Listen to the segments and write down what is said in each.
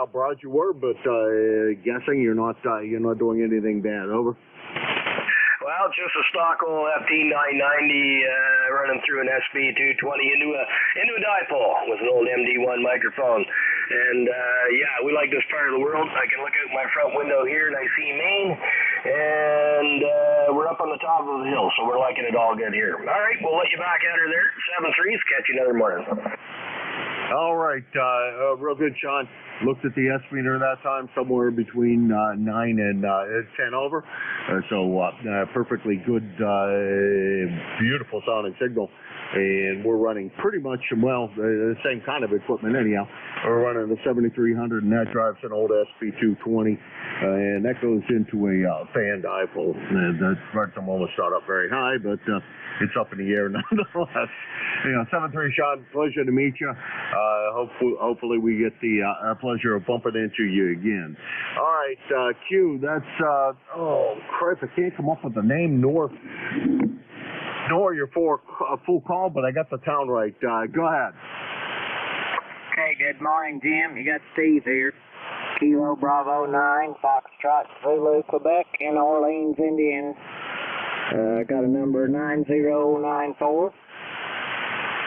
how broad you were, but guessing you're not doing anything bad. Over. Well, just a stock old FT990 running through an SB220 into a dipole with an old MD1 microphone. And yeah, we like this part of the world. I can look out my front window here and I see Maine, and we're up on the top of the hill, so we're liking it all good here. All right, we'll let you back at her there. 7-3s. Catch you another morning. All right, real good, Sean. Looked at the S meter that time, somewhere between 9 and 10 over. So perfectly good, beautiful sounding signal. And we're running pretty much, well, the same kind of equipment anyhow. We're running the 7300, and that drives an old SP220, and that goes into a fan dipole. And that starts them almost shot up very high, but it's up in the air nonetheless. 7-3, Sean, pleasure to meet you. Hopefully we get the pleasure of bumping into you again. All right, Q, that's, oh, crap, I can't come up with the name, nor your full call, but I got the town right. Go ahead. Okay, good morning, Jim. You got Steve here. Kilo Bravo 9, Foxtrot, Zulu, Quebec, in Orleans, Indiana. Got a number 9094.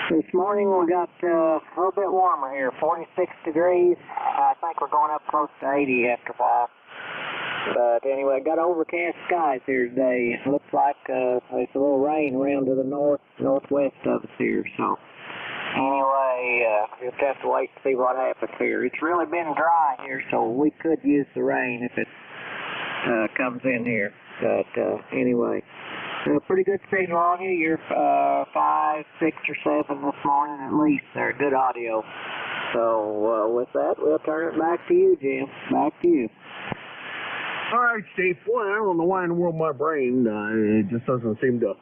This morning we got a little bit warmer here, 46 degrees. I think we're going up close to 80 after 5. But anyway, got overcast skies here today. It looks like there's a little rain around to the northwest of us here. So anyway, just have to wait to see what happens here. It's really been dry here, so we could use the rain if it comes in here. But anyway, pretty good signal on you. You're 5, 6, or 7 this morning at least. They're good audio. So with that, we'll turn it back to you, Jim. Back to you. All right, Steve. Boy, I don't know why in the world my brain it just doesn't seem to.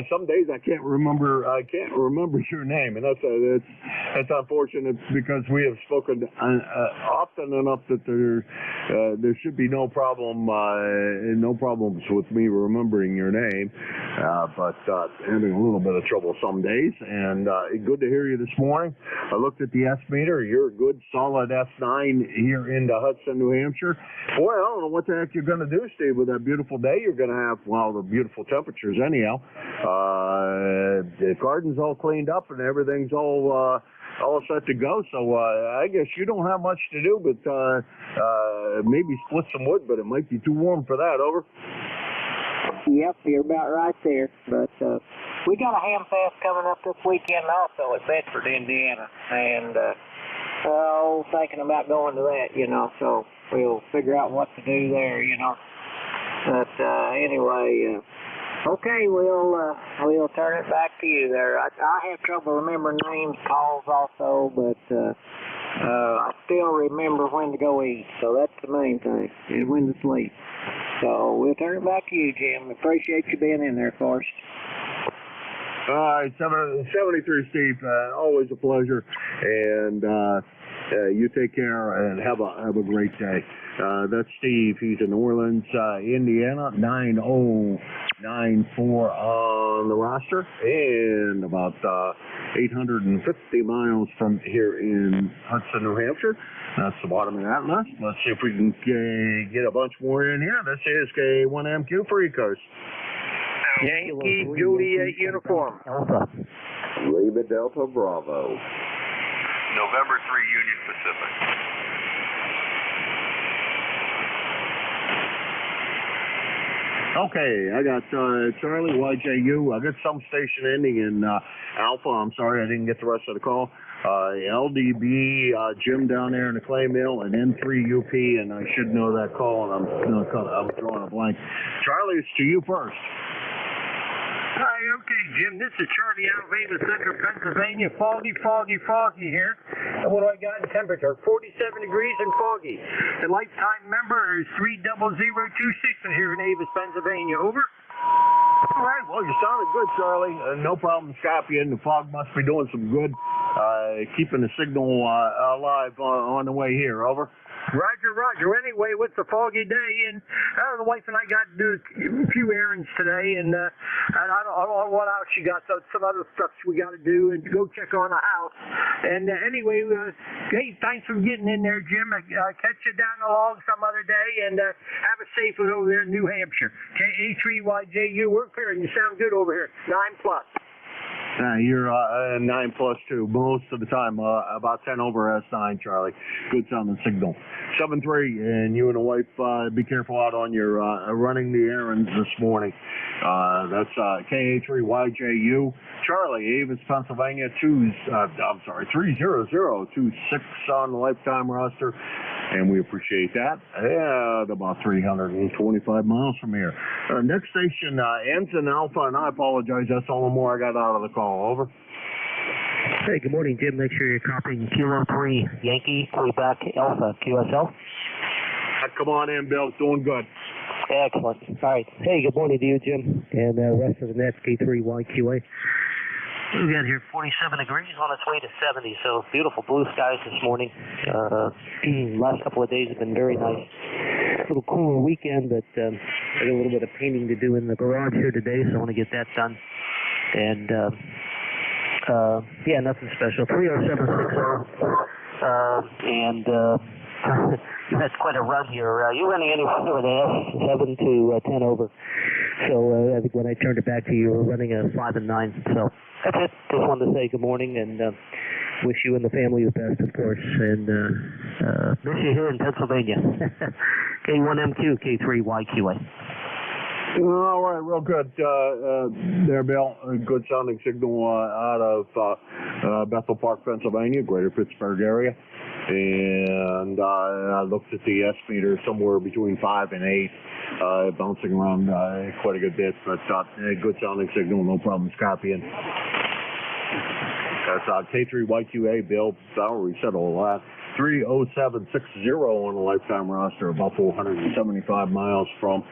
Some days I can't remember your name, and that's unfortunate because we have spoken often enough that there should be no problems with me remembering your name, but having a little bit of trouble some days. And good to hear you this morning. I looked at the S meter. You're a good solid S9 here into Hudson, New Hampshire. Boy, I don't know what the heck you're going to do, Steve, with that beautiful day you're going to have. Well, the beautiful temperatures anyhow. The garden's all cleaned up and everything's all set to go. So I guess you don't have much to do, but maybe split some wood, but it might be too warm for that. Over. Yep, you're about right there. But we got a ham fest coming up this weekend also at Bedford, Indiana, and thinking about going to that, so we'll figure out what to do there, But anyway, okay, we'll turn it back to you there. I have trouble remembering names, calls also, but I still remember when to go eat, so that's the main thing, and when to sleep. So we'll turn it back to you, Jim. Appreciate you being in there for us. All right, 73, Steve. Always a pleasure, and you take care and have a great day. That's Steve. He's in New Orleans, Indiana, 9094 on the roster, and about 850 miles from here in Hudson, New Hampshire. That's the bottom of that list. Let's see if we can get a bunch more in here. This is K1MQ for ECARS. Yankee Juliet uniform. Alpha. Lima Delta Bravo. November 3 Union Pacific. Okay, I got Charlie, YJU. I got some station ending in Alpha. I'm sorry I didn't get the rest of the call. LDB, Jim down there in the clay mill, and N3UP, and I should know that call, and I'm drawing a blank. Charlie, it's to you first. Hi, okay, Jim. This is Charlie out of Ava, Central Pennsylvania. Foggy here. And what do I got in temperature? 47 degrees and foggy. The lifetime member is 30026 here in Avis, Pennsylvania. Over. All right, well, you sounded good, Charlie. No problem copying. The fog must be doing some good. keeping the signal alive on the way here. Over. Roger, Roger. Anyway, it's a foggy day, and the wife and I got to do a few errands today, and I don't know what else she got. So some other stuff we got to do, and go check on the house. And anyway, hey, thanks for getting in there, Jim. Catch you down along some other day, and have a safe one over there in New Hampshire. KA3YJU, we're clear, and you sound good over here. 9+. You're 9+2 most of the time, about 10 over S9, Charlie. Good sounding signal. 7-3, and you and the wife, be careful out on your running the errands this morning. That's KA3YJU. Charlie, Avis, Pennsylvania, 30026 on the lifetime roster, and we appreciate that. About 325 miles from here. Next station ends in Alpha, and I apologize. That's all the more I got out of the call. Over. Hey, good morning, Jim. Make sure you're copying Kilo 3 Yankee, Quebec Alpha QSL. Come on in, Bill. Doing good. Excellent. All right. Hey, good morning to you, Jim, and the rest of the Nets K3YQA. We got here 47 degrees on its way to 70, so beautiful blue skies this morning. Last couple of days have been very nice. A little cooler weekend, but I got a little bit of painting to do in the garage here today, so I want to get that done. And yeah, nothing special. 30760. And that's quite a run here. You're running anywhere with an S7 to 10 over. So I think when I turned it back to you, you were running a 5 and 9. So that's it. Just wanted to say good morning and wish you and the family the best, of course. And miss you here in Pennsylvania. K1MQ, K3YQA. All right, real good there, Bill. Good sounding signal out of Bethel Park, Pennsylvania, greater Pittsburgh area. And I looked at the S meter somewhere between 5 and 8, bouncing around quite a good bit, but good sounding signal, no problems copying. That's K3YQA, Bill Bowery said all that. 30760 on the lifetime roster, about 475 miles from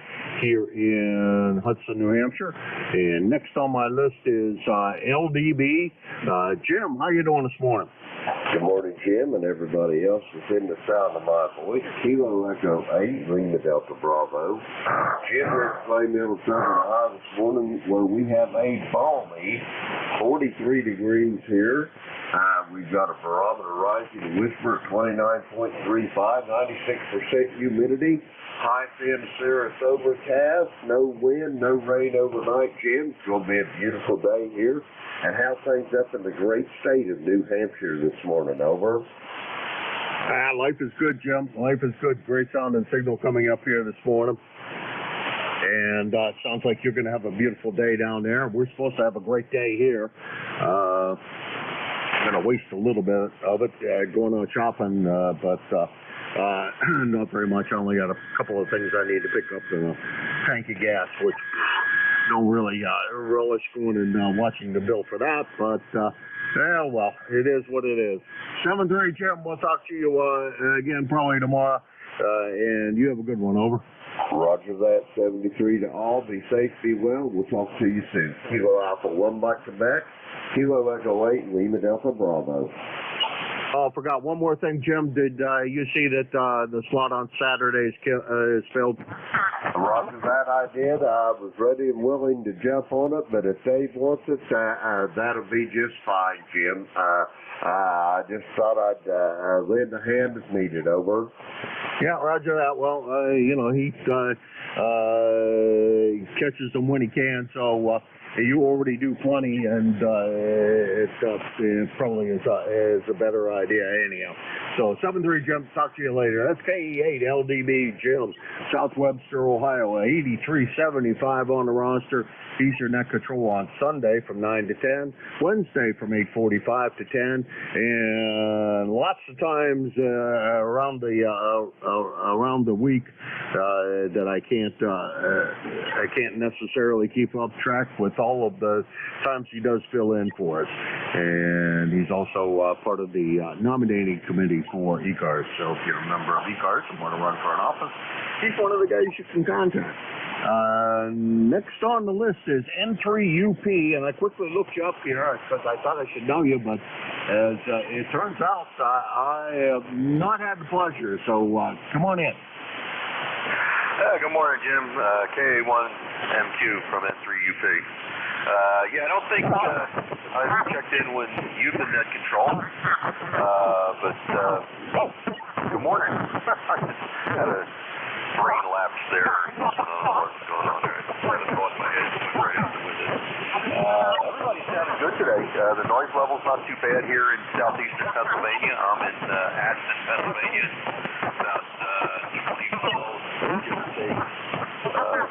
here in Hudson, New Hampshire. And next on my list is LDB. Jim, how you doing this morning? Good morning, Jim, and everybody else within the sound of my voice. Kilo Echo 8, Lima Delta Bravo. Jim, we're at Clay Middle Southern High this morning where we have a balmy 43 degrees here. We've got a barometer rising to Whisper at 29.35, 96% humidity. High thin cirrus overcast, no wind, no rain overnight, Jim. It's going to be a beautiful day here. And how things up in the great state of New Hampshire this morning, over? Life is good, Jim. Life is good. Great sounding signal coming up here this morning. And it sounds like you're going to have a beautiful day down there. We're supposed to have a great day here. I'm going to waste a little bit of it going on shopping, but not very much. I only got a couple of things I need to pick up and a tank of gas, which don't really relish going and watching the bill for that, but well, it is what it is. 7-3, Jim. We'll talk to you again probably tomorrow, and you have a good one. Over. Roger that. 73 to all. Be safe, be well. We'll talk to you soon. Kilo Alpha 1 back to back. Kilo Echo 8, Lima Delta Bravo. Oh, I forgot one more thing, Jim. Did you see that the slot on Saturday is filled? Roger that, I did. I was ready and willing to jump on it, but if Dave wants it, that'll be just fine, Jim. I just thought I'd lend a hand if needed. Over. Yeah, roger that. Well, you know, he catches them when he can, so you already do plenty, and it probably is a better idea anyhow. So 7-3, Jim. Talk to you later. That's KE8 LDB Jim, South Webster, Ohio. 8375 on the roster. Eastern Net Control on Sunday from 9 to 10. Wednesday from 8:45 to 10. And lots of times around the week that I can't necessarily keep up track with all of the times he does fill in for us. And he's also part of the nominating committee for ECARS. So if you're a member of ECARS and want to run for an office, he's one of the guys you can contact. Next on the list is N3UP, and I quickly looked you up here because I thought I should know you, but as it turns out, I have not had the pleasure, so come on in. Good morning, Jim. KA1MQ from N3UP. Yeah, I don't think I checked in when you've been net control, but good morning. Had a brain lapse there. I don't know what's going on there. I had a thought in my head, went right out with it. Everybody sounded good today. The noise level's not too bad here in southeastern Pennsylvania. I'm in Aston, Pennsylvania, about 20 miles, give or take,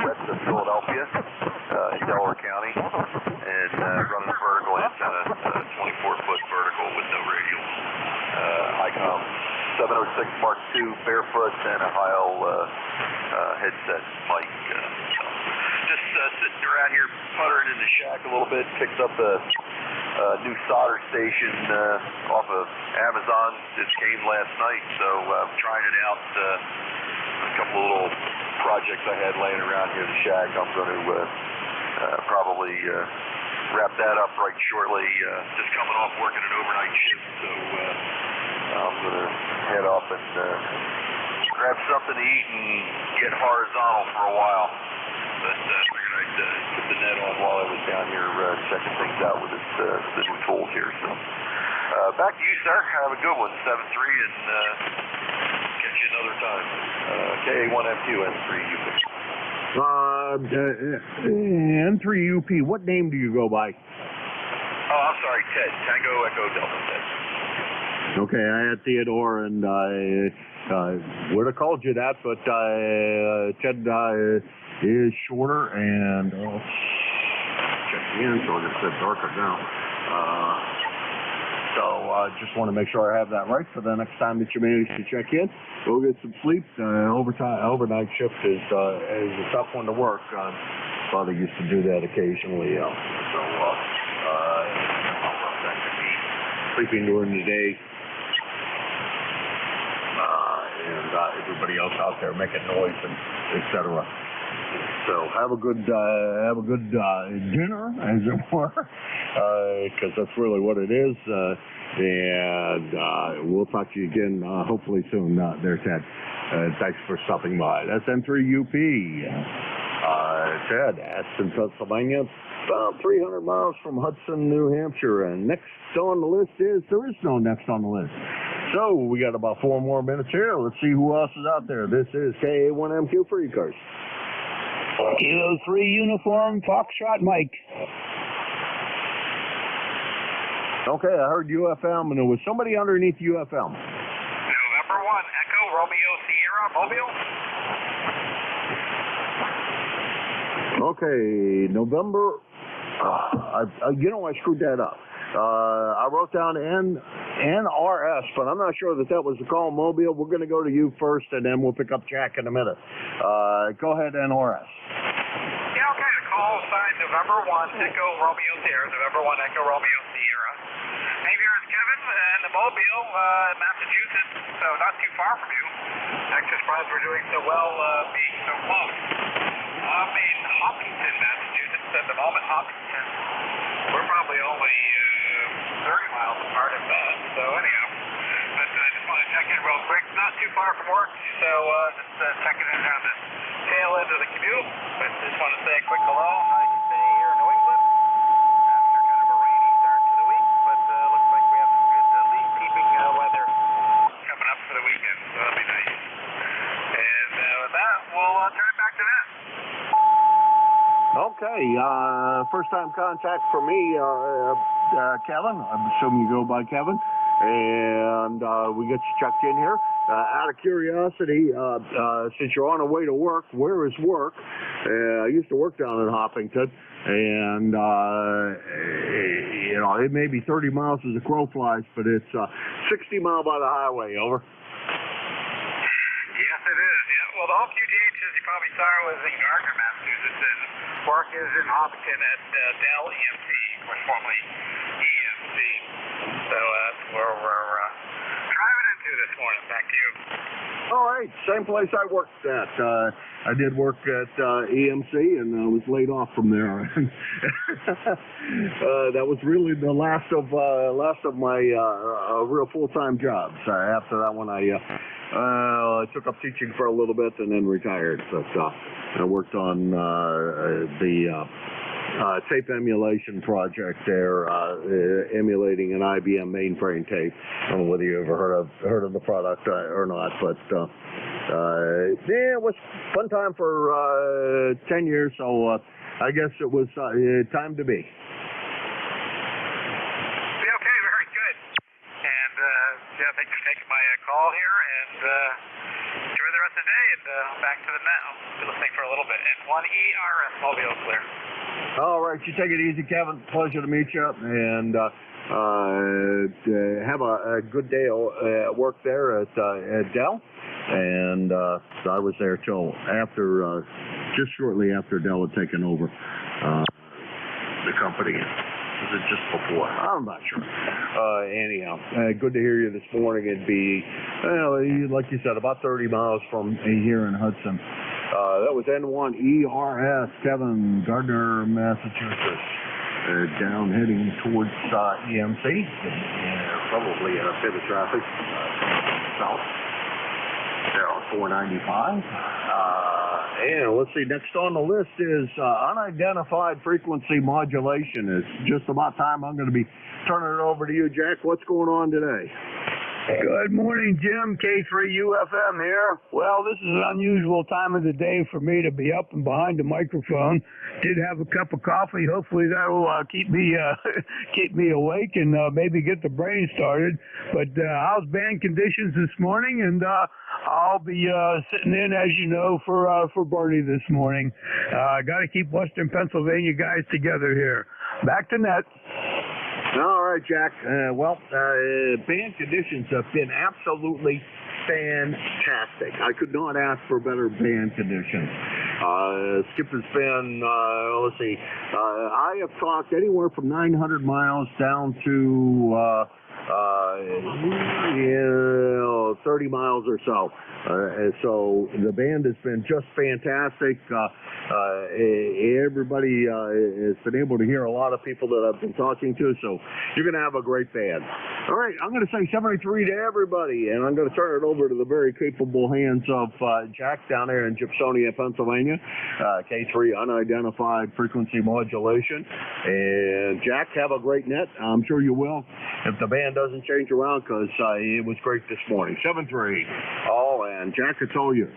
west of Philadelphia, in Delaware County, and running a vertical antenna, 24-foot vertical with no radials. ICOM 706 Mark II barefoot and a Heil headset mic. Just sitting around here puttering in the shack a little bit. Picked up a new solder station off of Amazon. It came last night, so I'm trying it out. A couple of little projects I had laying around here in the shack. I'm going to probably wrap that up right shortly. Just coming off working an overnight shift, so I'm going to head off and grab something to eat and get horizontal for a while. But figured I'd put the net on while I was down here checking things out with the new tools here. So back to you, sir. Have a good one, 7-3, and catch you another time. KA1MQ, N3UP. N3UP, what name do you go by? Oh, I'm sorry, Ted. Tango Echo Delta Ted. Okay, I had Theodore, and I would have called you that, but Ted is shorter, and check again, so it's a bit darker now. So I just want to make sure I have that right for the next time that you manage to check in. Go get some sleep. Overnight shift is a tough one to work. Father used to do that occasionally, so that could be sleeping during the day. And everybody else out there making noise and etc. So have a good dinner, as it were, because that's really what it is. And we'll talk to you again hopefully soon. There, Ted. Thanks for stopping by. That's N3UP. Ted, Aston, Pennsylvania, about 300 miles from Hudson, New Hampshire. And next on the list is, there is no next on the list. So we got about 4 more minutes here. Let's see who else is out there. This is KA1MQ for ECARS. Kilo 3 Uniform Foxtrot Mike. Okay, I heard UFM, and there was somebody underneath UFM. November 1, Echo Romeo Sierra Mobile. Okay, November. I screwed that up. I wrote down NRS, but I'm not sure that was the call Mobile. We're going to go to you first, and then we'll pick up Jack in a minute. Go ahead, NRS. Yeah, okay. The call signed November 1, Echo Romeo Sierra. November 1, Echo Romeo Sierra. Name here is Kevin, and the Mobile, Massachusetts, so not too far from you. Actually surprised we're doing so well being so close. I'm in Hopkinton, Massachusetts at the moment. Hopkinton. We're probably only 30 miles apart of that, so anyhow. But I just want to check in real quick. Not too far from work, so just checking in on the tail end of the commute. But just want to say a quick hello. Nice to stay here in New England after kind of a rainy start to the week, but looks like we have some good leaf-peeping weather coming up for the weekend, so that'll be nice. And with that, we'll turn it back to that. Okay, first time contact for me, Kevin. I'm assuming you go by Kevin. and we get you checked in here. Out of curiosity, since you're on the way to work, where is work? I used to work down in Hoppington, and you know, it may be 30 miles as the crow flies, but it's 60 mile by the highway. Over. Yes, it is. Yeah. Well, the home QTH, as you probably saw, was in Gardner, Massachusetts, and work is in Hopkinton at Dell EMC, which formerly EMC. So that's where we're driving into this morning. Back to you. All right, same place I worked at. I did work at EMC, and I was laid off from there. That was really the last of my real full-time jobs. After that one, I took up teaching for a little bit and then retired. But I worked on the tape emulation project there, emulating an IBM mainframe tape. I don't know whether you ever heard of the product or not, but yeah, it was a fun time for 10 years, so I guess it was time to be. Okay, very good. And yeah, thanks for taking my call here, and enjoy the rest of the day, and back to the net. I'll be listening for a little bit. And 1ERS Mobile clear. All right, you take it easy, Kevin. Pleasure to meet you, and have a good day at work there at Dell. And so I was there till after, just shortly after Dell had taken over the company. Was it just before? I'm not sure. Anyhow, good to hear you this morning. It'd be, well, like you said, about 30 miles from here in Hudson. That was N1ERS, Kevin, Gardner, Massachusetts. Down heading towards EMC. Probably in a bit of traffic south. There on 495. And let's see, next on the list is unidentified frequency modulation. It's just about time. I'm going to be turning it over to you, Jack. What's going on today? Good morning, Jim. K3UFM here. Well, this is an unusual time of the day for me to be up and behind the microphone. Did have a cup of coffee. Hopefully that'll keep me awake and maybe get the brain started. But how's band conditions this morning? And I'll be sitting in, as you know, for Bernie this morning. Got to keep Western Pennsylvania guys together here. Back to net. All right, Jack. Band conditions have been absolutely fantastic. I could not ask for better band conditions. Skip has been, let's see, I have talked anywhere from 900 miles down to 30 miles or so. So the band has been just fantastic. Everybody has been able to hear a lot of people that I've been talking to, so you're going to have a great band. All right, I'm going to say 73 to everybody, and I'm going to turn it over to the very capable hands of Jack down there in Gypsonia, Pennsylvania, K3 unidentified frequency modulation. And Jack, have a great net. I'm sure you will if the band doesn't change around, because it was great this morning. 7-3. Oh, and Jack, it's all yours.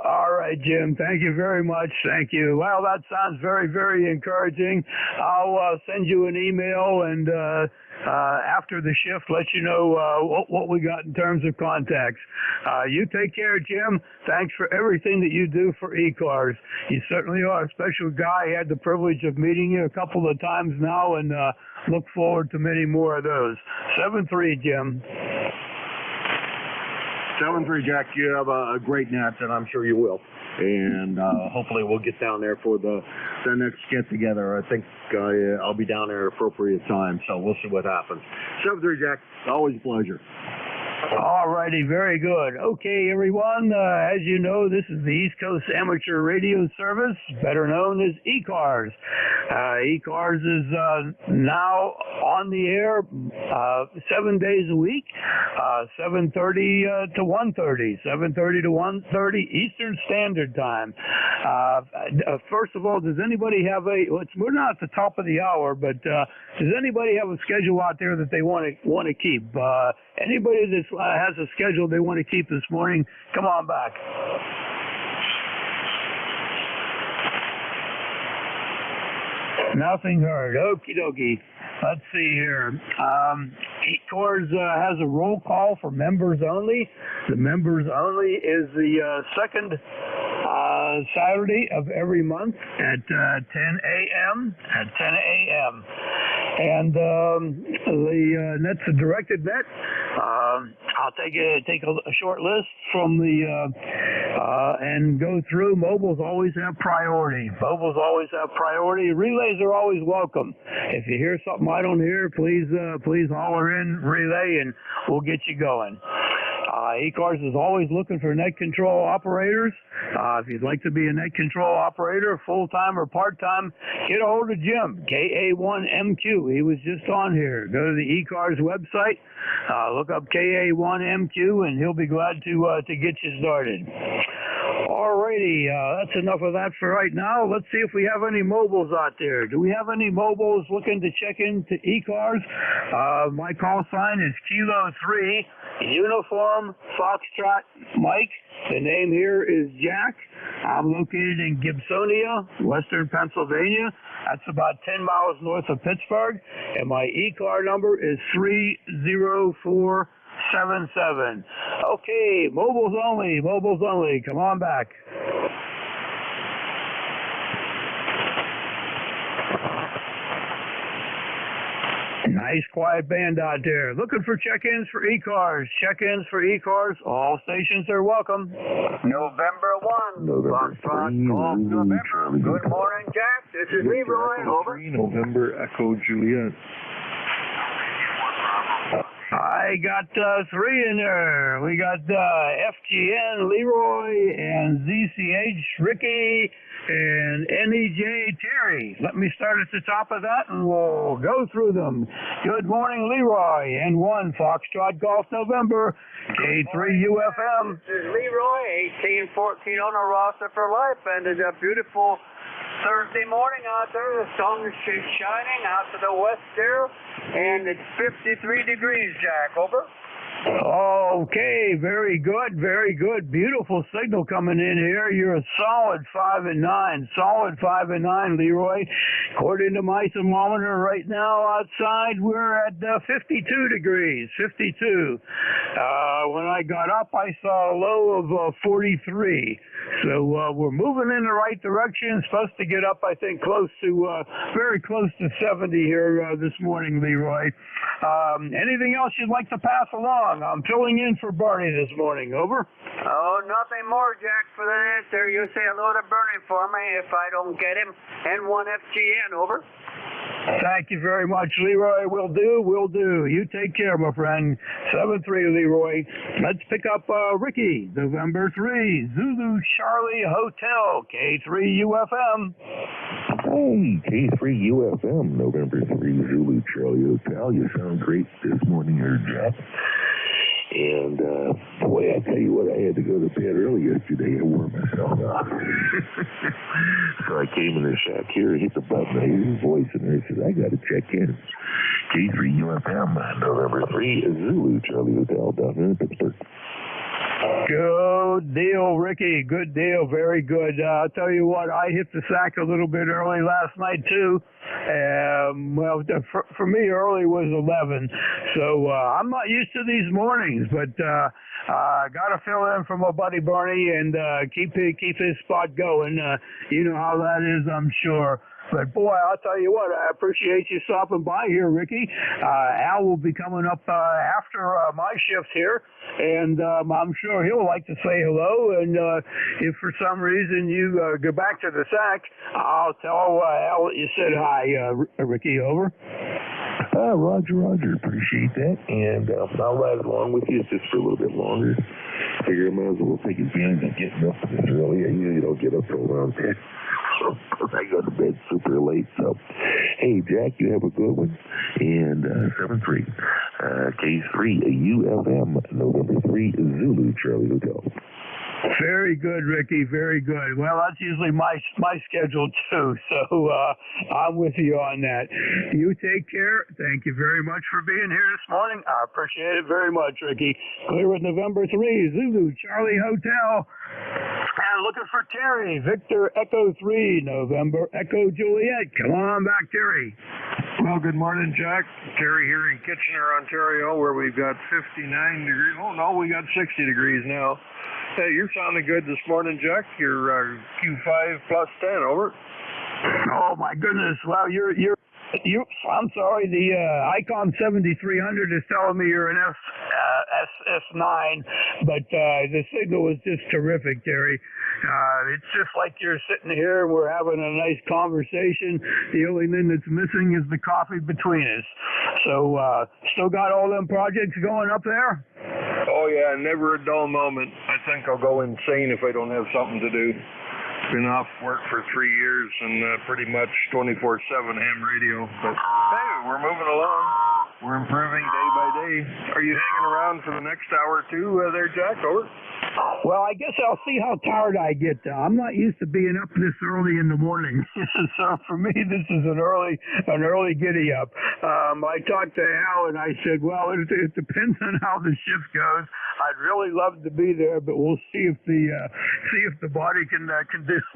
All right, Jim. Thank you very much. Thank you. Well, that sounds very, very encouraging. I'll send you an email and after the shift, let you know what we got in terms of contacts. You take care, Jim. Thanks for everything that you do for ECARS. You certainly are a special guy. I had the privilege of meeting you a couple of times now, and look forward to many more of those. 7-3, Jim. 7-3, Jack. You have a great net, and I'm sure you will. And hopefully we'll get down there for the next get-together. I think I'll be down there at appropriate time, so we'll see what happens. 7-3, Jack. Always a pleasure. All righty, very good. Okay, everyone, as you know, this is the East Coast Amateur Radio Service, better known as ECARS. ECARS is now on the air 7 days a week, 7:30 to 1:30, 7:30 to 1:30 Eastern Standard Time. First of all, does anybody have we're not at the top of the hour, but does anybody have a schedule out there that they want to keep? Anybody that has a schedule they want to keep this morning, come on back. Nothing heard. Okie dokie. Let's see here. ECARS has a roll call for members only. The members only is the second Saturday of every month at 10 a.m. And that's a directed net. I'll take a short list from the and go through. Mobiles always have priority. Relays are always welcome. If you hear something I don't hear, please holler in relay and we'll get you going. ECARS is always looking for net control operators. If you'd like to be a net control operator, full-time or part-time, get a hold of Jim, KA1MQ. He was just on here. Go to the ECARS website, look up KA1MQ, and he'll be glad to get you started. Alrighty, that's enough of that for right now. Let's see if we have any mobiles out there. Do we have any mobiles looking to check into ECARS? My call sign is Kilo 3, Uniform Foxtrot Mike. The name here is Jack. I'm located in Gibsonia, Western Pennsylvania. That's about 10 miles north of Pittsburgh. And my ECAR number is 30477. Okay, mobiles only. Come on back. Nice quiet band out there. Looking for check-ins for ECARS. All stations are welcome. November 1. Foxtrot Golf November. Good morning, Jack. This is Leroy. Over. November Echo Juliet. I got 3 in there. We got FGN, Leroy, and ZCH, Ricky, and NEJ, Terry. Let me start at the top of that, and we'll go through them. Good morning, Leroy. N1, Foxtrot Golf November, K3UFM. This is Leroy, 1814 on a roster for life, and it's a beautiful Thursday morning out there. The sun is shining out to the west there, and it's 53 degrees, Jack. Over. Okay, very good. Beautiful signal coming in here. You're a solid 5 and 9, Leroy. According to my thermometer right now outside, we're at 52 degrees. 52. When I got up, I saw a low of 43. So we're moving in the right direction. Supposed to get up, I think, very close to 70 here this morning, Leroy. Anything else you'd like to pass along? I'm filling in for Barney this morning. Over. Oh, nothing more, Jack, for the answer. You say hello to Bernie for me if I don't get him. N1FGN, over. Thank you very much, Leroy. Will do. You take care, my friend. 7-3, Leroy. Let's pick up Ricky. November 3, Zulu Charlie Hotel, K3UFM. Hey, K3UFM, November 3, Zulu Charlie Hotel. You sound great this morning here, Jack. And, boy, I tell you what, I had to go to bed early yesterday. I wore myself out. So I came in the shack here, hit the button, I hear his voice, and I said, I got to check in. K3UFM, November 3, Zulu Charlie Hotel, down in Pittsburgh. Good deal, Ricky. Good deal. Very good. I'll tell you what, I hit the sack a little bit early last night, too. Well, for me, early was 11. So I'm not used to these mornings, but got to fill in for my buddy Barney and keep his spot going. You know how that is, I'm sure. But, boy, I'll tell you what, I appreciate you stopping by here, Ricky. Al will be coming up after my shift here, and I'm sure he'll like to say hello. And if for some reason you go back to the sack, I'll tell Al that you said hi, Ricky. Over. Roger. Appreciate that. And I'll ride along with you just for a little bit longer. Figure I might as well take advantage of getting up this early. I usually don't get up till around 10. I go to bed super late. So, hey, Jack, you have a good one. And 7-3, K3UFM, November 3, Zulu Charlie Hotel. Very good, Ricky. Very good. Well, that's usually my schedule too, so I'm with you on that. You take care. Thank you very much for being here this morning. I appreciate it very much, Ricky. Clear with November 3, Zulu Charlie Hotel. And looking for Terry. Victor Echo 3, November Echo Juliet. Come on back, Terry. Well, good morning, Jack. Terry here in Kitchener, Ontario, where we've got 59 degrees. Oh, no, we got 60 degrees now. Hey, you're sounding good this morning, Jack. You're Q5 plus 10, over. Oh, my goodness. Well, I'm sorry, the Icon 7300 is telling me you're an SS9, but the signal was just terrific, Terry. It's just like you're sitting here and we're having a nice conversation. The only thing that's missing is the coffee between us. So, still got all them projects going up there? Oh, yeah, never a dull moment. I think I'll go insane if I don't have something to do. Been off work for 3 years and pretty much 24/7 ham radio. But hey, we're moving along. We're improving day by day. Are you hanging around for the next hour or two there, Jack? Over. Well, I guess I'll see how tired I get. I'm not used to being up this early in the morning, so for me this is an early giddy up. I talked to Al and I said, well, it depends on how the shift goes. I'd really love to be there, but we'll see if the body can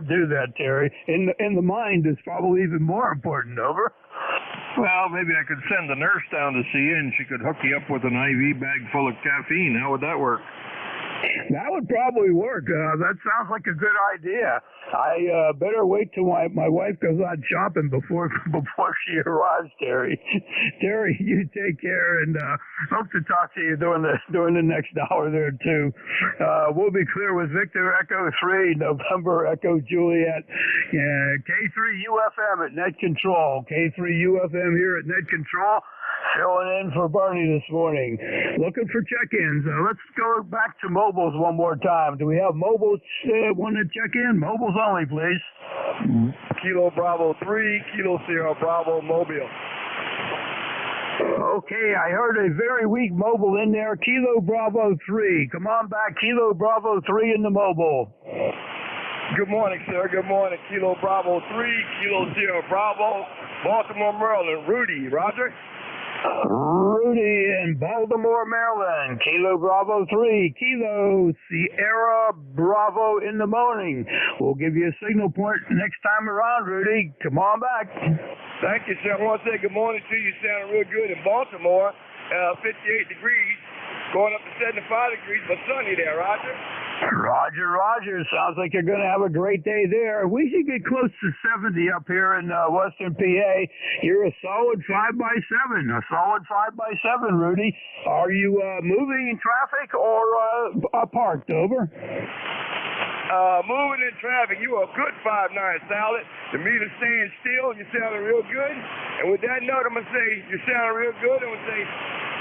do that, Terry. In the mind is probably even more important. Over. Well, maybe I could send the nurse down to see you, and she could hook you up with an IV bag full of caffeine. How would that work? That would probably work. That sounds like a good idea. I better wait till my wife goes out shopping before she arrives, Terry. Terry, you take care, and hope to talk to you during the next hour there too. We'll be clear with Victor Echo 3, November Echo Juliet, K3 UFM at Net Control. K3 UFM here at Net Control. Filling in for Bernie this morning. Looking for check-ins. Let's go back to mobiles one more time. Do we have mobiles want to check in? Mobiles only, please. Kilo Bravo 3, Kilo Sierra Bravo, Mobile. Okay, I heard a very weak mobile in there. Kilo Bravo 3. Come on back. Kilo Bravo 3 in the mobile. Good morning, sir. Good morning. Kilo Bravo 3, Kilo Sierra Bravo, Baltimore, Maryland. Rudy, Roger. Rudy in Baltimore, Maryland. Kilo Bravo 3, Kilo Sierra Bravo in the morning. We'll give you a signal point next time around, Rudy. Come on back. Thank you, sir. I want to say good morning to you. Sounding real good in Baltimore. 58 degrees, going up to 75 degrees, but sunny there, Roger. Roger. Sounds like you're going to have a great day there. We should get close to 70 up here in Western PA. You're a solid 5x7. A solid 5x7, Rudy. Are you moving in traffic or parked? Over. Moving in traffic. You are a good 5'9", solid. The meter's staying still. You're sounding real good. And with that note, I'm going to say you're sounding real good. I'm going to say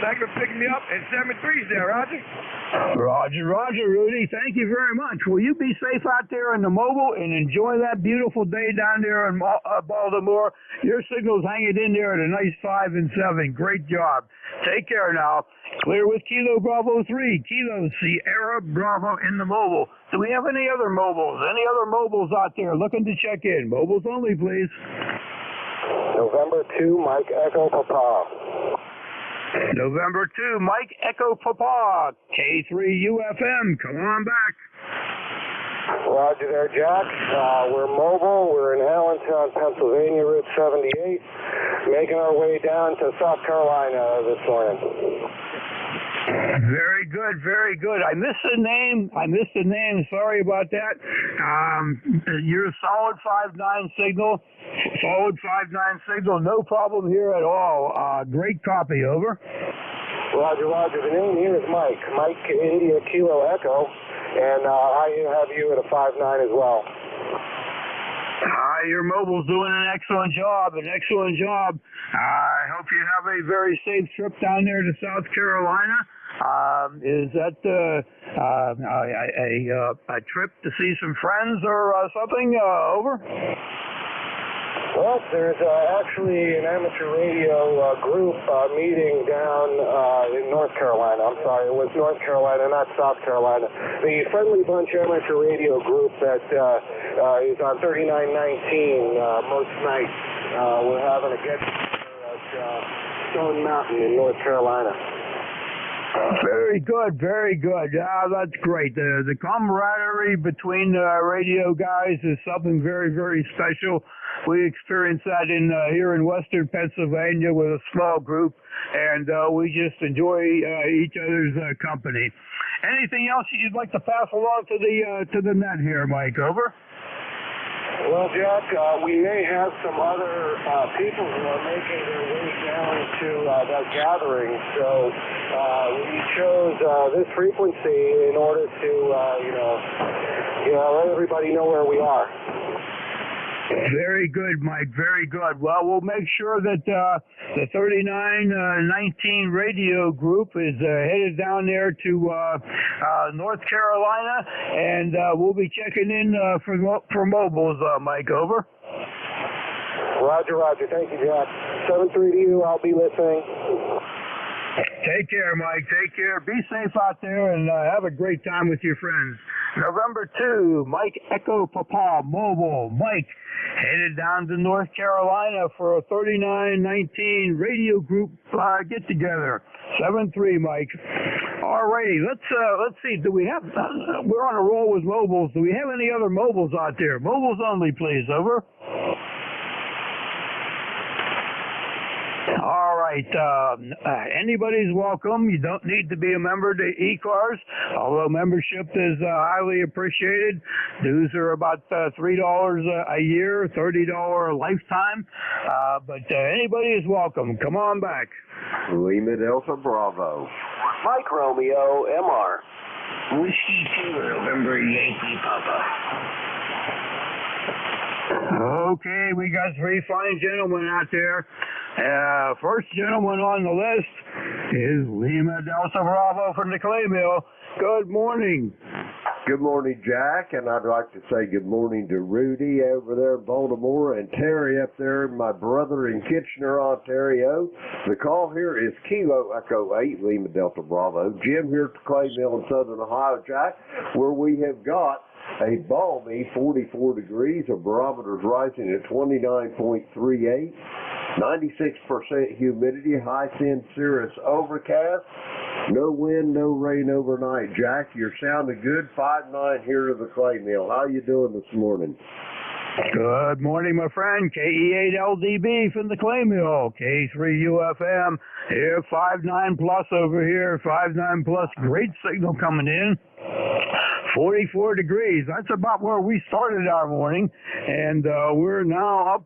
thank you for picking me up. And 7-3's there, Roger. Roger, Rudy. Thank you very much. Will you be safe out there in the mobile and enjoy that beautiful day down there in Baltimore? Your signal's hanging in there at a nice 5 and 7. Great job. Take care now. Clear with Kilo Bravo 3, Kilo Sierra Bravo in the mobile. Do we have any other mobiles? Any other mobiles out there looking to check in? Mobiles only, please. November 2, Mike Echo Papa. November 2, Mike Echo Papa, K3 UFM. Come on back. Roger there, Jack. We're mobile. We're in Allentown, Pennsylvania, Route 78, making our way down to South Carolina this morning. Very good. I missed the name. Sorry about that. You're a solid 5'9" signal. No problem here at all. Great copy. Over. Roger. The name here is Mike. Mike India Kilo Echo. And I have you at a 5'9" as well. Your mobile's doing an excellent job. I hope you have a very safe trip down there to South Carolina. Is that a trip to see some friends or something? Over. Well, there's actually an amateur radio group meeting down in North Carolina. I'm sorry, it was North Carolina, not South Carolina. The Friendly Bunch amateur radio group that is on 3919 most nights. We're having a get-together at Stone Mountain in North Carolina. Very good, very good. That's great. The camaraderie between the radio guys is something very, very special. We experienced that here in Western Pennsylvania with a small group, and we just enjoy each other's company. Anything else you'd like to pass along to the net here, Mike? Over. Well, Jack, we may have some other people who are making their way down to that gathering, so we chose this frequency in order to, let everybody know where we are. Very good, Mike. Very good. Well, we'll make sure that the 3919 radio group is headed down there to North Carolina, and we'll be checking in for mobiles, Mike. Over. Roger, roger. Thank you, Jack. 7-3 to you. I'll be listening. Take care, Mike. Take care. Be safe out there, and have a great time with your friends. November 2, Mike Echo Papa Mobile. Mike headed down to North Carolina for a 3919 radio group get-together. 7-3, Mike. All righty. Let's see. Do we have? We're on a roll with mobiles. Do we have any other mobiles out there? Mobiles only, please. Over. All right. Anybody's welcome. You don't need to be a member to ECARS, although membership is highly appreciated. Dues are about $3 a year, $30 a lifetime. But anybody is welcome. Come on back. Lima Delta Bravo. Mike Romeo, MR. Whiskey 2, November Yankee Papa. Okay, we got 3 fine gentlemen out there. First gentleman on the list is Lima Delta Bravo from the Clay Mill. Good morning. Good morning, Jack, and I'd like to say good morning to Rudy over there in Baltimore and Terry up there, my brother in Kitchener, Ontario. The call here is Kilo Echo 8, Lima Delta Bravo. Jim here at the Clay Mill in Southern Ohio, Jack, where we have got a balmy 44 degrees, a barometer's rising at 29.38, 96% humidity, high thin cirrus overcast, no wind, no rain overnight. Jack, you're sounding good. 5-9 here to the Clay Mill. How you doing this morning? Good morning, my friend. KE8LDB from the Clay Mill. K3UFM. Here, 5-9 plus over here. 5-9 plus. Great signal coming in. 44 degrees. That's about where we started our morning, and we're now up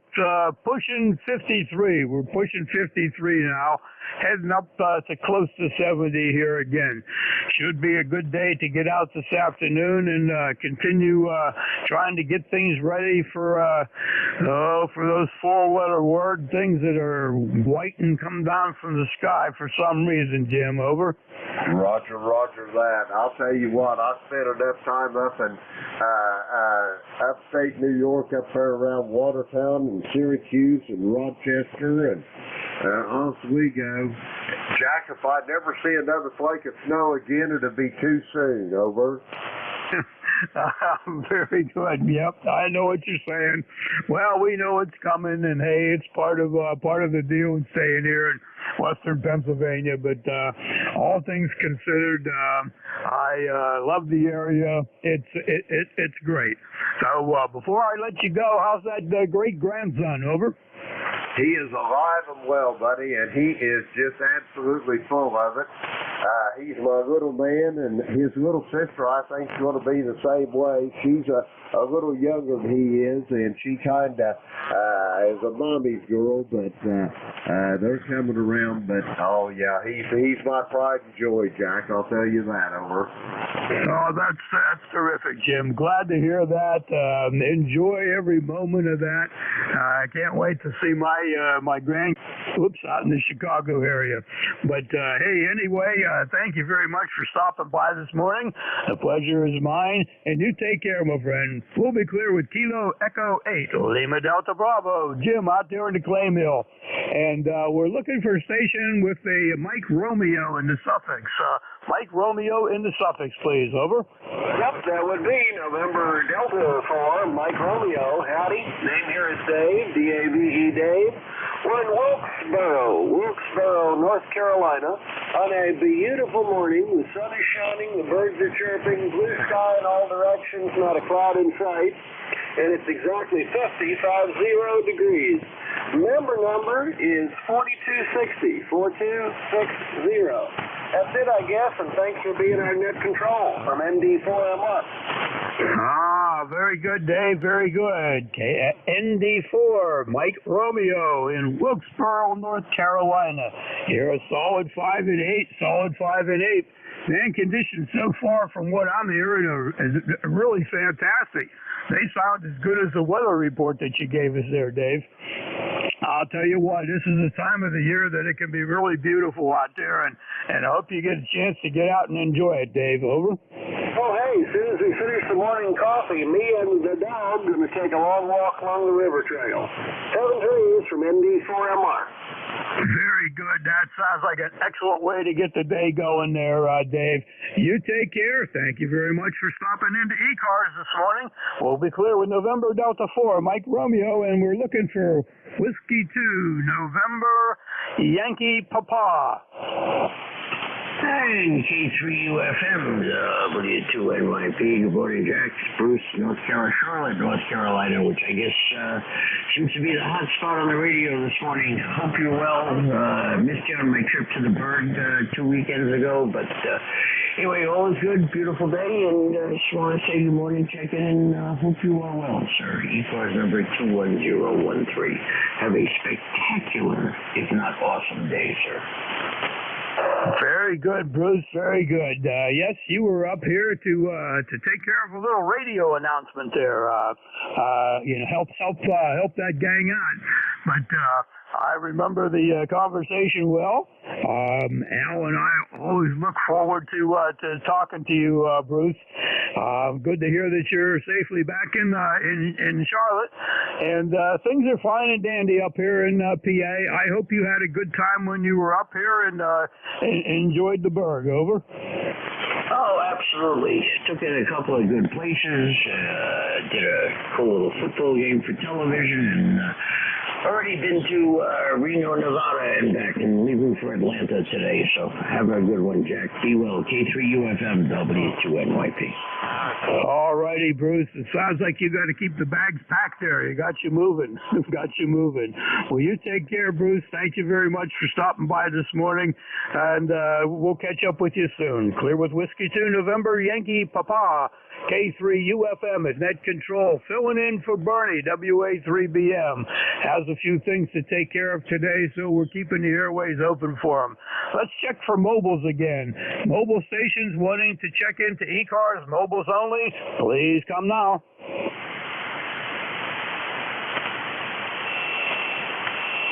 pushing 53. We're pushing 53 now, heading up to close to 70 here again. Should be a good day to get out this afternoon and continue trying to get things ready for those 4-letter word things that are white and come down from the sky for some reason, Jim. Over. Roger, roger that. I'll tell you what, I spent enough time up in upstate New York, up there around Watertown and Syracuse and Rochester, and off we go. Jack, if I never see another flake of snow again, it'll be too soon. Over. Very good. Yep, I know what you're saying. Well, we know it's coming, and hey, it's part of the deal in staying here in Western Pennsylvania. But all things considered, I love the area. It's great. So before I let you go, how's that great grandson? Over. He is alive and well, buddy, and he is just absolutely full of it. He's my little man, and his little sister, I think, is going to be the same way. She's a little younger than he is, and she kind of is a mommy's girl, but they're coming around. But, oh, yeah, he's my pride and joy, Jack. I'll tell you that. Over. Oh, that's terrific, Jim. Glad to hear that. Enjoy every moment of that. I can't wait to see my grandkids out in the Chicago area. But hey, anyway, thank you very much for stopping by this morning. The pleasure is mine, and you take care, my friend. We'll be clear with Kilo Echo 8, Lima Delta Bravo. Jim out there in the Clay Mill, and we're looking for a station with a Mike Romeo in the suffix. Mike Romeo in the suffix, please. Over. Yep, that would be November Delta 4, Mike Romeo. Howdy. Name here is Dave, D-A-V-E Dave. We're in Wilkesboro, North Carolina, on a beautiful morning. The sun is shining, the birds are chirping, blue sky in all directions, not a cloud in sight, and it's exactly 50 degrees. Member number is 4260, 4260. That's it, I guess, and thanks for being our net control from ND4MR. Very good, Dave. Very good. ND4, Mike Romeo in Wilkesboro, North Carolina. Here a solid 5 and 8, solid 5 and 8. Man, conditions so far from what I'm hearing are really fantastic. They sound as good as the weather report that you gave us there, Dave. I'll tell you what, this is the time of the year that it can be really beautiful out there, and I hope you get a chance to get out and enjoy it, Dave. Over. Oh, hey, as soon as we finish the morning coffee, me and the dog are going to take a long walk along the river trail. 7 trees from ND4MR. Very good. That sounds like an excellent way to get the day going there, Dave. You take care. Thank you very much for stopping into ECARS this morning. We'll be clear with November Delta 4, Mike Romeo, and we're looking for Whiskey 2, November Yankee Papa. And K3UFM, W2NYP. Good morning, Jack. Bruce, Charlotte, North Carolina, which I guess seems to be the hot spot on the radio this morning. Hope you're well. Missed you on my trip to the Berg 2 weekends ago, but anyway, all is good. Beautiful day, and I just want to say good morning, check in, and hope you are well, sir. ECARS number 21013. Have a spectacular, if not awesome day, sir. Very good, Bruce. Very good. Yes, you were up here to take care of a little radio announcement there. Help that gang out. But I remember the conversation well. Al and I always look forward to talking to you, Bruce. Good to hear that you're safely back in Charlotte, and things are fine and dandy up here in PA. I hope you had a good time when you were up here and enjoyed the Berg. Over. Oh, absolutely. Took in a couple of good places. Did a cool little football game for television, and already been to Reno, Nevada, and back, and leaving for Atlanta today. So have a good one, Jack. Be well. K3UFM, W2NYP. All righty, Bruce. It sounds like you got to keep the bags packed there. You got you moving. Well, you take care, Bruce. Thank you very much for stopping by this morning, and we'll catch up with you soon. Clear with Whiskey 2, November Yankee Papa. K3UFM is net control, filling in for Bernie, WA3BM. Has a few things to take care of today, so we're keeping the airways open for him. Let's check for mobiles again. Mobile stations wanting to check into ECARS, mobiles only, please come now.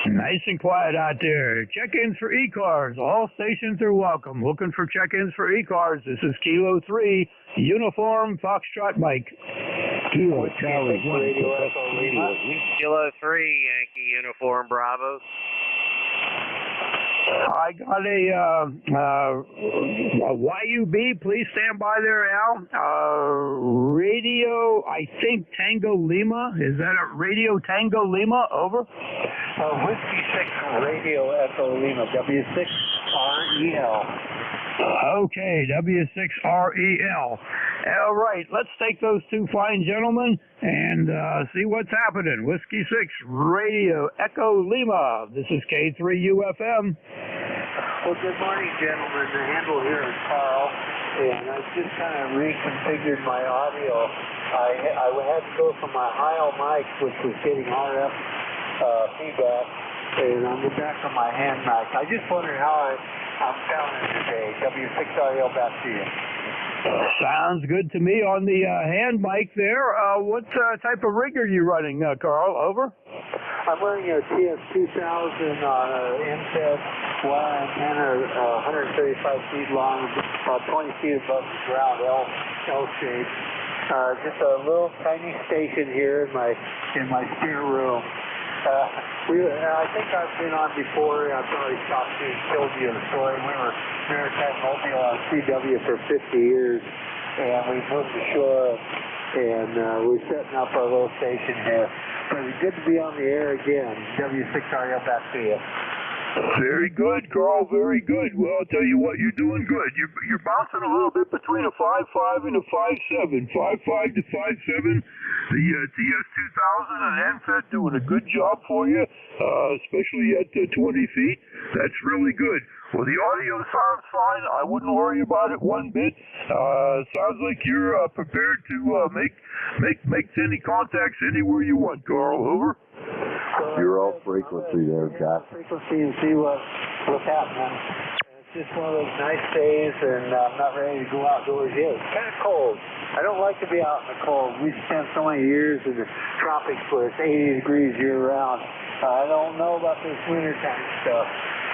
Nice and quiet out there. Check-ins for ECARS. All stations are welcome. Looking for check-ins for ECARS. This is Kilo 3, Uniform Foxtrot Mike. Kilo Charlie 1. Kilo 3, Yankee Uniform Bravo. I got a YUB. Please stand by there, Al. Radio, I think Tango Lima. Is that a Radio Tango Lima? Over. Whiskey 6 Radio Echo Lima. W6REL. Okay, W6REL. All right, let's take those two fine gentlemen and see what's happening. Whiskey 6 Radio Echo Lima. This is K3UFM. Well, good morning, gentlemen. The handle here is Carl, and I just kind of reconfigured my audio. I had to go from my Heil mic, which was getting RF feedback, and I'm back on my hand mic. I just wondered how I'm sounding today. W6RL, back to you. Sounds good to me on the hand mic there. What type of rig are you running, Carl? Over. I'm running a TS2000 on a MTED wire antenna, 135 feet long, about 20 feet above the ground, L shape. Just a little tiny station here in my spare room. I think I've been on before. I've already talked to you and told you the story. We were Maritime Mobile on CW for 50 years, and we moved ashore, and we're setting up our little station here. Good to be on the air again. W6RL, back to you. Very good, Carl. Very good. Well, I'll tell you what, you're doing good. You're bouncing a little bit between a 5.5 and a 5.7. 5.5 to 5.7. The TS2000 and NFET doing a good job for you, especially at 20 feet. That's really good. Well, the audio sounds fine. I wouldn't worry about it one bit. Sounds like you're prepared to make any contacts anywhere you want, Carl. Over. You're off frequency there, Jack. Frequency and see what's happening. It's just one of those nice days, and I'm not ready to go outdoors yet. It's kind of cold. I don't like to be out in the cold. We spent so many years in the tropics where it's 80 degrees year-round. I don't know about this wintertime stuff.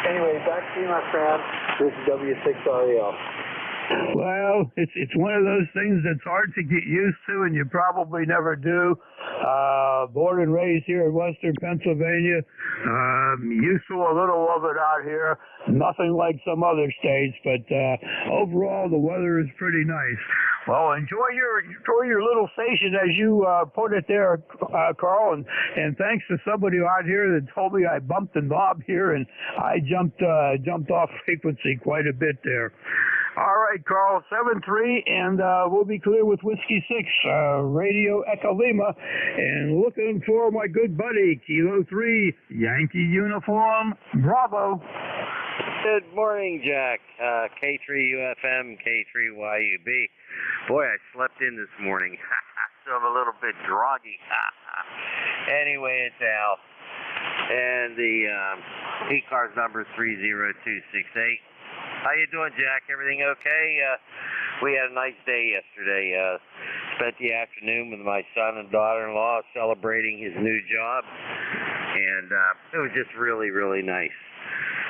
Anyway, back to you, my friend. This is W6RL. Well, it's one of those things that's hard to get used to, and you probably never do. Born and raised here in Western Pennsylvania, used to a little of it out here. Nothing like some other states, but overall the weather is pretty nice. Well, enjoy your little station as you put it there, Carl, and thanks to somebody out here that told me I bumped and bobbed here, and I jumped off frequency quite a bit there. All right, Carl, 7-3, and we'll be clear with Whiskey 6, Radio Echo Lima, and looking for my good buddy, Kilo 3, Yankee Uniform, Bravo. Good morning, Jack. K3UFM, K3YUB. Boy, I slept in this morning, so I'm a little bit groggy. Anyway, it's Al, and the ECARS number is 30268. How you doing, Jack? Everything okay? We had a nice day yesterday. Spent the afternoon with my son and daughter-in-law celebrating his new job, and it was just really, really nice.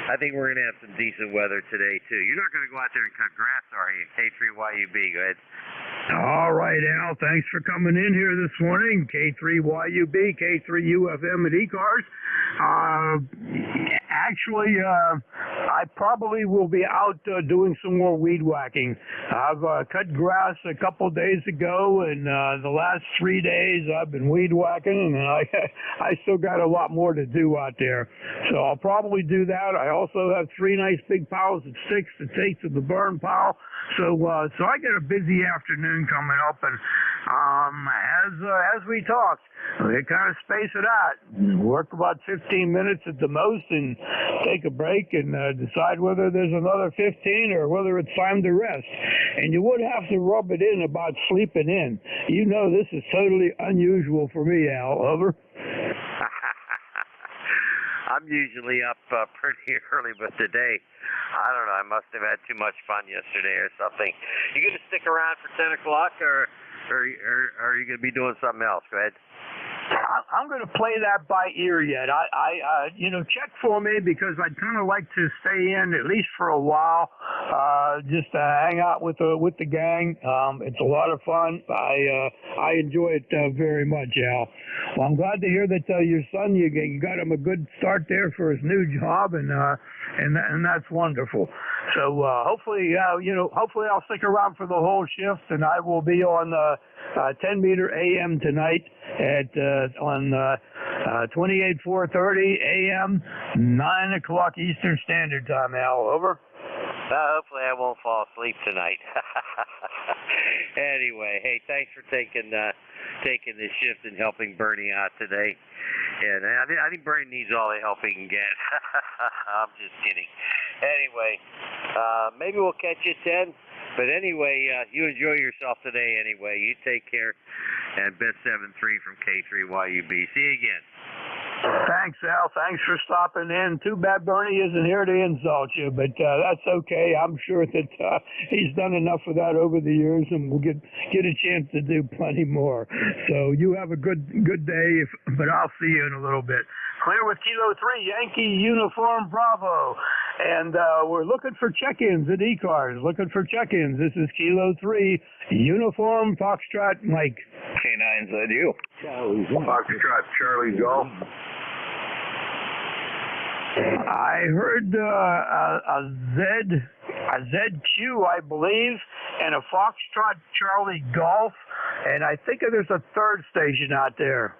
I think we're going to have some decent weather today, too. You're not going to go out there and cut grass, are you? K3YUB, go ahead. All right, Al, thanks for coming in here this morning. K3YUB, K3UFM at ECARS. Actually, I probably will be out doing some more weed whacking. I've cut grass a couple days ago, and the last 3 days I've been weed whacking, and I still got a lot more to do out there. So I'll probably do that. I also have 3 nice big piles of sticks to take to the burn pile. So I got a busy afternoon coming up, and as we talked, we kind of space it out, work about 15 minutes at the most, and take a break and decide whether there's another 15 or whether it's time to rest. And you would have to rub it in about sleeping in. You know this is totally unusual for me, Al. Over. I'm usually up pretty early, but today, I don't know, I must have had too much fun yesterday or something. You going to stick around for 10 o'clock, or are you going to be doing something else? Go ahead. I'm going to play that by ear yet. I check for me because I'd kind of like to stay in at least for a while, just to hang out with the gang. It's a lot of fun. I enjoy it very much, Al. Well, I'm glad to hear that your son, you got him a good start there for his new job, and that's wonderful. So hopefully I'll stick around for the whole shift, and I will be on 10 meter AM tonight on 28-430 AM, 9 o'clock Eastern Standard Time. Al, over. Hopefully I won't fall asleep tonight. Anyway, hey, thanks for taking this shift and helping Bernie out today. And I think Bernie needs all the help he can get. I'm just kidding. Anyway, maybe we'll catch you at 10. But anyway, you enjoy yourself today anyway. You take care. And best 7-3 from K3YUB. See you again. Thanks, Al. Thanks for stopping in. Too bad Bernie isn't here to insult you, but that's okay. I'm sure that he's done enough of that over the years, and we'll get a chance to do plenty more. So you have a good day, but I'll see you in a little bit. Clear with Kilo 3, Yankee Uniform Bravo. And we're looking for check-ins at ECARS. Looking for check-ins. This is Kilo 3, Uniform Foxtrot Mike. K9's at you. Foxtrot Charlie Golf. I heard a ZQ, I believe, and a Foxtrot Charlie Golf, and I think there's a third station out there.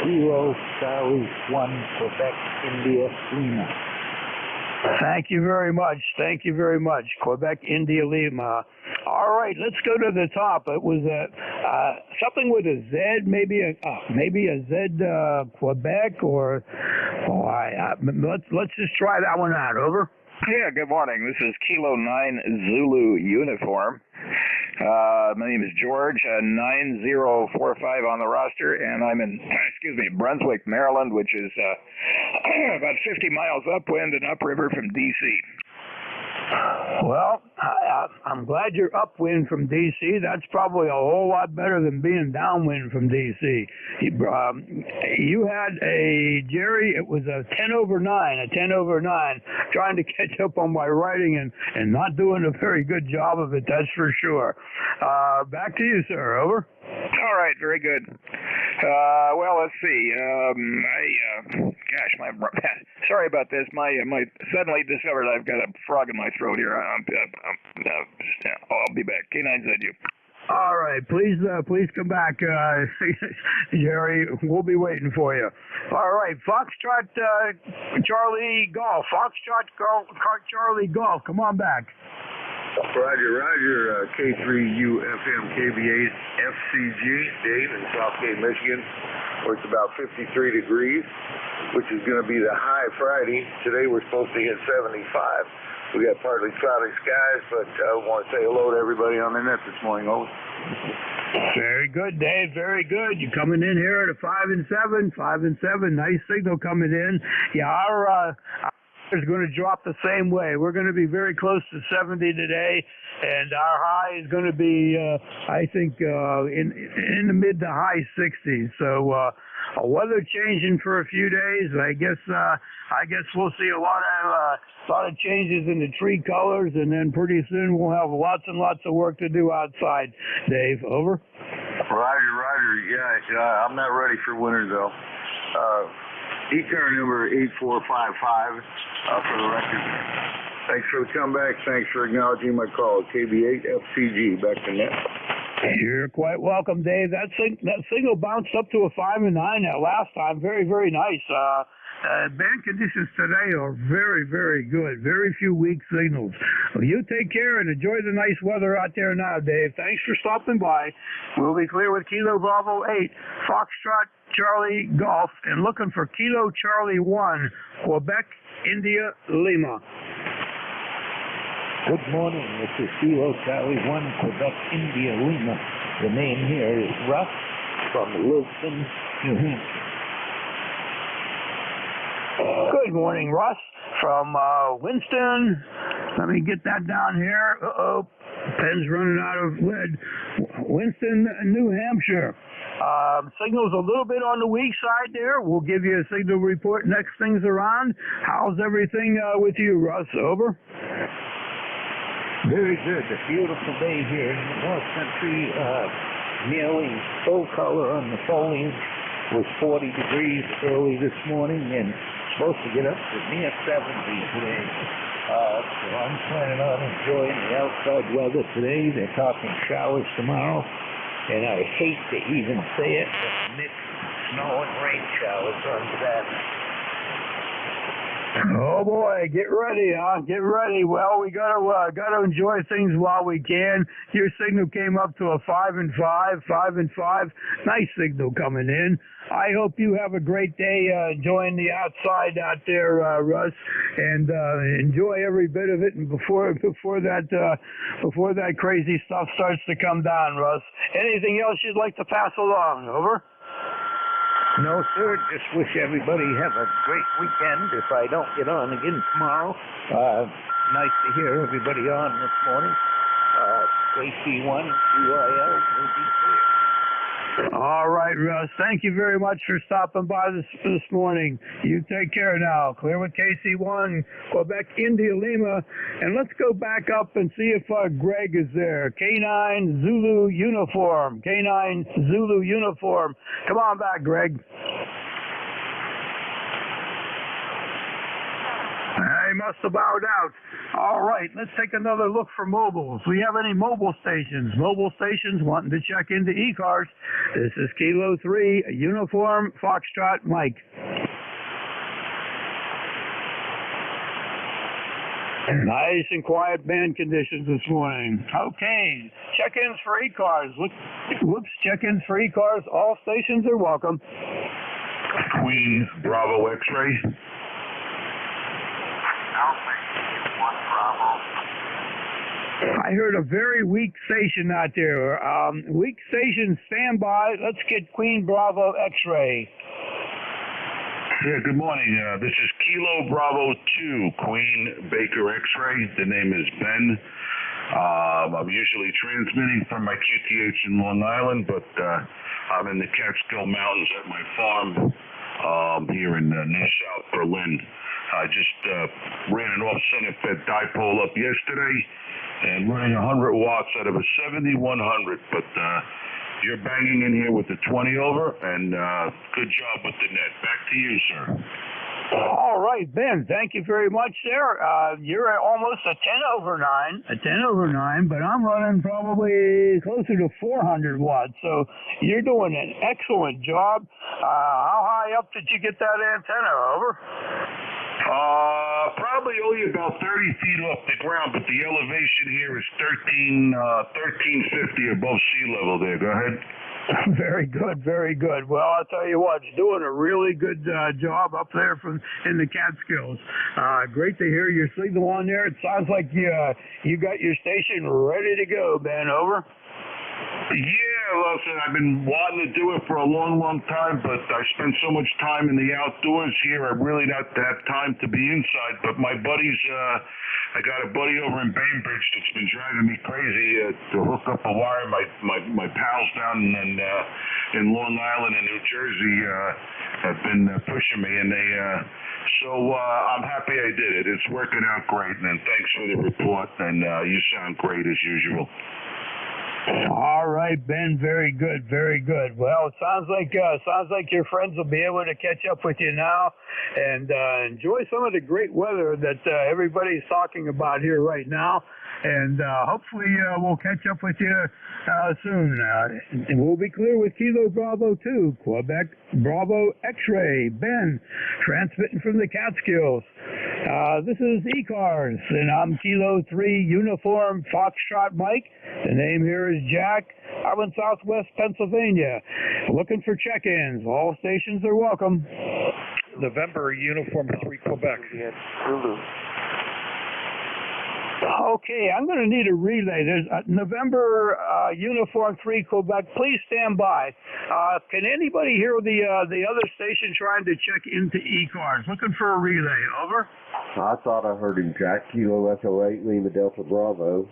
Kilo Charlie 1, Quebec, India, Lima. Thank you very much. Thank you very much. Quebec, India, Lima. All right, let's go to the top. It was something with a Z, maybe a Z Quebec, or let's just try that one out. Over. Yeah, good morning. This is Kilo 9 Zulu Uniform. My name is George, 9045 on the roster, and I'm in, Brunswick, Maryland, which is about 50 miles upwind and upriver from D.C. Well, I'm glad you're upwind from D.C. That's probably a whole lot better than being downwind from D.C. You had a, Jerry, it was a 10 over 9, trying to catch up on my writing and not doing a very good job of it, that's for sure. Back to you, sir. Over. All right, very good. Well, let's see. Sorry about this. My suddenly discovered I've got a frog in my throat here. I'll be back. K9ZU. All right, please come back, Jerry. We'll be waiting for you. All right, Foxtrot Charlie Golf. Foxtrot Charlie Golf. Come on back. Roger, K3UFM KBA FCG, Dave in Southgate, Michigan, where it's about 53 degrees, which is going to be the high Friday. Today we're supposed to hit 75. We got partly cloudy skies, but I want to say hello to everybody on the net this morning. Over. Very good, Dave. Very good. You're coming in here at a 5 and 7. Nice signal coming in. Yeah, our is going to drop the same way. We're going to be very close to 70 today, and our high is going to be, I think, in the mid to high 60s. So weather changing for a few days. I guess we'll see a lot of changes in the tree colors, and then pretty soon we'll have lots and lots of work to do outside. Dave, over. Roger. Yeah, I'm not ready for winter though. ECAR number 8455 for the record. Thanks for the comeback. Thanks for acknowledging my call. KB8 FCG, back to net. You're quite welcome, Dave. That signal bounced up to a 5 and 9 that last time. Very, very nice. Band conditions today are very, very good. Very few weak signals. Well, you take care and enjoy the nice weather out there now, Dave. Thanks for stopping by. We'll be clear with Kilo Bravo 8, Foxtrot Charlie Golf, and looking for Kilo Charlie 1, Quebec, India, Lima. Good morning. This is Kilo Charlie 1, Quebec, India, Lima. The name here is Russ from Wilson, New Hampshire. Good morning, Russ from Winston. Let me get that down here. Pen's running out of lead. Winston, New Hampshire. Signal's a little bit on the weak side there. We'll give you a signal report next thing's around. How's everything with you, Russ? Over. Very good. A beautiful day here in the North Country. Nearly full color on the foliage. Was 40 degrees early this morning and supposed to get up to near 70 today. So I'm planning on enjoying the outside weather today. They're talking showers tomorrow. And I hate to even say it, but mixed snow and rain showers on Saturday. Oh boy, get ready, huh? Get ready. Well, we gotta enjoy things while we can. Your signal came up to a 5 and 5. Nice signal coming in. I hope you have a great day enjoying the outside out there, Russ, and enjoy every bit of it. And before that crazy stuff starts to come down, Russ. Anything else you'd like to pass along? Over. No, sir. Just wish everybody have a great weekend. If I don't get on again tomorrow, nice to hear everybody on this morning. KC1 UIL will be clear. All right, Russ. Thank you very much for stopping by this morning. You take care now. Clear with KC1, Quebec, India, Lima. And let's go back up and see if Greg is there. K9 Zulu Uniform. K9 Zulu Uniform. Come on back, Greg. Hey, must have bowed out. All right, let's take another look for mobiles. We have any mobile stations? Mobile stations wanting to check into ECARS. This is Kilo 3, Uniform Foxtrot Mike. Nice and quiet band conditions this morning. Okay, check-ins for ECARS. Whoops, check-ins for ECARS. All stations are welcome. Queen Bravo X-ray. I heard a very weak station out there. Weak station, stand by. Let's get Queen Bravo X-ray. Yeah, good morning. This is Kilo Bravo 2, Queen Baker X-ray. The name is Ben. I'm usually transmitting from my QTH in Long Island, but I'm in the Catskill Mountains at my farm here in near South Berlin. I just ran an off-center fed dipole up yesterday and running 100 watts out of a 7100, but you're banging in here with the 20 over, and good job with the net. Back to you, sir. All right, Ben, thank you very much, sir. You're at almost a 10 over 9, but I'm running probably closer to 400 watts, so you're doing an excellent job. How high up did you get that antenna, over? Probably only about 30 feet off the ground, but the elevation here is 1350 above sea level there. Go ahead. Very good, very good. Well, I'll tell you what, it's doing a really good job up there in the Catskills. Great to hear your signal on there. It sounds like you got your station ready to go, Ben, over. Yeah, listen, I've been wanting to do it for a long, long time, but I spend so much time in the outdoors here, I really not have time to be inside. But my buddies, I got a buddy over in Bainbridge that's been driving me crazy to hook up a wire. My pals down in Long Island and New Jersey have been pushing me, and so I'm happy I did it. It's working out great, and thanks for the report, and you sound great as usual. All right, Ben. Very good. Very good. Well, it sounds like your friends will be able to catch up with you now and enjoy some of the great weather that everybody's talking about here right now. And hopefully we'll catch up with you soon. And we'll be clear with Kilo Bravo 2, Quebec Bravo X-ray. Ben, transmitting from the Catskills. This is ECARS, and I'm Kilo 3 Uniform Foxtrot Mike. The name here is Jack. I'm in Southwest Pennsylvania. Looking for check-ins. All stations are welcome. November Uniform 3 Quebec. Okay, I'm going to need a relay. There's November Uniform 3 Quebec. Please stand by. Can anybody hear the other station trying to check into ECARS? Looking for a relay. Over. I thought I heard him, Jack. Kilo Echo 8, Lima Delta Bravo.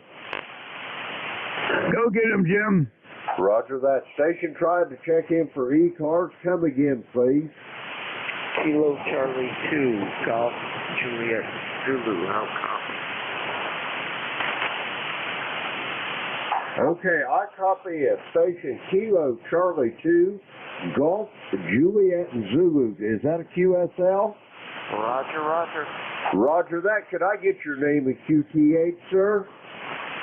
Go get him, Jim. Roger that. Station trying to check in for ECARS. Come again, please. Kilo Charlie 2, Golf Juliet Zulu. How copy? Okay, I copy at station Kilo Charlie 2, Golf Juliet Zulu. Is that a QSL? Roger, roger. Roger that. Could I get your name and QTH, sir?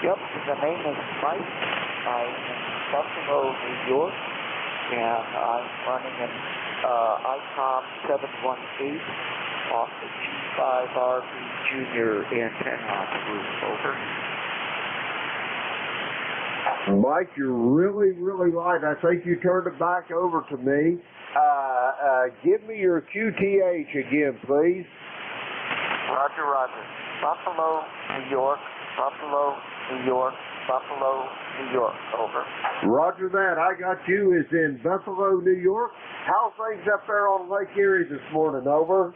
Yep, the name is Mike. I'm in Buffalo, New York, and I'm running an ICOM 718 off the G5RB Junior antenna group. Over. Mike, you're really, really light. I think you turned it back over to me. Give me your QTH again, please. Roger, roger. Buffalo, New York, Buffalo, New York, Buffalo, New York. Over. Roger that. I got you. Is in Buffalo, New York. How's things up there on Lake Erie this morning? Over.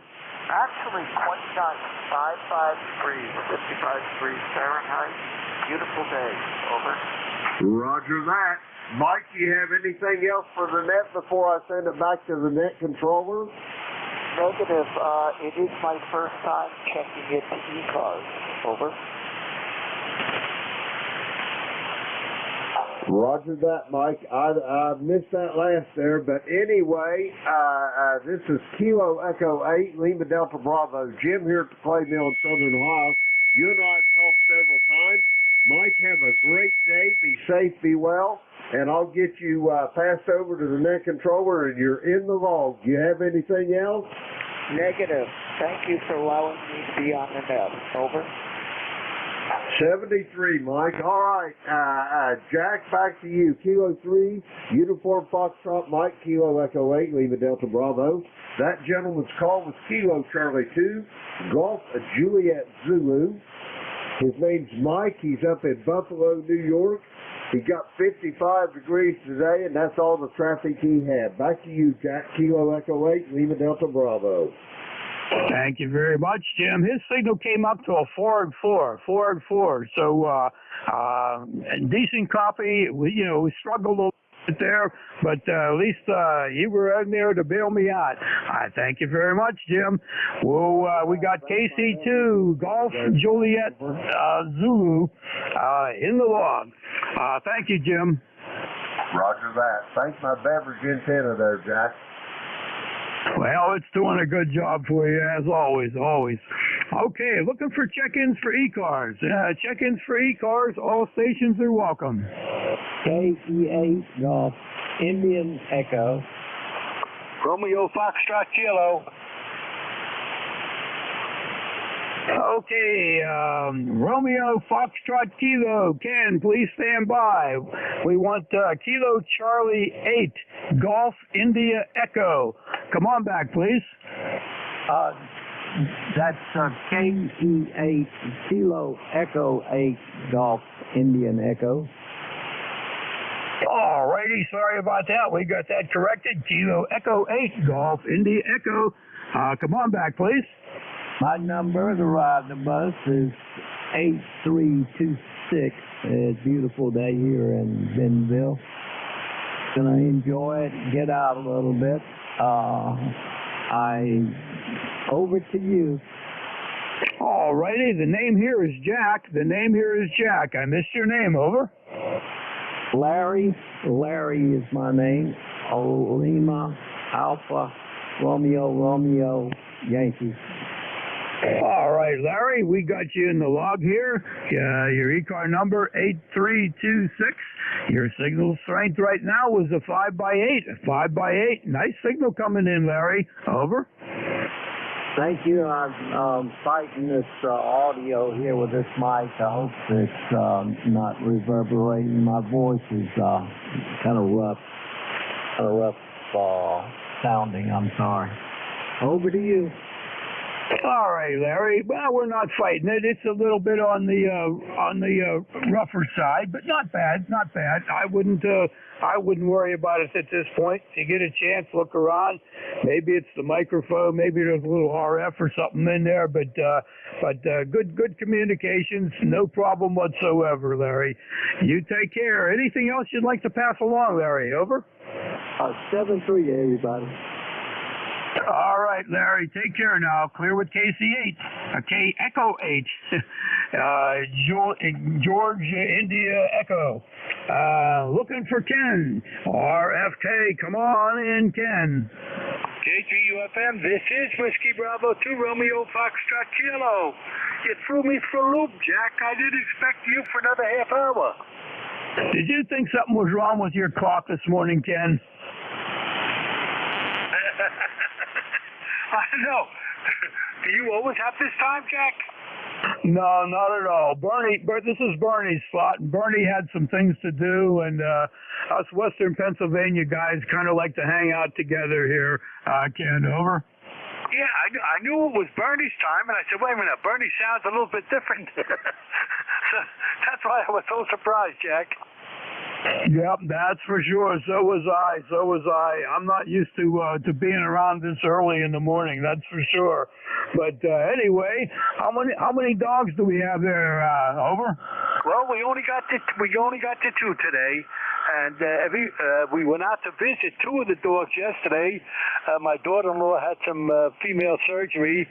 Actually, quite nice. 55 degrees, 55 degrees Fahrenheit. Beautiful day. Over. Roger that. Mike, do you have anything else for the net before I send it back to the net controller? Negative. It is my first time checking it to ECARS. Over. Roger that, Mike. I missed that last there, but anyway, this is Kilo Echo 8, Lima Delta Bravo. Jim here at the Clay Mill in Southern Ohio. You and I have talked several times. Mike, have a great day. Be safe, be well, and I'll get you passed over to the net controller, and you're in the log. Do you have anything else? Negative. Thank you for allowing me to be on the net. Over. 73, Mike. All right, Jack, back to you. Kilo 3, Uniform Foxtrot, Mike, Kilo Echo 8, Lima Delta Bravo. That gentleman's call was Kilo Charlie 2, Golf Juliet Zulu. His name's Mike. He's up in Buffalo, New York. He got 55 degrees today, and that's all the traffic he had. Back to you, Jack, Kilo Echo 8, Lima Delta Bravo. Thank you very much, Jim. His signal came up to a 4 and 4. So, decent copy. We struggled a little bit there, but at least you were in there to bail me out. I thank you very much, Jim. Well, we got KC2, Golf Juliet Zulu in the log. Thank you, Jim. Roger that. Thanks my beverage antenna there, Jack. Well, it's doing a good job for you, as always. Okay, looking for check-ins for ECARS. Check-ins for ECARS, all stations are welcome. KE8 Golf Indian Echo. Romeo Foxtrot Kilo. Okay, Romeo Foxtrot Kilo. Ken, please stand by. We want Kilo Charlie 8, Golf India Echo. Come on back, please. That's KE8 Kilo Echo 8 Golf Indian Echo. All righty, sorry about that. We got that corrected. Kilo Echo 8, Golf India Echo. Come on back, please. My number to ride the bus is 8326. It's a beautiful day here in Bentonville. Gonna enjoy it, get out a little bit. Over to you. All righty, the name here is Jack. I missed your name, over. Larry is my name. Lima, Alpha, Romeo, Yankee. All right, Larry, we got you in the log here. Your ECAR number 8326. Your signal strength right now was a 5x8. 5x8. Nice signal coming in, Larry. Over. Thank you. I'm fighting this audio here with this mic. I hope it's not reverberating. My voice is kind of rough sounding. I'm sorry. Over to you. All right, Larry. Well, we're not fighting it. It's a little bit on the rougher side, but not bad. I wouldn't worry about it at this point. If you get a chance, look around. Maybe it's the microphone. Maybe there's a little RF or something in there. But good communications. No problem whatsoever, Larry. You take care. Anything else you'd like to pass along, Larry? Over. 7-3, everybody. All right, Larry, take care now. Clear with KC8. Okay, Echo 8. George India Echo. Looking for Ken. RFK, come on in, Ken. J2UFM, this is Whiskey Bravo 2 Romeo Foxtrot Kilo. You threw me for a loop, Jack. I didn't expect you for another half hour. Did you think something was wrong with your clock this morning, Ken? I know. Do you always have this time, Jack? No, not at all. This is Bernie's slot, and Bernie had some things to do, and us Western Pennsylvania guys kind of like to hang out together here. Ken, over. Yeah, I knew it was Bernie's time, and I said, wait a minute, Bernie sounds a little bit different. So that's why I was so surprised, Jack. Yep, that's for sure. So was I. I'm not used to being around this early in the morning. That's for sure. But anyway, how many dogs do we have there? Over. Well, we only got the two today, And we went out to visit two of the dogs yesterday. My daughter-in-law had some female surgery,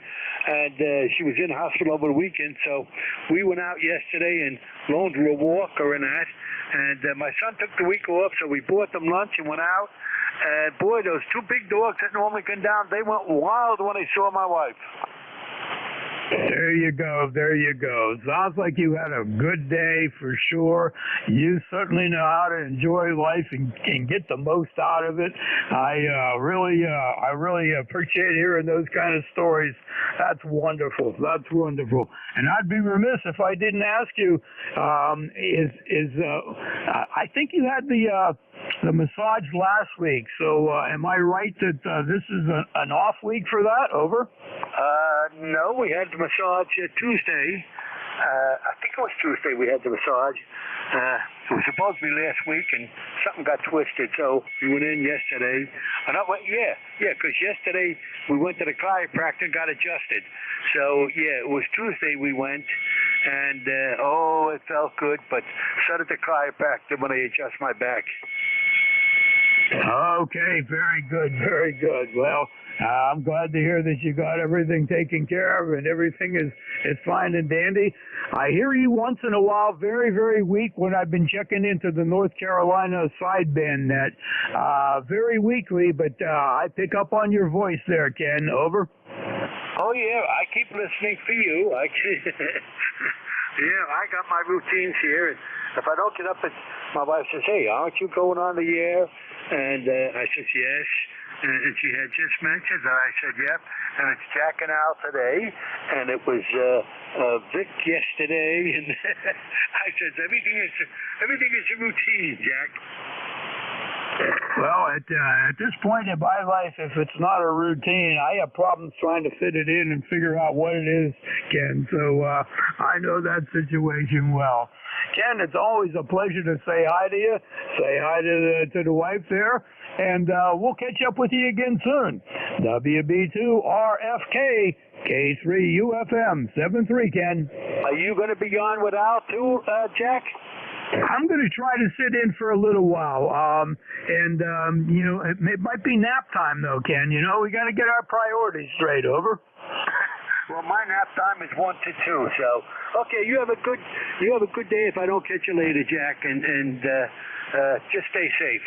and she was in hospital over the weekend. So we went out yesterday and loaned her a walker and that. And my son took the week off, so we bought them lunch and went out. And boy, those two big dogs that normally come down, they went wild when they saw my wife. There you go. There you go. Sounds like you had a good day for sure. You certainly know how to enjoy life and get the most out of it. I really appreciate hearing those kind of stories. That's wonderful. That's wonderful. And I'd be remiss if I didn't ask you. I think you had the massage last week. So am I right that this is an off week for that? Over. No, we had the massage Tuesday. I think it was Tuesday we had the massage. It was supposed to be last week, and something got twisted, so we went in yesterday. Because yesterday we went to the chiropractor and got adjusted. So, yeah, it was Tuesday we went, and, it felt good, but so did the chiropractor when they adjust my back. Okay, very good, very good. Well, I'm glad to hear that you got everything taken care of and everything is fine and dandy. I hear you once in a while, very, very weak when I've been checking into the North Carolina sideband net. Very weakly, but I pick up on your voice there, Ken. Over. Oh, yeah, I keep listening for you. Yeah, I got my routines here. And if I don't get up, my wife says, hey, aren't you going on the air? And I said, yes. And she had just mentioned that. I said, yep. And it's Jack and Al today. And it was Vic yesterday. And I said, everything is a routine, Jack. Well, at this point in my life, if it's not a routine, I have problems trying to fit it in and figure out what it is, Ken. So I know that situation well. Ken, it's always a pleasure to say hi to you. Say hi to the wife there. And we'll catch up with you again soon. WB2RFK, K3UFM, 73, Ken. Are you going to be on with Al too, Jack? I'm going to try to sit in for a little while. It might be nap time, though, Ken. You know, we got to get our priorities straight. Over. Well, my nap time is 1 to 2. So, okay, you have a good day. If I don't catch you later, Jack, and just stay safe.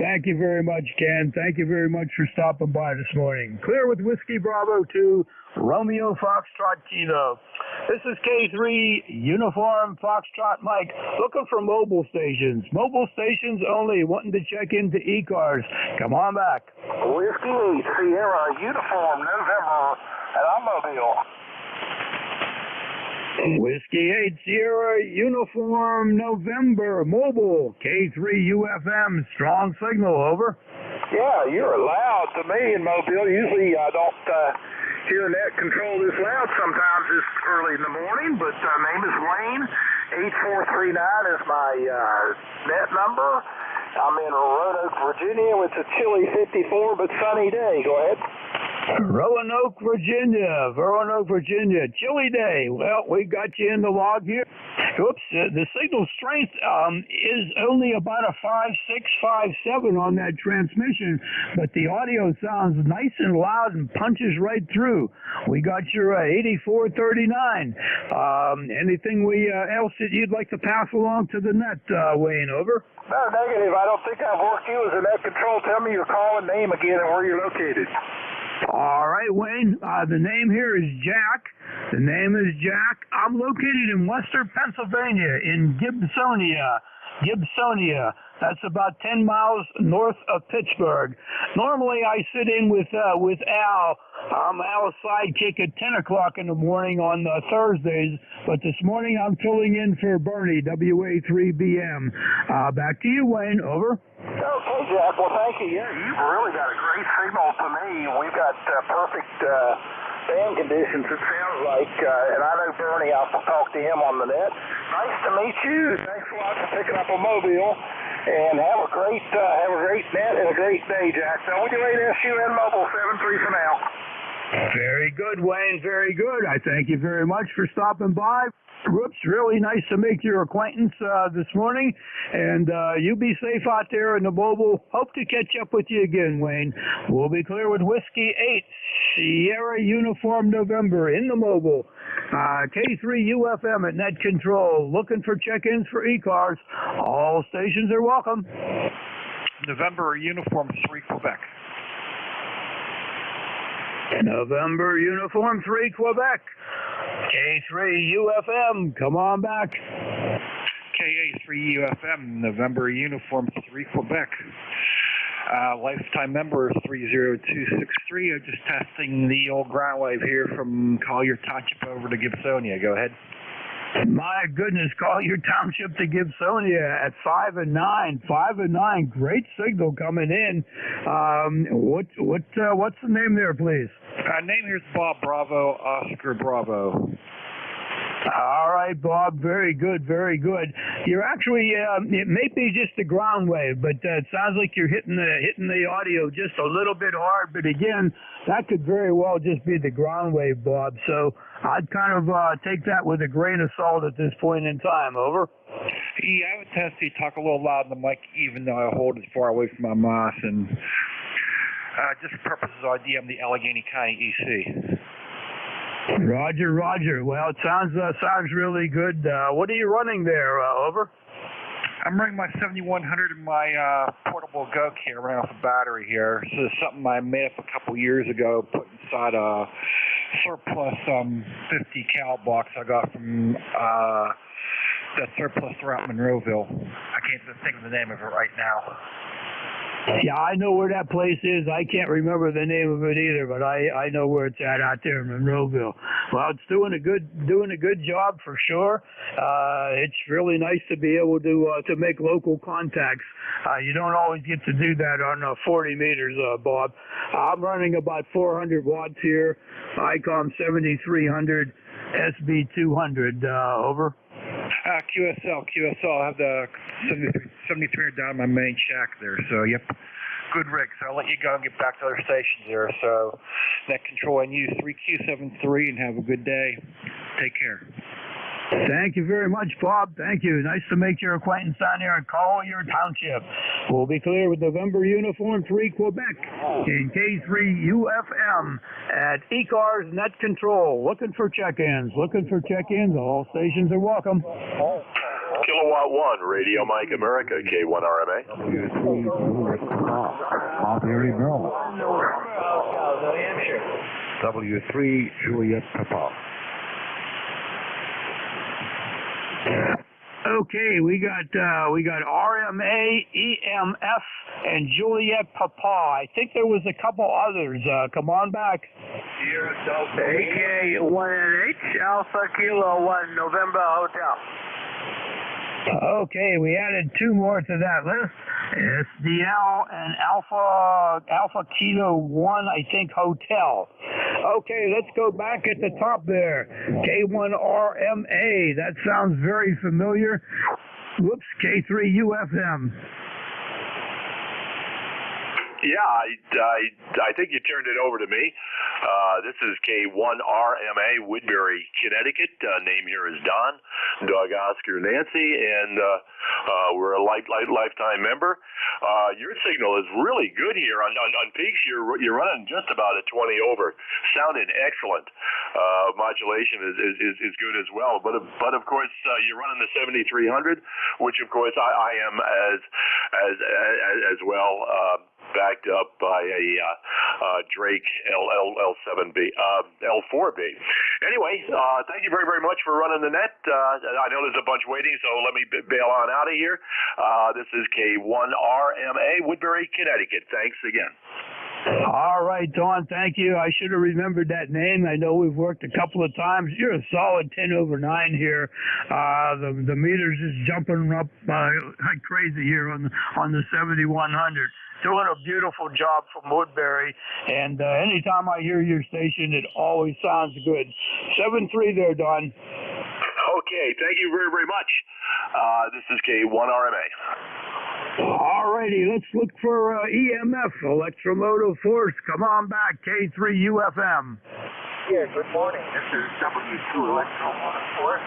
Thank you very much, Ken. Thank you very much for stopping by this morning. Clear with Whiskey Bravo 2, Romeo Foxtrot Kilo. This is K3 Uniform Foxtrot Mike, looking for mobile stations. Mobile stations only, wanting to check into ECARS. Come on back. Whiskey Sierra Uniform November at Automobile. Whiskey 8 Sierra Uniform November Mobile K3UFM strong signal. Over. Yeah, you're loud to me in Mobile. Usually I don't hear net control this loud sometimes this early in the morning, but name is Wayne. 8439 is my net number. I'm in Roanoke, Virginia. It's a chilly 54 but sunny day. Go ahead. Roanoke, Virginia. Chilly day. Well, we got you in the log here. Oops, the signal strength is only about a 5.6, 5.7 on that transmission, but the audio sounds nice and loud and punches right through. We got your 8439. Anything else that you'd like to pass along to the net, Wayne? Over. No, negative. I don't think I've worked you as a net control. Tell me your call and name again and where you're located. All right, Wayne. The name here is Jack. I'm located in Western Pennsylvania in Gibsonia. That's about 10 miles north of Pittsburgh. Normally, I sit in with Al. I'm Al's sidekick at 10 o'clock in the morning on Thursdays, but this morning I'm filling in for Bernie, WA3BM. Back to you, Wayne. Over. Okay, Jack. Well, thank you. Yeah, you've really got a great signal to me. We've got perfect band conditions, it sounds like. And I know Bernie. I'll talk to him on the net. Nice to meet you. Thanks a lot for picking up a Mobile. And have a great net and a great day, Jack. So WA2US Mobile 73 for now. Very good, Wayne. Very good. I thank you very much for stopping by. Whoops, really nice to make your acquaintance this morning. And you be safe out there in the mobile. Hope to catch up with you again, Wayne. We'll be clear with Whiskey 8, Sierra Uniform November in the mobile. K3UFM at net control. Looking for check-ins for ECARS. All stations are welcome. November Uniform 3, Quebec. November Uniform 3, Quebec. K3UFM, come on back. KA3UFM, November Uniform 3, Quebec. Lifetime member 30263. I'm just testing the old ground wave here from Collier Township over to Gibsonia. Go ahead. My goodness, Collier Township to Gibsonia at 5 and 9. 5 and 9, great signal coming in. What's the name there, please? Name here's Bob Bravo, Oscar Bravo. All right, Bob. Very good, very good. You're actually, it may be just the ground wave, but it sounds like you're hitting the audio just a little bit hard. But again, that could very well just be the ground wave, Bob. So I'd kind of take that with a grain of salt at this point in time. Over. Yeah, I would test you talk a little loud in the mic, even though I hold it far away from my mouth, and just for purposes, I DM the Allegheny County EC. Roger, Roger. Well, it sounds really good. What are you running there? Over. I'm running my 7100 and my portable Go kit running off a battery here. This is something I made up a couple years ago, put inside a surplus 50 cal box I got from the surplus throughout Monroeville. I can't think of the name of it right now. Yeah, I know where that place is. I can't remember the name of it either, but I know where it's at out there in Monroeville. Well, it's doing a good job for sure. It's really nice to be able to make local contacts. You don't always get to do that on 40 meters, Bob. I'm running about 400 watts here. ICOM 7300, SB 200. Over. QSL. I have the 73 down my main shack there, so yep. Good rig, so I'll let you go and get back to other stations there. So net control and you 3Q73 and have a good day. Take care. Thank you very much, Bob. Thank you. Nice to make your acquaintance down there in Collier Township. We'll be clear with November Uniform 3 Quebec in K3UFM at ECARS Net Control. Looking for check-ins. All stations are welcome. Kilowatt 1, Radio Mike America, K1RMA. W3 Juliet Papa. Okay, we got RMA, EMF, and Juliet Papa. I think there was a couple others. Come on back. AK1NH, Alpha Kilo 1, November Hotel. Okay, we added two more to that list. SDL and Alpha Kilo 1, I think, Hotel. Okay, let's go back at the top there. K1RMA, that sounds very familiar. Whoops, K3UFM. Yeah, I think you turned it over to me. This is K1RMA, Woodbury, Connecticut. Name here is Don, Dog Oscar Nancy, and we're a lifetime member. Your signal is really good here. On peaks, you're running just about at 20 over. Sounding excellent. Modulation is good as well. But of course, you're running the 7300, which of course I am as well. Backed up by a Drake L7B, L4B. Anyway, thank you very, very much for running the net. I know there's a bunch waiting, so let me bail on out of here. This is K1RMA, Woodbury, Connecticut. Thanks again. All right, Don, thank you. I should have remembered that name. I know we've worked a couple of times. You're a solid 10 over 9 here. The meter's just jumping up like crazy here on the 7100. Doing a beautiful job from Woodbury, and anytime I hear your station, it always sounds good. 7-3 there, Don. Okay, thank you very, very much. This is K1RMA. All right. righty, let's look for EMF, electromotive force. Come on back, K3UFM. Yeah, good morning. This is W2 Electromotive Force.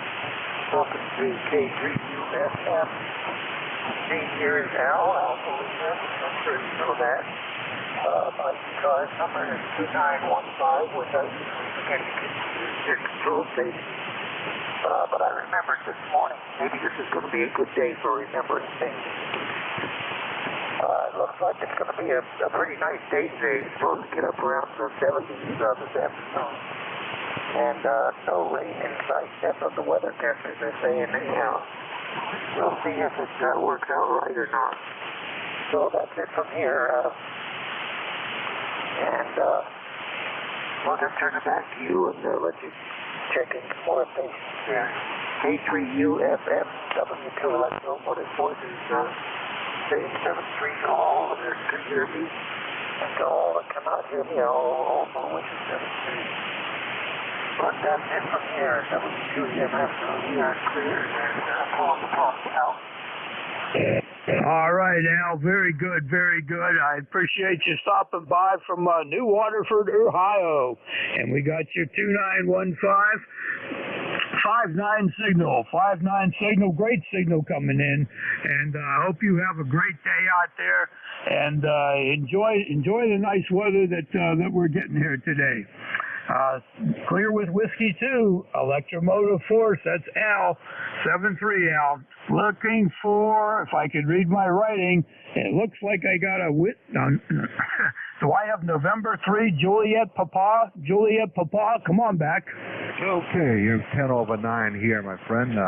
Welcome to K3UFM. Name here is Al. Alpha Lima. I'm sure you know that. My ECARS number is 2915, which I usually forget to use your control station. But I remembered this morning. Maybe this is going to be a good day for remembering things. It looks like it's going to be a pretty nice day today. It's supposed to get up around the 70s this afternoon. And no rain in sight. That's what the weather testers are saying anyhow. We'll see if it works out right or not. So that's it from here. We'll just turn it back to you and let you check in some more things here. K3UFM, W2 Electromotive Force is saying 7-3 to all of their can hear me. And to all that cannot hear me, all know which is 7-3. But that's it from here. W2UFM, so we are clear and pulling the pump out. All right, Al, very good, very good. I appreciate you stopping by from New Waterford, Ohio. And we got your 2915, 59 signal, 59 signal, great signal coming in. And I hope you have a great day out there and enjoy the nice weather that we're getting here today. Clear with Whiskey 2, electromotive force, that's Al, 73 Al. Looking for, if I could read my writing, it looks like I got a do I have November 3, Juliet Papa? Juliet Papa, come on back. Okay, you're 10 over 9 here, my friend.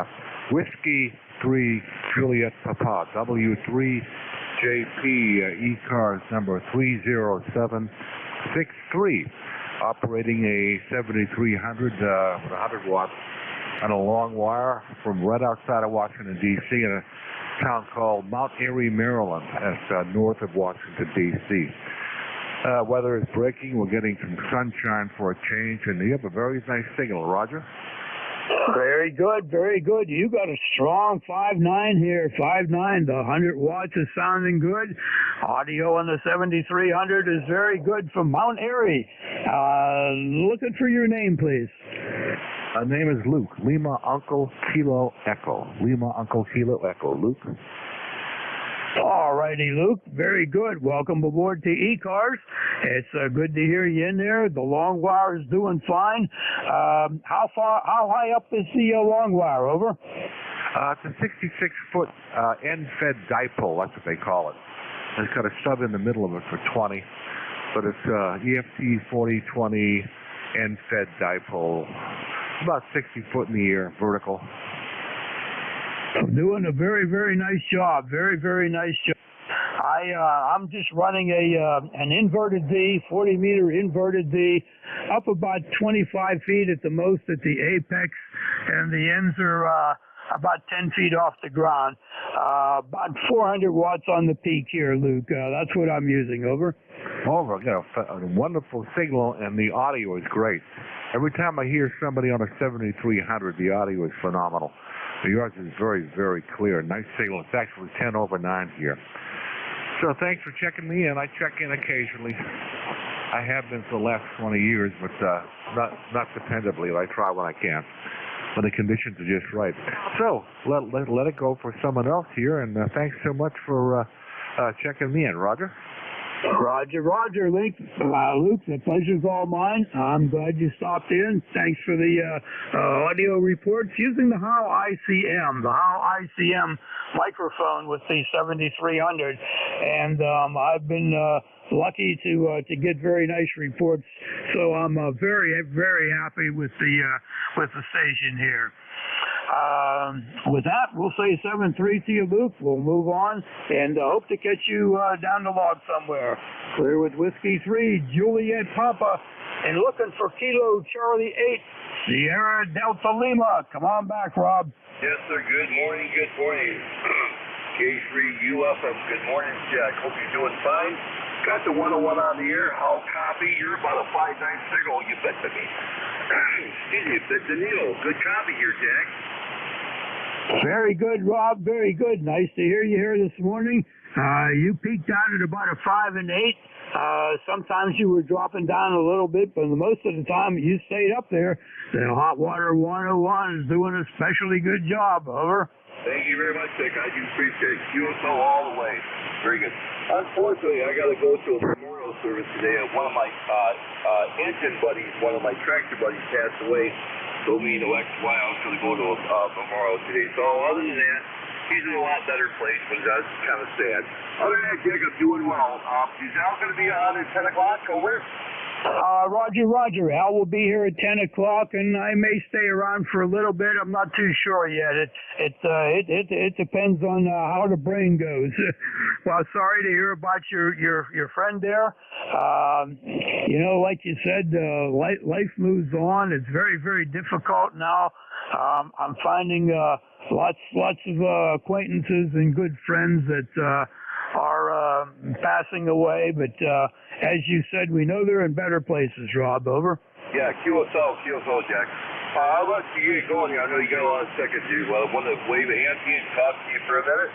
Whiskey 3, Juliet Papa, W3JP, ECARS number 30763. Operating a 7300 with 100 watts on a long wire from right outside of Washington, D.C. in a town called Mount Airy, Maryland. That's north of Washington, D.C. Weather is breaking. We're getting some sunshine for a change, and you have a very nice signal, Roger. Very good, very good. You got a strong 5.9 here, 5.9. The 100 watts is sounding good. Audio on the 7300 is very good from Mount Airy. Looking for your name, please. My name is Luke. Lima Uncle Kilo Echo. Lima Uncle Kilo Echo. Luke. All righty, Luke. Very good. Welcome aboard to ECARS. It's good to hear you in there. The long wire is doing fine. How high up is the long wire? Over. It's a 66-foot end-fed dipole. That's what they call it. It's got a stub in the middle of it for 20, but it's EFT 4020 end-fed dipole. About 60 foot in the air, vertical. Doing a very, very nice job. Very, very nice job. I'm just running an inverted V, 40-meter inverted V, up about 25 feet at the most at the apex, and the ends are about 10 feet off the ground. About 400 watts on the peak here, Luke. That's what I'm using. Over. Over. You know, a wonderful signal, and the audio is great. Every time I hear somebody on a 7300, the audio is phenomenal. Yours is very, very clear. Nice signal. It's actually 10 over 9 here. So thanks for checking me in. I check in occasionally. I have been for the last 20 years, but not dependably. I try when I can, when the conditions are just right. So let it go for someone else here, and thanks so much for checking me in. Roger? Roger, Luke. The pleasure's all mine. I'm glad you stopped in. Thanks for the audio reports using the HOW ICM, microphone with the 7300, and I've been lucky to get very nice reports. So I'm very, very happy with the station here. With that, we'll say 7-3 to you, Luke. We'll move on and hope to catch you down the log somewhere. Clear with Whiskey 3, Juliet Papa, and looking for Kilo Charlie 8, Sierra Delta Lima. Come on back, Rob. Yes, sir. Good morning. Good morning. K3UFM. Good morning, Jack. Hope you're doing fine. Got the 101 on the air. I'll copy. You're about a 5.9 signal. You bet to me. Excuse me, bet to Neil. Good copy here, Jack. Very good, Rob. Very good. Nice to hear you here this morning. You peaked out at about a 5 and 8. Sometimes you were dropping down a little bit, but most of the time you stayed up there. The Hot Water 101 is doing a especially good job. Over. Thank you very much, Dick. I do appreciate QSO all the way. Very good. Unfortunately, I got to go to a memorial service today. One of my engine buddies, one of my tractor buddies passed away. Told me to X why I was going to go to a memorial today. So other than that, he's in a lot better place, but that's kind of sad. Other than that, Dick, I'm doing well. Is Al going to be on at 10 o'clock? Over. Roger. Al will be here at 10 o'clock, and I may stay around for a little bit. I'm not too sure yet. It depends on how the brain goes. Well, sorry to hear about your friend there. Like you said, life moves on. It's very, very difficult now. I'm finding lots of acquaintances and good friends that are passing away, but as you said, we know they're in better places, Rob. Over. Yeah, QSO, Jack. I'll let you get going here. I know you got a lot of seconds. You want to wave a hand to you and talk to you for a minute?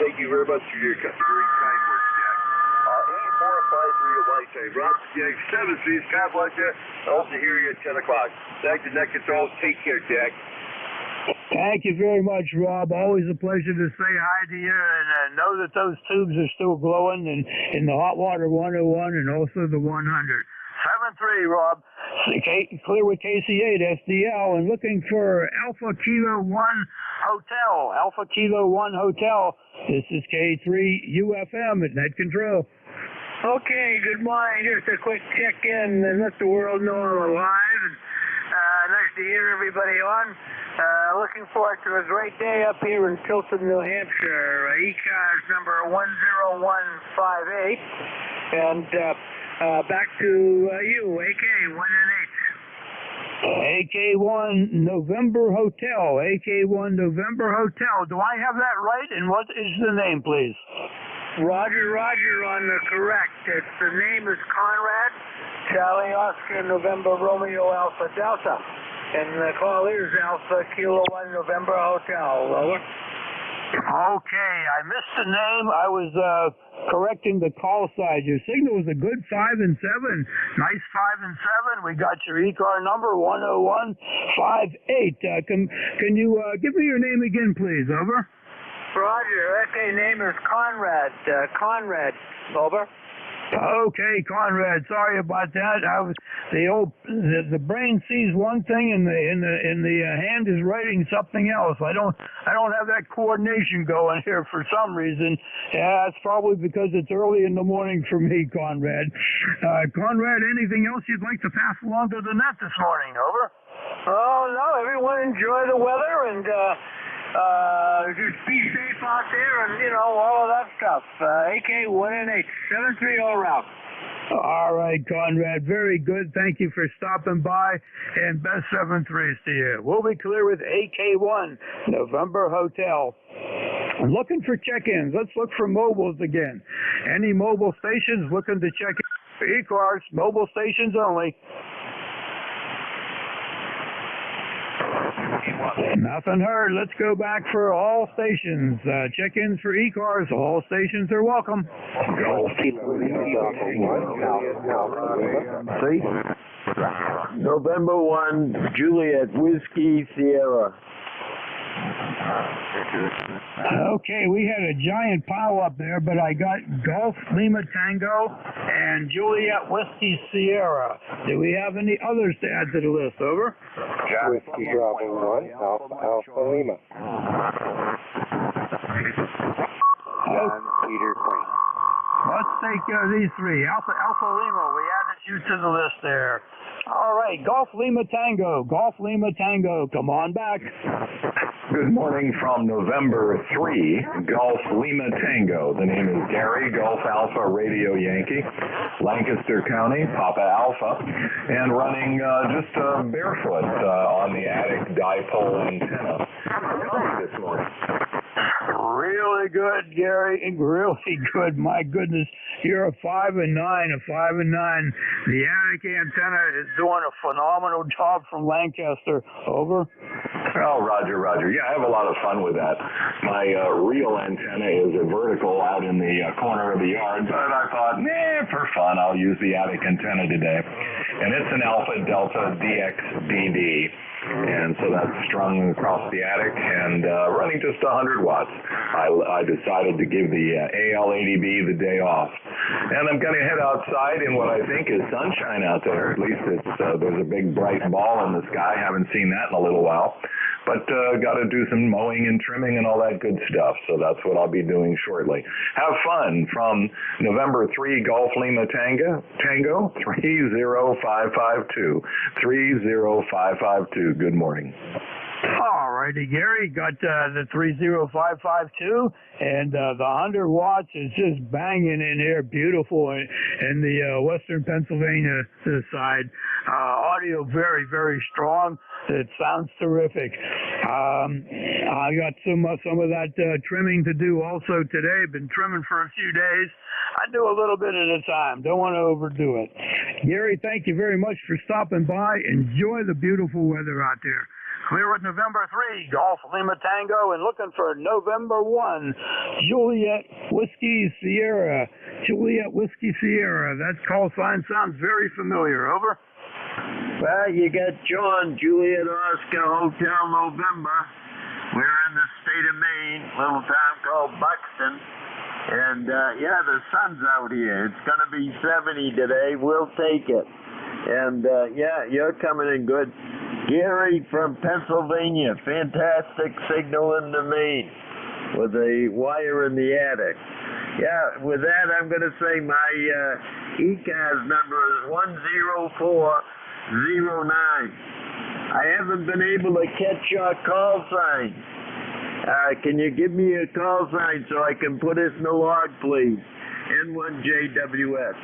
Thank you very much for your very kind words, Jack. 8453 of light time. Rob, Jack 7-3. God bless you. I hope to hear you at 10 o'clock. Back to Net Control. Take care, Jack. Thank you very much, Rob. Always a pleasure to say hi to you, and know that those tubes are still glowing in the Hot Water 101 and also the 100. 7-3, Rob. Clear with KC8 SDL and looking for Alpha Kilo 1 Hotel. Alpha Kilo 1 Hotel. This is K3 UFM at Net Control. Okay, good morning. Just a quick check-in and let the world know I'm alive. Nice to hear everybody on. Looking forward to a great day up here in Tilton, New Hampshire. ECARS number 10158. And back to you, AK 1 and 8. AK1 November Hotel. AK1 November Hotel. Do I have that right? And what is the name, please? Roger on the correct. The name is Conrad. Charlie Oscar November Romeo Alpha Delta. And the call is Alpha Kilo 1 November Hotel. Over. Okay, I missed the name. I was correcting the call size. Your signal was a good 5 and 7. Nice 5 and 7. We got your ECAR number 10158. Can you give me your name again, please? Over. Roger. Okay, name is Conrad. Conrad. Over. Okay, Conrad. Sorry about that. The brain sees one thing and the hand is writing something else. I don't have that coordination going here for some reason. Yeah, it's probably because it's early in the morning for me, Conrad. Conrad, anything else you'd like to pass along to the net this morning? Over. Oh no, everyone enjoy the weather and just be safe out there and, all of that stuff. AK 1 and 8, 7-3 all around. All right, Conrad. Very good. Thank you for stopping by, and best 7-3s to you. We'll be clear with AK1, November Hotel. I'm looking for check-ins. Let's look for mobiles again. Any mobile stations looking to check in for ECARS, mobile stations only. Nothing heard. Let's go back for all stations. Check-ins for ECARS. All stations are welcome. November 1, Juliet Whiskey Sierra. Okay, we had a giant pile up there, but I got Golf Lima Tango and Juliet Whiskey Sierra. Do we have any others to add to the list? Over. Whiskey Bravo 1, Alpha Lima. John Peter Queen. Let's take these three. Alpha Lima, we added you to the list there. All right, Golf Lima Tango. Golf Lima Tango, come on back. Good morning from November 3, Golf Lima Tango. The name is Gary, Golf Alpha Radio Yankee, Lancaster County, Papa Alpha, and running just barefoot on the attic dipole antenna this morning. Really good, Gary. Really good. My goodness. You're a 5 and 9, a 5 and 9. The attic antenna is doing a phenomenal job from Lancaster. Over. Oh, Roger. Yeah, I have a lot of fun with that. My real antenna is a vertical out in the corner of the yard, but I thought, for fun, I'll use the attic antenna today. And it's an Alpha Delta DXDD. And so that's strung across the attic and running just 100 watts. I decided to give the AL80B the day off. And I'm going to head outside in what I think is sunshine out there. At least there's a big bright ball in the sky. Haven't seen that in a little while. But got to do some mowing and trimming and all that good stuff. So that's what I'll be doing shortly. Have fun from November 3 Golf Lima Tango 30552. 30552. Good morning. All righty, Gary. Got the 30552, and the 100 watts is just banging in here. Beautiful in the western Pennsylvania side. Audio very, very strong. It sounds terrific. I got some of that trimming to do also today. Been trimming for a few days. I do a little bit at a time. Don't want to overdo it. Gary, thank you very much for stopping by. Enjoy the beautiful weather out there. Clear with November 3, Golf Lima Tango, and looking for November 1, Juliet Whiskey Sierra. Juliet Whiskey Sierra. That call sign sounds very familiar. Over. Well, you got John, Juliet Oscar, Hotel November. We're in the state of Maine, little town called Buxton. And, the sun's out here. It's going to be 70 today. We'll take it. And, you're coming in good. Gary from Pennsylvania, fantastic signal in the Maine with a wire in the attic. Yeah, with that, I'm going to say my ECARS number is 10409. I haven't been able to catch your call sign. Can you give me a call sign so I can put it in the log, please? N1JWS.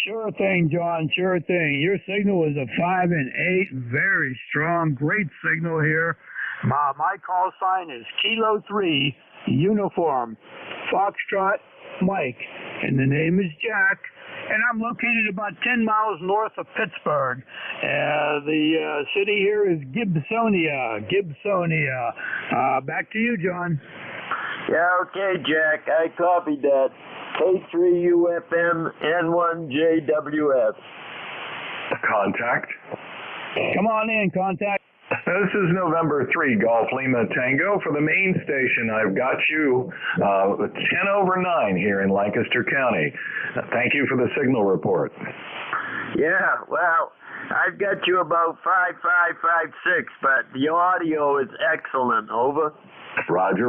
Sure thing, John. Sure thing. Your signal is a 5 and 8. Very strong. Great signal here. My call sign is Kilo 3 Uniform Foxtrot Mike, and the name is Jack. And I'm located about 10 miles north of Pittsburgh. The city here is Gibsonia. Back to you, John. Yeah, okay, Jack. I copied that. K3UFM N1JWS. Contact. Come on in, contact. This is November 3 Golf Lima Tango. For the main station, I've got you 10 over 9 here in Lancaster County. Thank you for the signal report. Yeah, well, I've got you about 5556, but the audio is excellent. Over. Roger,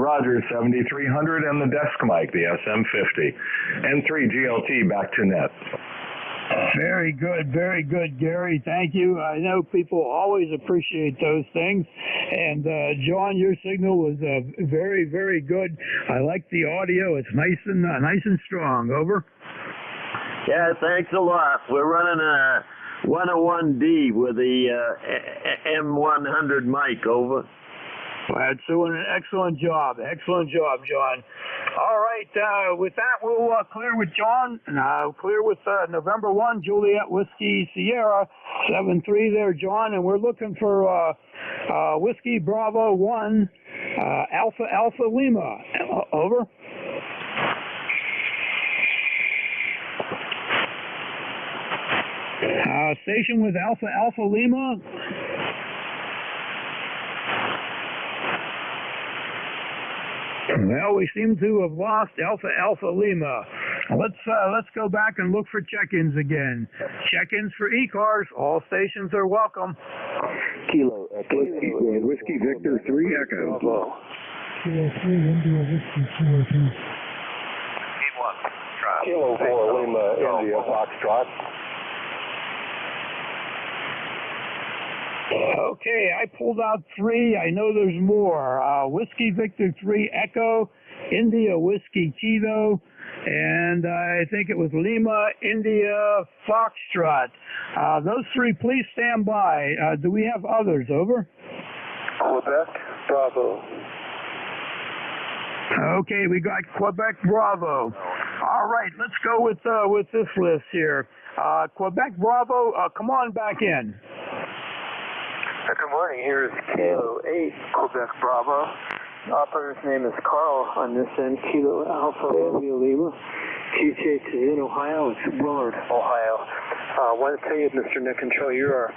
7300 and the desk mic, the SM50. N3 GLT back to net. Very good, Gary. Thank you. I know people always appreciate those things. And John, your signal was very, very good. I like the audio. It's nice and strong. Over. Yeah, thanks a lot. We're running a 101D with the M100 mic. Over. Well, that's doing an excellent job, John. All right, with that, we'll clear with John, and I'll clear with November 1, Juliet Whiskey Sierra, 73 there, John, and we're looking for Whiskey Bravo 1, Alpha Lima. Over. Station with Alpha Lima. Well, we seem to have lost Alpha Lima. Let's go back and look for check-ins again. Check-ins for ECARS. All stations are welcome. Kilo Whiskey Victor 3 Echo. Kilo 3 India Whiskey 4 Kilo 4 Lima India Foxtrot. Okay, I pulled out 3. I know there's more. Whiskey Victor 3 Echo, India Whiskey Kilo, and I think it was Lima India Foxtrot. Those 3, please stand by. Do we have others? Over. Quebec Bravo. Okay, we got Quebec Bravo. All right, let's go with this list here. Quebec Bravo, come on back in. Good morning. Here is Kilo 8 Quebec Bravo. The operator's name is Carl on this end. Kilo Alpha Romeo Lima. QTH is in Ohio. It's Willard, Ohio. I want to tell you, Mr. Net Control, you are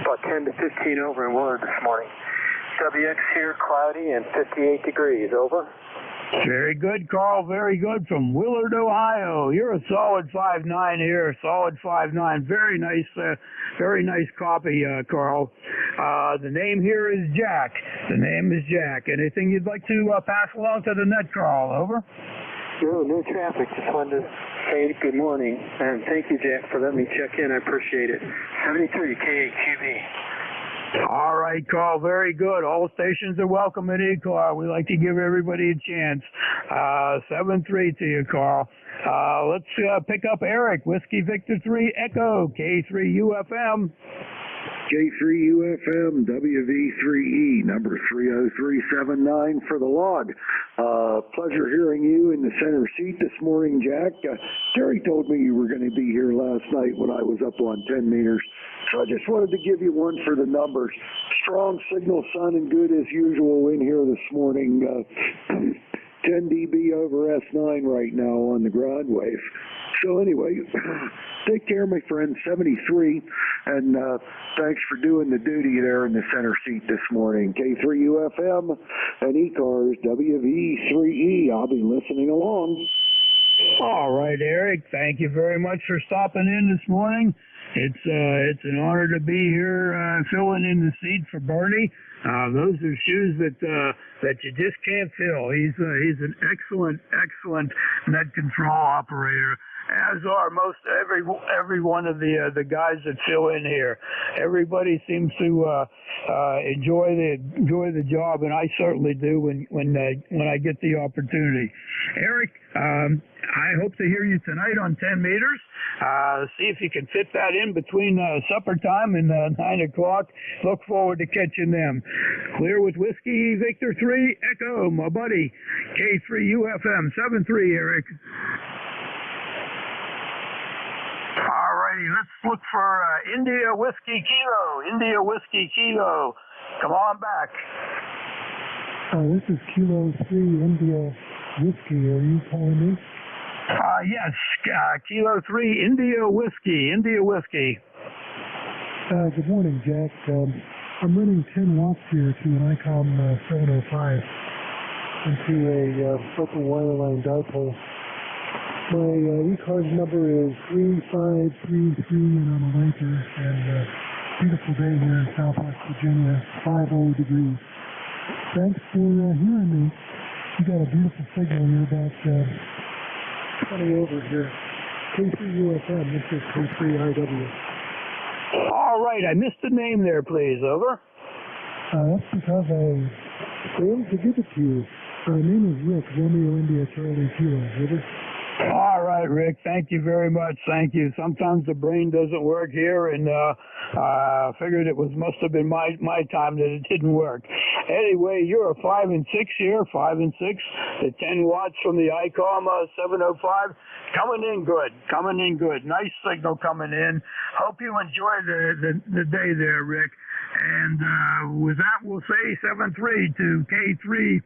about 10 to 15 over in Willard this morning. WX here, cloudy and 58 degrees. Over. Very good, Carl. Very good from Willard, Ohio. You're a solid 5'9" here. Solid 5'9". Very nice copy, Carl. The name here is Jack. The name is Jack. Anything you'd like to pass along to the net, Carl? Over. No traffic. Just wanted to say good morning. And thank you, Jack, for letting me check in. I appreciate it. 73 KQB. All right, Carl, very good. All stations are welcome at ECAR. We like to give everybody a chance. 7-3 to you, Carl. Let's pick up Eric, Whiskey Victor 3 Echo, K3UFM. K3UFM, WV3E, number 30379 for the log. Pleasure hearing you in the center seat this morning, Jack. Terry told me you were going to be here last night when I was up on 10 meters. So I just wanted to give you one for the numbers. Strong signal, sounding good as usual in here this morning. 10 dB over S9 right now on the ground wave. So anyway, take care, my friend. 73, and thanks for doing the duty there in the center seat this morning. K3UFM and ECARS WV3E. I'll be listening along. All right, Eric. Thank you very much for stopping in this morning. It's an honor to be here filling in the seat for Bernie. Those are shoes that you just can't fill. He's an excellent net control operator, as are most every one of the guys that fill in here. Everybody seems to enjoy the job, and I certainly do when I get the opportunity. Eric, I hope to hear you tonight on 10 meters. See if you can fit that in between supper time and 9 o'clock. Look forward to catching them. Clear with Whiskey Victor 3 Echo, my buddy. K3UFM 7-3, Eric. All righty, let's look for India Whiskey Kilo. India Whiskey Kilo. Come on back. This is Kilo 3 India Whiskey. Are you calling me? Yes, Kilo 3 India Whiskey. India Whiskey. Good morning, Jack. I'm running 10 watts here to an ICOM 705 into a focal wireline dipole. My ECARS number is 3533, and I'm a Laker, and beautiful day here in Southwest Virginia, 50 degrees. Thanks for hearing me. You got a beautiful signal. You're about 20 over here. K3UFM, this is K3IW. All right, I missed the name there, please. Over. That's because I failed to give it to you. My name is Rick, Romeo India Charlie Kilo. Over. All right, Rick. Thank you very much. Thank you. Sometimes the brain doesn't work here, and I figured it must have been my time that it didn't work. Anyway, you're a 5 and 6 here, 5 and 6. The 10 watts from the ICOM 705 coming in good. Nice signal coming in. Hope you enjoy the day there, Rick. And with that, we'll say 7-3 to K3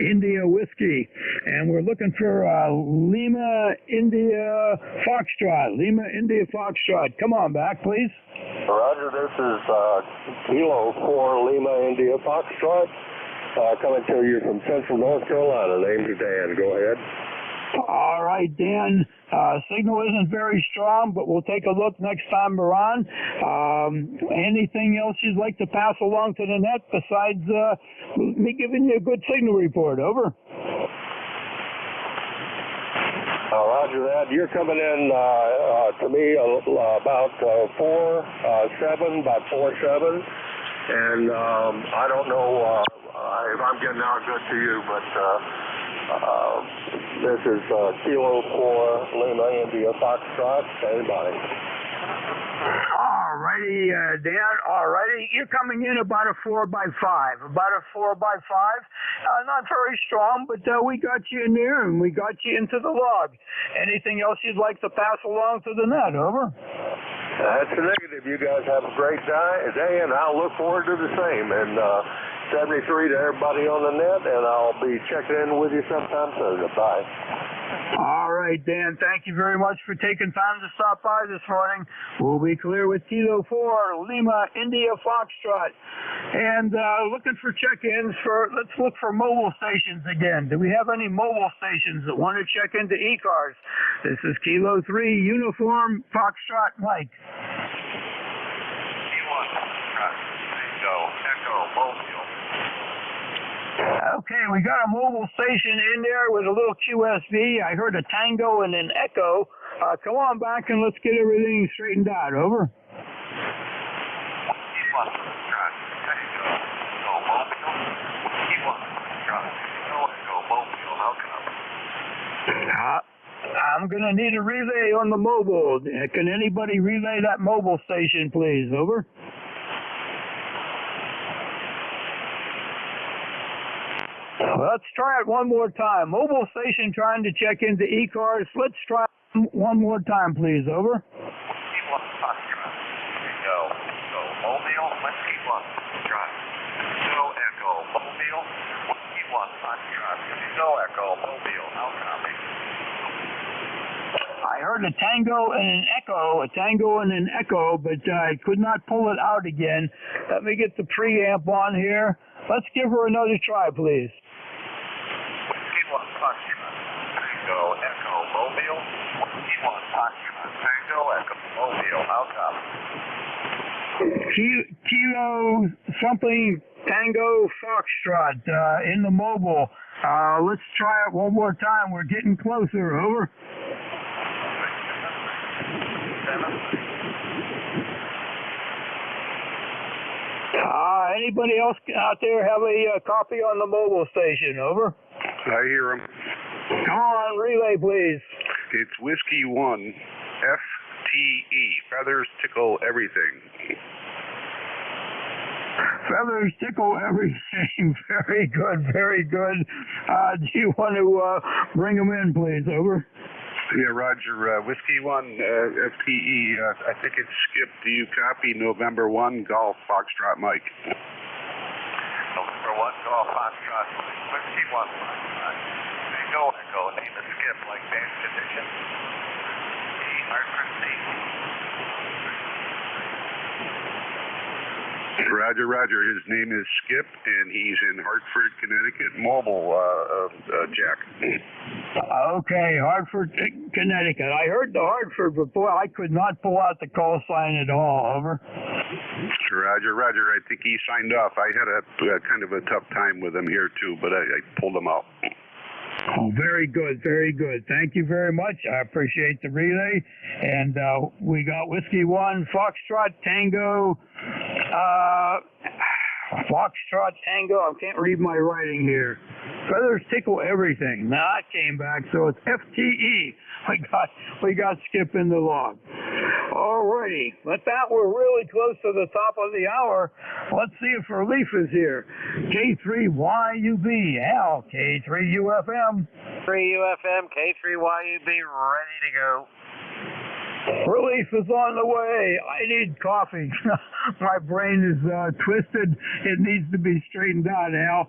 India Whiskey, and we're looking for Lima India Foxtrot. Lima India Foxtrot. Come on back, please. Roger, this is Kilo 4 Lima India Foxtrot, coming to you from Central North Carolina. Name's Dan. Go ahead. All right, Dan. Signal isn't very strong, but we'll take a look next time we're on. Anything else you'd like to pass along to the net besides me giving you a good signal report? Over. Roger that. You're coming in to me about 4-7, about 4-7. And I don't know if I'm getting out good to you, but this is Kilo 4 Lima India Foxtrot. Stand by. All righty, Dan. All righty. You're coming in about a 4x5. About a 4x5. Not very strong, but we got you in there and we got you into the log. Anything else you'd like to pass along to the net? Over. That's a negative. You guys have a great day, and I'll look forward to the same. And 73 to everybody on the net, and I'll be checking in with you sometime soon. Bye. All right, Dan. Thank you very much for taking time to stop by this morning. We'll be clear with Kilo 4, Lima, India, Foxtrot. And looking for check-ins let's look for mobile stations again. Do we have any mobile stations that want to check into ECARS? This is Kilo 3, Uniform, Foxtrot, Mike. Kilo 1, Echo, Mobile. Okay, we got a mobile station in there with a little QSB. I heard a Tango and an Echo. Come on back and let's get everything straightened out. Over. I'm going to need a relay on the mobile. Can anybody relay that mobile station, please? Over. Let's try it one more time. Mobile station trying to check into ECARS. Let's try it one more time, please. Over. I heard a Tango and an Echo, but I could not pull it out again. Let me get the preamp on here. Let's give her another try, please. Tango, Echo, Mobile. Tango, Echo, Mobile. How copy? Kilo something Tango Foxtrot in the mobile. Let's try it one more time. We're getting closer. Over. Anybody else out there have a copy on the mobile station? Over. I hear him. Come on, relay, please. It's Whiskey 1, FTE. Feathers tickle everything. Feathers tickle everything. Very good, very good. Do you want to bring them in, please? Over. Yeah, Roger. Whiskey 1, FTE. I think it's Skip. Do you copy November 1, Golf, Foxtrot, Mike? November 1, Golf, Foxtrot, Whiskey 1, Tango, Echo, name is Skip, like dance condition. Hartford State. Roger. His name is Skip, and he's in Hartford, Connecticut. Mobile, Jack. Okay, Hartford, Connecticut. I heard the Hartford, but boy, I could not pull out the call sign at all. Over. Roger. I think he signed off. I had a kind of a tough time with him here too, but I pulled him out. Oh, very good. Thank you very much. I appreciate the relay. And we got Whiskey 1, Foxtrot, Tango, Foxtrot, Tango. I can't read my writing here. Feathers tickle everything. Now that came back, so it's FTE. We got Skip in the log. Alrighty. With that, we're really close to the top of the hour. Let's see if Relief is here. K3YUB. Al, K3UFM. 3UFM, K3YUB, ready to go. Relief is on the way. I need coffee. My brain is twisted. It needs to be straightened out, Al.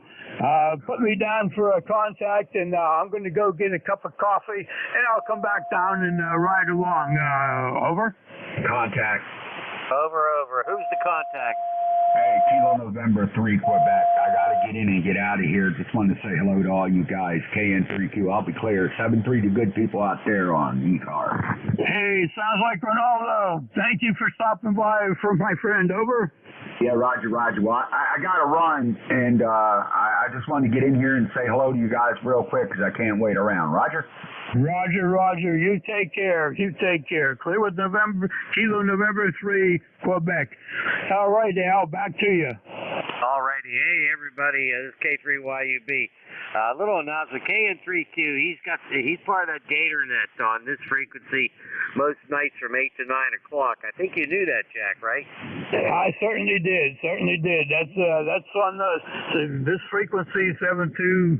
Put me down for a contact, and I'm going to go get a cup of coffee, and I'll come back down and ride along. Over? Contact. Over. Who's the contact? Hey, Kilo November 3, Quebec. I got to get in and get out of here. Just wanted to say hello to all you guys. KN3Q, I'll be clear. 7-3 to good people out there on ECAR. Hey, sounds like Ronaldo. Thank you for stopping by for my friend. Over. Yeah, Roger. Well, I got to run, and I just wanted to get in here and say hello to you guys real quick because I can't wait around. Roger? Roger. You take care. Clear with Kilo November 3, Quebec. All right, Al, back to you. All Alrighty, hey everybody, this is K3YUB. Little announcement, KN3Q, he's part of that Gator net on this frequency most nights from 8 to 9 o'clock. I think you knew that, Jack, right? I certainly did. That's on this frequency 7255.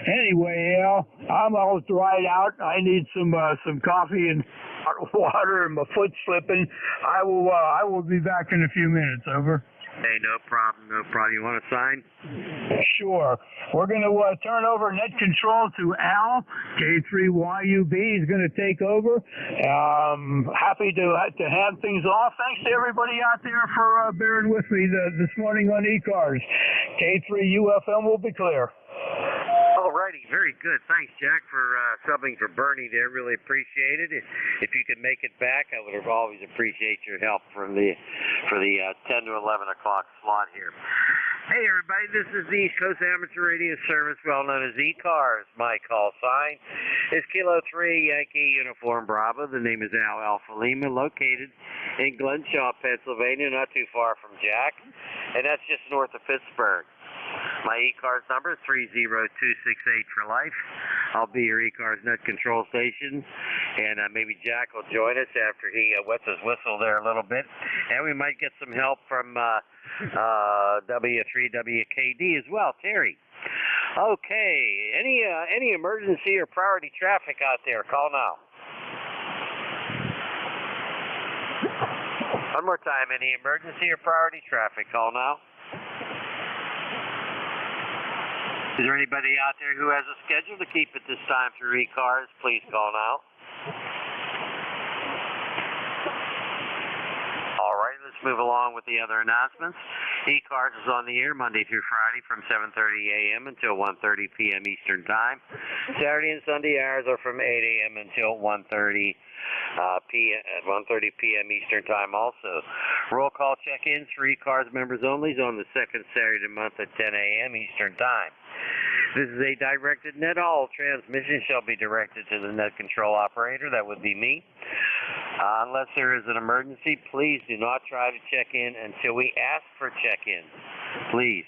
Anyway, Al, I'm all dried out. I need some coffee and water, and my foot's slipping. I will be back in a few minutes. Over. Hey, no problem. You want to sign? Sure. We're going to turn over net control to Al, K3YUB. He's going to take over. Happy to hand things off. Thanks to everybody out there for bearing with me this morning on ECARS. K3UFM will be clear. Alrighty, very good. Thanks, Jack, for subbing for Bernie there. Really appreciate it. If you could make it back, I would have always appreciate your help for the 10 to 11 o'clock slot here. Hey, everybody, this is the East Coast Amateur Radio Service, well known as ECARS. My call sign is Kilo 3 Yankee Uniform Bravo. The name is Al Alpha Lima, located in Glenshaw, Pennsylvania, not too far from Jack, and that's just north of Pittsburgh. My ECARS number is 30268 for life. I'll be your ECARS net control station, and maybe Jack will join us after he wets his whistle there a little bit, and we might get some help from W3WKD as well, Terry. Okay, any emergency or priority traffic out there? Call now. One more time, any emergency or priority traffic? Call now. Is there anybody out there who has a schedule to keep at this time through ECARS? Please call now. All right, let's move along with the other announcements. ECARS is on the air Monday through Friday from 7:30 a.m. until 1:30 p.m. Eastern Time. Saturday and Sunday hours are from 8 a.m. until 1:30 p.m. Eastern Time also. Roll call check-ins for ECARS members only is on the second Saturday of the month at 10 a.m. Eastern Time. This is a directed net. All transmission shall be directed to the net control operator. That would be me. Unless there is an emergency, please do not try to check in until we ask for check-ins. Please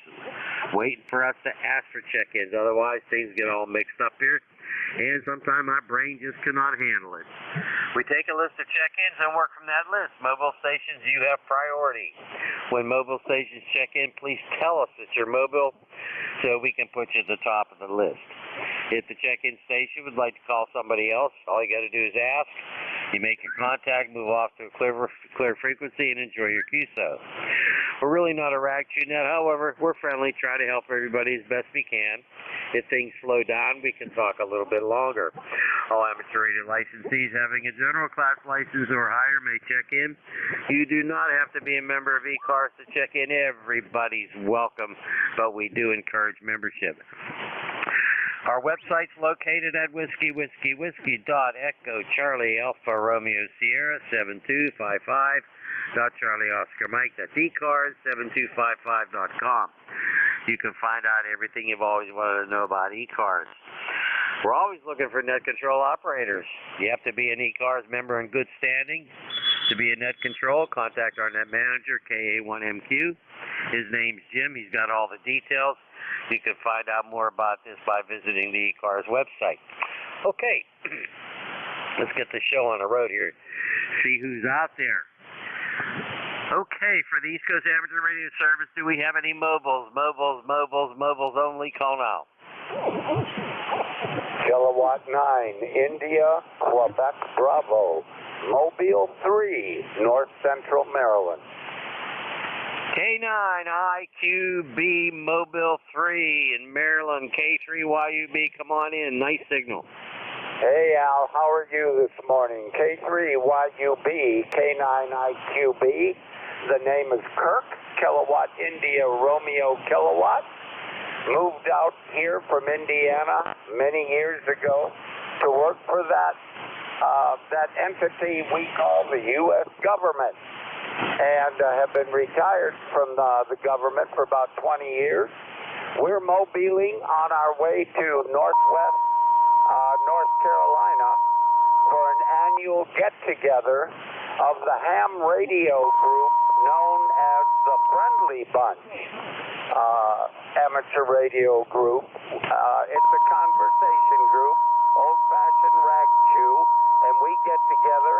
wait for us to ask for check-ins. Otherwise, things get all mixed up here, and sometimes my brain just cannot handle it. We take a list of check-ins and work from that list. Mobile stations, you have priority. When mobile stations check in, please tell us that you're mobile so we can put you at the top of the list. If the check-in station would like to call somebody else, all you got to do is ask. You make your contact, move off to a clear frequency, and enjoy your QSO. We're really not a rag chew net. However, we're friendly, try to help everybody as best we can. If things slow down, we can talk a little bit longer. All amateur radio licensees having a general class license or higher may check in. You do not have to be a member of ECARS to check in. Everybody's welcome, but we do encourage membership. Our website's located at whiskey.echo Charlie Alpha Romeo Sierra 7255. Charlie Oscar Mike. That's ECARS7255.com. You can find out everything you've always wanted to know about ECARS. We're always looking for net control operators. You have to be an ECARS member in good standing. To be a net control, contact our net manager, KA1MQ. His name's Jim. He's got all the details. You can find out more about this by visiting the ECARS website. Okay, let's get the show on the road here. See who's out there. Okay, for the East Coast Amateur Radio Service, do we have any mobiles? Mobiles only. Call now. Kilowatt 9, India, Quebec, Bravo. Mobile 3, North Central Maryland. K9IQB Mobile 3 in Maryland. K3YUB, come on in. Nice signal. Hey, Al, how are you this morning? K3YUB, K9IQB. The name is Kirk, Kilowatt India Romeo Kilowatt. Moved out here from Indiana many years ago to work for that entity we call the U.S. government, and have been retired from the government for about 20 years. We're mobiling on our way to Northwest North Carolina for an annual get-together of the ham radio group known as the Friendly Friendly Bunch amateur radio group. It's a conversation group, old-fashioned rag chew, and we get together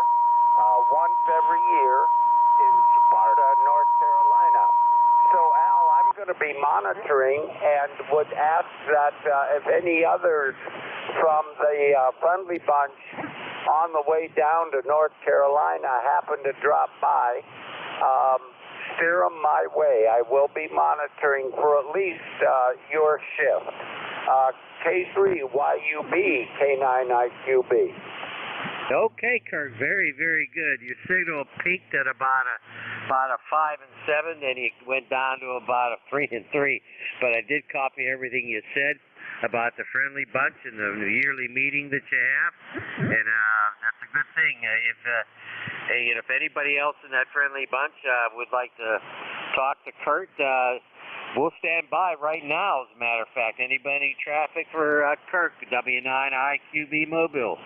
once every year in Sparta, North Carolina. So, Al, I'm going to be monitoring and would ask that if any others from the Friendly Bunch on the way down to North Carolina happen to drop by, steer them my way. I will be monitoring for at least your shift. K3YUB, K9IQB. Okay, Kirk, very, very good. Your signal peaked at about a 5 and 7, then you went down to about a 3 and 3. But I did copy everything you said about the Friendly Bunch and the yearly meeting that you have, and that's a good thing. If anybody else in that Friendly Bunch would like to talk to Kurt, we'll stand by right now, as a matter of fact. Anybody traffic for Kirk, W9IQB Mobile?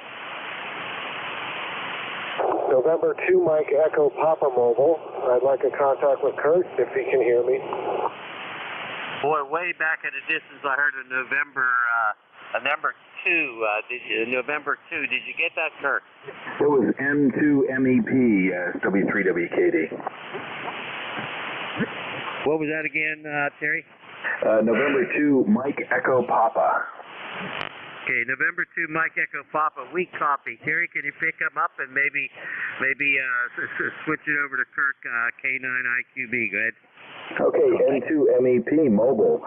November 2, Mike Echo Papa Mobile. I'd like a contact with Kurt, if he can hear me. Boy, way back at a distance, I heard a number 2. November 2. Did you get that, Kirk? It was M2MEP, W3WKD. What was that again, Terry? November 2, Mike Echo Papa. Okay, November 2, Mike Echo Papa. We copy. Terry, can you pick him up and maybe switch it over to Kirk, K9IQB? Go ahead. Okay, N2MEP Mobile.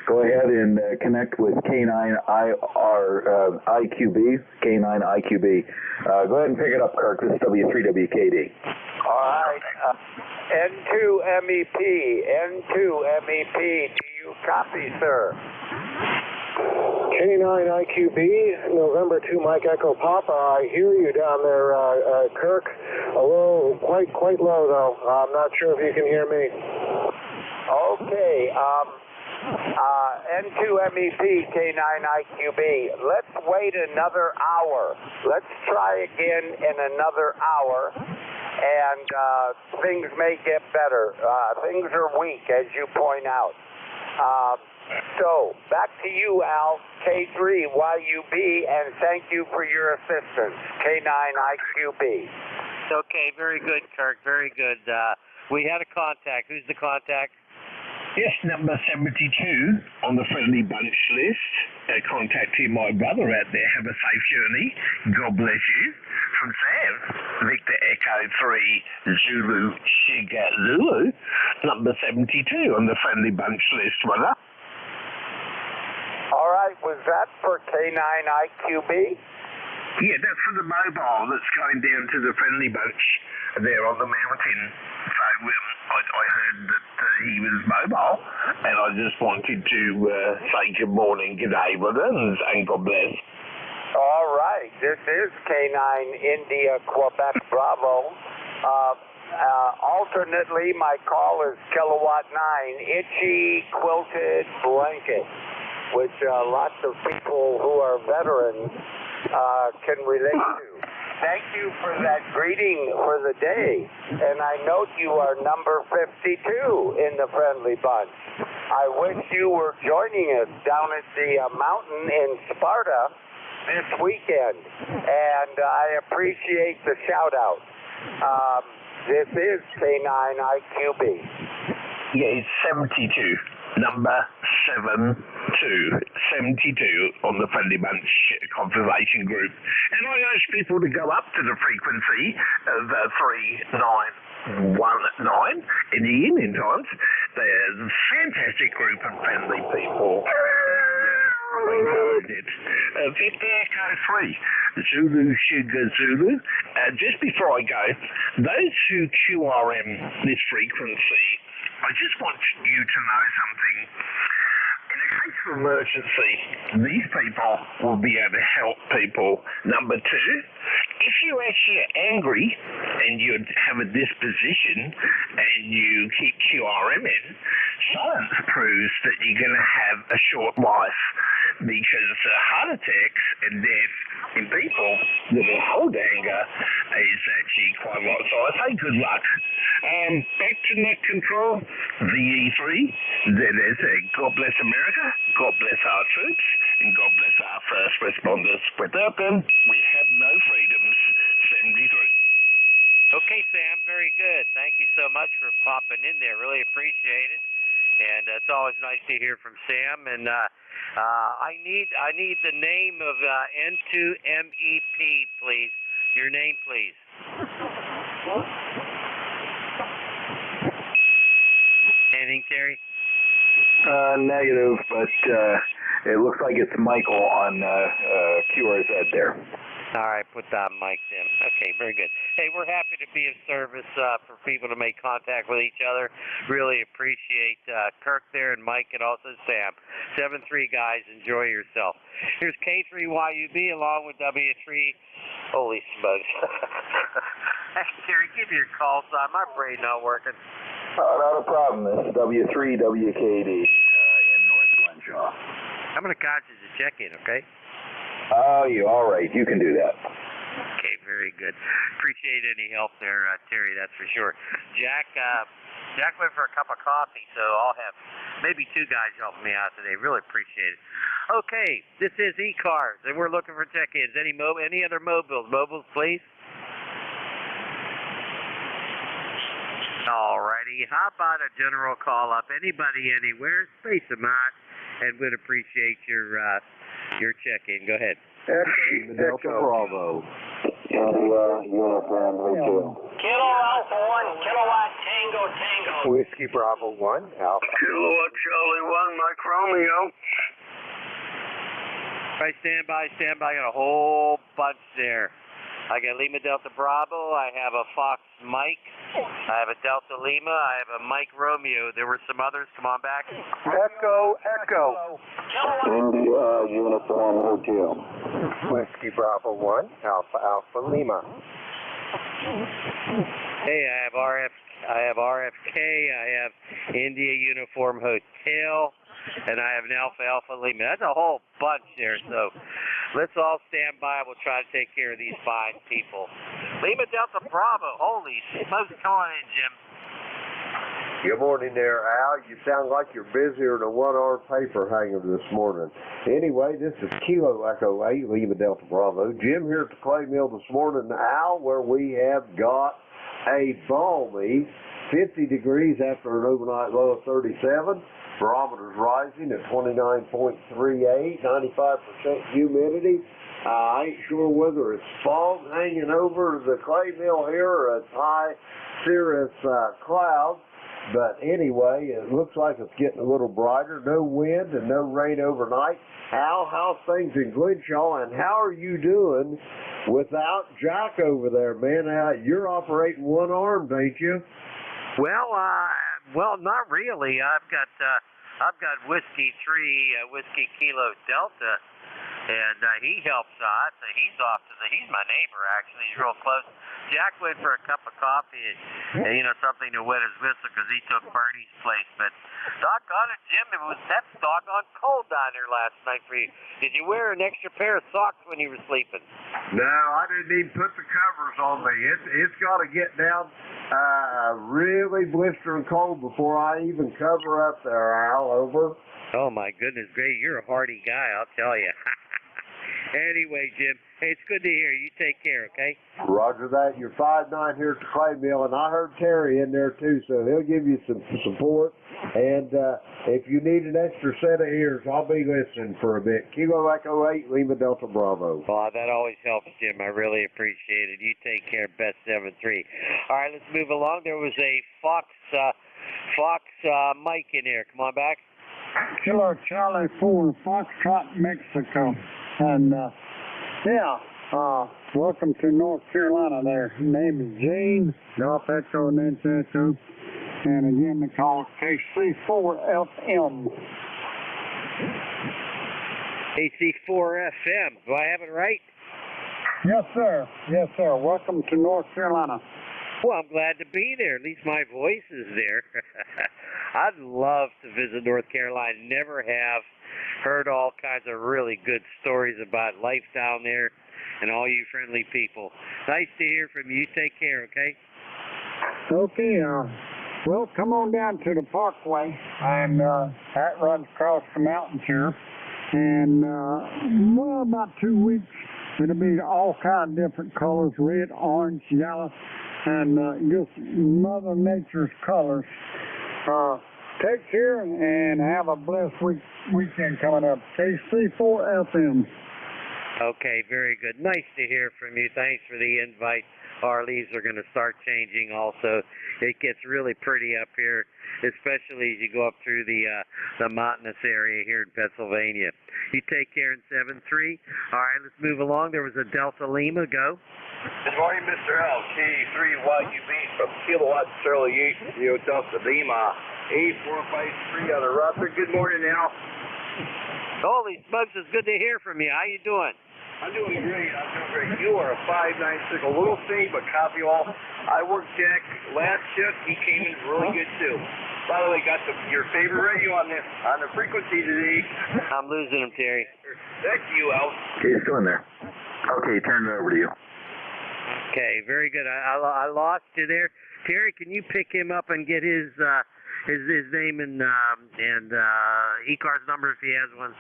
Go ahead and connect with K9IQB. K9IQB. Go ahead and pick it up, Kirk. This is W3WKD. All right. N2MEP. N2MEP. Do you copy, sir? K9IQB, November 2, Mike Echo Papa. I hear you down there, Kirk. A little, quite low though. I'm not sure if you can hear me. Okay. N2MEP, K9IQB. Let's wait another hour. Let's try again in another hour, and things may get better. Things are weak, as you point out. So, back to you, Al, K3YUB, and thank you for your assistance, K9IQB. Okay, very good, Kirk, very good. We had a contact. Who's the contact? Yes, number 72 on the Friendly Bunch list. Contacting my brother out there. Have a safe journey. God bless you. From Sam, Victor Echo 3 Zulu Sugar Zulu, number 72 on the Friendly Bunch list, brother. All right, was that for K9IQB? Yeah, that's for the mobile that's going down to the Friendly Bunch there on the mountain. So I heard that he was mobile, and I just wanted to say good morning, good day, brother, and God bless. All right, this is K9 India Quebec Bravo. Alternately, my call is Kilowatt 9 Itchy Quilted Blanket, which lots of people who are veterans can relate to. Thank you for that greeting for the day. And I note you are number 52 in the Friendly Bunch. I wish you were joining us down at the mountain in Sparta this weekend. And I appreciate the shout out. This is K9IQB. Yeah, it's 72. Number 72 on the Friendly Bunch conversation group. And I urge people to go up to the frequency of 3919 in the evening times. There's a fantastic group of friendly people. Victor Echo 3 Zulu Sugar Zulu. Just before I go, those who QRM this frequency, I just want you to know something. In a case of emergency, these people will be able to help people. Number 2, if you're actually angry and you have a disposition and you keep QRMing, science proves that you're going to have a short life. because heart attacks and death in people that will hold anger is actually quite a lot. So I say good luck. Back to net control, VE3, that is God bless America, God bless our troops, and God bless our first responders. Without them, we have no freedoms. 73. Okay, Sam, very good. Thank you so much for popping in there. Really appreciate it. And it's always nice to hear from Sam. And I need the name of N2MEP, please. Your name, please. Anything, Terry? Negative, but it looks like it's Michael on QRZ there. All right, put that mic in. Okay, very good. Hey, we're happy to be of service for people to make contact with each other. Really appreciate Kirk there and Mike and also Sam. 7-3, guys. Enjoy yourself. Here's K3YUB along with W3. Holy smokes. Hey, Terry, give me your call sign. My brain not working. Not a problem. This is W3WKD in North Glenshaw. I'm going to catch you to check in, okay? Oh, you all right. You can do that. Okay, very good. Appreciate any help there, Terry, that's for sure. Jack went for a cup of coffee, so I'll have maybe 2 guys helping me out today. Really appreciate it. Okay, this is ECARS, and we're looking for check-ins. Any other mobiles? Mobiles, please. Alrighty, how about a general call-up? Anybody, anywhere, space them out, and would appreciate your check-in. Go ahead. Delta Bravo. Uniform Hotel. Kilo Alpha 1, Kilowatt Tango. Whiskey Bravo 1, Alpha. Kilowatt Charlie 1, Mike Romeo. All right, stand by. I got a whole bunch there. I got Lima Delta Bravo. I have a Fox Mike. I have a Delta Lima. I have a Mike Romeo. There were some others. Come on back. Echo. India Uniform Hotel. Whiskey Bravo 1, Alpha Lima. Hey, I have RFK. I have India Uniform Hotel. And I have an Alpha Lima. That's a whole bunch there, so let's all stand by. We'll try to take care of these fine people. Lima Delta Bravo. Holy smokes. Come on in, Jim. Good morning there, Al. You sound like you're busier than a one-armed paper hanger this morning. Anyway, this is Kilo Echo 8, Lima Delta Bravo. Jim here at the clay mill this morning, Al, where we have got a balmy 50 degrees after an overnight low of 37. Barometer's rising at 29.38, 95% humidity. I ain't sure whether it's fog hanging over the clay mill here or it's high cirrus clouds. But anyway, it looks like it's getting a little brighter. No wind and no rain overnight. Al, how's things in Glenshaw, and how are you doing without Jack over there, man? You're operating one-armed, ain't you? Well, not really. I've got Whiskey 3, Whiskey Kilo Delta, and he helps out. He's he's my neighbor, actually. He's real close. Jack went for a cup of coffee and something to wet his whistle because he took Bernie's place. But doggone it, Jim, that's doggone cold down there last night for you. Did you wear an extra pair of socks when you were sleeping? No, I didn't even put the covers on me. It's got to get down really blistering cold before I even cover up there, Al. Over. Oh, my goodness, great. You're a hardy guy, I'll tell you. Anyway, Jim, hey, it's good to hear you. Take care, okay? Roger that. You're 5'9" here at the clay mill, and I heard Terry in there, too, so he'll give you some support. And if you need an extra set of ears, I'll be listening for a bit. Kilo Echo 8, Lima Delta Bravo. Well, that always helps, Jim. I really appreciate it. You take care. Best 7-3. All right, let's move along. There was a Fox Mike in there. Come on back. Kilo Charlie 4, Foxtrot, Mexico. And, welcome to North Carolina there. His name is Gene, Golf Echo and NJ2US. And again, the call is KC4FM. KC4FM. Do I have it right? Yes, sir. Yes, sir. Welcome to North Carolina. Well, I'm glad to be there. At least my voice is there. I'd love to visit North Carolina. Never have. heard all kinds of really good stories about life down there and all you friendly people. Nice to hear from you. Take care, okay? Okay, well, come on down to the parkway, and that runs across the mountains here. And, well, about 2 weeks, it'll be all kinds of different colors, red, orange, yellow, and just Mother Nature's colors. Take care and have a blessed weekend coming up. KC4 FM. Okay, very good. Nice to hear from you. Thanks for the invite. Our leaves are going to start changing also. It gets really pretty up here, especially as you go up through the mountainous area here in Pennsylvania. You take care in 7-3. All right, let's move along. There was a Delta Lima. Go. Good morning, Mr. L. K3YUB from Kilowatt Charlie 8, Delta Lima, 8453 out of Rutherford. Good morning, Al. Holy smokes, it's good to hear from you. How you doing? I'm doing great. You are a 596, a little faint, but copy all. I worked Jack last shift. He came in really good too. By the way, got your favorite radio on the frequency today. I'm losing him, Terry. Back to you, Al. Okay, he's still in there. Okay, turn it over to you. Okay, very good. I lost you there. Terry, can you pick him up and get his name and ECARS number if he has one?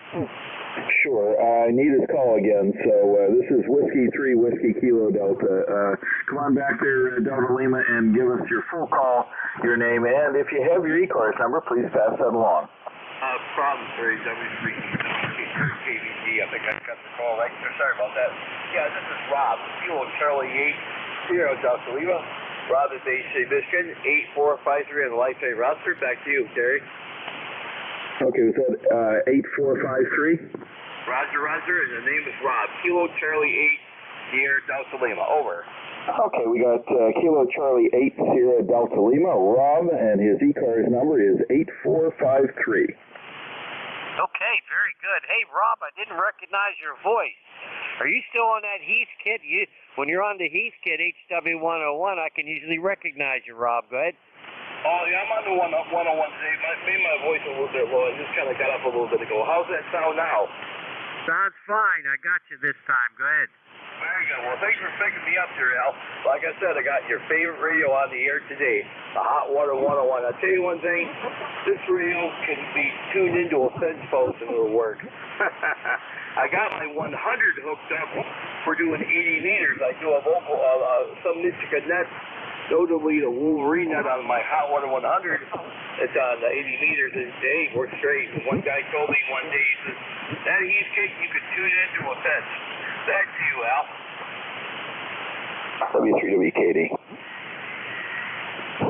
Sure. I need his call again. So this is Whiskey 3 Whiskey Kilo Delta. Come on back there, Delta Lima, and give us your full call, your name, and if you have your ECARS number, please pass that along. Problem, sorry, W3 KVG. I think I got the call right. Sorry about that. Yeah, this is Rob, Kilo Charlie 8, Delta Lima. Rob is AC Michigan, 8453 on the Lifetime roster. Back to you, Terry. Okay, was that 8453? Roger, and the name is Rob. Kilo Charlie 8, Sierra Delta Lima. Over. Okay, we got Kilo Charlie 8, Sierra Delta Lima. Rob, and his ECARS number is 8453. Okay, very good. Hey, Rob, I didn't recognize your voice. Are you still on that Heath kit? When you're on the Heath kit, HW101, I can usually recognize you, Rob. Go ahead. Oh, yeah, I'm on the 101 today. Made my voice a little bit low. I just kind of got up a little bit ago. How's that sound now? Sounds fine. I got you this time. Go ahead. Very good. Well, thanks for picking me up there, Al. Like I said, I got your favorite radio on the air today, the Hot Water 101. I'll tell you one thing, this radio can be tuned into a fence post and it'll work. I got my 100 hooked up for doing 80 meters. I do a local, some Michigan net, notably the Wolverine net on my Hot Water 100. It's on 80 meters, and hey, we're straight. One guy told me one day, he says, that Heath kit, you could tune into a fence. Back to you, Al. W3WKD.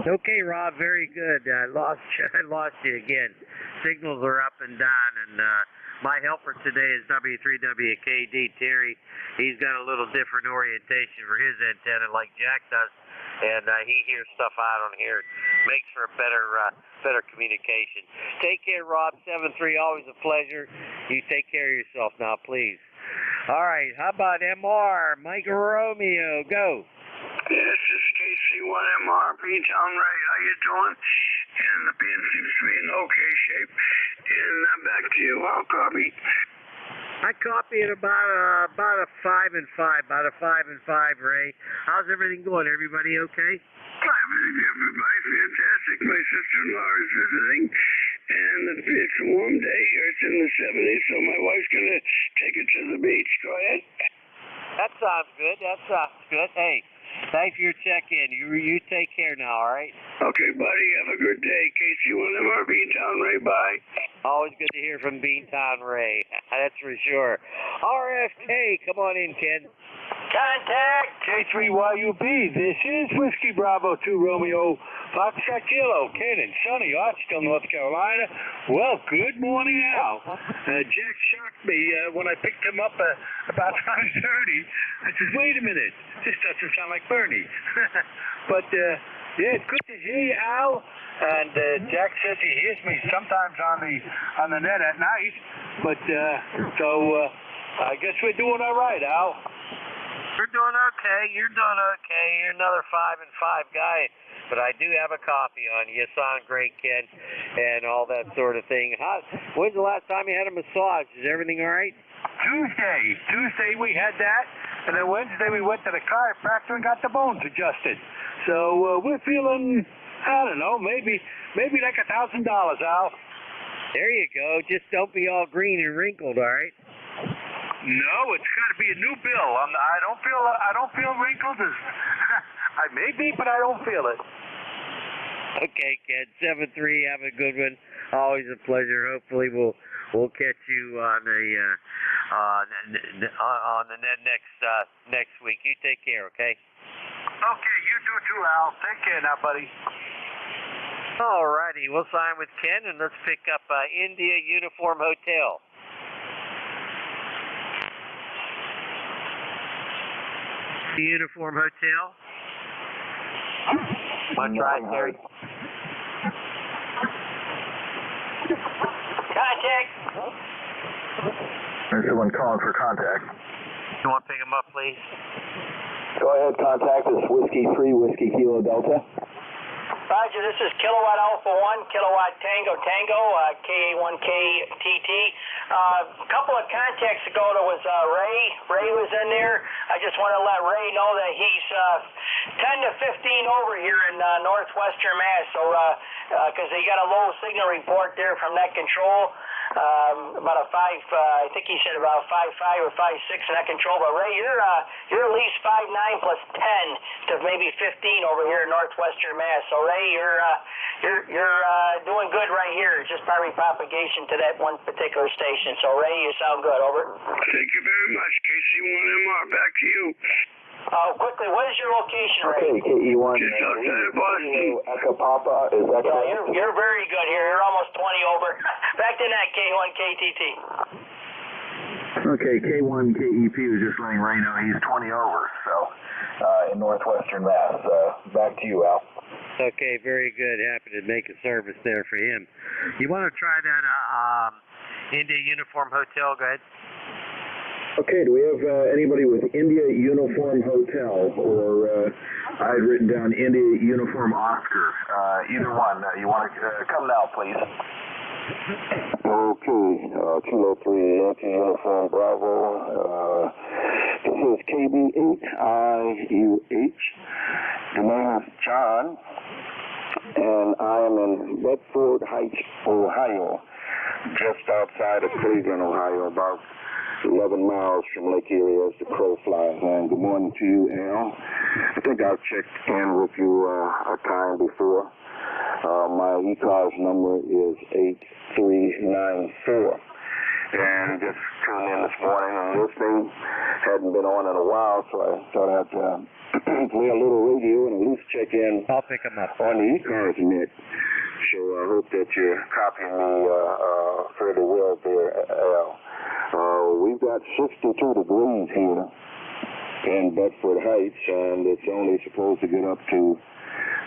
Okay, Rob, very good. I lost you again. Signals are up and down, and my helper today is W3WKD, Terry. He's got a little different orientation for his antenna like Jack does, and he hears stuff out on here. Makes for a better communication. Take care, Rob. 7-3, always a pleasure. You take care of yourself now, please. All right, how about MR? Mike Romeo, go. This is KC1MR, B-Town Ray. How you doing? And the pin seems to be in okay shape. And back to you. I'll copy. I copy it about a 5 and 5, Ray. How's everything going? Everybody okay? Everybody's fantastic. My sister-in-law is visiting, and it's a warm day here. It's in the 70s, so my wife's going to take her to the beach. Go ahead. That sounds good. Hey, thanks for your check-in. You take care now, all right? Okay, buddy. Have a good day. KC1MR, Beantown Ray. Bye. Always good to hear from Beantown Ray. That's for sure. RFK, come on in, Ken. Contact K3YUB. This is Whiskey Bravo 2 Romeo Foxtrot Kilo, Ken and Sonny, Archville, North Carolina. Well, good morning, Al. Jack shocked me when I picked him up about 5:30. I said, wait a minute, this doesn't sound like Bernie. But yeah, it's good to hear you, Al. And Jack says he hears me sometimes on the net at night. But so I guess we're doing all right, Al. You're doing okay. You're another 5 and 5 guy. but I do have a copy on you. You sound great, Ken, and all that sort of thing. When's the last time you had a massage? Is everything all right? Tuesday we had that, and then Wednesday we went to the chiropractor and got the bones adjusted. So we're feeling, I don't know, maybe like $1,000, Al. There you go. Just don't be all green and wrinkled, all right? No, it's got to be a new bill. I don't feel wrinkled. I may be, but I don't feel it. Okay, Ken. 7-3. Have a good one. Always a pleasure. Hopefully we'll catch you on the next week. You take care, okay? Okay, you do too, Al. Take care now, buddy. All righty, we'll sign with Ken, and let's pick up India Uniform Hotel. Uniform Hotel. Want to try it, Terry? Contact. There's someone calling for contact. You want to pick him up, please? Go ahead, contact is Whiskey 3, Whiskey Kilo Delta. Roger, this is Kilowatt Alpha 1, Kilowatt Tango Tango, KA1KTT. A couple of contacts ago, there was Ray. Ray was in there. I just want to let Ray know that he's 10 to 15 over here in northwestern Mass. So, because he got a low signal report there from net control. About a 5, I think he said about 5.5 or 5.6 in that control. But Ray, you're at least 5.9 plus 10 to maybe 15 over here in northwestern Mass. So Ray, you're doing good right here. It's just probably propagation to that one particular station. So Ray, you sound good. Over. Thank you very much, KC1MR. Back to you. Quickly, what is your location, Ray? Okay, KE1. Just outside of Boston. Echo Papa, is that correct? Yeah, you're very good here. You're almost 20 over. Back to that K1KTT. Okay, K1 KEP was just letting Ray know he's 20 over, so in northwestern Mass. Back to you, Al. Okay, very good. Happy to make a service there for him. You want to try that India Uniform Hotel? Go ahead. Okay, do we have anybody with India Uniform Hotel, or I had written down India Uniform Oscar. Either one. You want to come now, please? Okay, Kilo 3 Yankee Uniform Bravo. This is KB8IUH. The name is John, and I am in Bedford Heights, Ohio, just outside of Cleveland, Ohio, about 11 miles from Lake Erie as the crow flies. And good morning to you, Al. I think I've checked in with you a time before. My ECARS number is 8394. And just tuned in this morning and listening. Hadn't been on in a while, so I thought I'd play a little radio and at least check in. I'll pick them up on the ECARS net. So I hope that you're copying me fairly well there, Al. We've got 62 degrees here in Bedford Heights, and it's only supposed to get up to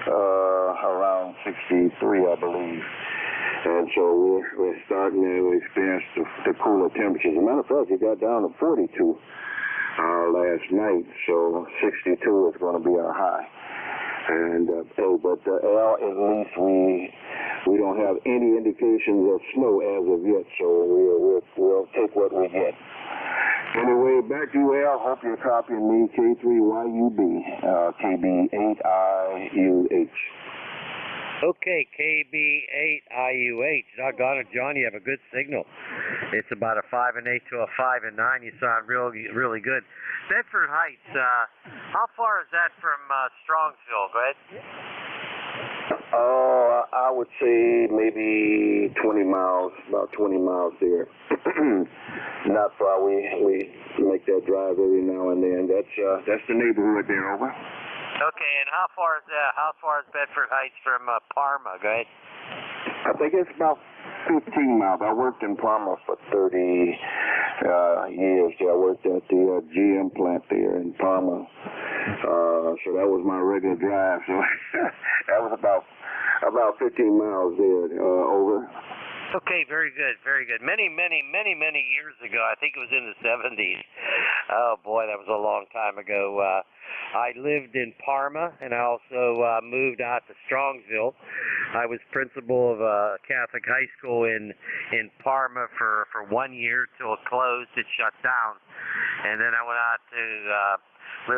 around 63, I believe. And so we're starting to experience the cooler temperatures. As a matter of fact, it got down to 42 last night, so 62 is going to be our high. And but Al, at least we don't have any indications of snow as of yet, so we'll take what we get. Anyway, back to you, Al. Hope you're copying me, K3YUB, KB8IUH. Okay, KB8IUH. Doggone it, John, you have a good signal. It's about a 5 and 8 to a 5 and 9. You sound really good. Bedford Heights, how far is that from Strongsville? Go ahead. I would say maybe 20 miles, about 20 miles there. Not far. We make that drive every now and then. That's the neighborhood there, over. Okay, and how far is Bedford Heights from Parma? Go ahead. I think it's about 15 miles. I worked in Parma for 30 years. I worked at the GM plant there in Parma. So that was my regular drive. So that was about 15 miles there, over. Okay, very good. Many years ago, I think it was in the 70s. Oh boy, that was a long time ago. I lived in Parma, and I also moved out to Strongsville. I was principal of a Catholic high school in Parma for 1 year till it closed. It shut down, and then I went out to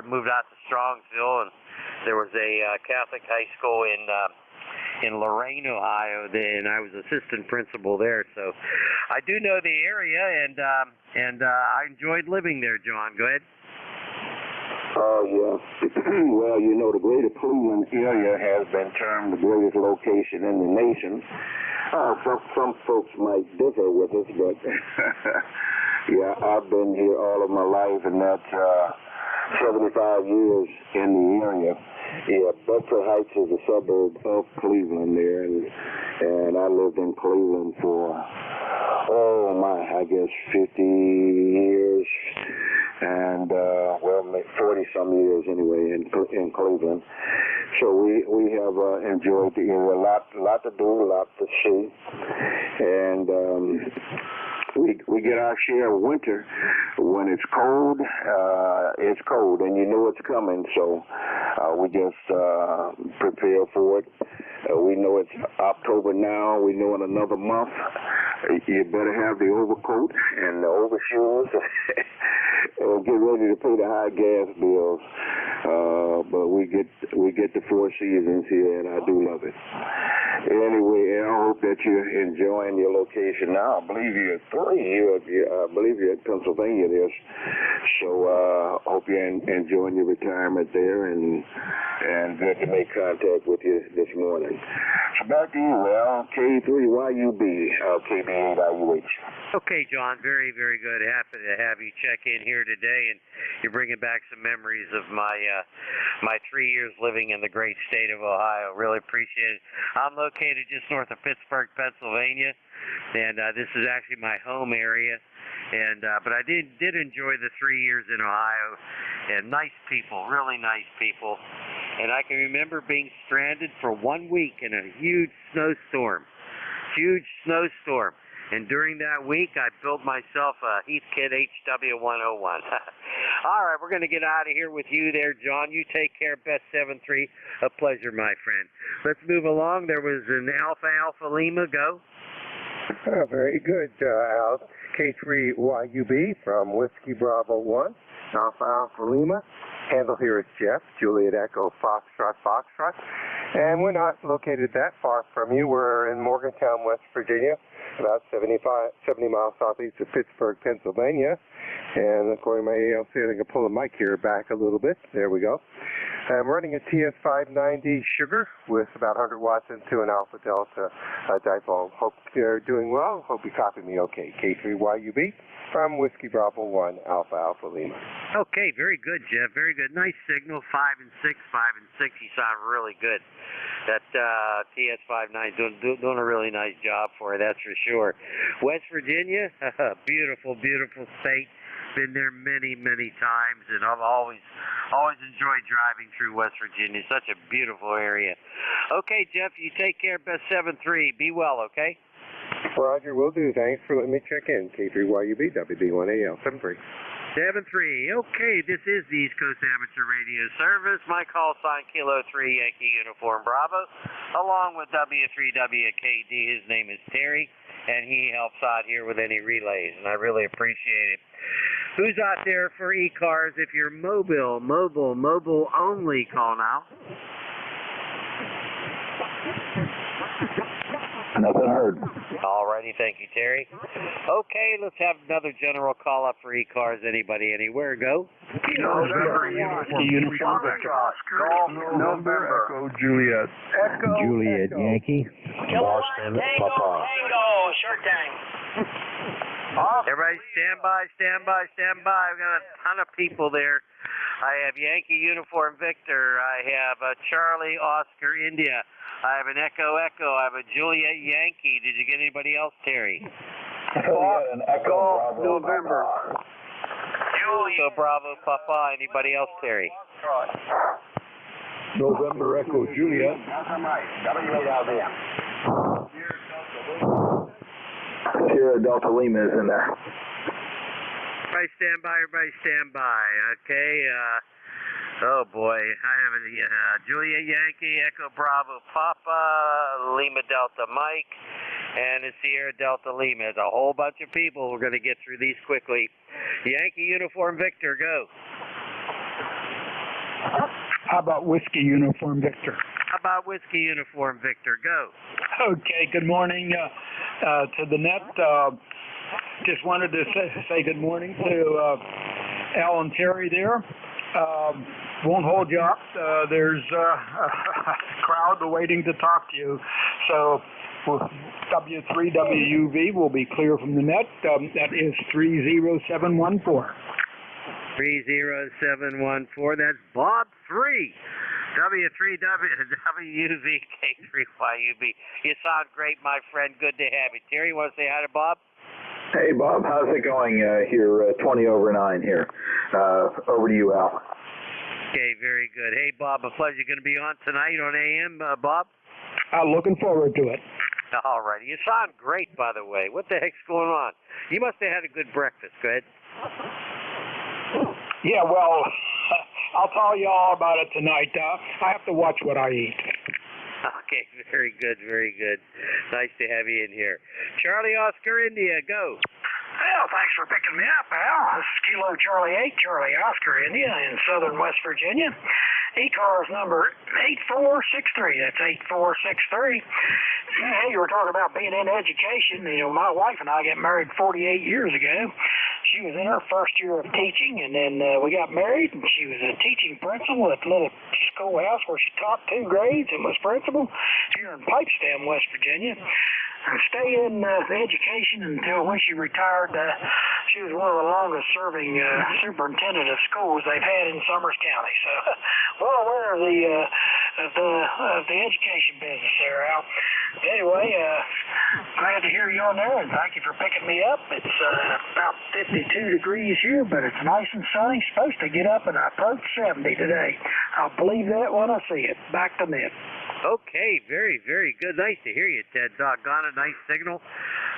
moved out to Strongsville, and there was a Catholic high school in Lorain, Ohio, and I was assistant principal there. So I do know the area, and I enjoyed living there. John, go ahead. Yeah. Well, you know, the greater Cleveland area has been termed the greatest location in the nation. Some folks might differ with us, but yeah, I've been here all of my life, and that's 75 years in the area. Yeah, Bedford Heights is a suburb of Cleveland there, and I lived in Cleveland for, I guess 50 years, and, 40-some years anyway in Cleveland. So we have enjoyed the area, a lot to do, a lot to see, and we get our share of winter. When it's cold, and you know it's coming, so we just prepare for it. We know it's October now. We know in another month you better have the overcoat and the overshoes and get ready to pay the high gas bills. But we get the 4 seasons here, and I do love it. Anyway, I hope that you're enjoying your location now. I believe you're at 3. I believe you're at Pennsylvania there. So I hope you're enjoying your retirement there, and good to make contact with you this morning. So back to you, Al. K3YUB, KB8IUH. Okay, John, very, very good. Happy to have you check in here today, and you're bringing back some memories of my 3 years living in the great state of Ohio. Really appreciate it. I'm located just north of Pittsburgh, Pennsylvania, and this is actually my home area. And but I did enjoy the 3 years in Ohio, and nice people, really nice people. And I can remember being stranded for 1 week in a huge snowstorm. And during that week, I built myself a Heathkit HW101. All right, we're going to get out of here with you there, John. You take care. Best 7-3. A pleasure, my friend. Let's move along. There was an Alpha Lima. Go. Very good, Al. K3YUB from Whiskey Bravo 1, Alpha Lima. Handle here is Jeff, Juliet Echo, Foxtrot. And we're not located that far from you. We're in Morgantown, West Virginia, about 70 miles southeast of Pittsburgh, Pennsylvania. And according to my ALC, I think I pull the mic here back a little bit. There we go. I'm running a TS590 sugar with about 100 watts into an Alpha Delta dipole. Hope you're doing well. Hope you copy me okay. K3YUB from Whiskey Bravo 1, Alpha Lima. Okay, very good, Jeff. Very good. Nice signal. 5 and 6. You sound really good. That TS590 doing a really nice job for you, that's for sure. West Virginia, beautiful, beautiful state. Been there many, many times, and I've always enjoyed driving through West Virginia. Such a beautiful area. Okay, Jeff, you take care. Best 7-3. Be well, okay? Roger, will do. Thanks for letting me check in. K3YUB, WB1AL, 7-3. 7-3. Okay, this is the East Coast Amateur Radio Service. My call sign Kilo 3 Yankee Uniform Bravo, along with W3WKD. His name is Terry, and he helps out here with any relays, and I really appreciate it. Who's out there for ECARS? If you're mobile only, call now. Nothing heard. Alrighty, thank you, Terry. Okay, let's have another general call up for ECARS. Anybody, anywhere, go. November Uniform November Echo Juliet. Juliet Yankee. Boston Papa. Tango, short time. Everybody stand by. We've got a ton of people there. I have Yankee Uniform Victor. I have Charlie Oscar India. I have an Echo. I have a Juliet Yankee. Did you get anybody else, Terry? An Echo November. Juliet Bravo Papa. Anybody else, Terry? November Echo Juliet. Sierra Delta Lima is in there. Everybody stand by. Okay. Oh boy, I have a Juliet Yankee, Echo Bravo Papa, Lima Delta Mike, and a Sierra Delta Lima. It's a whole bunch of people. We're going to get through these quickly. Yankee Uniform Victor, go. How about Whiskey Uniform Victor? How about Whiskey Uniform Victor, go. Okay, good morning to the net. Just wanted to say good morning to Al and Terry there. Won't hold you up. There's a crowd waiting to talk to you. So W3WUV will be clear from the net. That is 30714. 30714. That's Bob 3. W3WUV K3YUB. You sound great, my friend. Good to have you. Terry, you want to say hi to Bob? Hey, Bob. How's it going here? 20 over 9 here. Over to you, Al. Okay, very good. Hey, Bob, a pleasure. Going to be on tonight on AM, Bob? Looking forward to it. All right. You sound great, by the way. What the heck's going on? You must have had a good breakfast. Go ahead. Yeah, well, I'll tell you all about it tonight. I have to watch what I eat. Okay, very good, very good. Nice to have you in here. Charlie Oscar India, go. Well, thanks for picking me up, Al. This is Kilo Charlie 8, Charlie Oscar India in southern West Virginia. ECARS number 8463. That's 8463. Hey, you were talking about being in education. You know, my wife and I got married 48 years ago. She was in her first year of teaching, and then we got married, and she was a teaching principal at the little schoolhouse where she taught 2 grades and was principal here in Pipestem, West Virginia. And stay in education until when she retired. She was one of the longest serving superintendent of schools they've had in Summers County. So well aware of the education business there, Al. Anyway, glad to hear you on there, and thank you for picking me up. It's about 52 degrees here, but it's nice and sunny. Supposed to get up and approach 70 today. I'll believe that when I see it. Back to net. Okay, very, very good. Nice to hear you, Ted. Doggone a nice signal.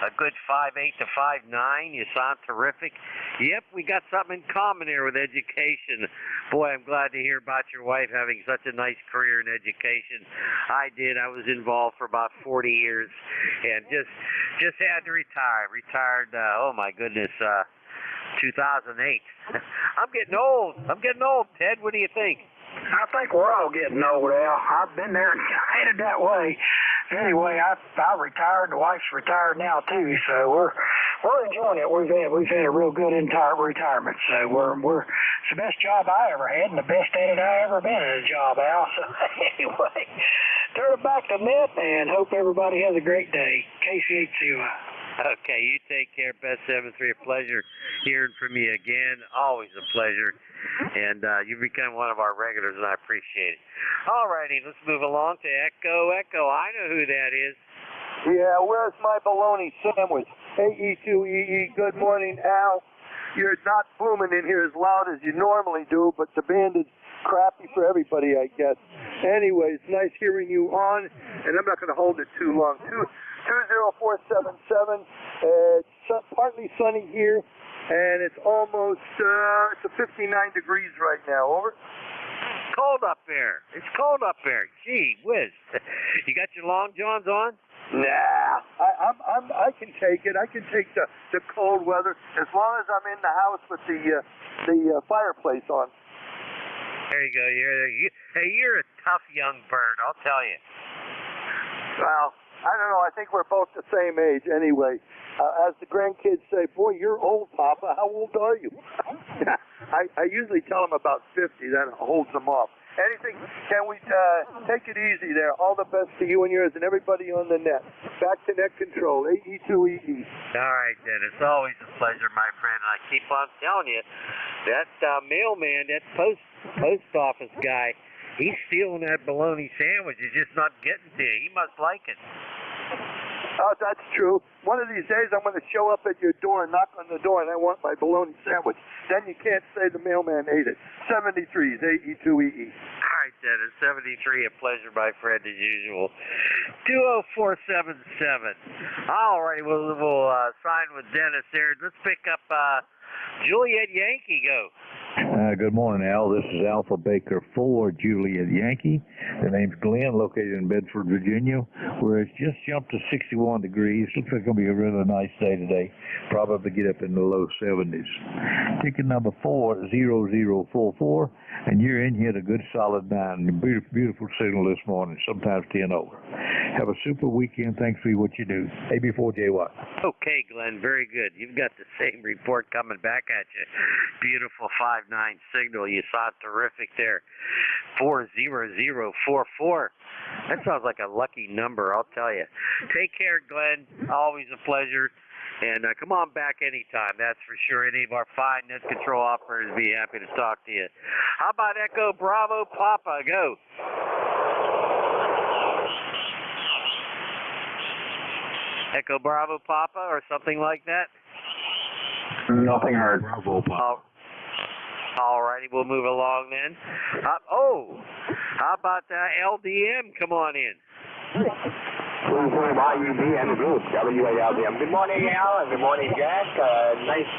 A good 5'8" to 5'9". You sound terrific. Yep, we got something in common here with education. Boy, I'm glad to hear about your wife having such a nice career in education. I did. I was involved for about 40 years and just had to retire. Retired, oh my goodness, 2008. I'm getting old, Ted. What do you think? I think we're all getting old, Al. I've been there and headed that way. Anyway, I retired. The wife's retired now too, so we're enjoying it. We've had a real good entire retirement. So we're it's the best job I ever had and the best at it I ever been at a job, Al. So anyway, turn it back to net and hope everybody has a great day. KCHCY. Okay, you take care. Best 7-3. A pleasure hearing from you again. Always a pleasure. And you've become one of our regulars, and I appreciate it. All righty, let's move along to Echo. Echo, I know who that is. Yeah, where's my bologna sandwich? AE2EE, good morning, Al. You're not booming in here as loud as you normally do, but the band is crappy for everybody, I guess. Anyways, nice hearing you on, and I'm not going to hold it too long. 20477. It's partly sunny here, and it's almost it's a 59 degrees right now. Over. Cold up there. It's cold up there. Gee whiz. You got your long johns on? Nah, I can take it. I can take the cold weather as long as I'm in the house with the fireplace on. There you go. You're a tough young bird, I'll tell you. Well, I don't know. I think we're both the same age anyway. As the grandkids say, boy, you're old, Papa. How old are you? I usually tell them about 50. That holds them off. Anything, can we take it easy there? All the best to you and yours and everybody on the net. Back to net control, AE2EE. All right, Dennis. Always a pleasure, my friend. I keep on telling you, that mailman, that post office guy, he's stealing that bologna sandwich. He's just not getting to you. He must like it. Oh, that's true. One of these days I'm going to show up at your door and knock on the door and I want my bologna sandwich. Then you can't say the mailman ate it. 73's AE2EE. All right, Dennis. 73, a pleasure, my friend, as usual. 20477. All right, we'll sign with Dennis there. Let's pick up Juliet Yankee. Go. Good morning, Al. This is Alpha Baker 4, Juliet Yankee. The name's Glenn, located in Bedford, Virginia, where it's just jumped to 61 degrees. Looks like it's going to be a really nice day today. Probably get up in the low 70s. Ticket number 40044, and you're in here at a good solid 9. Beautiful signal this morning, sometimes 10 over. Have a super weekend. Thanks for what you do. AB4JY. Okay, Glenn, very good. You've got the same report coming back at you. Beautiful 5-9 signal. You saw it terrific there. 40044. That sounds like a lucky number, I'll tell you. Take care, Glenn. Always a pleasure. And come on back anytime, that's for sure. Any of our fine net control operators would be happy to talk to you. How about Echo Bravo Papa? Go. Echo Bravo Papa or something like that? Nothing heard. Bravo Papa. All righty, we'll move along then. How about LDM? Come on in. YUB and the group, WALDM. Good morning, Al, and good morning, Jack. Nice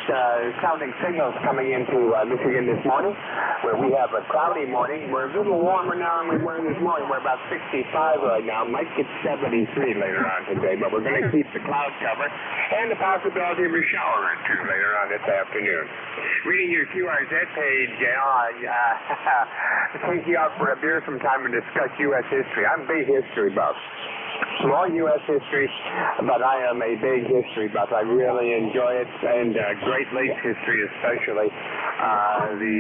sounding signals coming into Michigan this morning, where we have a cloudy morning. We're a little warmer now than we were this morning. We're about 65 right now. Might get 73 later on today, but we're going to keep the cloud cover and the possibility of a shower or two later on this afternoon. Reading your QRZ page, take you out for a beer sometime and discuss U.S. history. I'm a big history buff. Small U.S. history, but I am a big history buff. I really enjoy it, and Great Lakes history especially. The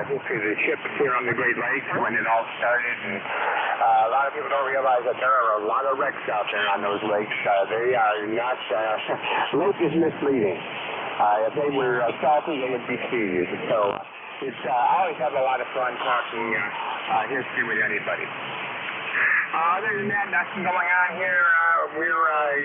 history of the ships here on the Great Lakes when it all started. And a lot of people don't realize that there are a lot of wrecks out there on those lakes. They are not, lake is misleading. If they were salty, they would be serious. So I always have a lot of fun talking history with anybody. Other than that, nothing going on here. We're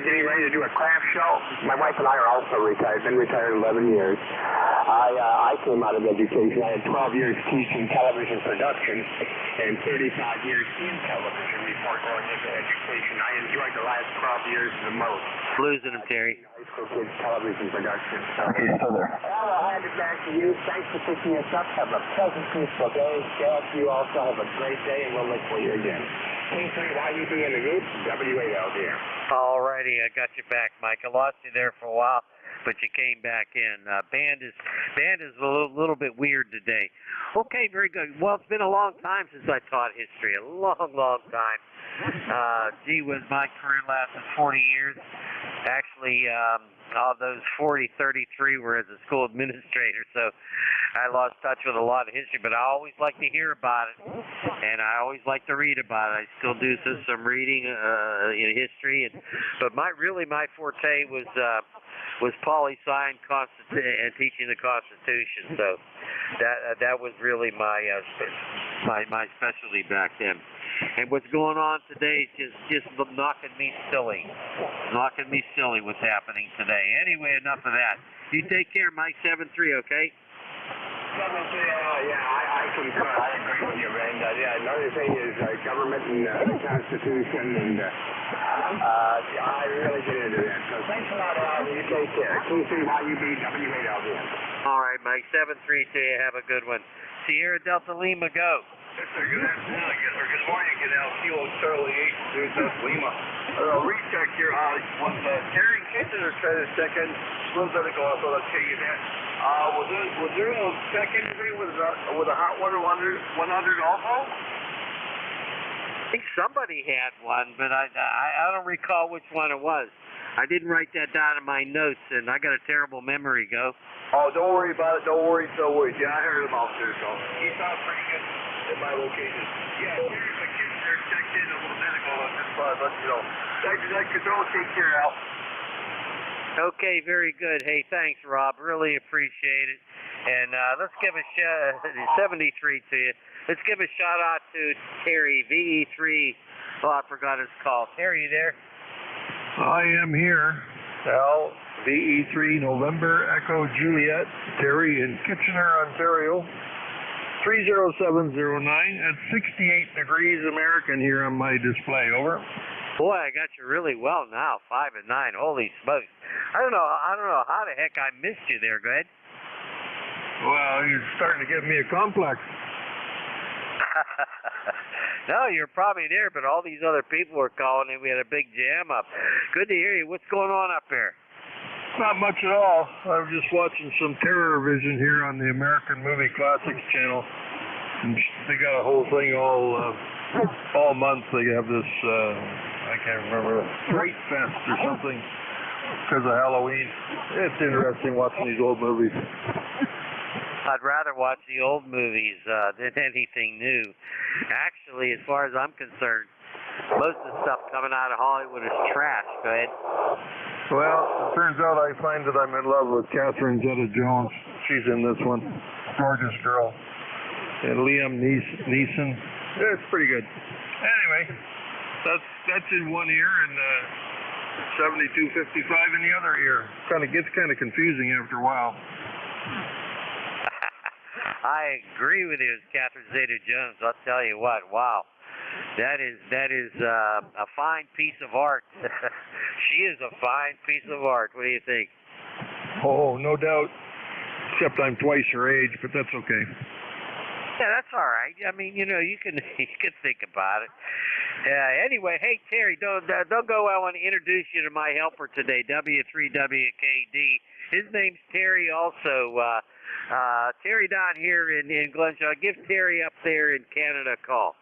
getting ready to do a craft show. My wife and I are also retired, been retired 11 years. I came out of education. I had 12 years teaching television production and 35 years in television before going into education. I enjoyed the last 12 years the most. Losing him, Terry. High school kids television production. Okay, so there. Well, I'll hand it back to you. Thanks for picking us up. Have a pleasant, peaceful day. Jack, you also have a great day, and we'll look for you again. K3YUB in the group, WALDM. All righty, I got you back, Mike. I lost you there for a while, but you came back in. Band is a little bit weird today. Okay, very good. Well, it's been a long time since I taught history. A long, long time. Gee whiz, my career lasted 40 years. Actually, of those 40, 33 were as a school administrator, so I lost touch with a lot of history, but I always like to hear about it, and I always like to read about it. I still do some reading in history, but my forte was poli-sci and teaching the Constitution, so that was really my specialty back then. And what's going on today is just knocking me silly. What's happening today. Anyway, enough of that. You take care, Mike 7-3, okay? 7-3, I concur. I agree with you, and another thing is government and the Constitution, and I really get into that. So thanks a lot, Al. You take care. K3YUB, WALDM. All right, Mike 7-3 to you. Have a good one. Sierra Delta Lima, go. Yes, sir. Good afternoon, or good morning, Canal Kilo Charlie 8, Delta Lima. Recheck here. Was Terry Kitchener trying to check in? Was that go off? I'll tell you that. Was there a second degree with a hot water 100 also? I think somebody had one, but I don't recall which one it was. I didn't write that down in my notes, and I got a terrible memory, go. Oh, don't worry about it. Don't worry. Yeah, I heard him out there, so he sounds pretty good at my location. Yeah, Terry McKinnon checked in a little bit ago. I just thought I'd let you know. Dr. Control, take care, Al. Okay, very good. Hey, thanks, Rob. Really appreciate it. And let's give a 73 to you. Let's give a shout out to Terry, VE3. Oh, I forgot his call. Terry, you there? I am here. Al, VE3 November Echo Juliet, Terry in Kitchener, Ontario. 30709 at 68 degrees American here on my display. Over. Boy, I got you really well now. 5 and 9. Holy smokes! I don't know how the heck I missed you there. Go ahead. Well, he's starting to give me a complex. No, you're probably there, but all these other people were calling and we had a big jam up. Good to hear you. What's going on up there? Not much at all. I'm just watching some Terror Vision here on the American Movie Classics channel. And they got a whole thing all month. They have this, I can't remember, Fright Fest or something because of Halloween. It's interesting watching these old movies. I'd rather watch the old movies than anything new. Actually, as far as I'm concerned, most of the stuff coming out of Hollywood is trash. Go ahead. Well, it turns out I find that I'm in love with Catherine Zeta-Jones. She's in this one. Gorgeous girl. And Liam Neeson. It's pretty good. Anyway, that's in one ear and 72.55 in the other ear. Gets kind of confusing after a while. I agree with you, Catherine Zeta-Jones. I'll tell you what. Wow, that is a fine piece of art. She is a fine piece of art. What do you think? Oh, no doubt. Except I'm twice her age, but that's okay. Yeah, that's all right. I mean, you can think about it. Anyway, hey Terry, don't go. I want to introduce you to my helper today, W3WKD. His name's Terry also. Terry down here in Glenshaw. Give Terry up there in Canada a call.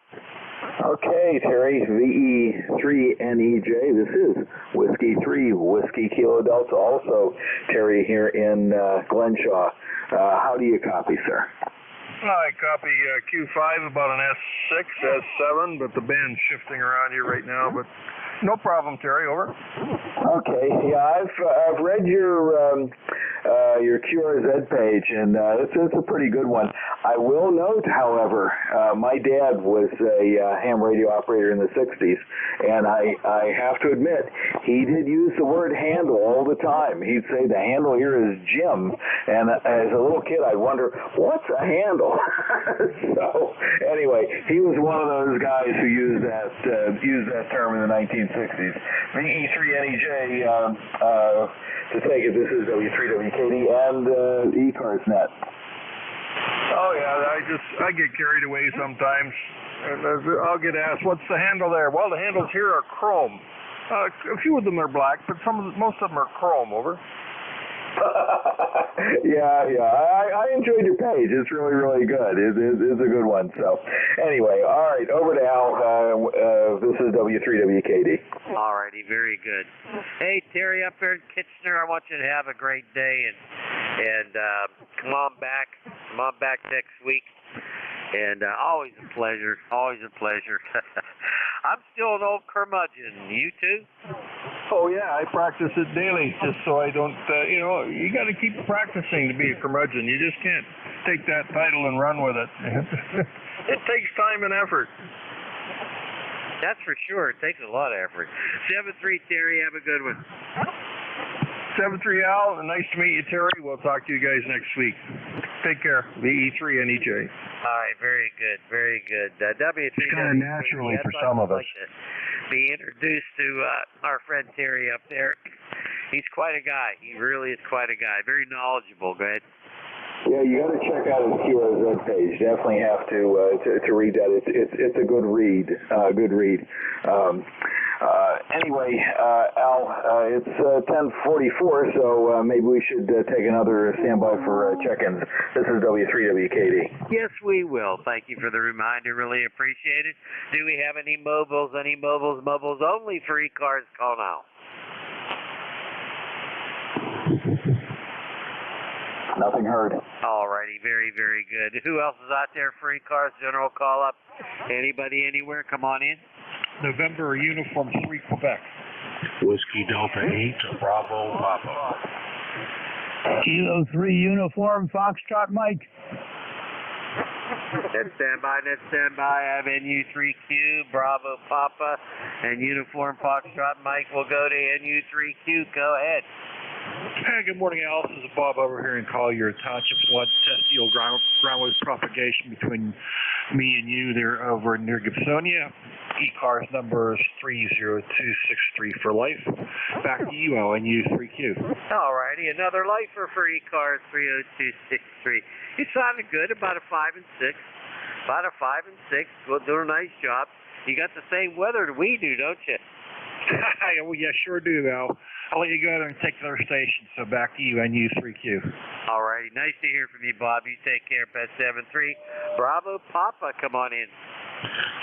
Okay, Terry, VE3NEJ. This is Whiskey 3, Whiskey Kilo Delta. Also, Terry here in Glenshaw. How do you copy, sir? I copy Q5 about an S6, S7, but the band's shifting around here right now. But no problem, Terry. Over. Okay. Yeah, I've read your QRZ page, and it's a pretty good one. I will note, however, my dad was a ham radio operator in the 60s, and I have to admit, he did use the word handle all the time. He'd say the handle here is Jim, and as a little kid, I'd wonder, what's a handle? So anyway, he was one of those guys who used that term in the 1960s. VE3NEJ, to take it, this is W3WKD and ECARS net. Oh yeah, I get carried away sometimes. I'll get asked, what's the handle there? Well, the handles here are chrome. A few of them are black, but most of them are chrome. Over. Yeah. I enjoyed your page. It's really, really good. It's a good one. So, anyway, all right, over to Al. This is W3WKD. All righty, very good. Hey, Terry, up there in Kitchener, I want you to have a great day and come on back next week. And always a pleasure. I'm still an old curmudgeon. You too? Oh yeah, I practice it daily just so I don't. You got to keep practicing to be a curmudgeon. You just can't take that title and run with it. It takes time and effort. That's for sure. It takes a lot of effort. 7-3, Terry. Have a good one. 7-3, Al. Nice to meet you, Terry. We'll talk to you guys next week. Take care. VE3NEJ. All right. Very good. Very good. W3. It's kind of naturally for some of us. Be introduced to our friend Terry up there. He's quite a guy. He really is quite a guy. Very knowledgeable. Go ahead. Yeah, you got to check out his QRZ page. Definitely have to read that. It's a good read. Anyway, Al, it's 10:44, so maybe we should take another standby for check-ins. This is W3WKD. Yes, we will. Thank you for the reminder. Really appreciate it. Do we have any mobiles? Mobiles only for ECARS? Call now. Nothing heard. All righty. Very, very good. Who else is out there for ECARS? General call-up. Anybody anywhere? Come on in. November Uniform 3, Quebec. Whiskey Delta 8, Bravo Papa. Kilo 3 Uniform, Foxtrot Mike. Net standby. I have NU3Q, Bravo Papa, and Uniform Foxtrot Mike will go to NU3Q. Go ahead. Hey, good morning, Al. This is Bob over here in Collier Township. Want to test the old ground wave propagation between me and you there over near Gibsonia. ECARS number is 30263 for life. Back to you, NU3Q. All righty, another lifer for ECARS 30263. You sounded good, about a 5 and 6. About a 5 and 6. Well, doing a nice job. You got the same weather that we do, don't you? Well, yeah, sure do, Al. I'll let you go there and take their station. So back to you, NU3Q. All righty, nice to hear from you, Bob. You take care, Pet 73. Bravo, Papa, come on in.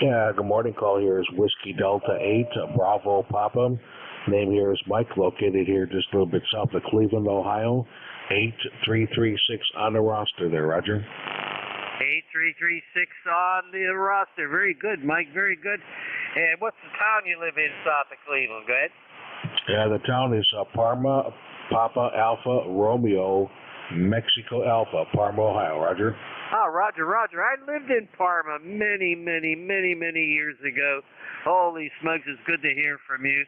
Yeah, good morning. Call here is Whiskey Delta 8, Bravo Papa. Name here is Mike, located here just a little bit south of Cleveland, Ohio. 8336 on the roster there, Roger. 8336 on the roster. Very good, Mike, very good. And what's the town you live in south of Cleveland? Go ahead. Yeah, the town is Parma, Papa Alpha Romeo, Mexico Alpha, Parma, Ohio, Roger. Oh, Roger. I lived in Parma many years ago. Holy smokes, it's good to hear from you.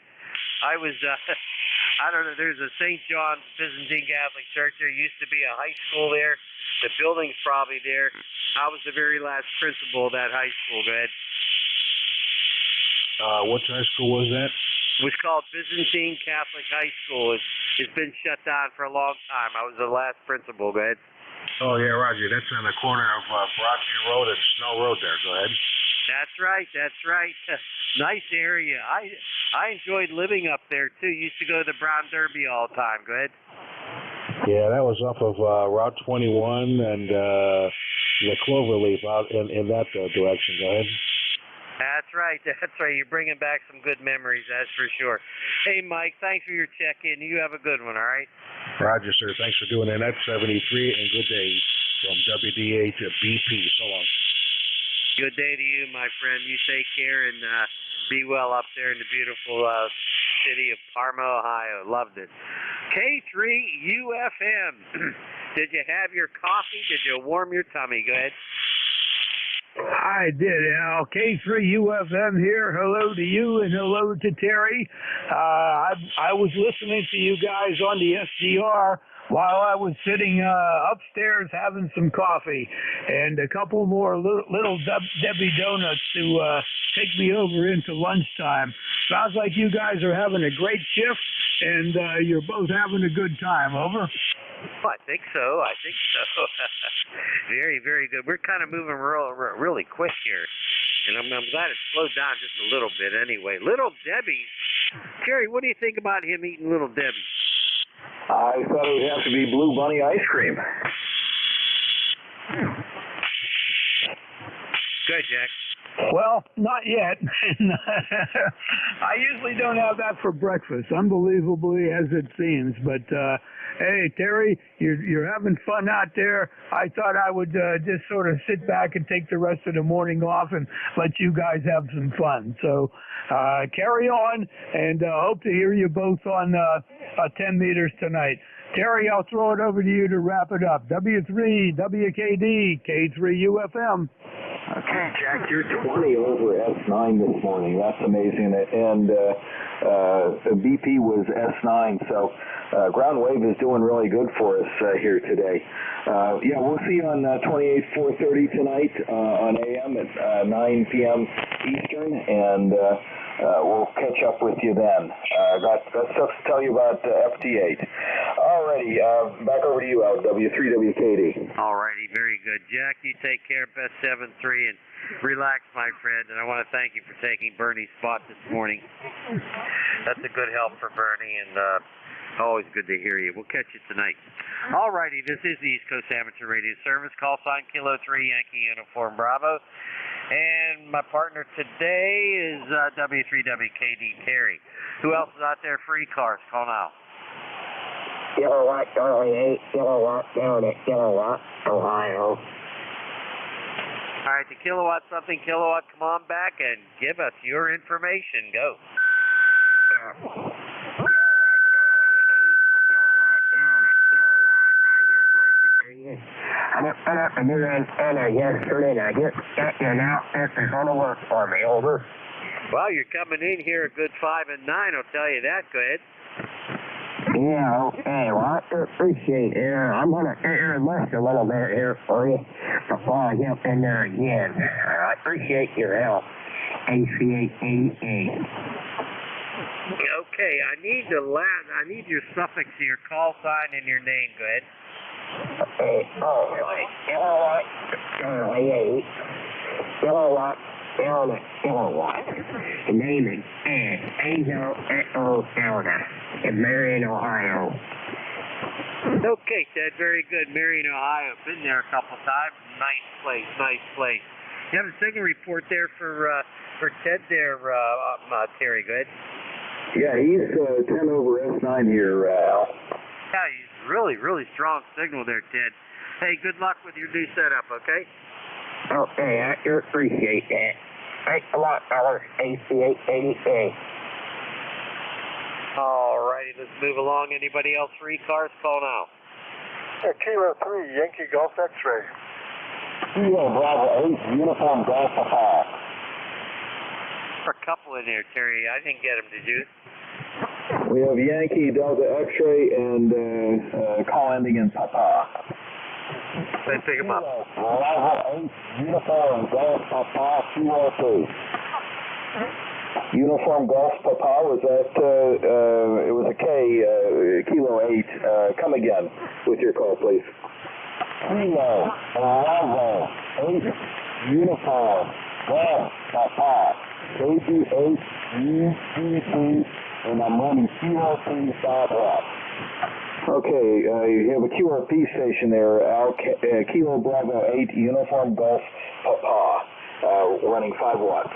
I was, I don't know, there's a St. John's Byzantine Catholic Church. There used to be a high school there. The building's probably there. I was the very last principal of that high school. Go ahead. What high school was that? It was called Byzantine Catholic High School. It's been shut down for a long time. I was the last principal. Go ahead. Oh, yeah, Roger. That's on the corner of Broadview Road and Snow Road there. Go ahead. That's right. Nice area. I enjoyed living up there, too. Used to go to the Brown Derby all the time. Go ahead. Yeah, that was off of Route 21 and the Cloverleaf out in that direction. Go ahead. That's right. You're bringing back some good memories, that's for sure. Hey, Mike, thanks for your check-in. You have a good one, all right? Roger, sir. Thanks for doing that. That's 73, and good day from WDA to BP. So long. Good day to you, my friend. You take care and be well up there in the beautiful city of Parma, Ohio. Loved it. K3UFM. Did you have your coffee? Did you warm your tummy? Go ahead. I did, Al. K3UFM here. Hello to you and hello to Terry. I was listening to you guys on the SDR while I was sitting upstairs having some coffee and a couple more little Debbie donuts to take me over into lunchtime. Sounds like you guys are having a great shift and you're both having a good time. Over. Oh, I think so. Very, very good. We're kind of moving really quick here, and I'm glad it slowed down just a little bit anyway. Little Debbie's. Jerry, what do you think about him eating Little Debbie's? I thought it would have to be Blue Bunny ice cream. Good, Jack. Well, not yet. I usually don't have that for breakfast, unbelievably as it seems. But hey, Terry, you're having fun out there. I thought I would just sort of sit back and take the rest of the morning off and let you guys have some fun. So carry on, and hope to hear you both on 10 meters tonight. Terry, I'll throw it over to you to wrap it up. W3, WKD, K3UFM. Okay, Jack, you're 20 over S9 this morning. That's amazing. And BP was S9, so ground wave is doing really good for us here today. Yeah, we'll see you on 28-430 tonight on AM at 9 p.m. Eastern, and we'll catch up with you then. Got stuff to tell you about FT8. Alrighty, back over to you, Al, W3WKD. Alrighty, very good. Jack, you take care, Best 7-3, and relax, my friend. And I want to thank you for taking Bernie's spot this morning. That's a good help for Bernie, and always good to hear you. We'll catch you tonight. Alrighty, this is the East Coast Amateur Radio Service. Call sign Kilo 3 Yankee Uniform Bravo. And my partner today is W3WKD Terry. Who else is out there for ECARS? Call now. Kilowatt Charlie 8, Kilowatt down at Kilowatt, Ohio. All right, the Kilowatt something, Kilowatt, come on back and give us your information. Go. I put up a new antenna yesterday, and I just checked it out. This is going to work for me. Over. Well, you're coming in here a good 5 and 9, I'll tell you that. Go ahead. Yeah, okay. Well, I appreciate it. I'm going to interrupt a little bit here for you before I jump in there again. I appreciate your help. ACA. Okay, I need your suffix to your call sign and your name. Go ahead. Kilowatt. The name is Angel Echo Delta in Marion, Ohio. Okay, Ted, very good. Marion, Ohio. Been there a couple times. Nice place. You have a signal report there for Ted there, Terry. Go ahead. Yeah, he's 10 over S9 here, Al. Yeah, he's really strong signal there, Ted. Hey, good luck with your new setup, okay? Okay, I appreciate that. Thanks a lot, fellas. ACA. All righty, let's move along. Anybody else for ECARS? Call now. Kilo 3, Yankee Golf X-Ray. Kilo Bravo 8, Uniform Golf Papa. For a couple in there, Terry. I didn't get them, did you? We have Yankee Delta X-ray and call ending in Papa. Let's pick them up. Bravo 8, Uniform Golf Papa, Kilo 3. Uniform Golf Papa, was that, it was a K, Kilo 8. Come again with your call, please. Kilo Bravo 8, Uniform Golf Papa, KG8, UCC, and I'm running Kilo 3 Southwest. Okay, you have a QRP station there, Al, Kilo Bravo 8, Uniform Golf Papa, running 5 watts.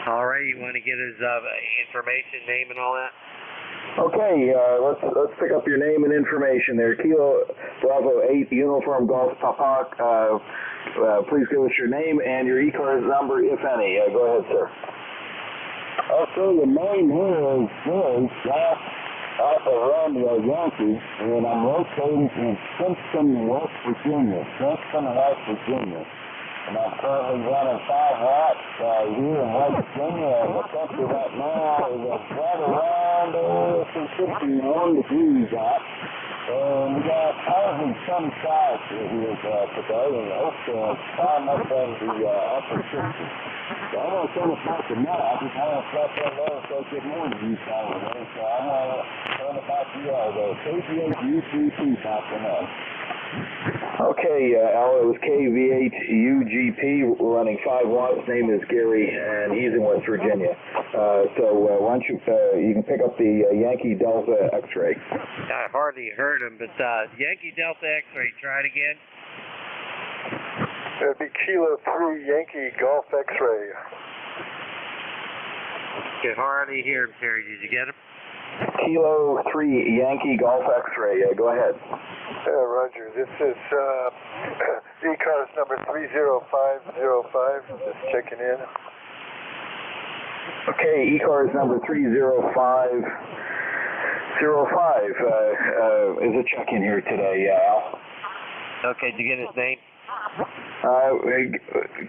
All right, you want to get his information, name, and all that? Okay, let's pick up your name and information there. Kilo Bravo 8, Uniform Golf Papa. Please give us your name and your ECARS number, if any. Go ahead, sir. Okay, the name here is Gary Golf Alpha Romeo Yankee, and I'm located in Simpson, West Virginia. And I'm currently running 5 watts here in West Virginia. The temperature right now is right around 61 degrees out. And we got partly sunny skies here today, and I hope to climb up in the upper 60s. So I'm going to turn it back to Matt. I just want to step in there and say good morning to you today. So I'm going to turn it back to you all. The KV8 UGP popping up. Okay, Al, it was KV8 UGP running 5 watts. His name is Gary, and he's in West Virginia. So why don't you can pick up the Yankee Delta X-ray. I hardly heard him, but Yankee Delta X-ray, try it again. It would be Kilo 3, Yankee Golf X-Ray. Could hardly hear him, Terry. Did you get him? Kilo 3, Yankee Golf X-ray. Go ahead. Roger. This is ECARS number 30505. Just checking in. Okay, ECARS number 30505 is a check-in here today, Al. Okay, did you get his name?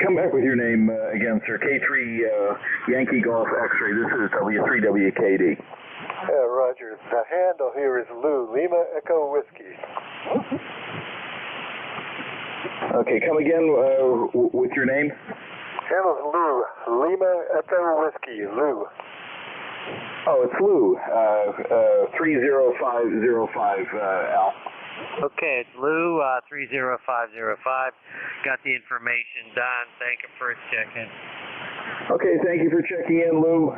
Come back with your name again, sir. K3 Yankee Golf X-ray. This is W3WKD. Roger. The handle here is Lou, Lima Echo Whiskey. Okay, come again with your name. Handle's Lou, Lima Echo Whiskey, Lou. Oh, it's Lou, 30505, Al. Okay, it's Lou, 30505. Got the information done. Thank him for his check-in. Okay, thank you for checking in, Lou.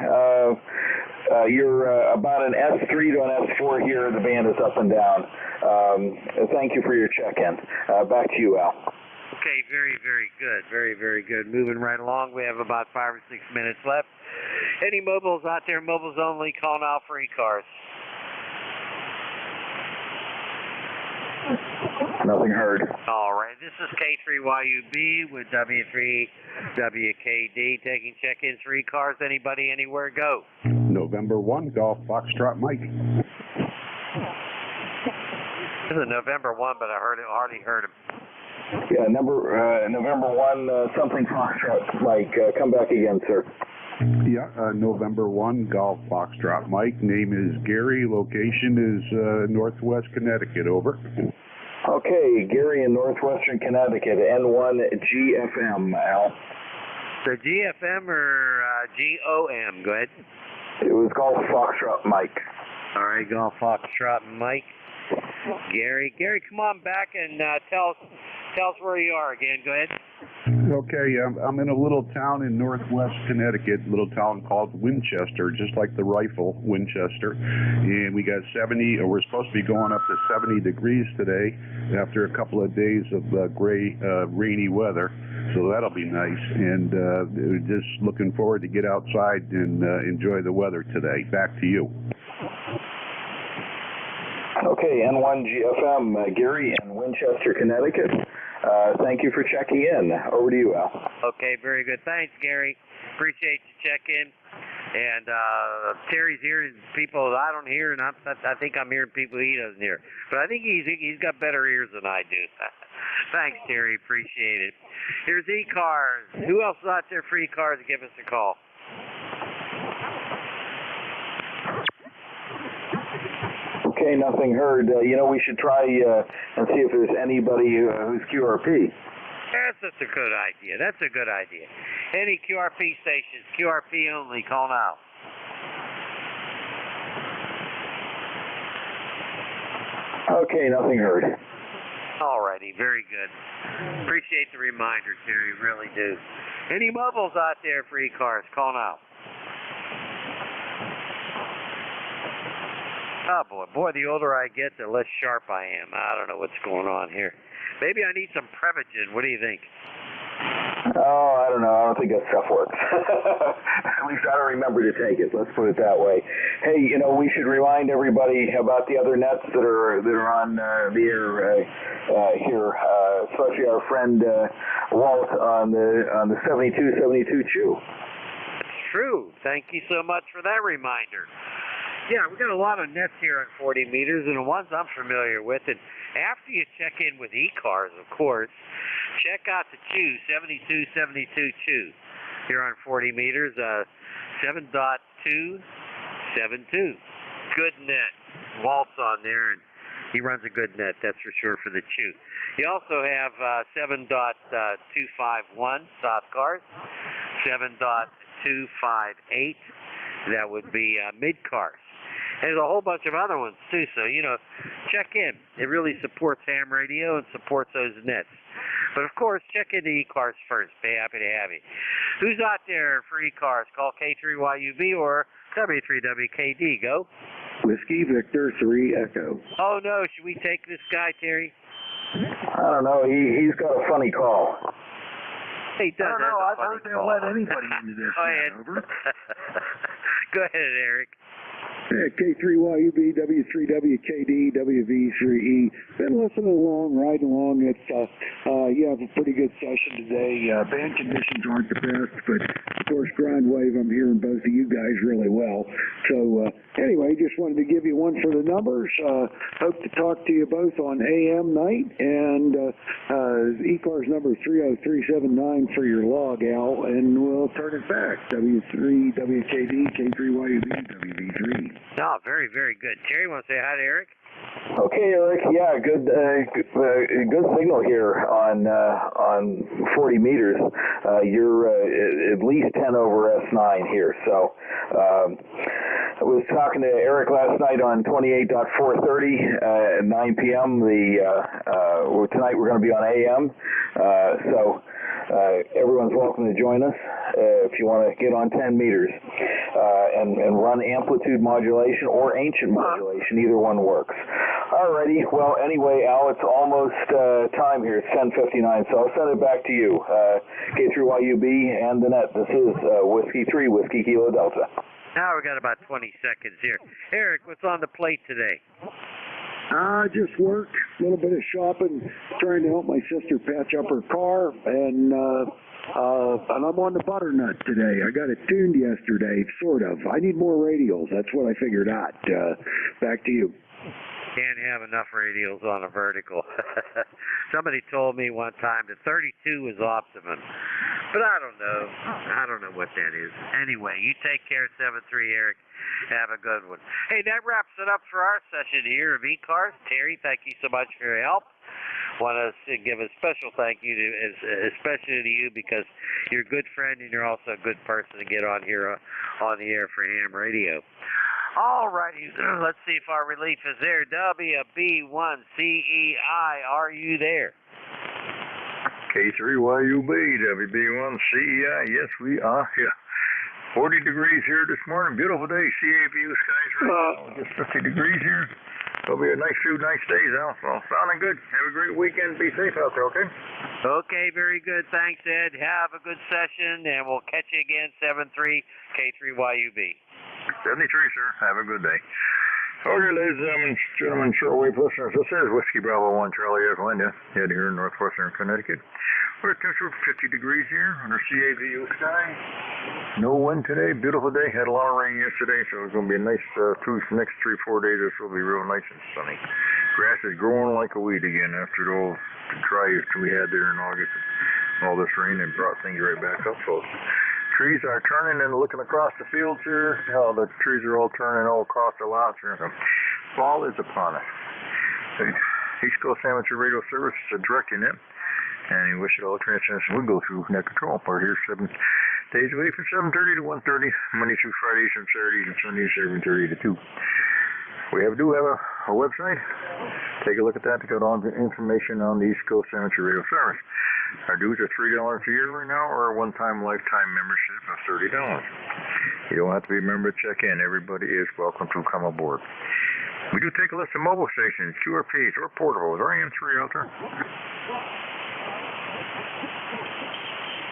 You're about an S3 to an S4 here. The band is up and down. Thank you for your check-in. Back to you, Al. Okay, very good. Very good. Moving right along. We have about 5 or 6 minutes left. Any mobiles out there, mobiles only, call now for ECARS. Nothing heard. All right, this is K3YUB with W3WKD taking check-ins for ECARS. Anybody, anywhere, go. November 1, Golf Foxtrot Mike. This is November 1, but I hardly heard him. Yeah, November 1, something Foxtrot. Mike, come back again, sir. Yeah, November 1, Golf Foxtrot. Mike, name is Gary, location is Northwest Connecticut, over. Okay, Gary in Northwestern Connecticut, N1GFM, Al. The GFM or GOM? Go ahead. It was Golf Foxtrot, Mike. All right, Golf Foxtrot, Mike. Gary, come on back and tell us where you are again. Go ahead. Okay, I'm in a little town in Northwest Connecticut, a little town called Winchester, just like the rifle, Winchester. And we got 70, or we're supposed to be going up to 70 degrees today after a couple of days of gray, rainy weather. So that'll be nice. And just looking forward to get outside and enjoy the weather today. Back to you. Okay, N1GFM, Gary in Winchester, Connecticut. Thank you for checking in. Over to you, Al. Okay, very good. Thanks, Gary. Appreciate you checking. And Terry's hearing people I don't hear, and I think I'm hearing people he doesn't hear. But I think he's got better ears than I do. Thanks, Terry. Appreciate it. Here's ECARS. Who else is out there for ECARS? Give us a call. Okay, nothing heard. We should try and see if there's anybody who's QRP. That's a good idea. That's a good idea. Any QRP stations, QRP only, call now. Okay, nothing heard. Alrighty, very good. Appreciate the reminder, Terry, really do. Any mobiles out there for ECARS, call now. Oh boy, the older I get, the less sharp I am. I don't know what's going on here. Maybe I need some Prevagen. What do you think? Oh, I don't know. I don't think that stuff works. At least I don't remember to take it. Let's put it that way. Hey, we should remind everybody about the other nets that are on the air here, especially our friend Walt on the 7272 Chew. That's true. Thank you so much for that reminder. Yeah, we got a lot of nets here on 40 meters, and the ones I'm familiar with. And after you check in with ECARS, of course, check out the Chew, 7272 Chew, here on 40 meters, 7.272. Good net. Walt's on there, and he runs a good net, that's for sure, for the Chew. You also have 7.251 soft cars, 7.258, that would be mid cars. There's a whole bunch of other ones, too, so, check in. It really supports ham radio and supports those nets. But, of course, check into ECARS first. Be happy to have you. Who's out there for ECARS? Call K3YUB or W3WKD. Go. Whiskey Victor 3 Echo. Oh, no. Should we take this guy, Terry? I don't know. He's got a funny call. He does. I don't know. I've heard they'll let anybody into this. Go ahead. Over. Go ahead, Eric. K3YUB, W3WKD, WV3E. Been listening along, riding along. It's you have a pretty good session today. Band conditions aren't the best, but of course, Grind Wave, I'm hearing both of you guys really well. So anyway, just wanted to give you one for the numbers. Hope to talk to you both on AM night, and ECARS number 30379 for your log, Al, and we'll turn it back. W3WKD, K3YUB, WV3. No, very, very good. Terry, want to say hi to Eric? Okay, Eric. Yeah, good signal here on 40 meters. You're at least 10 over S9 here. So I was talking to Eric last night on 28.430 at 9 p.m. Tonight we're going to be on AM. So everyone's welcome to join us if you want to get on 10 meters and run amplitude modulation or ancient modulation. Either one works. Alrighty. Well, anyway, Al, it's almost time here. It's 10:59, so I'll send it back to you. K3YUB and the net. This is Whiskey 3, Whiskey Kilo Delta. Now we got about 20 seconds here. Eric, what's on the plate today? Just work, a little bit of shopping, trying to help my sister patch up her car, and I'm on the butternut today. I got it tuned yesterday, sort of. I need more radials. That's what I figured out. Back to you. Can't have enough radios on a vertical. Somebody told me one time that 32 is optimum. But I don't know. I don't know what that is. Anyway, you take care, 7-3, Eric. Have a good one. Hey, that wraps it up for our session here of ECARS. Terry, thank you so much for your help. Want to give a special thank you to, especially to you, because you're a good friend and you're also a good person to get on here on the air for ham radio. All righty, let's see if our relief is there. WB1CEI, are you there? K3YUB, WB1CEI, yes we are here. 40 degrees here this morning, beautiful day, CA view, skies right now, just 50 degrees here. It'll be a nice few nice days, Al. Well, sounding good. Have a great weekend, be safe out there, okay? Okay, very good, thanks Ed. Have a good session, and we'll catch you again, 7-3, K3YUB. 73, sir. Have a good day. Okay, ladies and gentlemen, shortwave listeners, this is Whiskey Bravo 1 Charlie F. Linda, head here in northwestern Connecticut. We're at temperature 50 degrees here under CAVU sky. No wind today, beautiful day. Had a lot of rain yesterday, so it's going to be a nice next 3-4 days. This will be real nice and sunny. Grass is growing like a weed again after all the dryest we had there in August. All this rain and brought things right back up, folks. Trees are turning and looking across the fields here. Oh, the trees are all turning all across the lots here. Fall is upon us. East Coast Amateur Radio Service is directing it. And we wish it all transmission will go through net control. We're here 7 days a week from 7:30 to 1:30, Monday through Fridays and Saturdays and Sundays 7:30 to 2. We do have a website. Take a look at that to get all the information on the East Coast Amateur Radio Service. Our dues are $3 a year right now, or a one-time lifetime membership of $30. You don't have to be a member to check in. Everybody is welcome to come aboard. We do take a list of mobile stations, QRPs, or portables, or AM3 out there.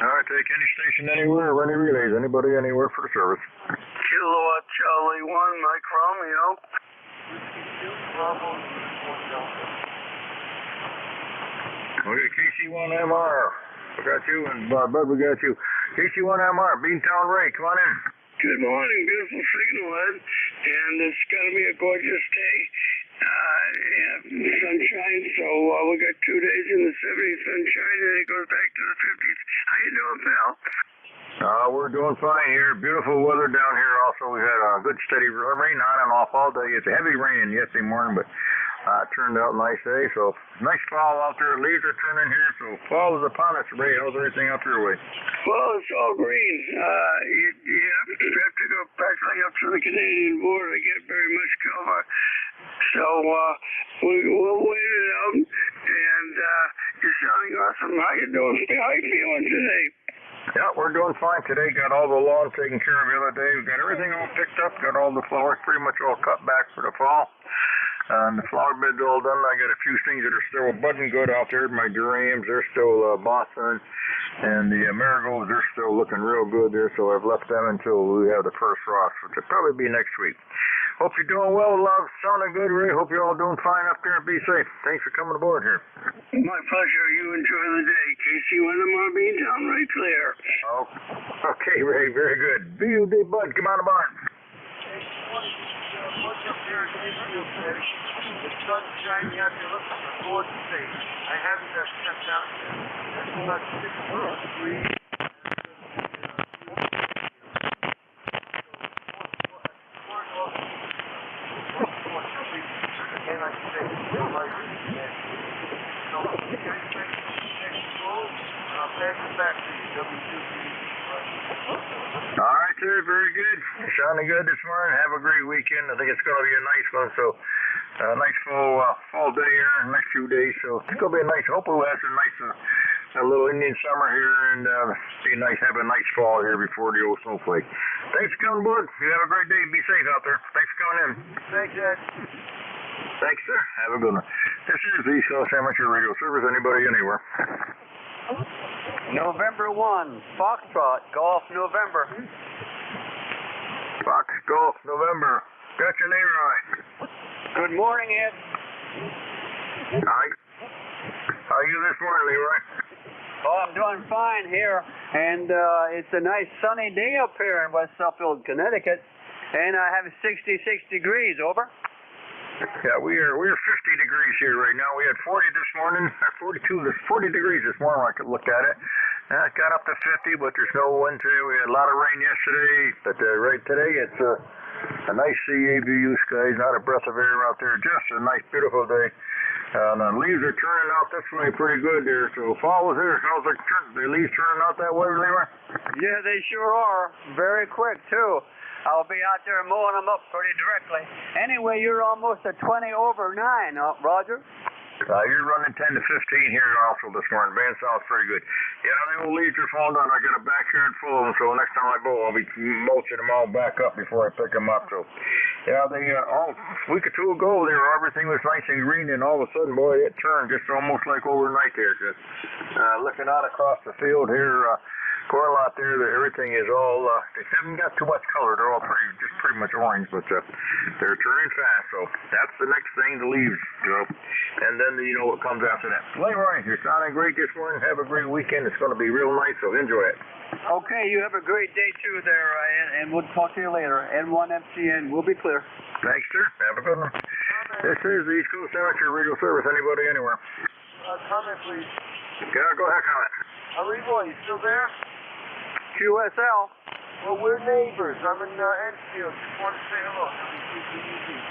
All right, take any station anywhere or any relays. Anybody anywhere for the service. Kilowatt Charlie 1, Mike Romeo. Okay, KC1MR, we got you, and Bud, we got you. KC1MR, Beantown Ray, come on in. Good morning, beautiful signal, Ed, and it's going to be a gorgeous day. Sunshine, so we got 2 days in the 70s sunshine, and it goes back to the 50s. How you doing, pal? We're doing fine here. Beautiful weather down here. Also, we had a good steady rain on and off all day. It's a heavy rain yesterday morning, but turned out nice day. So nice fall out there. Leaves are turning here, so fall is upon us. Ray, how's everything up your way? Well, it's all green. You have to go practically up to the Canadian border to get very much cover. So we'll wait it out, and you're sounding awesome. How you doing? How you feeling today? Yeah, we're doing fine today. Got all the lawn taken care of the other day. We got everything all picked up. Got all the flowers pretty much all cut back for the fall. And the flower bed's all done. I got a few things that are still budding good out there. My geraniums, they're still blossoming. And the marigolds, they're still looking real good there. So I've left them until we have the first frost, which will probably be next week. Hope you're doing well, love. Sounding good, Ray. Hope you're all doing fine up there. Be safe. Thanks for coming aboard here. My pleasure. You enjoy the day. KC1MR Beantown, right clear. Oh, okay, Ray. Very good. BUD Bud, come on aboard. Look up there and give you the sun's shining out there. Look at the gorgeous day. I haven't stepped out yet. That's about 6 degrees. All right, sir. Very good. Sounding good this morning. Have a great weekend. I think it's going to be a nice one. So, nice fall day here in the next few days. So it's going to be a nice. Hopefully, we'll have some nice, a little Indian summer here, and be nice. Have a nice fall here before the old snowflake. Thanks for coming aboard. You have a great day. Be safe out there. Thanks for coming in. Thanks, Ed. Thanks, sir. Have a good one. This is the East Coast Amateur Radio Service. Anybody, anywhere. November 1, Foxtrot, Golf, November. Fox, Golf, November. Got your name right. Good morning, Ed. Hi. How are you this morning, Leroy? Oh, I'm doing fine here, and it's a nice sunny day up here in West Suffield, Connecticut, and I have 66 degrees, over. Yeah, we're 50 degrees here right now. We had 40 this morning, 40 degrees this morning when I looked at it. It got up to 50, but there's no wind today. We had a lot of rain yesterday, but right today it's a nice CAVU sky, not a breath of air out there. Just a nice, beautiful day. And the leaves are turning out this way pretty good there. So fall was here. How's the leaves turning out that way, Leroy? Yeah, they sure are. Very quick, too. I'll be out there mowing them up pretty directly. Anyway, you're almost at 20 over 9, Roger. You're running 10 to 15 here also this morning. Van sounds pretty good. Yeah, the old leaves are falling down. I got a backyard full of them, so next time I mow, I'll be mulching them all back up before I pick them up. So, yeah, they a week or two ago, everything was nice and green, and all of a sudden, boy, it turned just almost like overnight there. Just looking out across the field here, corn lot there, everything is all, they haven't got too much color. They're all pretty much orange, but they're turning fast. So that's the next thing, the leaves, and then you know what comes after that. Leroy, you're sounding great this morning. Have a great weekend. It's going to be real nice, so enjoy it. Okay, you have a great day too there, and we'll talk to you later. N1FCN, we'll be clear. Thanks, sir. Have a good one. This is the East Coast Amateur Radio Service. Anybody, anywhere? Comment, please. Yeah, go ahead, comment. Leroy, you still there? QSL. Well, we're neighbors. I'm in Enfield. Just want to say hello.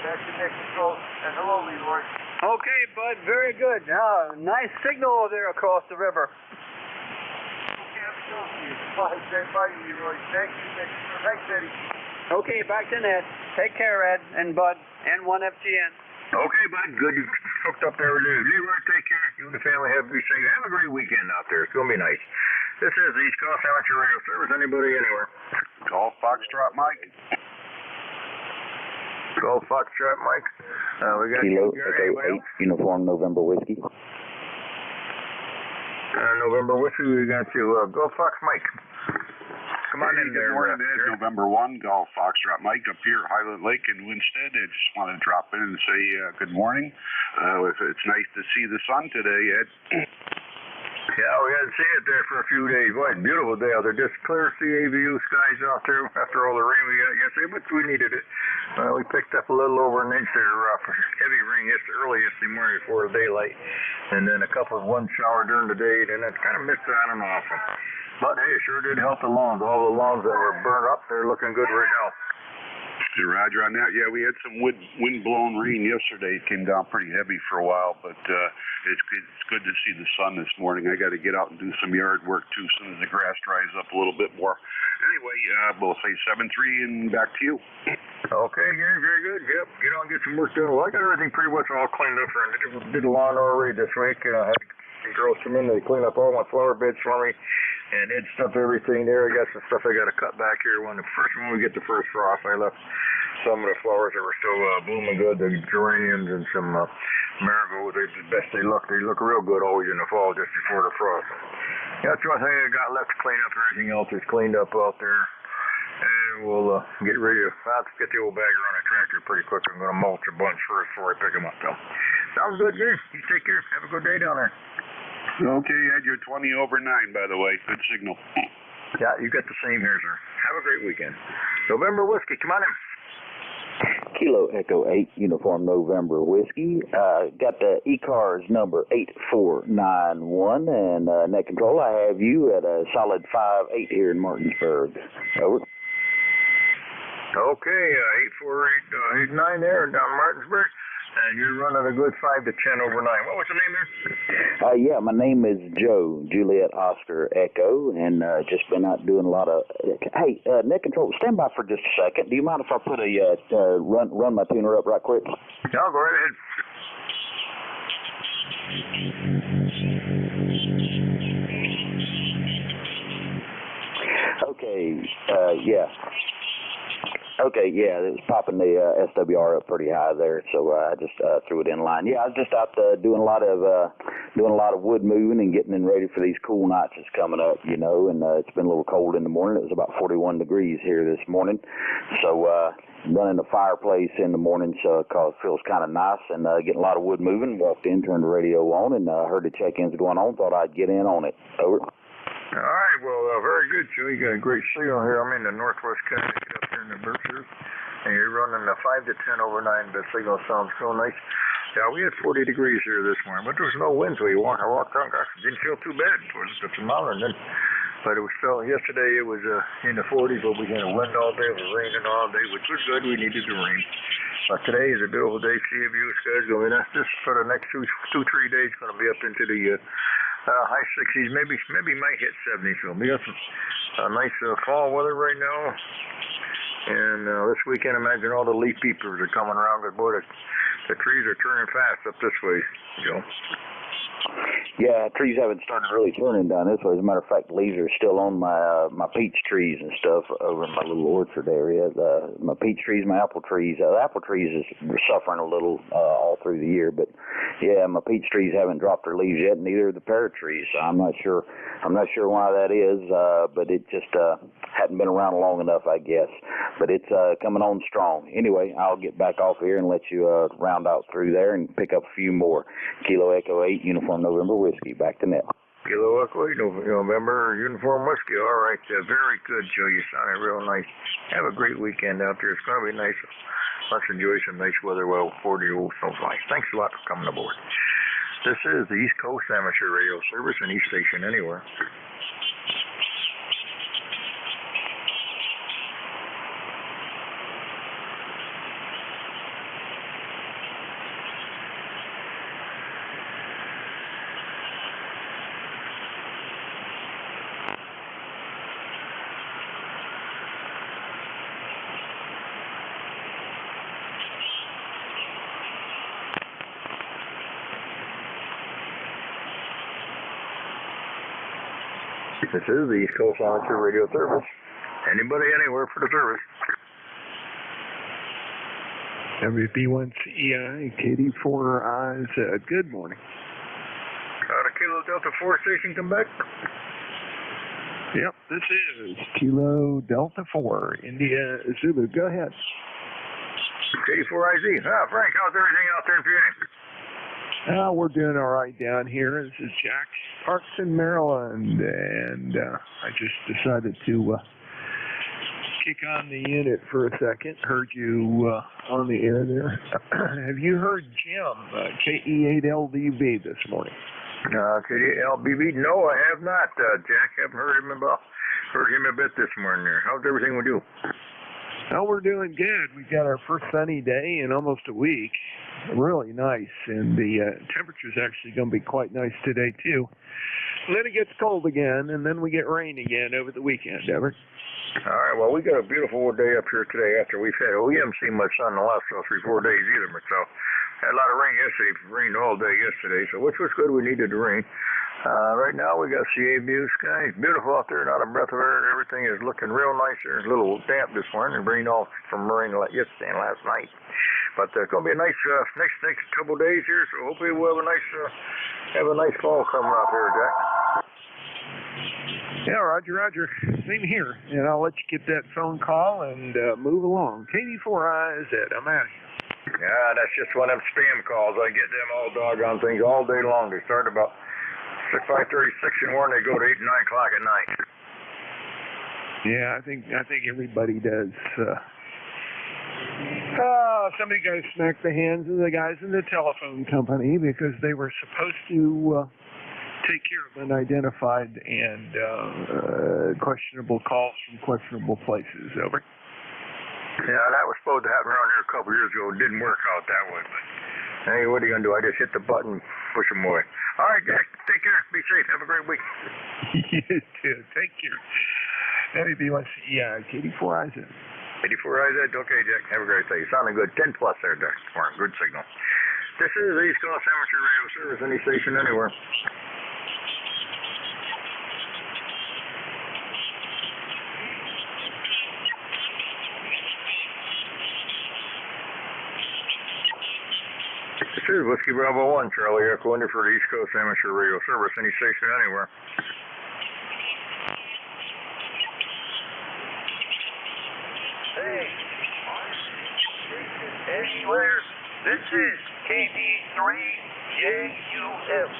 Back to Nick Control. And hello, Leroy. Okay, bud. Very good. Nice signal there across the river. Okay, I'm talking to you. Bye. Stand by you, Leroy. Thank you, Nick. Thanks, Eddie. Okay, back to Ned. Take care, Ed and Bud. N1FGN. Okay, bud. Good. You hooked up there with Leroy. Take care. You and the family have be safe. Have a great weekend out there. It's going to be nice. This is the East Coast Amateur Radio Service. Anybody, anywhere? Golf Foxtrot Mike. Golf Foxtrot Mike. We got Kilo Gary, 8, Uniform November Whiskey. November Whiskey, we got you. Golf Fox Mike. Come on in there. Good morning, Ed. November 1, Golf Foxtrot Mike up here at Highland Lake in Winstead. I just wanted to drop in and say good morning. It's nice to see the sun today, Ed. Yeah, we hadn't seen it there for a few days. What a beautiful day out there. Just clear CAVU skies out there after all the rain we got yesterday, but we needed it. We picked up a little over an inch there for heavy rain early yesterday morning before daylight, and then one shower during the day, and it kind of missed on and off. But hey, it sure did help the lawns. All the lawns that were burned up, they're looking good right now. Roger on that. Yeah, we had some wind-blown rain yesterday. It came down pretty heavy for a while, but it's good to see the sun this morning. I got to get out and do some yard work, too, as soon as the grass dries up a little bit more. Anyway, we'll say 7-3 and back to you. Okay, Gary, very good. Yep, get on, get some work done. Well, I got everything pretty much all cleaned up. I did a lawn already this week. I had the girls come in, they clean up all my flower beds for me. And it stuffed everything there. I got some stuff I got to cut back here. When we get the first frost, I left some of the flowers that were still blooming good, the geraniums and some marigolds. The best they look real good always in the fall, just before the frost. That's one thing I got left to clean up. Everything else is cleaned up out there. And we'll get ready to get the old bagger on a tractor pretty quick. I'm going to mulch a bunch first before I pick them up. So, sounds good, Gary. You take care. Have a good day down there. Okay, Ed, you're 20 over 9, by the way. Good signal. Yeah, you got the same here, sir. Have a great weekend. November Whiskey, come on in. Kilo Echo 8, Uniform November Whiskey. Got the ECARS number 8491, and net control, I have you at a solid 5-8 here in Martinsburg. Over. Okay, 84889 there down Martinsburg. And you're running a good 5 to 10 over 9. What was your name there? Yeah, my name is Joe, Juliet Oscar Echo, and just been out doing a lot of. Hey, net control, stand by for just a second. Do you mind if I put run my tuner up right quick? No, go right ahead. Okay, yeah. Okay, yeah, it was popping the SWR up pretty high there, so I just threw it in line. Yeah, I was just out doing a lot of wood moving and getting in ready for these cool nights that's coming up, and it's been a little cold in the morning. It was about 41 degrees here this morning, so running the fireplace in the morning, so it feels kind of nice, and getting a lot of wood moving. Walked in, turned the radio on, and heard the check-ins going on. Thought I'd get in on it. Over. All right, well, very good, Joe. You got a great signal here. I'm in the northwest Connecticut up here in the Berkshires. And you're running a 5 to 10 over 9 bit signal. Sounds so nice. Yeah, we had 40 degrees here this morning, but there was no wind, so I walked out. Didn't feel too bad. It was just a mountain, but it was still. Yesterday it was in the 40s, but we had a wind all day. It was raining all day, which was good. We needed the rain. But today is a beautiful day. Sea of blue skies going. That's just for the next 2-3 days. Going to be up into the high 60s. Maybe might hit 70. So we got some nice fall weather right now. And this weekend, imagine all the leaf peepers are coming around. But boy, the trees are turning fast up this way, Joe. Yeah, trees haven't started really turning down this way. As a matter of fact, leaves are still on my peach trees and stuff over in my little orchard area. My peach trees, my apple trees. The apple trees is suffering a little all through the year, but yeah, my peach trees haven't dropped their leaves yet, neither of the pear trees. So I'm not sure why that is, but it just hadn't been around long enough, I guess. But it's coming on strong. Anyway, I'll get back off here and let you round out through there and pick up a few more. Kilo Echo 8, Uniform November Whiskey. Back to net. Kilo Echo 8, November Uniform Whiskey. All right, very good, Joe. You sounded real nice. Have a great weekend out there. It's going to be nice. Let's enjoy some nice weather while 40-year-old snowflies. Thanks a lot for coming aboard. This is the East Coast Amateur Radio Service, any station anywhere. This is the East Coast Amateur Radio Service. Anybody, anywhere for the service. WB1CEI, KD4 Eyes, good morning. The Kilo Delta 4 station come back? Yep, this is Kilo Delta 4, India Zulu. Go ahead. KD4IZ. Frank, how's everything out there in Phoenix? We're doing all right down here. This is Jack Parks in Maryland, and I just decided to kick on the unit for a second. Heard you on the air there. Have you heard Jim, KE8LBB this morning? KE8LBB? No, I have not, Jack. Haven't heard him a bit this morning there. How's everything with you? Well, we're doing good. We got our first sunny day in almost a week. Really nice, and the temperature's actually going to be quite nice today too. And then it gets cold again, and then we get rain again over the weekend, Everett. All right, well, we got a beautiful day up here today after we haven't seen much sun in the last 3-4 days either, but so had a lot of rain yesterday, rained all day yesterday, so which was good. We needed the rain. Right now we got CA view sky. It's beautiful out there, not a breath of air. Everything is looking real nice there. It's a little damp this morning. It rained off from rain yesterday and last night. But it's going to be a nice next couple of days here, so hopefully we'll have a nice fall coming up here, Jack. Yeah, Roger. Same here. And I'll let you get that phone call and move along. KD4 Eyes, I'm out of here. Yeah, that's just one of them spam calls. I get them all doggone things all day long. They start about 5:36 in the morning. They go to 8 and 9 o'clock at night. Yeah, I think everybody does. Somebody got to smack the hands of the guys in the telephone company because they were supposed to take care of unidentified and questionable calls from questionable places. Over. Yeah, that was supposed to happen around here a couple years ago. It didn't work out that way, but hey, what are you going to do? I just hit the button, push them away. All right, Jack, take care. Be safe. Have a great week. You too. Take care. WB1CEI, KD4 Eyes. 84 Eyes. Okay, Jack. Have a great day. Sounding good. 10 plus there, Jack. Good signal. This is the East Coast Amateur Radio Service. Any station anywhere. This is Whiskey Bravo 1, Charlie Echo, India for the East Coast Amateur Radio Service. Any station anywhere. Hey, anywhere. This is KD3JUF.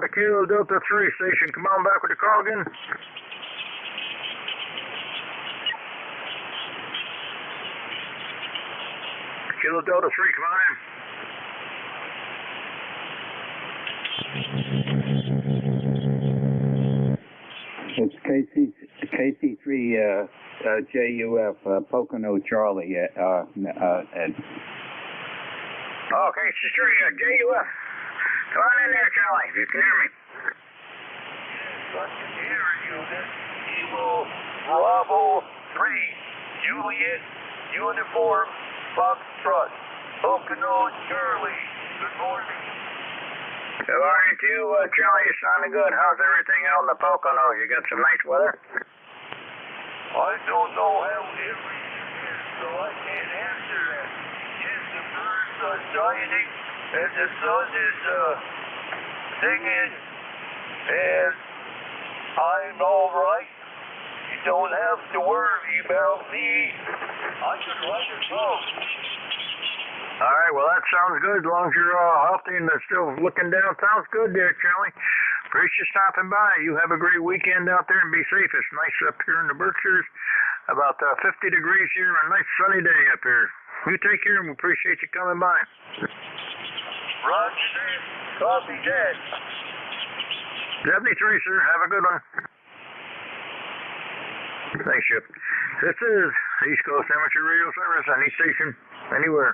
The Kilo Delta 3 station. Come on back with the call again. Kilo Delta 3, come on in. It's KC3JUF, Pocono Charlie, Ed. Oh, KC3 JUF. Come on in there, Charlie, if you can hear me. Kilo Bravo 3, Juliet, Uniform, Foxtrot, Pocono Charlie. Good morning. Good morning to you, Charlie. You sounding good. How's everything out in the Pocono? You got some nice weather? I don't know how everything is, so I can't answer that. Yes, the birds are shining, and the sun is singing, and I'm all right. You don't have to worry about me. I can write a song. All right, well, that sounds good. As long as you're healthy and they're still looking down, sounds good there, Charlie. Appreciate you stopping by. You have a great weekend out there and be safe. It's nice up here in the Berkshires. About 50 degrees here, a nice sunny day up here. You take care and we appreciate you coming by. Roger that. Copy that. 73, sir. Have a good one. Thanks, Chip. This is East Coast Amateur Radio Service, any station, anywhere.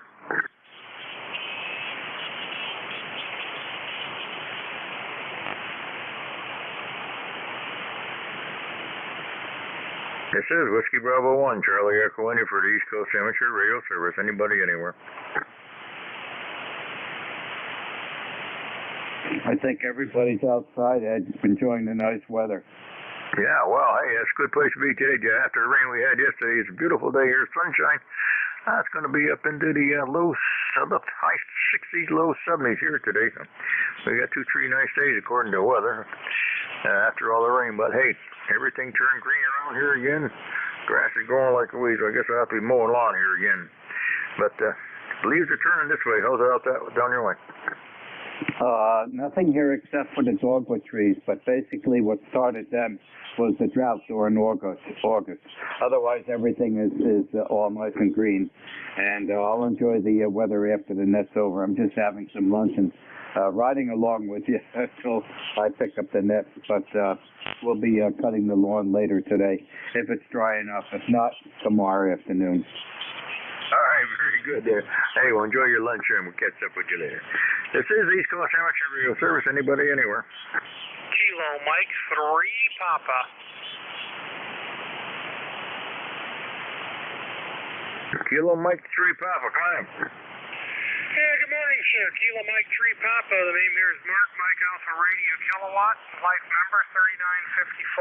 This is Whiskey Bravo 1, Charlie Echo India for the East Coast Amateur Radio Service. Anybody, anywhere. I think everybody's outside, Ed, enjoying the nice weather. Yeah, well, hey, that's a good place to be today. After the rain we had yesterday, it's a beautiful day here, sunshine. It's going to be up into the high 60s, low 70s here today. So we got 2-3 nice days according to weather after all the rain. But hey, everything turned green around here again. Grass is growing like a weed, so I guess I'll have to be mowing lawn here again. But leaves are turning this way. How's it out down your way? Nothing here except for the dogwood trees, but basically what started them was the drought during August. Otherwise, everything is all nice and green, and I'll enjoy the weather after the net's over. I'm just having some lunch and riding along with you until I pick up the net, but we'll be cutting the lawn later today if it's dry enough. If not, tomorrow afternoon. All right, very good there. Hey, well, enjoy your lunch here, and we'll catch up with you later. This is East Coast Amateur Radio Service. Anybody, anywhere. Kilo Mike 3 Papa. Kilo Mike 3 Papa, come on. Yeah, good morning, sir. Kilo Mike 3 Papa. The name here is Mark Mike Alpha Radio Kilowatt. Life member 3954,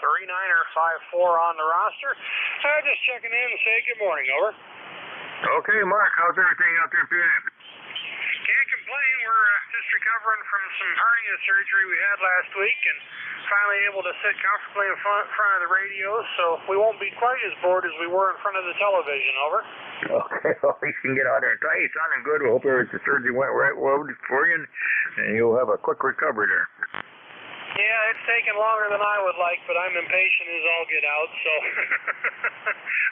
39 or 54 on the roster. Just checking in and say good morning, over. Okay, Mark, how's everything out there in PA? Can't complain. We're just recovering from some hernia surgery we had last week and finally able to sit comfortably in front of the radio, so we won't be quite as bored as we were in front of the television, over. Okay, well, you can get out there and try. You sounding good. We hope the surgery went right well for you, and you'll have a quick recovery there. Yeah, it's taken longer than I would like, but I'm impatient as all get out, so.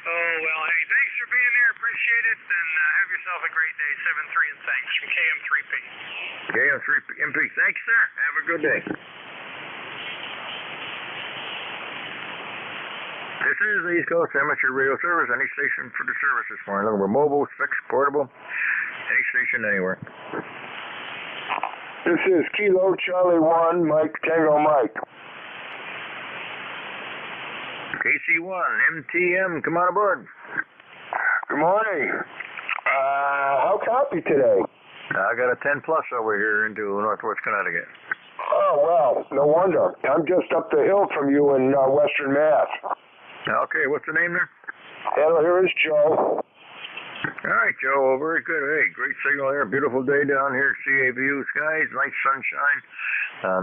Oh, well, hey, thanks for being there. Appreciate it, and have yourself a great day. 7-3 and thanks from KM3P. KM3MP, thanks, sir. Have a good day. This is the East Coast Amateur Radio Service, any station for the service this morning. Looking for mobile, fixed, portable, any station anywhere. This is Kilo Charlie 1, Mike Tango Mike. KC1, MTM, come on aboard. Good morning. How copy today? I got a 10 plus over here into Northwest Connecticut. Oh, well, no wonder. I'm just up the hill from you in Western Mass. Okay, what's the name there? Hello, here is Joe. All right, Joe, very good. Hey, great signal here. Beautiful day down here. CA view skies, nice sunshine,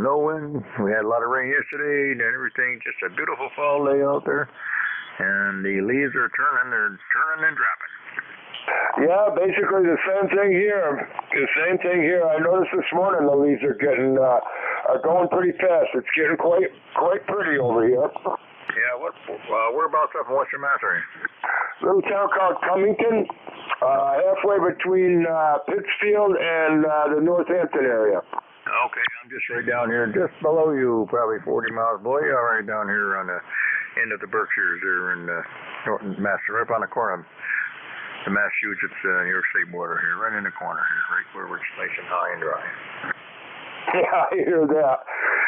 no wind. We had a lot of rain yesterday and everything. Just a beautiful fall day out there. And the leaves are turning. They're turning and dropping. Yeah, basically the same thing here. I noticed this morning the leaves are getting are going pretty fast. It's getting quite pretty over here. Yeah, whereabouts up in Western Mass are you? Little town called Cummington. Halfway between Pittsfield and the Northampton area. Okay, I'm just right down here, just below you, probably 40 miles below you, right down here on the end of the Berkshires there in Norton, Mass, right up on the corner of the Massachusetts New York State border here, right in the corner here, right where it's nice and high and dry. Yeah, I hear that.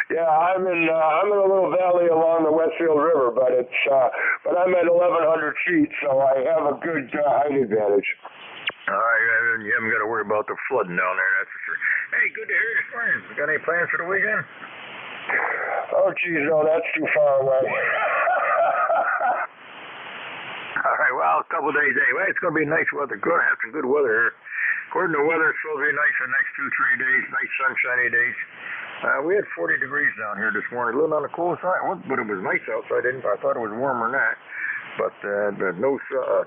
Yeah, I'm in a little valley along the Westfield River, but I'm at 1,100 feet, so I have a good height advantage. All right, you haven't got to worry about the flooding down there, that's for sure. Hey, good to hear you this morning. Got any plans for the weekend? Oh, geez, no, that's too far away. All right, well, a couple of days anyway. It's going to be nice weather. Going to have some good weather here. According to weather, it's supposed to be nice for the next 2-3 days. Nice sunshiny days. We had 40 degrees down here this morning. A little on the cool side, but it was nice outside. I thought it was warmer than that. But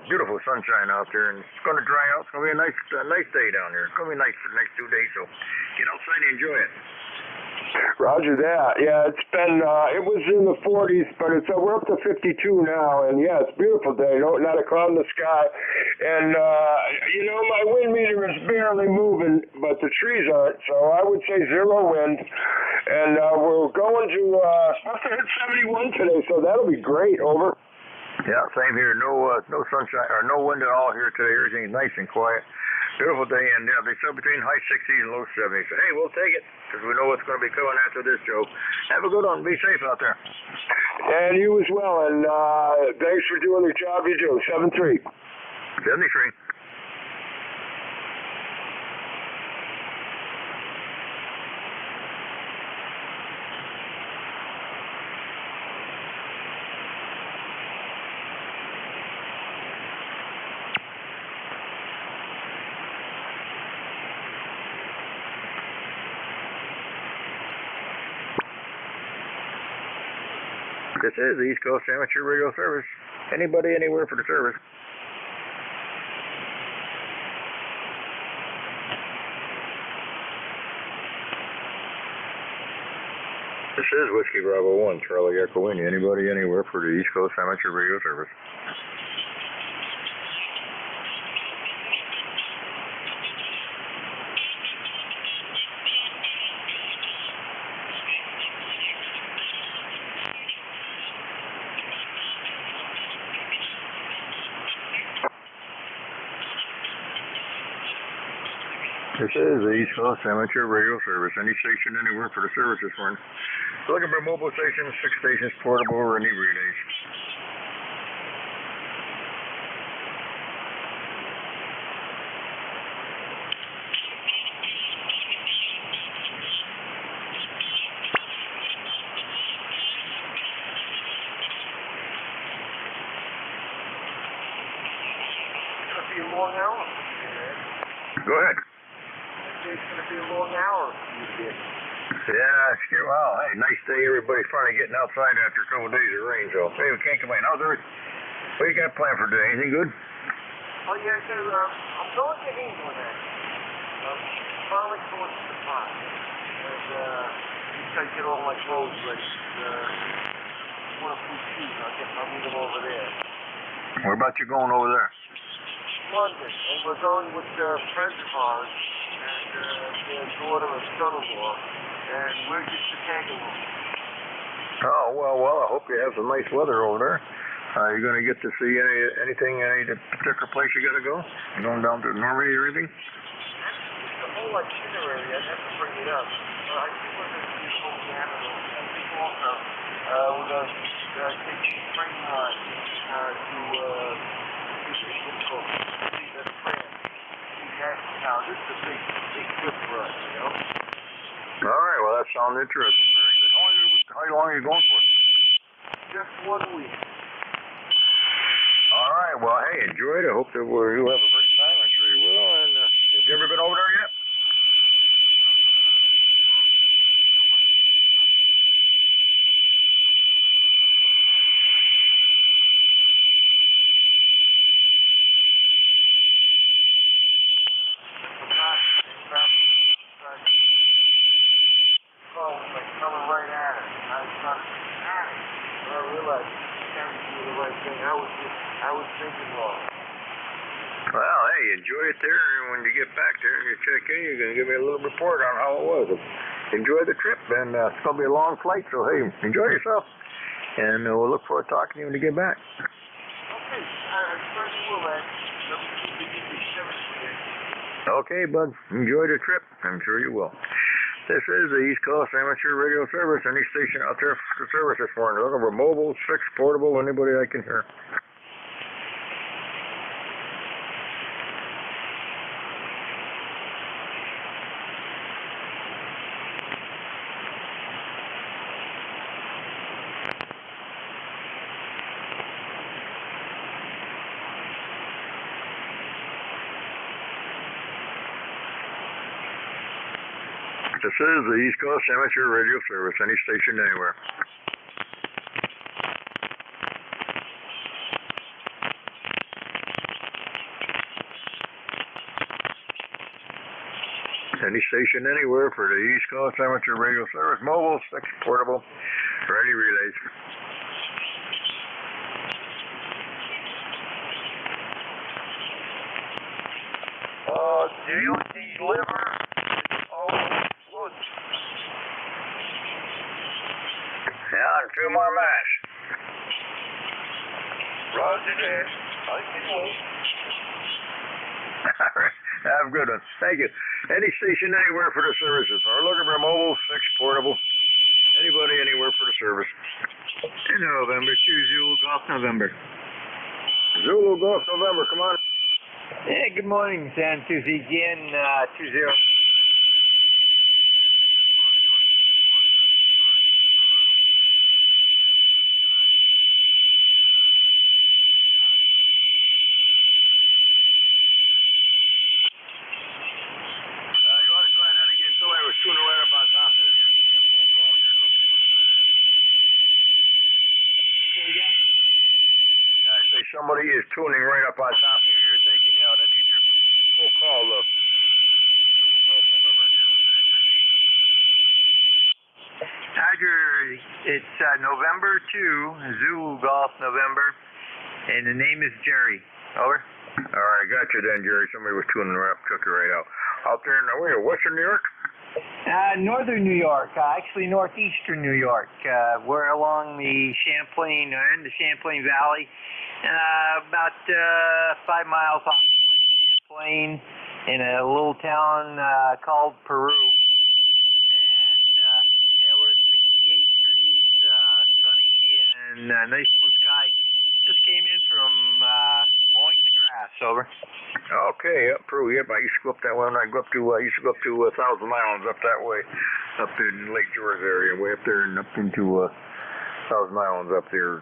beautiful sunshine out there, and it's going to dry out. It's going to be a nice day down here. It's going to be nice for the next 2 days, so get outside and enjoy it. Roger that. Yeah, it's been, it was in the 40s, but we're up to 52 now, and yeah, it's a beautiful day. No, not a cloud in the sky. And, my wind meter is barely moving, but the trees aren't, so I would say zero wind. And we're going to, supposed to hit 71 today, so that'll be great. Over. Yeah, same here. No sunshine, or no wind at all here today. Everything's nice and quiet. Beautiful day, and yeah, they said between high 60s and low 70s. So, hey, we'll take it, because we know what's going to be coming after this, Joe. Have a good one. Be safe out there. And you as well, and thanks for doing the job you do. 73. 73. This is the East Coast Amateur Radio Service. Anybody, anywhere for the service. This is Whiskey Bravo 1, Charlie Echo India. Anybody, anywhere for the East Coast Amateur Radio Service. This is the East Coast Amateur Radio Service. Any station anywhere for the service this morning. Looking for mobile stations, 6 stations, portable, or any relays. It's going to be a long hour. Go ahead. It's going to be a long hour. Yeah, well, hey, nice day. Everybody finally getting outside after a couple of days of rain, so hey, we can't complain. How's everything? What you got planned for today? Anything good? Oh, yeah, so, I'm going to England, actually. Finally going to the pond. And, because I get all my clothes ready. One of these shoes, I'll meet them over there. Where about you going over there? London, and we're going with friends of ours, and their daughter and son-in-law, and we're just the tag along. Oh, well, I hope you have some nice weather over there. You going to get to see any particular place you got to go? You going down to Normandy or anything? The whole itinerary, I'd have to bring it up. I think we're going to do whole Canada. I think also we're going to take the train line to now, this is a big trip for us, you know? All right, well, that sounds interesting. Very good. How long are you going for? Just 1 week. All right, well, hey, enjoy it. I hope that you'll have a great time. I'm sure you will. And have you ever been over there yet? I was thinking wrong. Well, hey, enjoy it there, and when you get back there and you check in, you're going to give me a little report on how it was. Enjoy the trip, and it's going to be a long flight, so hey, enjoy yourself, and we'll look forward to talking to you when you get back. Okay, first of all, Okay, bud, enjoy the trip. I'm sure you will. This is the East Coast Amateur Radio Service. Any station out there for service this morning. Looking for mobile, fixed, portable, anybody I can hear. This is the East Coast Amateur Radio Service. Any station anywhere. Any station anywhere for the East Coast Amateur Radio Service. Mobile, fixed, portable, ready relays. Do you deliver? Yeah, and 2 more minutes. Roger that. Have a good one. Thank you. Any station anywhere for the services. Or looking for mobile, fixed, portable. Anybody anywhere for the service. In November, 2 Zulu Golf November. Zulu Golf November, come on. Hey, good morning, San Susie again, 20. Somebody was tuning right up on top of you. Give me a full call here. Say again? I say somebody is tuning right up on top of you. You're taking you out. I need your full call, look. Zulu Golf November and your name. Roger, it's November 2, Zulu Golf November, and the name is Jerry. Over. All right, got you then, Jerry. Somebody was tuning right up, took you right out. Out there in Western New York? Northern New York, actually northeastern New York. We're along the Champlain, in the Champlain Valley, about 5 miles off from Lake Champlain in a little town called Peru. And we're at 68 degrees, sunny, and nice blue sky. Just came in from mowing the grass. Over. Okay, up Peru. Yep, I used to go up that way. I used to go up to 1,000 Islands up that way, up in Lake George area, way up there, and up into 1,000 Islands up there.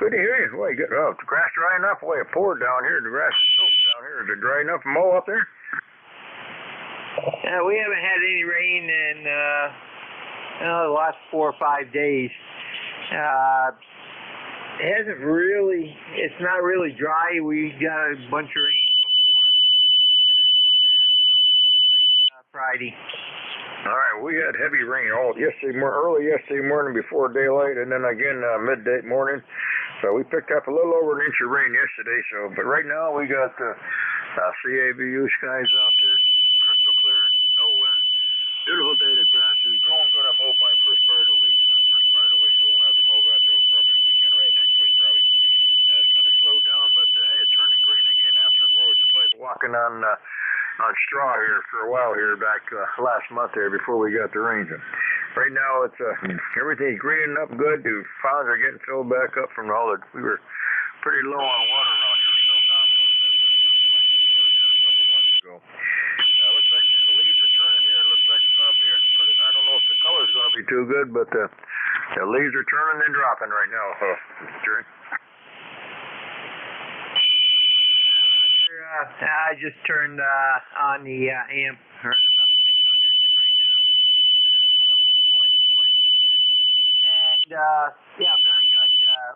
Good to hear you. Well, you got the grass dry enough. Well, it poured down here. The grass is soaked down here. Is it dry enough to mow up there? We haven't had any rain in the last 4 or 5 days. It hasn't really, it's not really dry. We got a bunch of rain before. It's supposed to have some, it looks like Friday. All right, we had heavy rain early yesterday morning before daylight, and then again midday morning. So we picked up a little over an inch of rain yesterday. But right now we got CABU skies out there, crystal clear, no wind. Beautiful day. The grass is growing good. I mowed my first part of the week. We won't have to mow that till probably the weekend, right next week probably. It's kind of slowed down, but hey, it's turning green again after it was just like walking on straw here for a while here back last month there before we got the rains. Right now it's everything's greening up good. The ponds are getting filled back up from all the. We were pretty low on water around here. Still down a little bit, but nothing like we were here a couple months ago. Looks like the leaves are turning here. It looks like it's going to be I don't know if the color is going to be too good, but the leaves are turning and dropping right now. Jerry. Roger, I just turned on the amp. We're at about 600 right now. Our little boy is playing again. And, yeah, very good.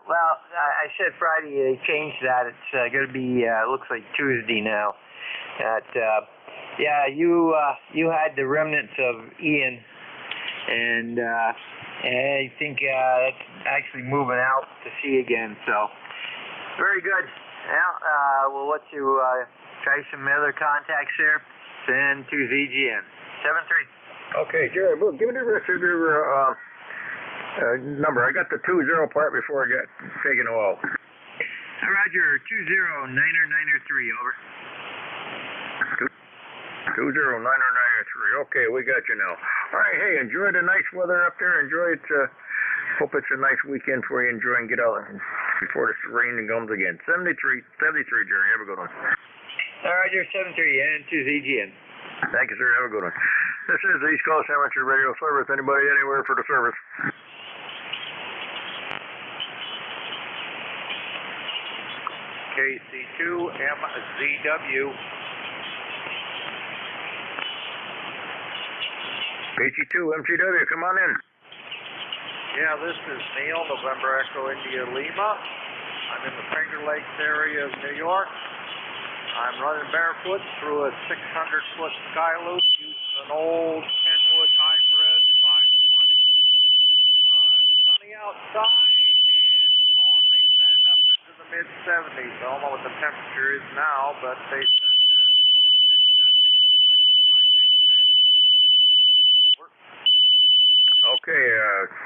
Well, I said Friday they changed that. It's going to be, looks like Tuesday now. Yeah, you had the remnants of Ian, and I think it's actually moving out to sea again. So, very good. Well, we'll let you Try some other contacts there. Send to ZGN. 73. Okay, Jerry, well, give me the rest of your number. I got the 20 part before I got taken off. Roger, 20 9er 9er 3, over. 20 9er 9er 3. Okay, we got you now. All right, hey, enjoy the nice weather up there. Enjoy it. Hope it's a nice weekend for you. Enjoy and get out before the rain comes again. 73, Jerry. Have a good one. Roger, 73, and to ZGN. Thank you, sir. Have a good one. This is the East Coast Amateur Radio Service. Anybody, anywhere for the service. KC2MZW. KC2MZW, come on in. Yeah, this is Neil, November Echo India Lima. I'm in the Finger Lakes area of New York. I'm running barefoot through a 600-foot sky loop using an old Kenwood hybrid 520. It's sunny outside and it's going, they said, up into the mid-70s. I don't know what the temperature is now, but they said it's going mid-70s. I'm going to try and take advantage of it. Over. Okay,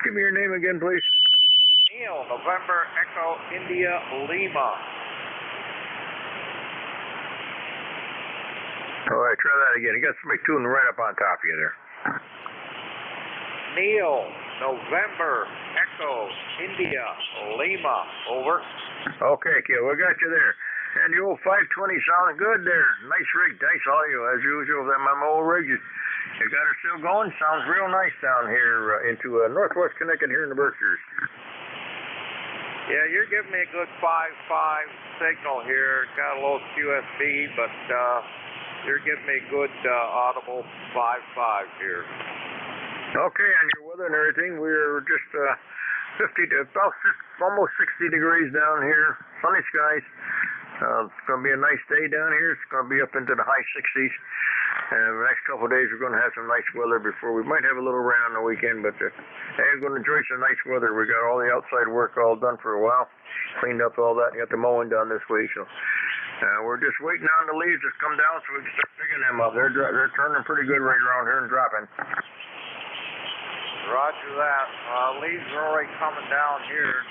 give me your name again, please. Neil, November Echo India Lima. All right, try that again. You got somebody tuning right up on top of you there. Neil, November Echo India Lima. Over. Okay, kid, we got you there. And the old 520 sounds good there. Nice rig, nice audio as usual. That my old rig, you got her still going. Sounds real nice down here into northwest Connecticut here in the Berkshires. Yeah, you're giving me a good 5.5 signal here. Got a little QSB, but you're giving me good audible 5.5 here. Okay, on your weather and everything, we're just 50 to about almost 60 degrees down here. Sunny skies. It's going to be a nice day down here. It's going to be up into the high 60s. The next couple of days, we're going to have some nice weather before we might have a little rain on the weekend, but hey, we're going to enjoy some nice weather. We got all the outside work all done for a while, cleaned up all that, and got the mowing done this week. So we're just waiting on the leaves to come down so we can start picking them up. They're turning pretty good right around here and dropping. Roger that. Leaves are already coming down here.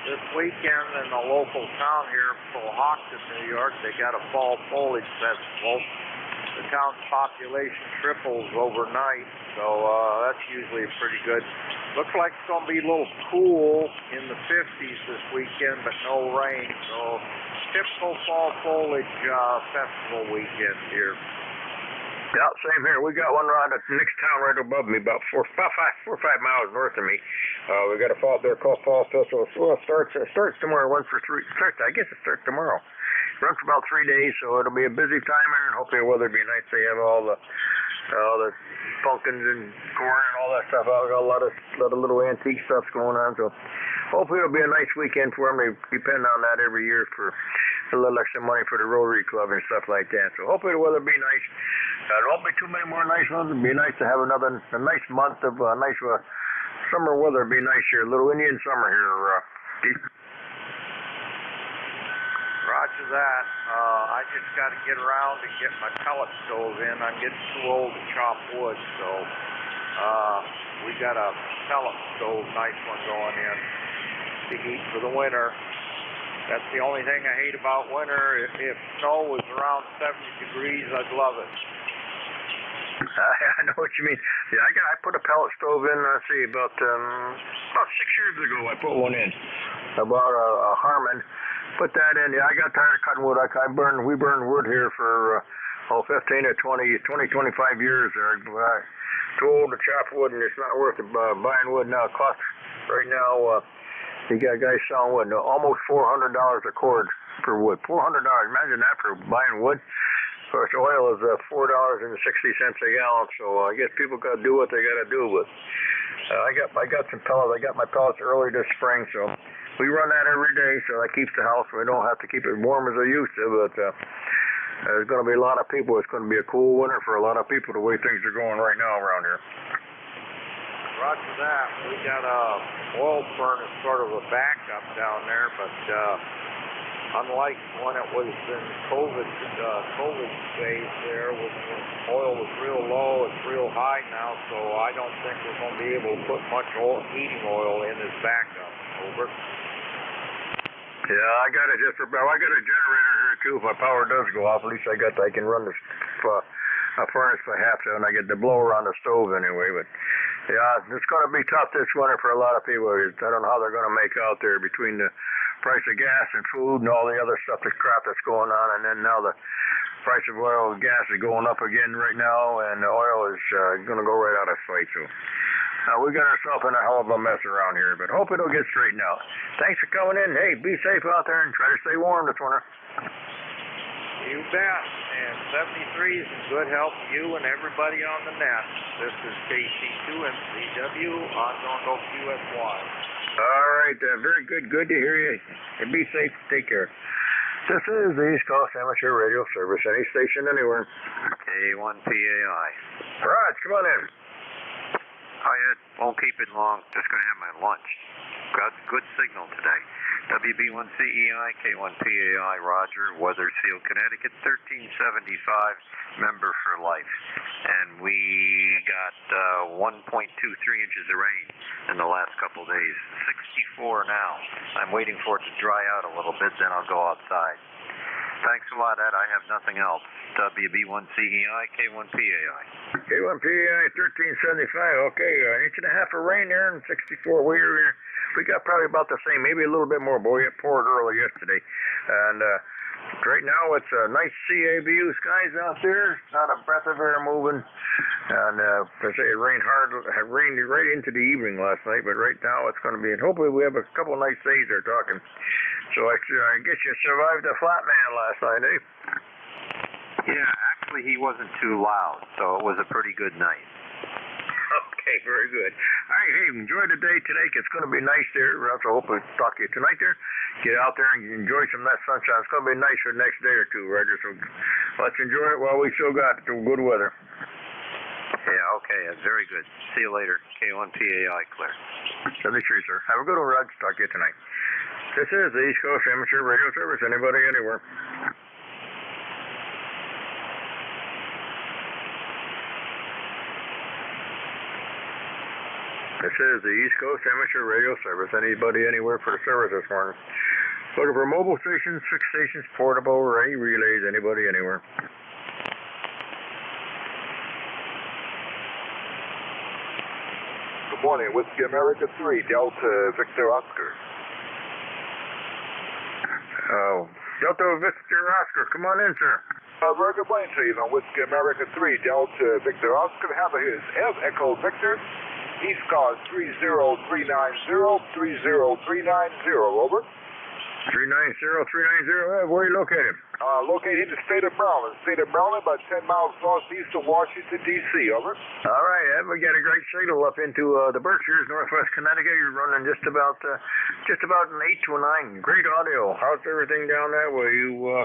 This weekend in the local town here, Powhatan, New York, they got a fall foliage festival. The town's population triples overnight, so that's usually pretty good. Looks like it's going to be a little cool in the 50s this weekend, but no rain. So typical fall foliage festival weekend here. Yeah, same here. We got one right at the next town right above me, about 4 or 5 miles north of me. We got a fall there called Fall Festival. Well, it starts tomorrow. I guess it starts tomorrow. Runs for about 3 days, so it'll be a busy time here, and hopefully the weather will be nice. They have all the pumpkins and corn and all that stuff. I got a lot of little antique stuff going on, so hopefully it'll be a nice weekend for them. They depend on that every year for a little extra money for the Rotary Club and stuff like that. So hopefully the weather will be nice. There won't be too many more nice ones. It'll be nice to have a nice month of nice summer weather. It'll be nice here, a little Indian summer here. Roger that. I just got to get around and get my pellet stove in. I'm getting too old to chop wood, so we got a pellet stove, nice one going in to heat for the winter. That's the only thing I hate about winter. If snow was around 70 degrees, I'd love it. I know what you mean. Yeah, I put a pellet stove in. About 6 years ago, I put one in. I bought a Harmon. Put that in. Yeah, I got tired of cutting wood. We burned wood here for 15 or 25 years. Too old to chop wood, and it's not worth it buying wood now. It costs right now. You got guys selling wood almost $400 a cord for wood. $400. Imagine that for buying wood. Of course, oil is $4.60 a gallon. So I guess people got to do what they got to do. But I got some pellets. I got my pellets early this spring, so we run that every day. So that keeps the house. We don't have to keep it warm as I used to. But there's going to be a lot of people. It's going to be a cool winter for a lot of people the way things are going right now around here. Roger that. We got a oil furnace, sort of a backup down there, but unlike when it was in COVID days there, when oil was real low, it's real high now, so I don't think we're going to be able to put much heating oil in as backup. Over. Yeah, I got a generator here too. If my power does go off, at least I can run the furnace if I have to, and I get the blower on the stove anyway. But yeah, it's going to be tough this winter for a lot of people. I don't know how they're going to make out there between the price of gas and food and all the other stuff, the crap that's going on, and then now the price of oil and gas is going up again right now, and the oil is going to go right out of sight. So we got ourselves in a hell of a mess around here, but hope it'll get straightened out. Thanks for coming in. Hey, be safe out there and try to stay warm this winter. You bet. And 73 is in good health, you and everybody on the net. This is KC2MCW on Norfolk, USY. All right, very good. Good to hear you. And be safe. Take care. This is the East Coast Amateur Radio Service. Any station, anywhere. K1PAI. Raj, come on in. Hi, Ed. Won't keep it long. Just going to have my lunch. Got good signal today. WB1CEI, K1PAI, Roger, Weathersfield, Connecticut, 1375, member for life. And we got 1.23 inches of rain in the last couple of days. 64 now. I'm waiting for it to dry out a little bit, then I'll go outside. Thanks a lot, Ed. I have nothing else. WB1CEI, K1PAI. K1PAI, 1375. Okay, an inch and a half of rain there, and 64. We got probably about the same, maybe a little bit more, boy. It poured early yesterday. And right now it's a nice CABU skies out there. Not a breath of air moving. And I say it rained right into the evening last night, but right now it's going to be, and hopefully we have a couple nice days there talking. So I guess you survived the flat man last night, eh? Yeah, actually he wasn't too loud, so it was a pretty good night. Okay, very good. All right, hey, enjoy the day today. It's going to be nice there. I hope I talk to you tonight there. Get out there and enjoy some of that sunshine. It's going to be nice for the next day or two, Roger. So let's enjoy it while we still got good weather. Yeah, okay, very good. See you later. K1PAI, Claire. 73, sir. Have a good one, Rod. Talk to you tonight. This is the East Coast Amateur Radio Service. Anybody, anywhere. This is the East Coast Amateur Radio Service. Anybody, anywhere for the service this morning. Looking for mobile stations, fixed stations, portable, or any relays. Anybody, anywhere. Good morning, Whiskey America 3, Delta Victor Oscar. Oh, Delta Victor Oscar, come on in, sir. Very good morning to you on Whiskey America 3, Delta Victor Oscar. Have here is F Echo Victor, ECARS 30390, 30390, over. 390, where are you located? Located in the state of Maryland. About 10 miles northeast of Washington, D.C., over. All right, Ed, we got a great signal up into the Berkshires, northwest Connecticut. You're running just about an 8 to a 9. Great audio. How's everything down that way? You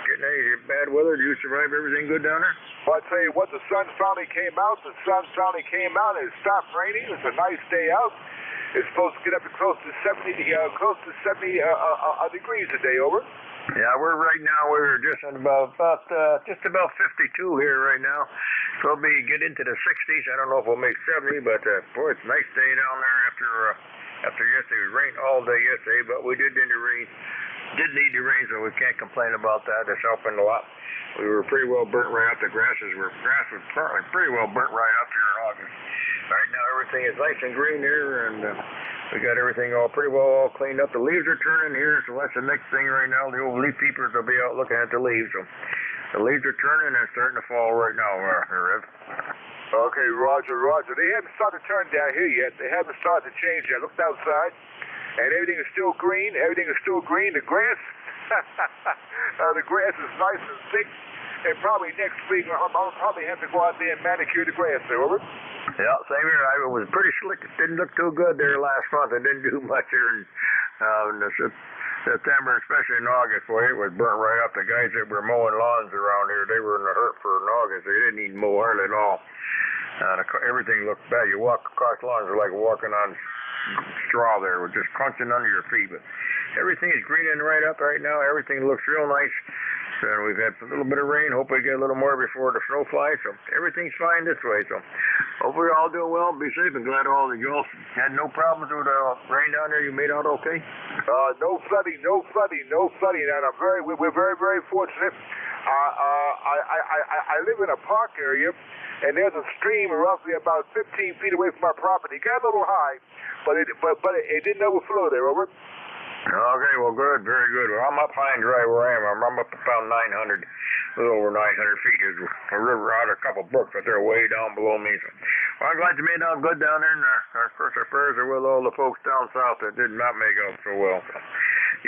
getting any bad weather? Do you survive everything good down there? Well, I tell you what, the sun finally came out. It stopped raining. It's a nice day out. It's supposed to get up to close to 70 degrees today, over. Yeah, we're just about 52 here right now. So we'll get into the 60s. I don't know if we'll make 70, but boy, it's a nice day down there after yesterday. It rained all day yesterday, but we did need the rain, so we can't complain about that. It's helping a lot. We were pretty well burnt right up. Grass was pretty well burnt right up here in August. Right now everything is nice and green here, and we got everything pretty well all cleaned up. The leaves are turning here, so that's the next thing right now. The old leaf peepers will be out looking at the leaves. So the leaves are turning and starting to fall right now, Rev. Okay, Roger. They haven't started to turn down here yet. They haven't started to change yet. I looked outside, and everything is still green. The grass, the grass is nice and thick. And probably next week, I'll probably have to go out there and manicure the grass there, over. Yeah, same here. It was pretty slick. It didn't look too good there last month. It didn't do much here in September, especially in August. Boy, it was burnt right up. The guys that were mowing lawns around here, they were in a hurt for August. They didn't even mow hardly at all. Everything looked bad. You walk across lawns, like walking on straw there, with just crunching under your feet. But everything is greening right up right now. Everything looks real nice. So we've had a little bit of rain. Hope we get a little more before the snow flies. So everything's fine this way. So hope we're all doing well. Be safe and glad all of you all had no problems with rain down there. You made out okay? No flooding, and we're very, very fortunate. I live in a park area, and there's a stream roughly about 15 feet away from our property. It got a little high, but it didn't overflow there, over. Okay, well, good, very good. Well, I'm up high and dry where I am. I'm up about 900, a little over 900 feet. There's a river out, a couple brooks, but they're way down below me. So, well, I'm glad you made out good down there, and of course, our prayers are with all the folks down south that did not make out so well. So,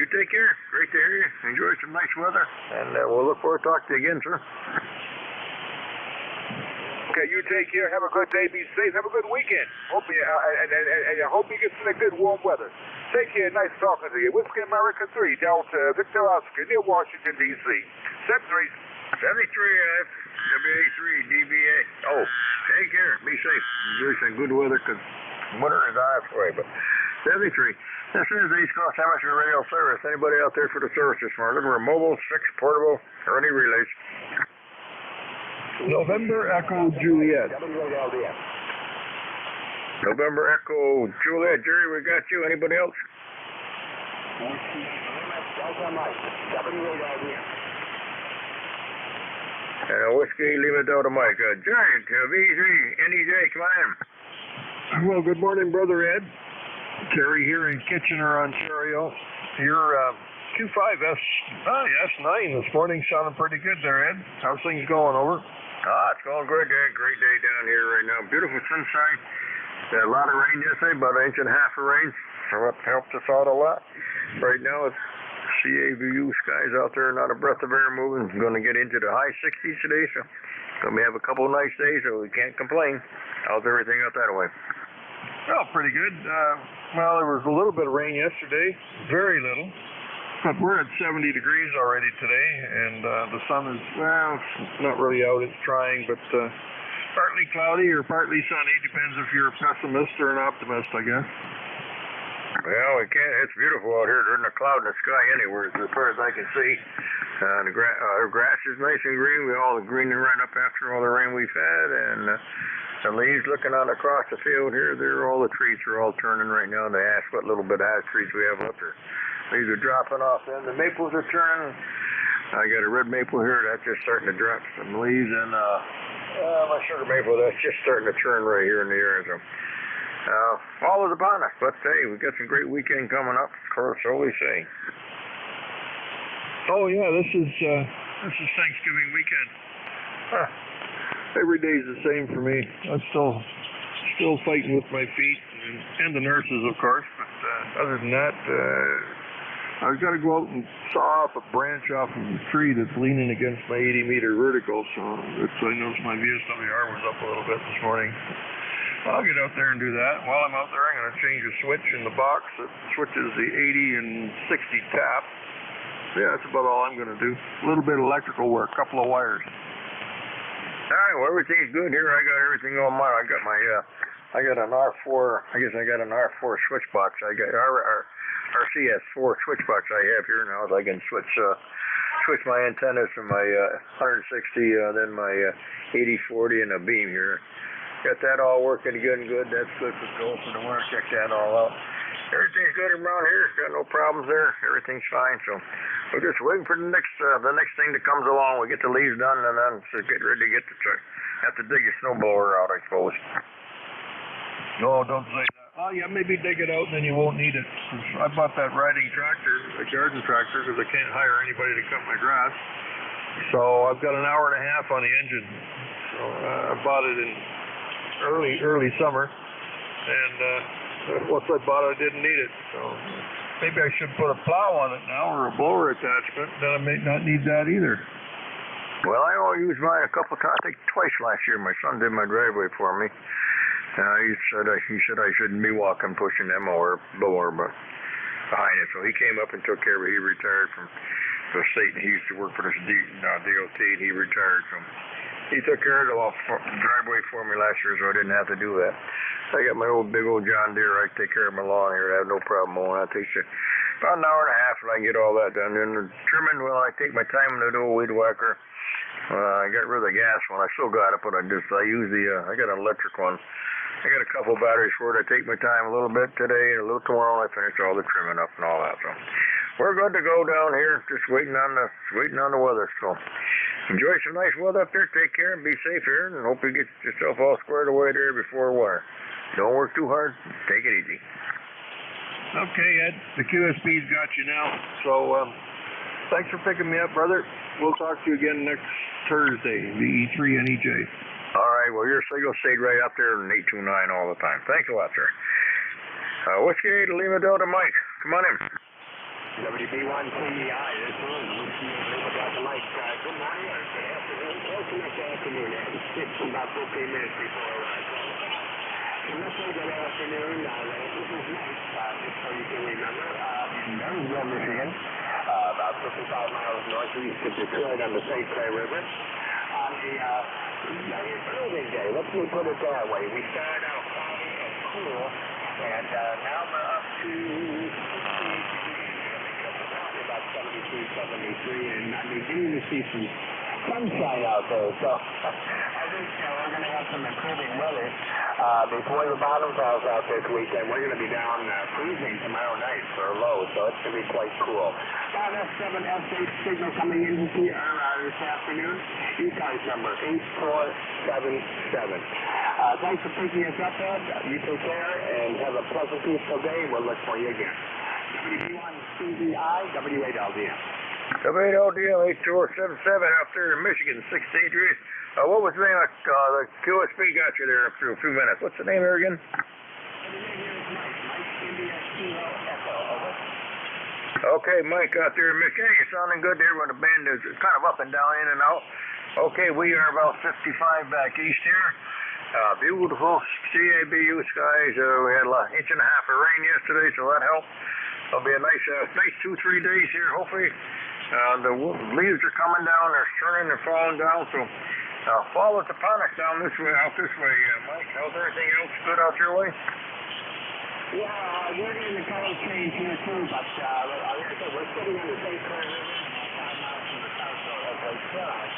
you take care. Great to hear you. Enjoy some nice weather, and we'll look forward to talking to you again, sir. Okay, you take care. Have a good day. Be safe. Have a good weekend. Hope you and I hope you get some good warm weather. Take care. Nice talking to you. Whiskey America 3, Delta Victor Oscar, near Washington, D.C. 73. 73, WA3, DBA. Oh, take care. Be safe. Enjoy some good weather, because winter is on its way. But 73. This is the East Coast Amateur Radio Service. Anybody out there for the service this morning? Looking for mobile, fixed, portable, or any relays? November Echo Juliet. November Echo Juliet. Jerry, we got you. Anybody else? And Whiskey Lima Delta Mike. Jerry, V3, NJ, come on. Well, good morning, Brother Ed. Terry here in Kitchener, Ontario. Your S9 this morning sounding pretty good there, Ed. How's things going, over? It's going good, Dad. Great day down here right now. Beautiful sunshine. Had a lot of rain yesterday, about an inch and a half of rain. So that helped us out a lot. Right now, it's CAVU skies out there, not a breath of air moving. It's going to get into the high 60s today, so we have a couple of nice days, so we can't complain. How's everything out that way? Well, pretty good. Well, there was a little bit of rain yesterday, very little. But we're at 70 degrees already today, and the sun is, well, not really out. It's trying, but partly cloudy or partly sunny. Depends if you're a pessimist or an optimist, I guess. Well, we can't. It's beautiful out here. There's no cloud in the sky anywhere, as far as I can see. The grass is nice and green. All the green right up after all the rain we've had, and the leaves looking out across the field here. All the trees are all turning right now. The what little bit of ash trees we have up there. Leaves are dropping off, and the maples are turning. I got a red maple here that's just starting to drop some leaves, and my sugar maple that's just starting to turn right here in the area. So, fall is upon us, but hey, we got some great weekend coming up. Of course, so we say. Oh yeah, this is Thanksgiving weekend. Huh. Every day's the same for me. I'm still fighting with my feet and the nurses, of course. But other than that, I've got to go out and saw off a branch off of a tree that's leaning against my 80-meter vertical, so I noticed my VSWR was up a little bit this morning. I'll get out there and do that. While I'm out there, I'm going to change a switch in the box that switches the 80 and 60 tap. Yeah, that's about all I'm going to do. A little bit of electrical work, a couple of wires. All right, well, everything's good here. I got everything on mine. I got an R4, I guess I got an R4 switch box. I got RCS4 switch box I have here now. I can switch my antennas from my 160, then my 8040 and a beam here. Got that all working good and good. That's good for go for the winter. Check that all out. Everything's good around here. Got no problems there. Everything's fine. So we're just waiting for the next thing that comes along. We get the leaves done, and then just get ready to have to dig a snowblower out, I suppose. No, don't say that. Oh, yeah, maybe dig it out and then you won't need it. I bought that riding tractor, a garden tractor, because I can't hire anybody to cut my grass. So I've got an hour and a half on the engine. So I bought it in early summer, and once I bought it, I didn't need it. So maybe I should put a plow on it now or a blower attachment. Then I may not need that either. Well, I only used mine a couple times. I think twice last year. My son did my driveway for me. He said I shouldn't be walking pushing them or blower behind it. So he came up and took care of it. He retired from the state, and he used to work for the DOT, and he retired. So he took care of the driveway for me last year, so I didn't have to do that. I got my big old John Deere. I take care of my lawn here. I have no problem mowing. It takes About an hour and a half and I get all that done. Then the trimming, well, I take my time to do a weed whacker. I got rid of the gas one. I still got it, but I use I got an electric one. I got a couple batteries for it. I take my time a little bit today and a little tomorrow, and I finish all the trimming up and all that. So we're good to go down here, just waiting on the weather. So enjoy some nice weather up there. Take care and be safe here, and hope you get yourself all squared away there before winter. Don't work too hard. Take it easy. Okay, Ed, the QSB's got you now. So thanks for picking me up, brother. We'll talk to you again next Thursday, the E3 NEJ. All right, well, your signal stayed right up there in 829 all the time. Thanks a lot, sir. Whiskey 8 Lima Delta Mike, come on in. WB1CEI, this is Whiskey 8 Lima Delta Mike. Good morning or good afternoon. Good afternoon, Ed. It's about 15 minutes before good afternoon. This is Mike, just so you can remember, in Marysville, Michigan, about 55 miles northeast of Detroit on the St. Clair River. On the improving day, let me put it that way. We started out cloudy and cool, and now we're up to about 72, 73, and I'm beginning to see some sunshine out there. So I think we're going to have some improving weather before the bottom falls out this weekend. We're going to be down freezing tomorrow night for a low, so it's going to be quite cool. F7, F8 signal coming in here this afternoon. ECARS number 8477. Thanks for picking us up, Ed. You take care and have a pleasant, peaceful day. We'll look for you again. WB1CEI, W8LDM. W8LDM 8477 up there in Michigan, 68 degrees. What was the name of the QSB got you there up through a few minutes? What's the name there again? Okay, Mike out there in Michigan. You're sounding good there when the band is kind of up and down, in and out. Okay, we are about 55 back east here. Beautiful CABU skies. We had an inch and a half of rain yesterday, so that helped. It'll be a nice 2-3 days here, hopefully. The leaves are coming down. They're turning and falling down, so fall is upon us down this way, Mike. How's everything else good out your way? Yeah, we're getting the color change here too, but like I said, we're sitting on the St. Clair River, 5 miles from the south shore of Lake Charles.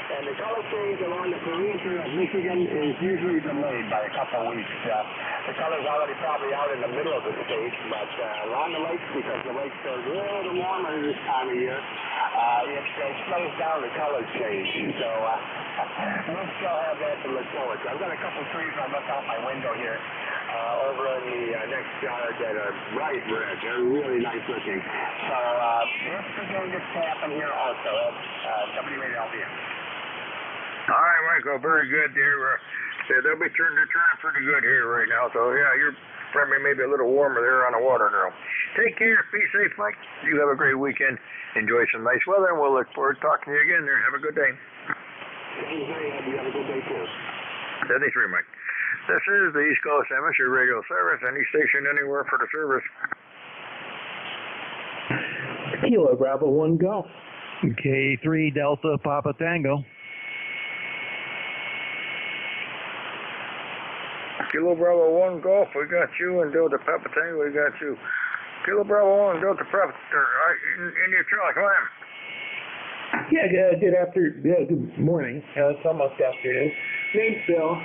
And the color change along the perimeter of Michigan is usually delayed by a couple of weeks. The color's already probably out in the middle of the state, but along the lakes, because the lakes are a little warmer this time of year, it slows down the color change. So we'll still have that to look forward to. I've got a couple of trees I look out my window here over in the next yard that are bright red. They're really nice looking. So it's beginning to happen here also at W8LDM. All right, Michael, very good there. They'll be turning pretty good here right now. So, yeah, you're probably maybe a little warmer there on the water now. Take care. Be safe, Mike. You have a great weekend. Enjoy some nice weather, and we'll look forward to talking to you again there. Have a good day. You have a good day, too. 73, Mike. This is the East Coast Amateur Radio Service. Any station anywhere for the service. Kilo Bravo 1 Golf. K3 Delta Papa Tango. Kilo Bravo 1 Golf, we got you, and Delta Papa Tango, we got you. Kilo Bravo 1 Delta Papa, India Charlie, come on. Yeah, good morning. It's almost afternoon. Name's Bill,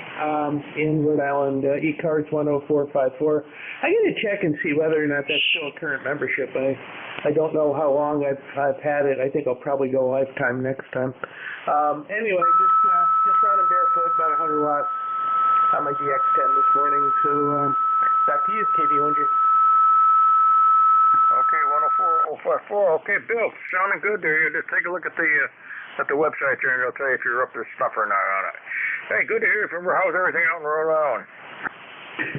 in Rhode Island, ECARS 10454. I got to check and see whether or not that's still a current membership. I don't know how long I've had it. I think I'll probably go lifetime next time. Anyway, just running barefoot, about 100 watts on my DX10 this morning. So back to you, KB1G. Okay, 104.054. Okay, Bill, sounding good there. Just take a look at the website there, and it'll tell you if you're up to snuff or not on it. Hey, good to hear from you. How's everything out in Rhode Island?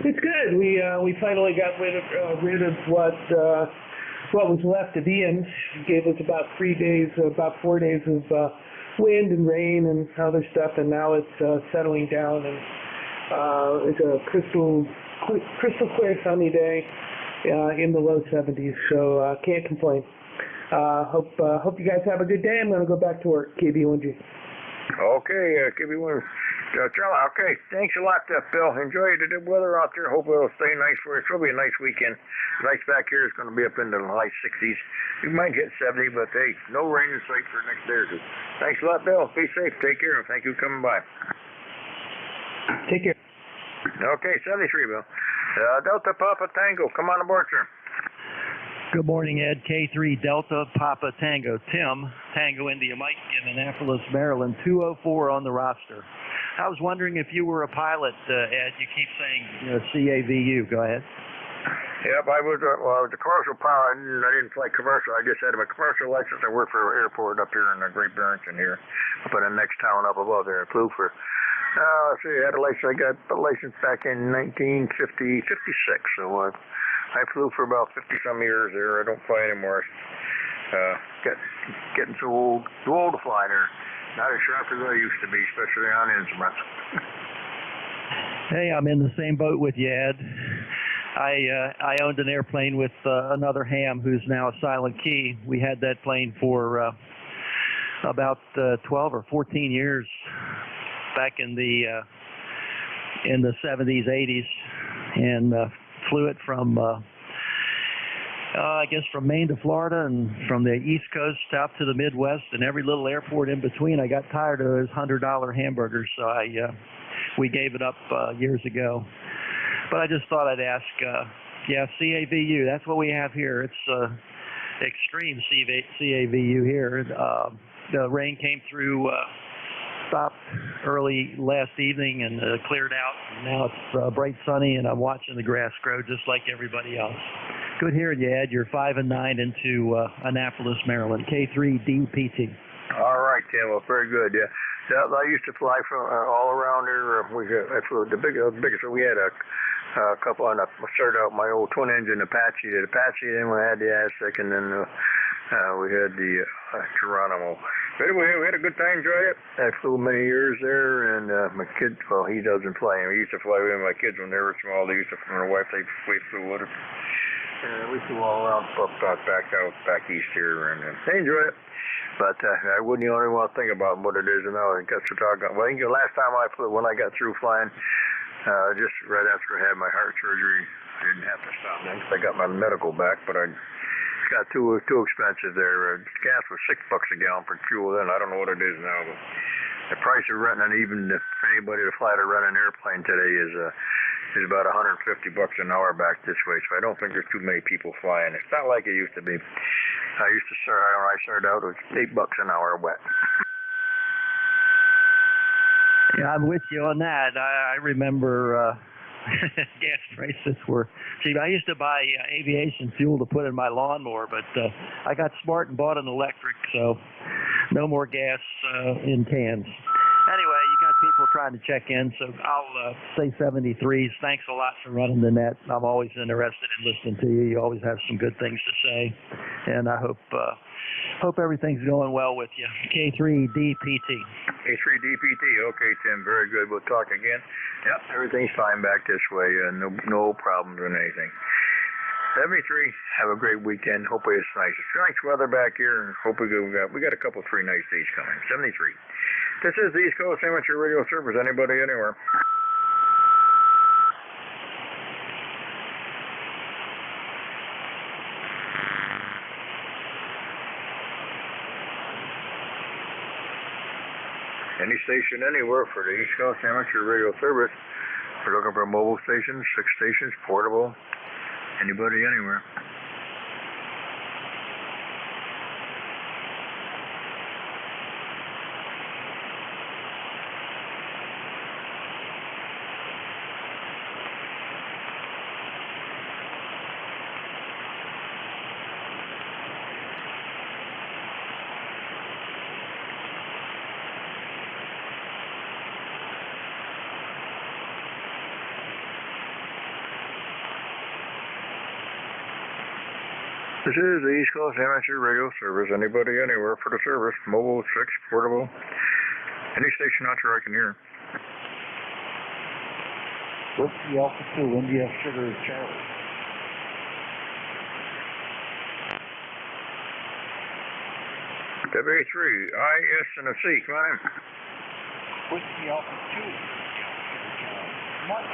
It's good. We finally got rid of what was left of Ian. It gave us about 4 days of wind and rain and other stuff, and now it's settling down, and it's a crystal clear sunny day in the low 70s, so can't complain. Hope you guys have a good day. I'm going to go back to work. KB1G. Okay, give me one. Okay, thanks a lot, Bill. Enjoy the weather out there. Hope it'll stay nice for you. It's going to be a nice weekend. Nice back here. It's going to be up into the high 60s. You might get 70, but hey, no rain in sight for the next day or two. Thanks a lot, Bill. Be safe. Take care, and thank you for coming by. Take care. Okay, 73, Bill. Delta Papa Tango, come on aboard, sir. Good morning, Ed. K3 Delta Papa Tango. Tim, Tango India Mike in Annapolis, Maryland, 204 on the roster. I was wondering if you were a pilot, Ed. You keep saying CAVU. Go ahead. Yep, I was a commercial pilot. I didn't fly commercial. I just had a commercial license. I worked for an airport up here in Great Barrington here, up in the next town up above there. I flew for, let's see, I got a license back in 1956. So I flew for about 50-some years there. I don't fly anymore. Getting too old to fly there. Not as sharp as I used to be, especially on instruments. Hey, I'm in the same boat with you, Ed. I owned an airplane with another ham who's now a silent key. We had that plane for about 12 or 14 years back in the 70s, 80s, and flew it from I guess from Maine to Florida and from the East Coast out to the Midwest and every little airport in between. I got tired of those $100 hamburgers, so we gave it up years ago. But I just thought I'd ask, CAVU, that's what we have here. It's extreme CAVU here. The rain came through, stopped early last evening and cleared out. Now it's bright sunny, and I'm watching the grass grow just like everybody else. Good hearing you, Ed. You're 5 and 9 into Annapolis, Maryland. K3DPT. All right, Tim. Well, very good. Yeah. I used to fly from all around there. I flew the biggest. We had a couple. And I started out my old twin-engine Apache. The Apache, then we had the Aztec, and then we had the Geronimo. But anyway, we had a good time. Enjoyed it. I flew many years there, and my kid. Well, he doesn't fly. We used to fly with my kids when they were small. They used to. My wife, they flew with her. We flew all around, back east here, and they enjoyed it. But I wouldn't only want to think about what it is now. I got to talk about. Well, last time I flew, when I got through flying, just right after I had my heart surgery, I didn't have to stop then because I got my medical back. But I got too expensive there. Gas was $6 a gallon for fuel then. I don't know what it is now, but the price of renting, even for anybody to fly to rent an airplane today is about $150 an hour back this way. So I don't think there's too many people flying. It's not like it used to be. When I started out, it was $8 an hour wet. Yeah, I'm with you on that. I remember gas prices were cheap. I used to buy aviation fuel to put in my lawnmower, but I got smart and bought an electric, so no more gas in cans. Anyway, you got people trying to check in, so I'll say 73s. Thanks a lot for running the net. I'm always interested in listening to you. You always have some good things to say, and I hope everything's going well with you. K3DPT. K3DPT. Okay, Tim. Very good. We'll talk again. Yep, everything's fine back this way. No problems or anything. 73. Have a great weekend. Hopefully it's nice. It's nice weather back here. Hopefully we got a couple 3 nice days coming. 73. This is the East Coast Amateur Radio Service. Anybody, anywhere. Any station anywhere for the East Coast Amateur Radio Service. We're looking for mobile stations, 6 stations, portable. Anybody, anywhere. This is the East Coast Amateur Radio Service. Anybody, anywhere for the service. Mobile, 6, portable. Any station out there I can hear. Whiskey Alpha 2, India Sugar Charlie. W3, IS and a C. Come on in. Whiskey Alpha 2. Mark,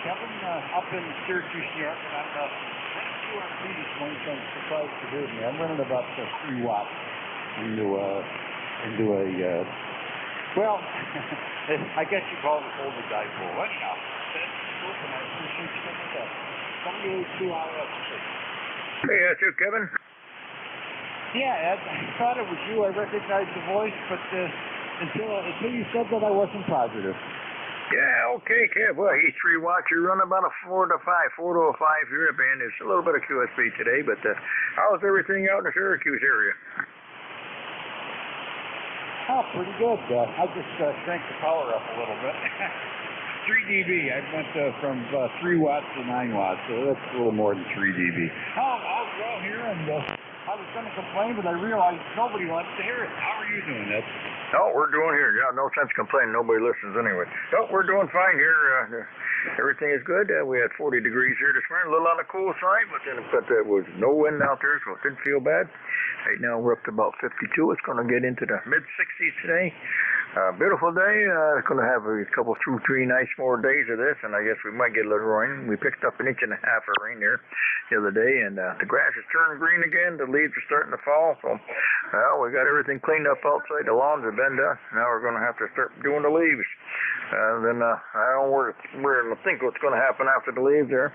Kevin, up in Syracuse, New York, and I'm running QRP this morning, so I'm surprised to hear me. I'm running about 3 watts into a well, I guess you call it a folded dipole. Anyhow, listen, I appreciate you coming with that. NJ2US. Hey, that's you, Kevin? Yeah, I thought it was you. I recognized the voice, but until you said that, I wasn't positive. Yeah, okay, Kev. Well, he's 3 watts. You run about a 4 to a 5 here, man. There's a little bit of QSB today, but how's everything out in the Syracuse area? Oh, pretty good. I just cranked the power up a little bit. 3 dB. I went from 3 watts to 9 watts, so that's a little more than 3 dB. Oh, I was out here, and I was going to complain, but I realized nobody wants to hear it. How are you doing, Ed? No, we're doing here. Yeah, no sense complaining. Nobody listens anyway. No, we're doing fine here. Everything is good. We had 40 degrees here this morning, a little on the cool side, but there was no wind out there, so it didn't feel bad. Right now we're up to about 52. It's going to get into the mid-60s today. Beautiful day. It's going to have a couple, 2, 3 nice more days of this, and I guess we might get a little rain. We picked up 1.5 inches of rain here the other day, and the grass is turning green again. The leaves are starting to fall, so we got everything cleaned up outside. The lawns have been done. Now we're going to have to start doing the leaves. Then I don't know where to think what's going to happen after the leaves there,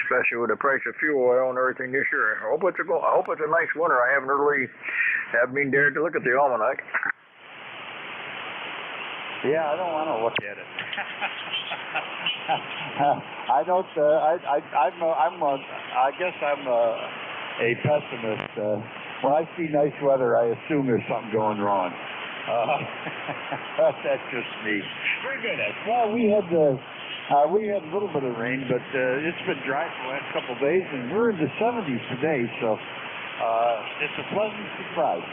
especially with the price of fuel oil and everything this year. I hope it's a nice winter. I haven't been dared to look at the almanac. Yeah, I don't want to look at it. I don't. I guess I'm a pessimist. When I see nice weather, I assume there's something going wrong. That's just me. Very good, Ed. Well, we had a little bit of rain, but it's been dry for the last couple of days, and we're in the 70s today, so it's a pleasant surprise.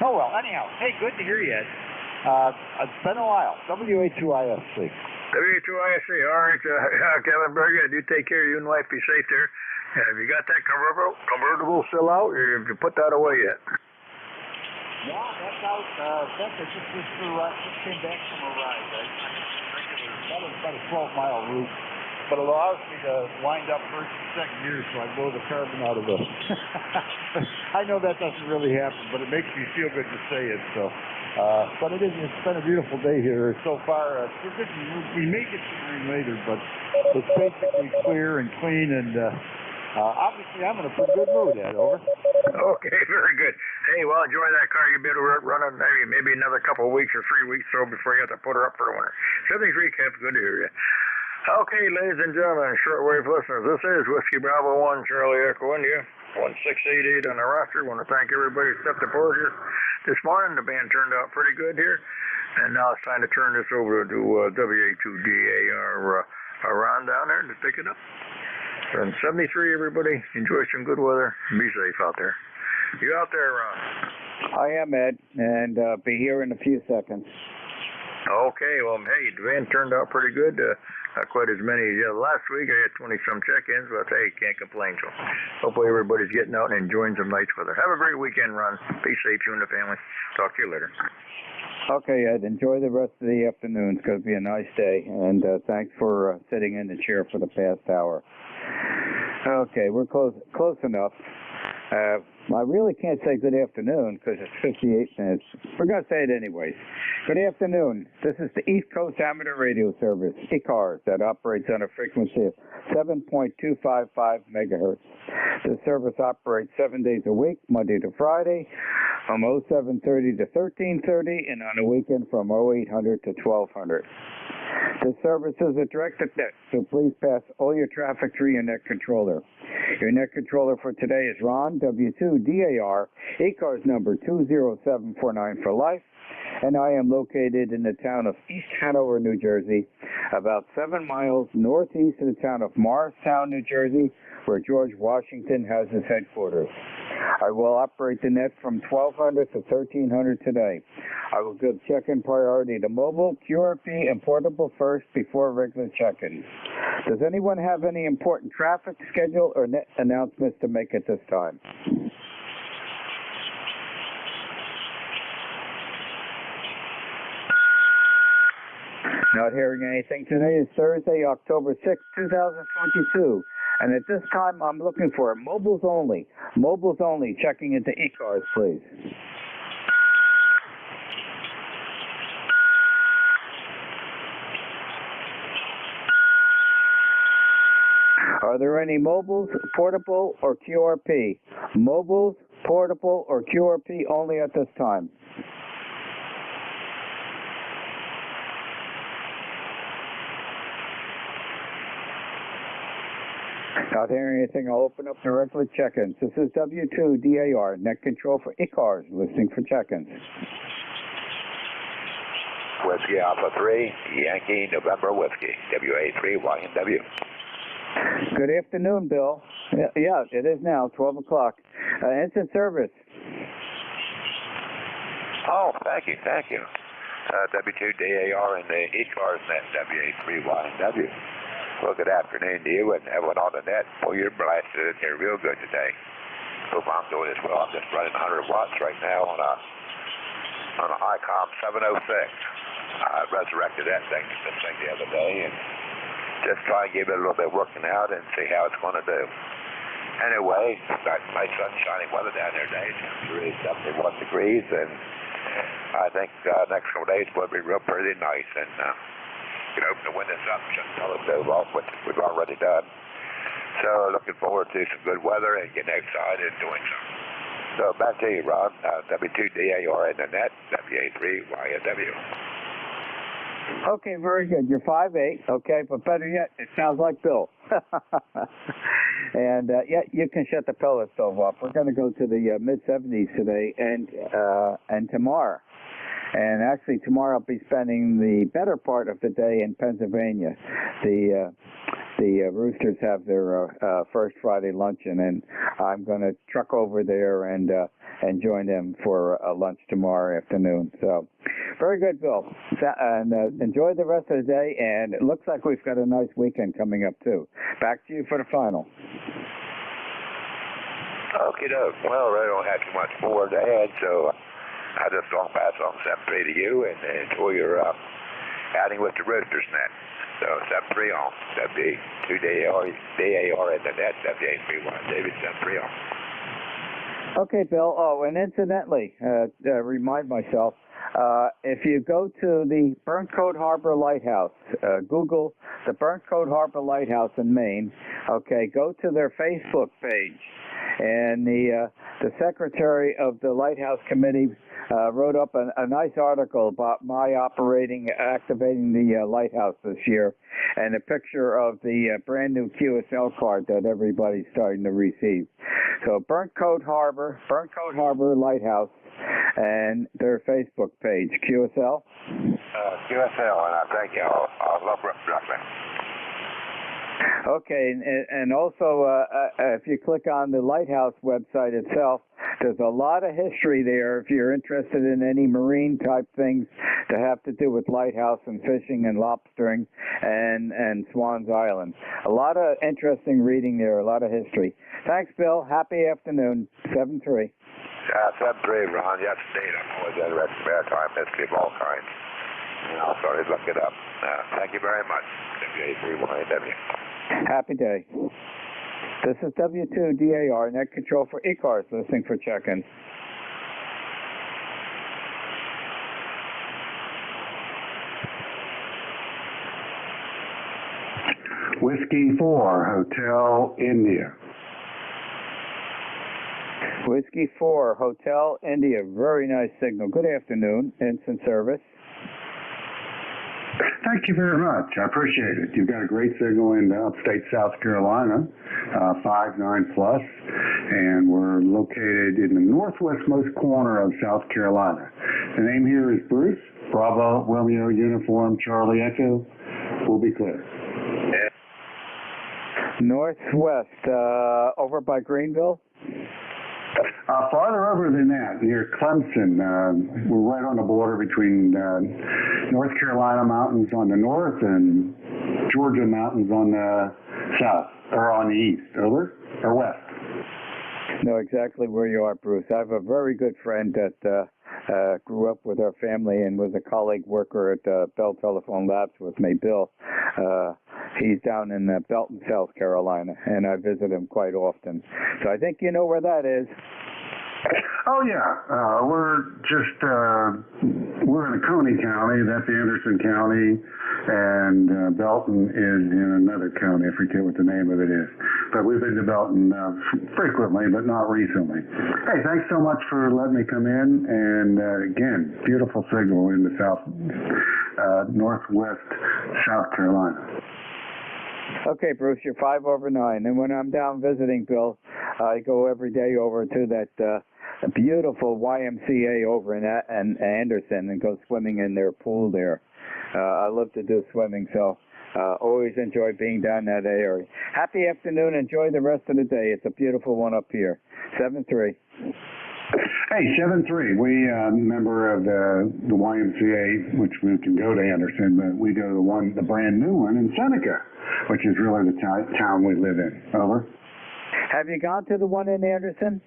Oh well. Anyhow, hey, good to hear you, Ed. It's been a while. WA2ISC. WA2ISC. All right, Kevin, very good. You take care. You and wife be safe there. Have you got that convertible still out, or have you put that away yet? Yeah, that's out. That just came back from a ride. That was about a 12-mile route, but it allows me to wind up first and second gear, so I blow the carbon out of the. I know that doesn't really happen, but it makes me feel good to say it. So. But it's been a beautiful day here so far. We may get some rain later, but it's basically clear and clean, and obviously I'm in a pretty good mood, Ed. Over. Okay, very good. Hey, well, enjoy that car. You better run it maybe another couple of weeks or 3 weeks so before you have to put her up for the winter. 73 Kev, good to hear you. Okay, ladies and gentlemen, shortwave listeners, this is Whiskey Bravo 1, Charlie Echo India, 1688 on the roster. I want to thank everybody who stepped aboard here this morning. The band turned out pretty good here. And now it's time to turn this over to WA2DAR Ron down there to pick it up. From 73, everybody, enjoy some good weather and be safe out there. You out there, Ron? I am, Ed, and be here in a few seconds. Okay, well, hey, the band turned out pretty good. Not quite as many as last week. I had 20-some check-ins, but hey, can't complain. So hopefully everybody's getting out and enjoying some nice weather. Have a great weekend, Ron. Be safe, you and the family. Talk to you later. Okay, Ed, enjoy the rest of the afternoon. It's going to be a nice day, and thanks for sitting in the chair for the past hour. Okay, we're close enough. I really can't say good afternoon because it's 58 minutes. We're going to say it anyways. Good afternoon. This is the East Coast Amateur Radio Service, ECARS, that operates on a frequency of 7.255 megahertz. The service operates 7 days a week, Monday to Friday, from 0730 to 1330, and on a weekend from 0800 to 1200. The service is a directed net, so please pass all your traffic through your net controller. Your net controller for today is Ron, W2DAR, ECARS number 20749 for life, and I am located in the town of East Hanover, New Jersey, about 7 miles northeast of the town of Morristown, New Jersey, where George Washington has his headquarters. I will operate the net from 1200 to 1300 today. I will give check-in priority to mobile, QRP, and portable first before regular check-in. Does anyone have any important traffic schedule or net announcements to make at this time? Not hearing anything. Today is Thursday, October 6, 2022. And at this time, I'm looking for mobiles only. Mobiles only. Checking into ECARS, please. Are there any mobiles, portable, or QRP? Mobiles, portable, or QRP only at this time. Not hearing anything, I'll open up directly check-ins. This is W2DAR, net control for ECARS, listening for check-ins. Whiskey Alpha 3, Yankee November Whiskey, WA3YNW. Good afternoon, Bill. Yeah, it is now, 12 o'clock. Instant service. Oh, thank you. W2DAR and the ECARS net, WA3YNW. Well, good afternoon to you and everyone on the net. Boy, you're blasted in here real good today. Hope I'm doing as well. I'm just running 100 watts right now on a ICOM 706. I resurrected this thing the other day and just try and give it a little bit working out and see how it's going to do. Anyway, got nice sunshiny weather down there today. Temperature is 71 degrees, and I think next couple days will be real pretty nice. And you can open the windows up and shut the telescope off, which we've already done. So looking forward to some good weather and getting outside and doing something. So back to you, Ron. W2DAR in the net, WA3YNW. Okay, very good. You're 5'8", okay, but better yet, it sounds like Bill. And yeah, you can shut the pellet stove off. We're going to go to the mid-70s today and tomorrow. And actually, tomorrow I'll be spending the better part of the day in Pennsylvania. The Roosters have their first Friday luncheon, and I'm going to truck over there and join them for a lunch tomorrow afternoon. So, very good, Bill. And enjoy the rest of the day. And it looks like we've got a nice weekend coming up too. Back to you for the final. Okay, doke. Well, I don't have too much more to add, so I just don't pass on 7-3 to you and enjoy your outing with the Roosters net. So 7-3 on. W2DAR in the net. WA3YNW 7-3 on. Okay, Bill. Oh, and incidentally, remind myself, if you go to the Burntcoat Harbor Lighthouse, Google the Burntcoat Harbor Lighthouse in Maine, okay, go to their Facebook page. And the secretary of the Lighthouse Committee wrote up a nice article about my activating the lighthouse this year, and a picture of the brand new QSL card that everybody's starting to receive. So Burntcoat Harbor Lighthouse, and their Facebook page, QSL. QSL, and I thank you. I love representing. Okay, and also if you click on the Lighthouse website itself, there's a lot of history there if you're interested in any marine type things that have to do with lighthouse and fishing and lobstering and Swans Island. A lot of interesting reading there, a lot of history. Thanks, Bill. Happy afternoon. 7-3. 7-3, Ron. Yes, indeed. I'm always interested in maritime history of all kinds. I'll sorry, look it up. Thank you very much. WA3YNW. Happy day. This is W2DAR, net control for ECARS, listening for check-ins. Whiskey 4, Hotel India. Whiskey 4, Hotel India. Very nice signal. Good afternoon. Instant service. Thank you very much. I appreciate it. You've got a great signal in upstate South Carolina, 5.9 plus, and we're located in the northwestmost corner of South Carolina. The name here is Bruce. Bravo, Romeo, Uniform, Charlie, Echo. We'll be clear. Northwest, over by Greenville? Farther over than that, near Clemson. We're right on the border between North Carolina mountains on the north and Georgia mountains on the south, or on the east. Over? Or west? know exactly where you are, Bruce. I have a very good friend that grew up with our family and was a colleague worker at Bell Telephone Labs with me, Bill. He's down in Belton, South Carolina, and I visit him quite often. So I think you know where that is. Oh yeah, we're in Coney County. That's Anderson County, and Belton is in another county. I forget what the name of it is. But we've been to Belton frequently, but not recently. Hey, thanks so much for letting me come in. And again, beautiful signal in the northwest South Carolina. Okay, Bruce, you're 5 over 9. And when I'm down visiting Bill, I go every day over to that beautiful YMCA over in Anderson and go swimming in their pool there. I love to do swimming, so always enjoy being down that area. Happy afternoon. Enjoy the rest of the day. It's a beautiful one up here. 7-3. Hey, 7-3. We member of the YMCA, which we can go to Anderson, but we go to the brand new one in Seneca, which is really the town we live in. Over. Have you gone to the one in Anderson?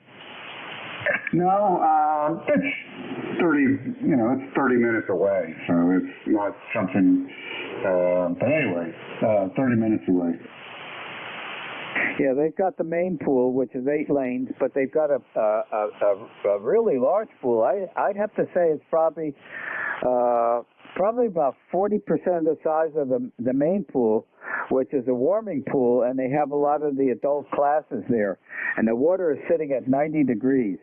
No, it's 30 minutes away, so it's not something, but anyway, 30 minutes away. Yeah, they've got the main pool, which is 8 lanes, but they've got a really large pool. I'd have to say it's probably about 40% of the size of the main pool, which is a warming pool, and they have a lot of the adult classes there. And the water is sitting at 90 degrees.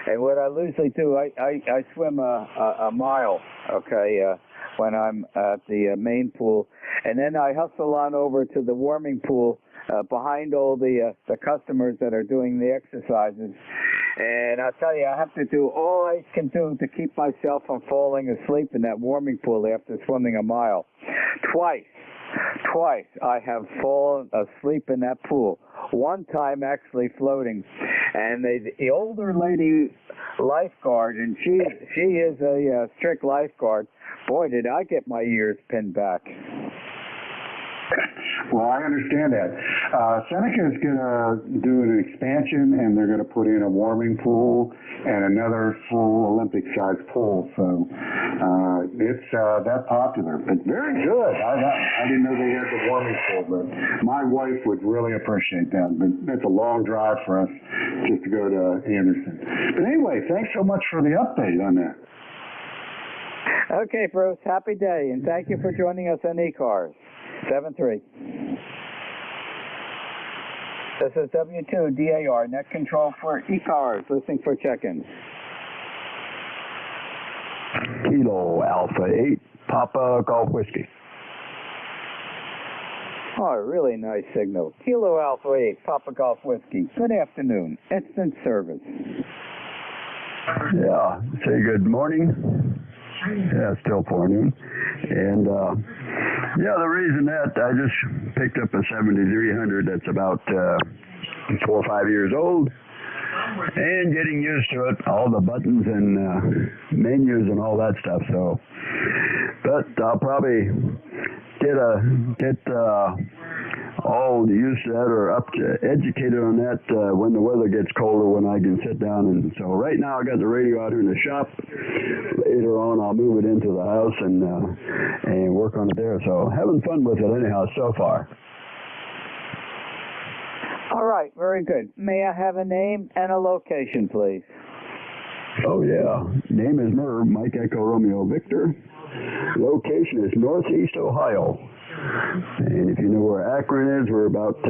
And what I usually do, I swim a mile, okay, when I'm at the main pool. And then I hustle on over to the warming pool behind all the customers that are doing the exercises. And I'll tell you, I have to do all I can do to keep myself from falling asleep in that warming pool after swimming a mile. Twice I have fallen asleep in that pool. One time actually floating. And the older lady lifeguard, and she is a strict lifeguard, boy, did I get my ears pinned back. Well, I understand that. Seneca is going to do an expansion, and they're going to put in a warming pool and another full Olympic-sized pool. So it's that popular, but very good. I didn't know they had the warming pool, but my wife would really appreciate that. But that's a long drive for us just to go to Anderson. But anyway, thanks so much for the update on that. Okay, Bruce, happy day, and thank you for joining us on ECARS. 7-3. This is W2DAR, net control for ECARS, listening for check-ins. Kilo Alpha 8, Papa Golf Whiskey. Oh, a really nice signal. Kilo Alpha 8, Papa Golf Whiskey. Good afternoon. Instant service. Yeah, say good morning. Yeah, still forenoon. And, the reason that I just picked up a 7300 that's about 4 or 5 years old and getting used to it, all the buttons and menus and all that stuff. So, but I'll probably get all used to that or educated on that when the weather gets colder, when I can sit down. And so right now I got the radio out here in the shop. Later on I'll move it into the house and work on it there. So having fun with it anyhow so far. All right, very good. May I have a name and a location, please? Oh yeah, name is Merv, Mike Echo Romeo Victor. Location is Northeast Ohio. And if you know where Akron is, we're about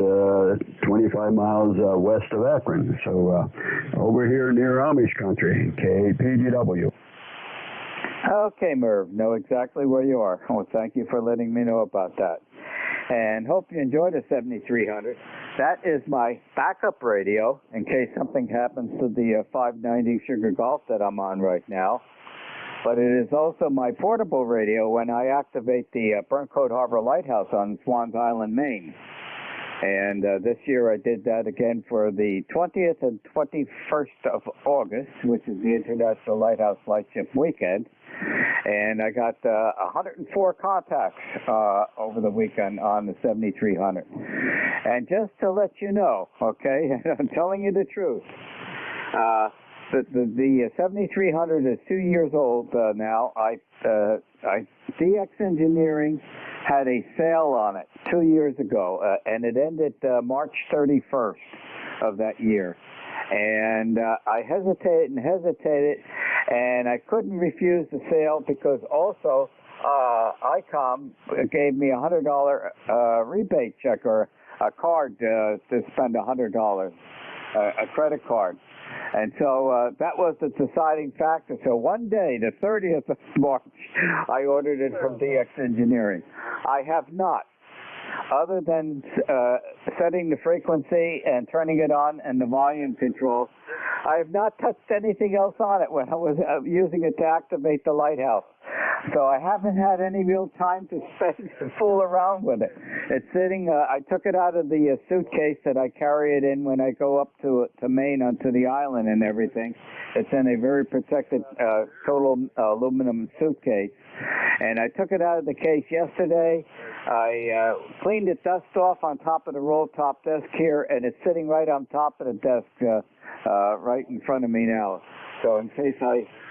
25 miles west of Akron. So over here near Amish country, KPGW. Okay, Merv, know exactly where you are. Well, thank you for letting me know about that. And hope you enjoyed the 7300. That is my backup radio in case something happens to the 590 Sugar Golf that I'm on right now. But it is also my portable radio when I activate the Burncoat Harbor Lighthouse on Swans Island, Maine. And this year I did that again for the 20th and 21st of August, which is the International Lighthouse Lightship Weekend. And I got 104 contacts over the weekend on the 7300. And just to let you know, okay, I'm telling you the truth, The 7300 is 2 years old now. DX Engineering had a sale on it 2 years ago, and it ended March 31st of that year. And I hesitated, and I couldn't refuse the sale because also ICOM gave me a $100 rebate check or a card to spend $100, a credit card. And so that was the deciding factor. So one day, the 30th of March, I ordered it from DX Engineering. I have not, other than setting the frequency and turning it on and the volume control, I have not touched anything else on it when I was using it to activate the lighthouse. So I haven't had any real time to spend to fool around with it. It's sitting, I took it out of the suitcase that I carry it in when I go up to Maine onto the island and everything. It's in a very protected total aluminum suitcase. And I took it out of the case yesterday. I cleaned the dust off on top of the roll top desk here, and it's sitting right on top of the desk right in front of me now. So in case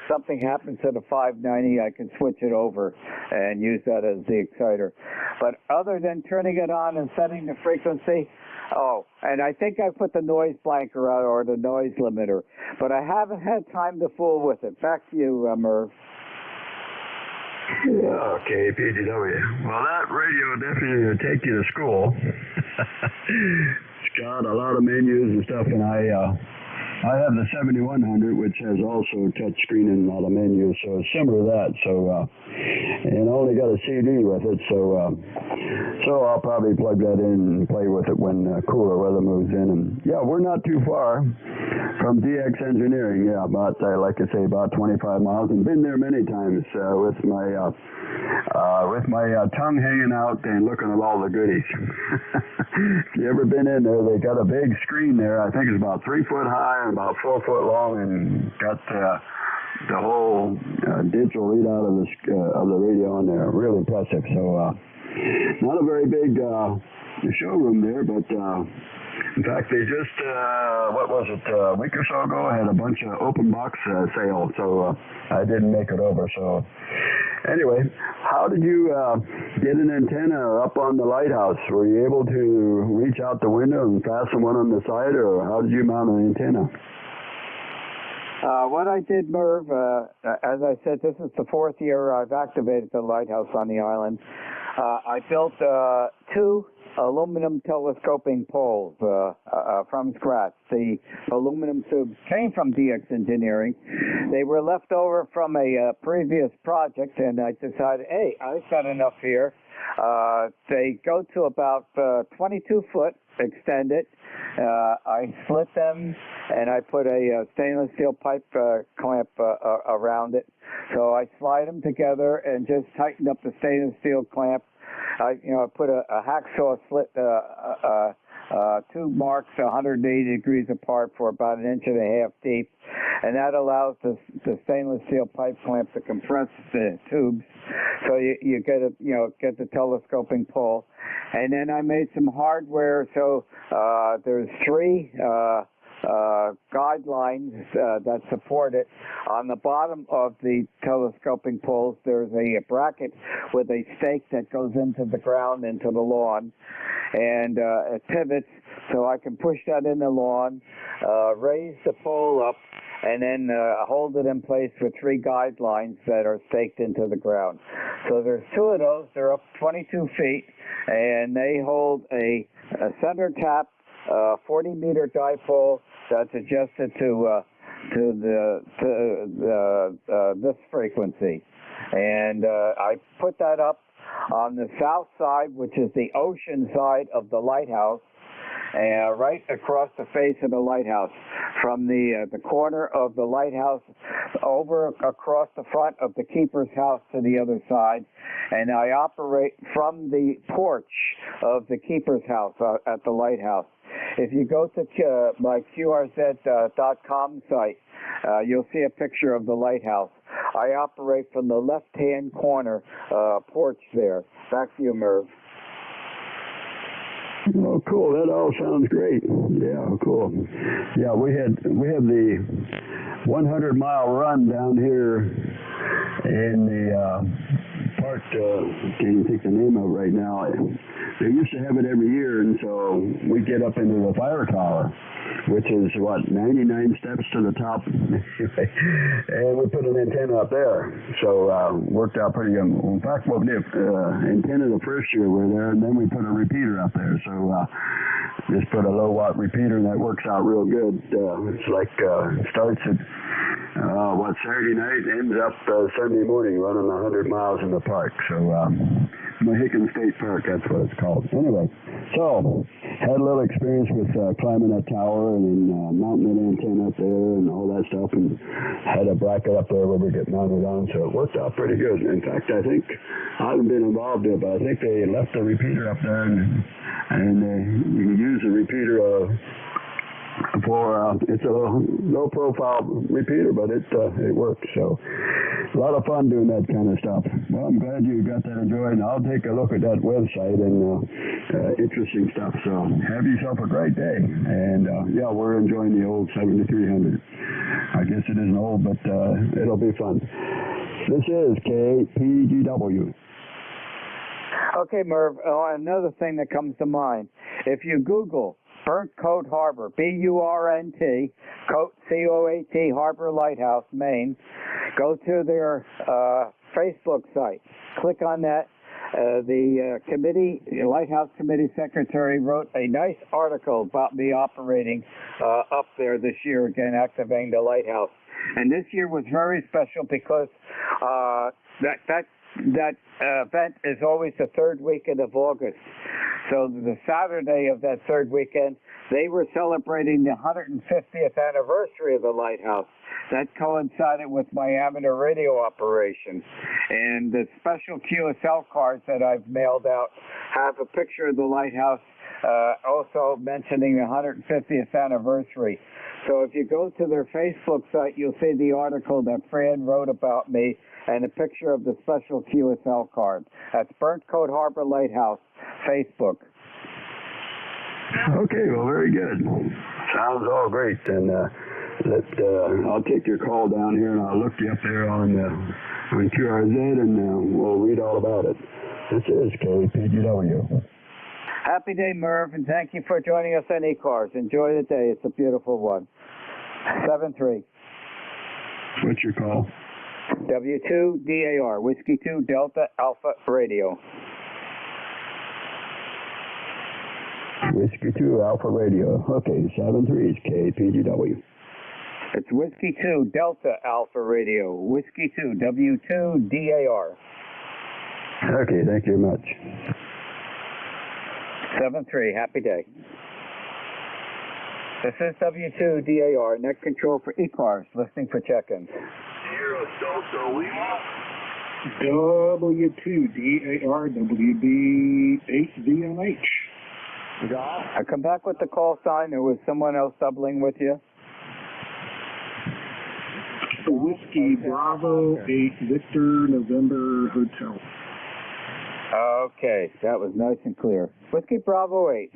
something happens to the 590, I can switch it over and use that as the exciter. But other than turning it on and setting the frequency, and I think I put the noise blanker out or the noise limiter, but I haven't had time to fool with it. Back to you, Merv. Okay, PGW. Well, that radio definitely will take you to school. It's got a lot of menus and stuff, and I have the 7100, which has also touch screen and a lot of menus, so it's similar to that. So, and I only got a CD with it, so I'll probably plug that in and play with it when cooler weather moves in. And yeah, we're not too far from DX Engineering. Yeah, about like I say, about 25 miles, and been there many times with my tongue hanging out and looking at all the goodies. If you ever been in there, they got a big screen there. I think it's about 3 foot high and about 4 foot long, and got the whole digital readout of the radio on there. Really impressive. So not a very big showroom there, but in fact, they just a week or so ago, had a bunch of open box sales, so I didn't make it over. So anyway, how did you get an antenna up on the lighthouse? Were you able to reach out the window and fasten one on the side, or how did you mount an antenna? What I did, Merv, as I said, this is the 4th year I've activated the lighthouse on the island. I built 2 aluminum telescoping poles from scratch. The aluminum tubes came from DX Engineering. They were left over from a previous project, and I decided, hey, I've got enough here. They go to about 22 foot extended. I split them, and I put a stainless steel pipe clamp around it. So I slide them together and just tightened up the stainless steel clamp. I put a hacksaw slit, 2 marks 180 degrees apart for about 1.5 inches deep, and that allows the stainless steel pipe clamp to compress the tubes, so you get the telescoping pole. And then I made some hardware, so there's 3 guidelines that support it. On the bottom of the telescoping poles, there's a bracket with a stake that goes into the ground, into the lawn, and it pivots so I can push that in the lawn, raise the pole up, and then hold it in place with 3 guidelines that are staked into the ground. So there's 2 of those. They're up 22 feet, and they hold a center tap 40-meter dipole that's adjusted to this frequency. And I put that up on the south side, which is the ocean side of the lighthouse, right across the face of the lighthouse, from the corner of the lighthouse over across the front of the keeper's house to the other side. And I operate from the porch of the keeper's house at the lighthouse. If you go to my QRZ.com site, you'll see a picture of the lighthouse. I operate from the left-hand corner porch there. Back to you, Merv. Oh, cool. That all sounds great. Yeah, cool. Yeah, we have the 100-mile run down here in the park. Can't even think the name of it right now. They used to have it every year, and so we get up into the fire tower, which is, 99 steps to the top. And we put an antenna up there. So worked out pretty good. In fact, what we did, antenna the first year we were there, and then we put a repeater up there. So just put a low-watt repeater, and that works out real good. It's like starts at Saturday night, ends up Sunday morning running 100 miles in the park. So Mohican State Park, that's what it's called. Anyway, so had a little experience with climbing that tower and then mounting an antenna up there and all that stuff, and had a bracket up there where we get mounted on, so it worked out pretty good. In fact, I think I haven't been involved in it, but I think they left the repeater up there, and you can use the repeater for it's a low profile repeater, but it works. So a lot of fun doing that kind of stuff. Well, I'm glad you got that enjoyed, and I'll take a look at that website and interesting stuff. So have yourself a great day. And yeah, we're enjoying the old 7300. I guess it isn't old, but it'll be fun. This is KPGW. Okay, Merv, another thing that comes to mind. If you Google Burnt Coat Harbor, B-U-R-N-T, C-O-A-T, Harbor Lighthouse, Maine, go to their Facebook site. Click on that. The Lighthouse Committee Secretary wrote a nice article about me operating up there this year, again, activating the lighthouse. And this year was very special because that event is always the third weekend of August. So the Saturday of that third weekend, they were celebrating the 150th anniversary of the lighthouse. That coincided with my amateur radio operation. And the special QSL cards that I've mailed out have a picture of the lighthouse, also mentioning the 150th anniversary. So if you go to their Facebook site, you'll see the article that Fran wrote about me and a picture of the special QSL card. That's Burnt Coat Harbor Lighthouse, Facebook. Okay, well, very good. Sounds all great. And I'll take your call down here, and I'll look you up there on QRZ, and we'll read all about it. This is KPGW. Happy day, Merv, and thank you for joining us on ECARS. Enjoy the day. It's a beautiful one. 7-3. What's your call? W2DAR, Whiskey 2 Delta Alpha Radio. Whiskey 2 Alpha Radio. Okay, 7-3 is KPGW. It's Whiskey 2 Delta Alpha Radio. Whiskey 2 W2DAR. Okay, thank you very much. 7-3, happy day. This is W2DAR, net control for ECARS, listening for check-ins. W2DAR, WB8VMH. I come back with the call sign. There was someone else doubling with you. Whiskey Bravo 8 Victor November Hotel. Okay, that was nice and clear. Whiskey Bravo 8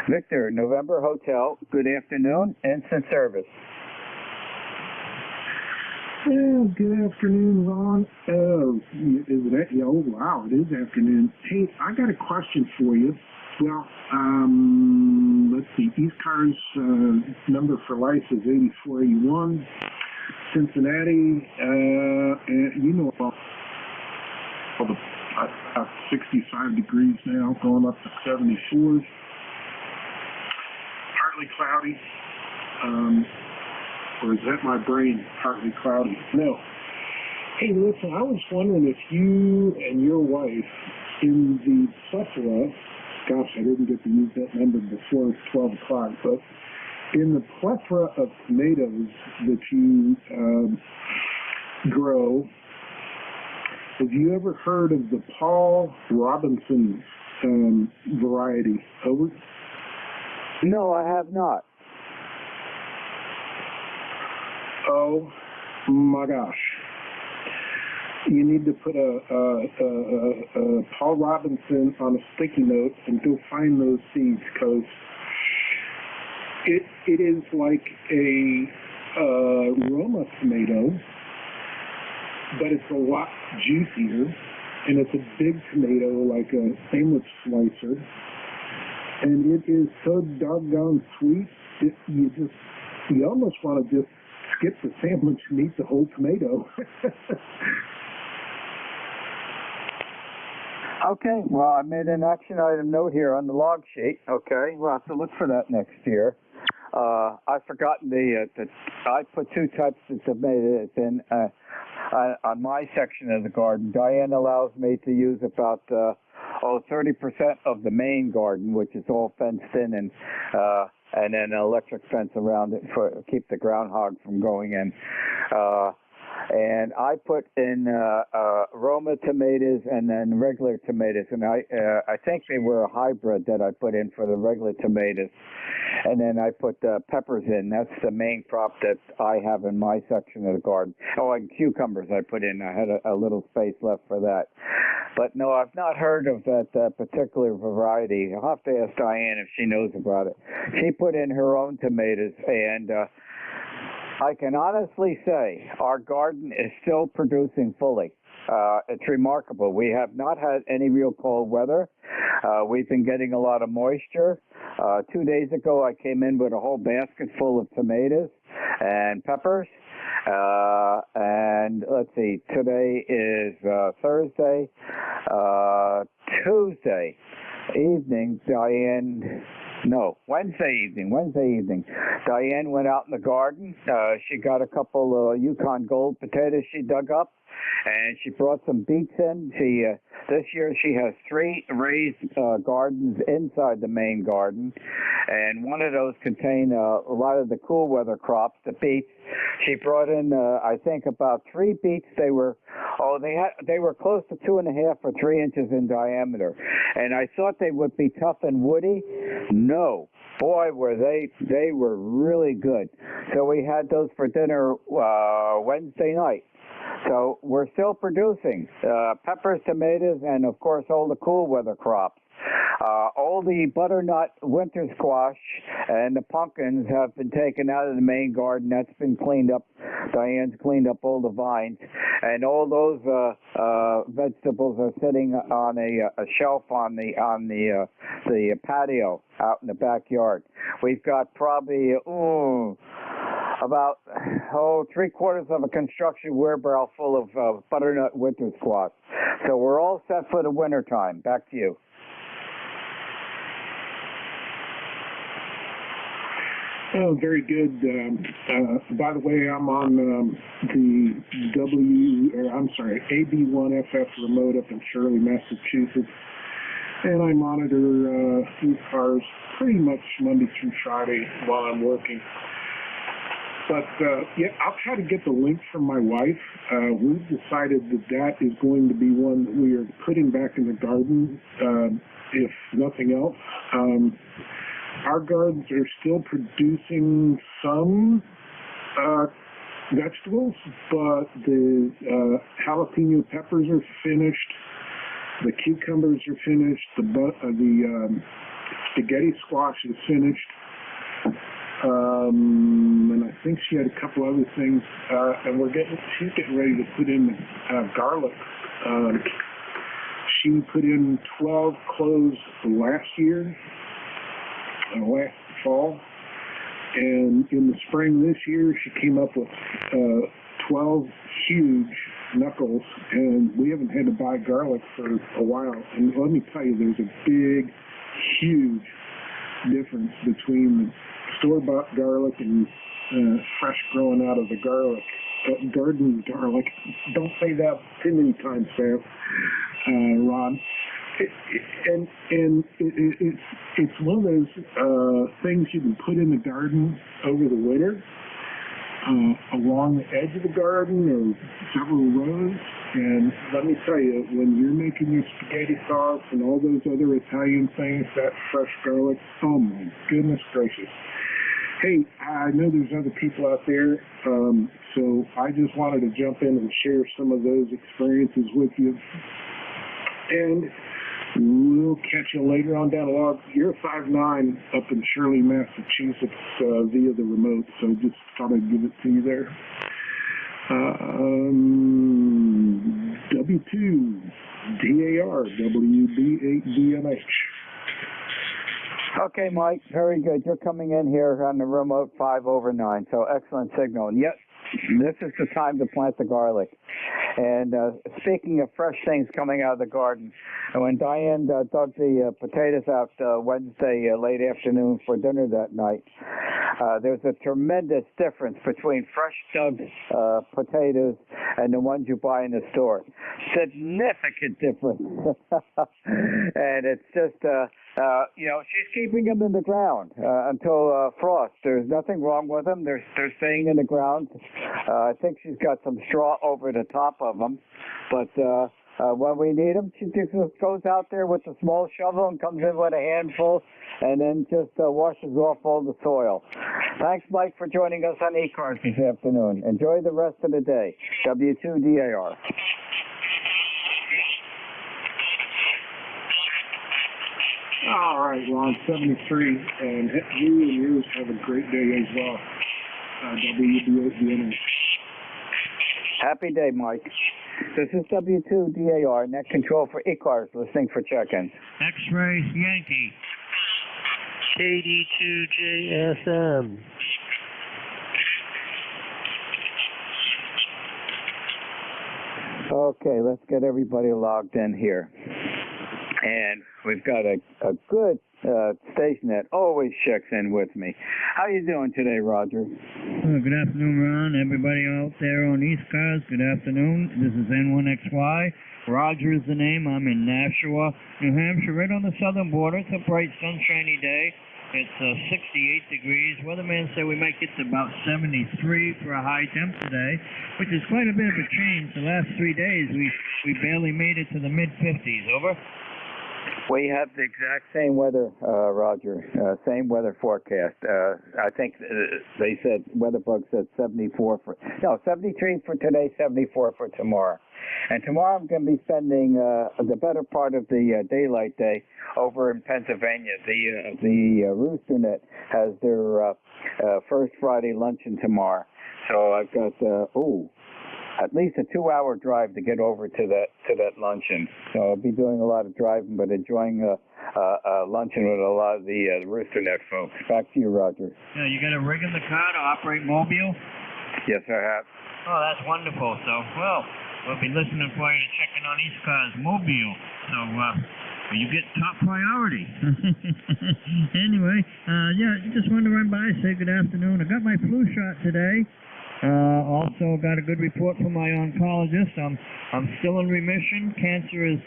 Victor November Hotel. Good afternoon. Instant service. Yeah, good afternoon, Ron. Oh, wow, it is afternoon. Hey, I got a question for you. Well, let's see. ECARS number for life is 8481. Cincinnati, and you know all the 65 degrees now, going up to 74. Partly cloudy. Or is that my brain? Partly cloudy. No. Hey, listen, I was wondering if you and your wife in the plethora, gosh, I didn't get to use that number before 12 o'clock, but in the plethora of tomatoes that you grow, have you ever heard of the Paul Robinson variety? Over? No, I have not. Oh my gosh. you need to put a Paul Robinson on a sticky note and go find those seeds, because it is like a Roma tomato, but it's a lot juicier, and it's a big tomato, like a sandwich slicer, and it is so doggone sweet that you almost want to just skip the sandwich and eat the whole tomato. Okay, well, I made an action item note here on the log sheet. Okay, we'll have to look for that next year. I've forgotten I put 2 types of tomatoes in on my section of the garden. Diane allows me to use about 30% of the main garden, which is all fenced in, and then an electric fence around it to keep the groundhog from going in. And I put in Roma tomatoes and then regular tomatoes, and I think they were a hybrid that I put in for the regular tomatoes. And then I put peppers in. That's the main crop that I have in my section of the garden. Oh, and cucumbers I put in. I had a little space left for that. But no, I've not heard of that particular variety. I'll have to ask Diane if she knows about it. She put in her own tomatoes, and I can honestly say our garden is still producing fully. It's remarkable. We have not had any real cold weather. We've been getting a lot of moisture. 2 days ago, I came in with a whole basket full of tomatoes and peppers. And let's see, today is Thursday. Tuesday evening, Wednesday evening, Diane went out in the garden. She got a couple of Yukon Gold potatoes she dug up, and she brought some beets in. This year she has 3 raised gardens inside the main garden, and one of those contained a lot of the cool weather crops, the beets. She brought in, I think, about 3 beets. They were close to 2.5 or 3 inches in diameter, and I thought they would be tough and woody. No, boy, were they were really good. So we had those for dinner Wednesday night. So we're still producing peppers, tomatoes, and of course all the cool weather crops. All the butternut winter squash and the pumpkins have been taken out of the main garden. That's been cleaned up. Diane's cleaned up all the vines, and all those vegetables are sitting on a shelf on the patio out in the backyard. We've got probably about 3/4 of a construction wheelbarrow full of butternut winter squash. So we're all set for the winter time. Back to you. Oh, very good. By the way, I'm on the AB1FF remote up in Shirley, Massachusetts, and I monitor ECARS pretty much Monday through Friday while I'm working. But yeah, I'll try to get the link from my wife. We've decided that is going to be one that we are putting back in the garden, if nothing else. Our gardens are still producing some vegetables, but the jalapeno peppers are finished, the cucumbers are finished, the spaghetti squash is finished, and I think she had a couple other things, and she's getting ready to put in garlic. She put in 12 cloves last year. Last fall, and in the spring this year she came up with 12 huge knuckles, and we haven't had to buy garlic for a while. And let me tell you, there's a big, huge difference between the store-bought garlic and fresh growing out of the garden garlic. Don't say that too many times, Sam, Ron. And it's one of those things you can put in the garden over the winter, along the edge of the garden or several rows. And let me tell you, when you're making your spaghetti sauce and all those other Italian things, that fresh garlic, oh my goodness gracious. Hey, I know there's other people out there, so I just wanted to jump in and share some of those experiences with you. And we'll catch you later on down the log. You're 5'9" up in Shirley, Massachusetts, via the remote, so just thought I'd give it to you there. W2 DAR WB8DMH. Okay, Mike, very good. You're coming in here on the remote 5/9, so excellent signal. And yet, this is the time to plant the garlic. And speaking of fresh things coming out of the garden, when Diane dug the potatoes out Wednesday late afternoon for dinner that night, there's a tremendous difference between fresh dug potatoes and the ones you buy in the store. Significant difference. And it's just, she's keeping them in the ground until frost. There's nothing wrong with them. They're staying in the ground. I think she's got some straw over the top of them. But when we need them, she just goes out there with a small shovel and comes in with a handful and then just washes off all the soil. Thanks, Mike, for joining us on ECARS this afternoon. Enjoy the rest of the day. W2DAR. All right, Ron, 73, and you and yours have a great day as well. WB8DMH. Happy day, Mike. This is W2DAR, net control for ECARS, listening for check-in. X-ray Yankee. KD2JSM. Okay, let's get everybody logged in here. And we've got a good station that always checks in with me. How you doing today, Roger? Good afternoon, Ron. Everybody out there on ECARS, good afternoon. This is N1XY. Roger is the name. I'm in Nashua, New Hampshire, right on the southern border. It's a bright, sunshiny day. It's 68 degrees. Weatherman said we might get to about 73 for a high temp today, which is quite a bit of a change. The last 3 days, we barely made it to the mid-50s. Over? We have the exact same weather, Roger. Same weather forecast. I think they said, WeatherBug said 73 for today, 74 for tomorrow. And tomorrow I'm going to be spending the better part of the daylight day over in Pennsylvania. The Roosternet has their first Friday luncheon tomorrow. So I've got, at least a 2-hour drive to get over to that luncheon. So I'll be doing a lot of driving, but enjoying luncheon with a lot of the Roosternet folks. Back to you, Roger. Yeah, you got a rig in the car to operate Mobile? Yes, I have. Oh, that's wonderful. So, we'll be listening for you to check in on ECARS Mobile. So, you get top priority. Anyway, just wanted to run by, say good afternoon. I got my flu shot today. Also got a good report from my oncologist. I'm still in remission. Cancer is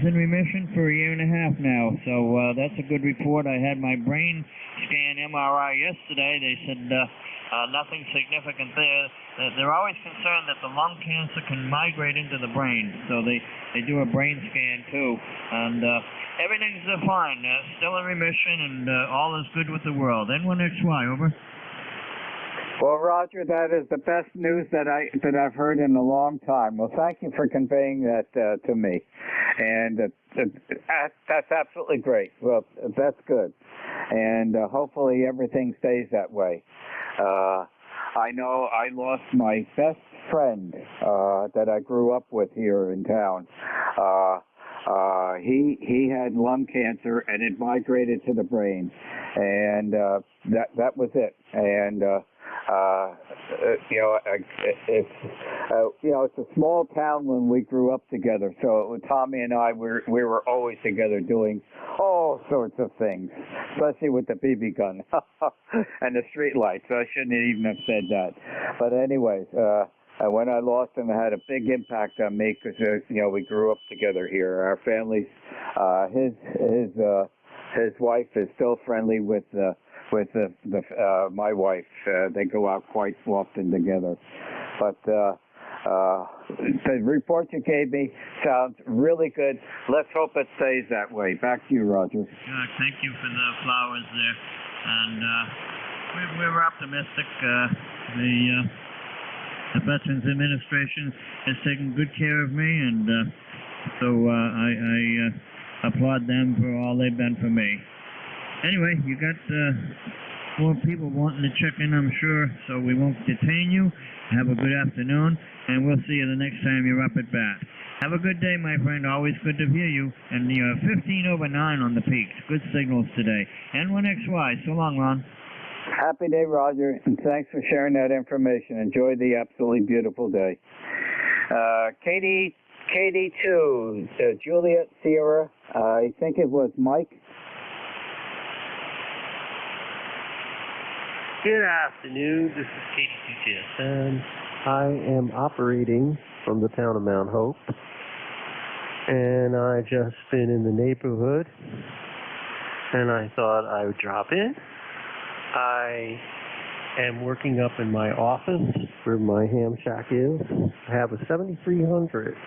in remission for a year and a half now. So that's a good report. I had my brain scan MRI yesterday. They said nothing significant there. They're always concerned that the lung cancer can migrate into the brain. So they do a brain scan too. And everything's fine. Still in remission, and all is good with the world. N1XY, over. Well, Roger, that is the best news that I've heard in a long time. Well, thank you for conveying that to me, and that's absolutely great. Well, that's good, and hopefully everything stays that way. I know I lost my best friend that I grew up with here in town. He had lung cancer, and it migrated to the brain, and that was it. And it's a small town when we grew up together. So Tommy and I, we were always together doing all sorts of things, especially with the BB gun and the street lights. So I shouldn't even have said that. But anyways, when I lost him, it had a big impact on me because we grew up together here. Our families, his wife is still friendly with my wife. They go out quite often together. But the report you gave me sounds really good. Let's hope it stays that way. Back to you, Roger. Thank you for the flowers there. And we're optimistic. The Veterans Administration has taken good care of me, and so I applaud them for all they've done for me. Anyway, you got more people wanting to check in, I'm sure, so we won't detain you. Have a good afternoon, and we'll see you the next time you're up at bat. Have a good day, my friend. Always good to hear you. And you're 15 over 9 on the peaks. Good signals today. N1XY. So long, Ron. Happy day, Roger, and thanks for sharing that information. Enjoy the absolutely beautiful day. KD2, Juliet Sierra, I think it was Mike. Good afternoon, this is KD2US, and I am operating from the town of Mount Hope, and I just been in the neighborhood, and I thought I would drop in. I am working up in my office where my ham shack is. I have a 7300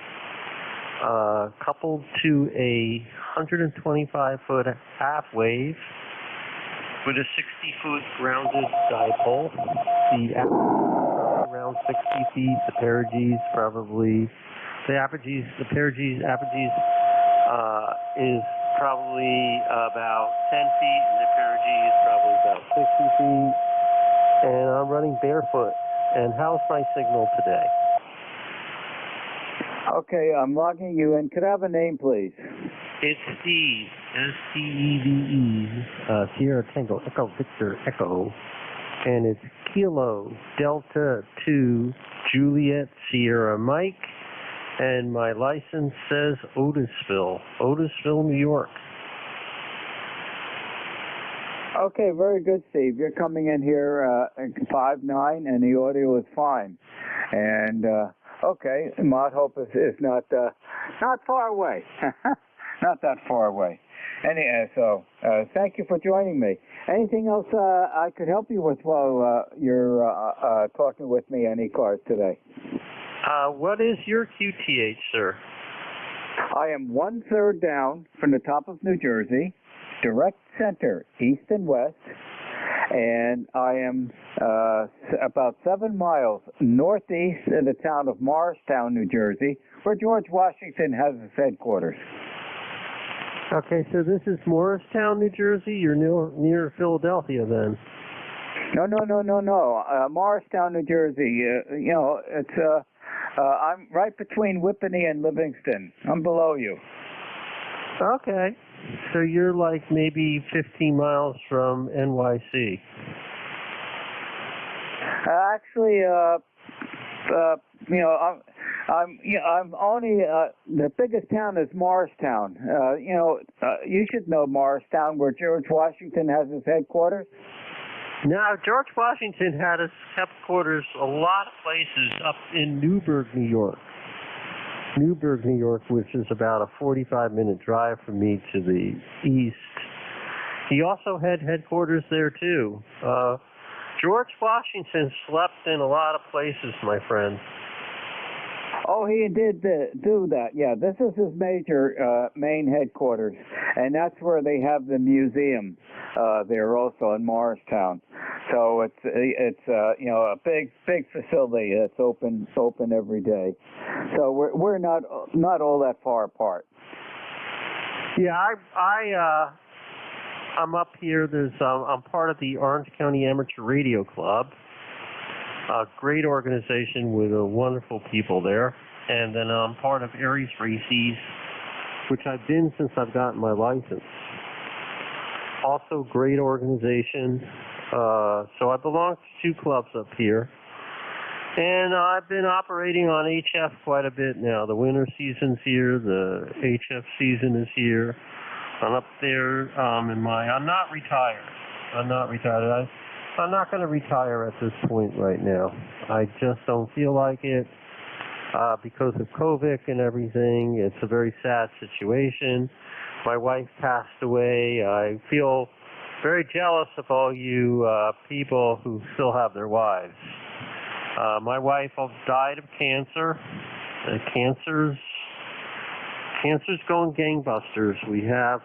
coupled to a 125-foot half wave with a 60-foot grounded dipole. The average around 60 feet. The perigees probably, the perigees is probably about 10 feet, and the perigee is probably about 60 feet. And I'm running barefoot. And how's my signal today? Okay, I'm logging you in. Could I have a name, please? It's Steve, S-T-E-V-E, Sierra Tango Echo Victor Echo, and it's Kilo Delta 2 Juliet Sierra Mike, and my license says Otisville, New York. Okay, very good, Steve. You're coming in here at 5'9", and the audio is fine. And okay, Mount Hope is not far away. Not that far away. So thank you for joining me. Anything else I could help you with while you're talking with me on ECARS today? What is your QTH, sir? I am 1/3 down from the top of New Jersey, direct center, east and west, and I am about 7 miles northeast of the town of Morristown, New Jersey, where George Washington has his headquarters. Okay, so this is Morristown, New Jersey. You're near Philadelphia, then. No. Morristown, New Jersey. It's I'm right between Whippany and Livingston. I'm below you. Okay, so you're like maybe 15 miles from NYC. Actually, I'm only the biggest town is Morristown. You should know Morristown, where George Washington has his headquarters. Now, George Washington had his headquarters a lot of places up in Newburgh, New York. Newburgh, New York, which is about a 45-minute drive from me to the east. He also had headquarters there, too. George Washington slept in a lot of places, my friend. Oh, he did do that. Yeah, this is his major main headquarters, and that's where they have the museum there also in Morristown. So it's a big facility that's open every day. So we're not all that far apart. Yeah, I'm up here. I'm part of the Orange County Amateur Radio Club. A great organization with wonderful people there. And then I'm part of Aries Races, which I've been since I've gotten my license. Also great organization. So I belong to 2 clubs up here. And I've been operating on HF quite a bit now. The winter season's here. The HF season is here. I'm up there I'm not retired. I'm not going to retire at this point right now. I just don't feel like it because of COVID and everything. It's a very sad situation. My wife passed away. I feel very jealous of all you people who still have their wives. My wife died of cancer. Cancer's going gangbusters. We have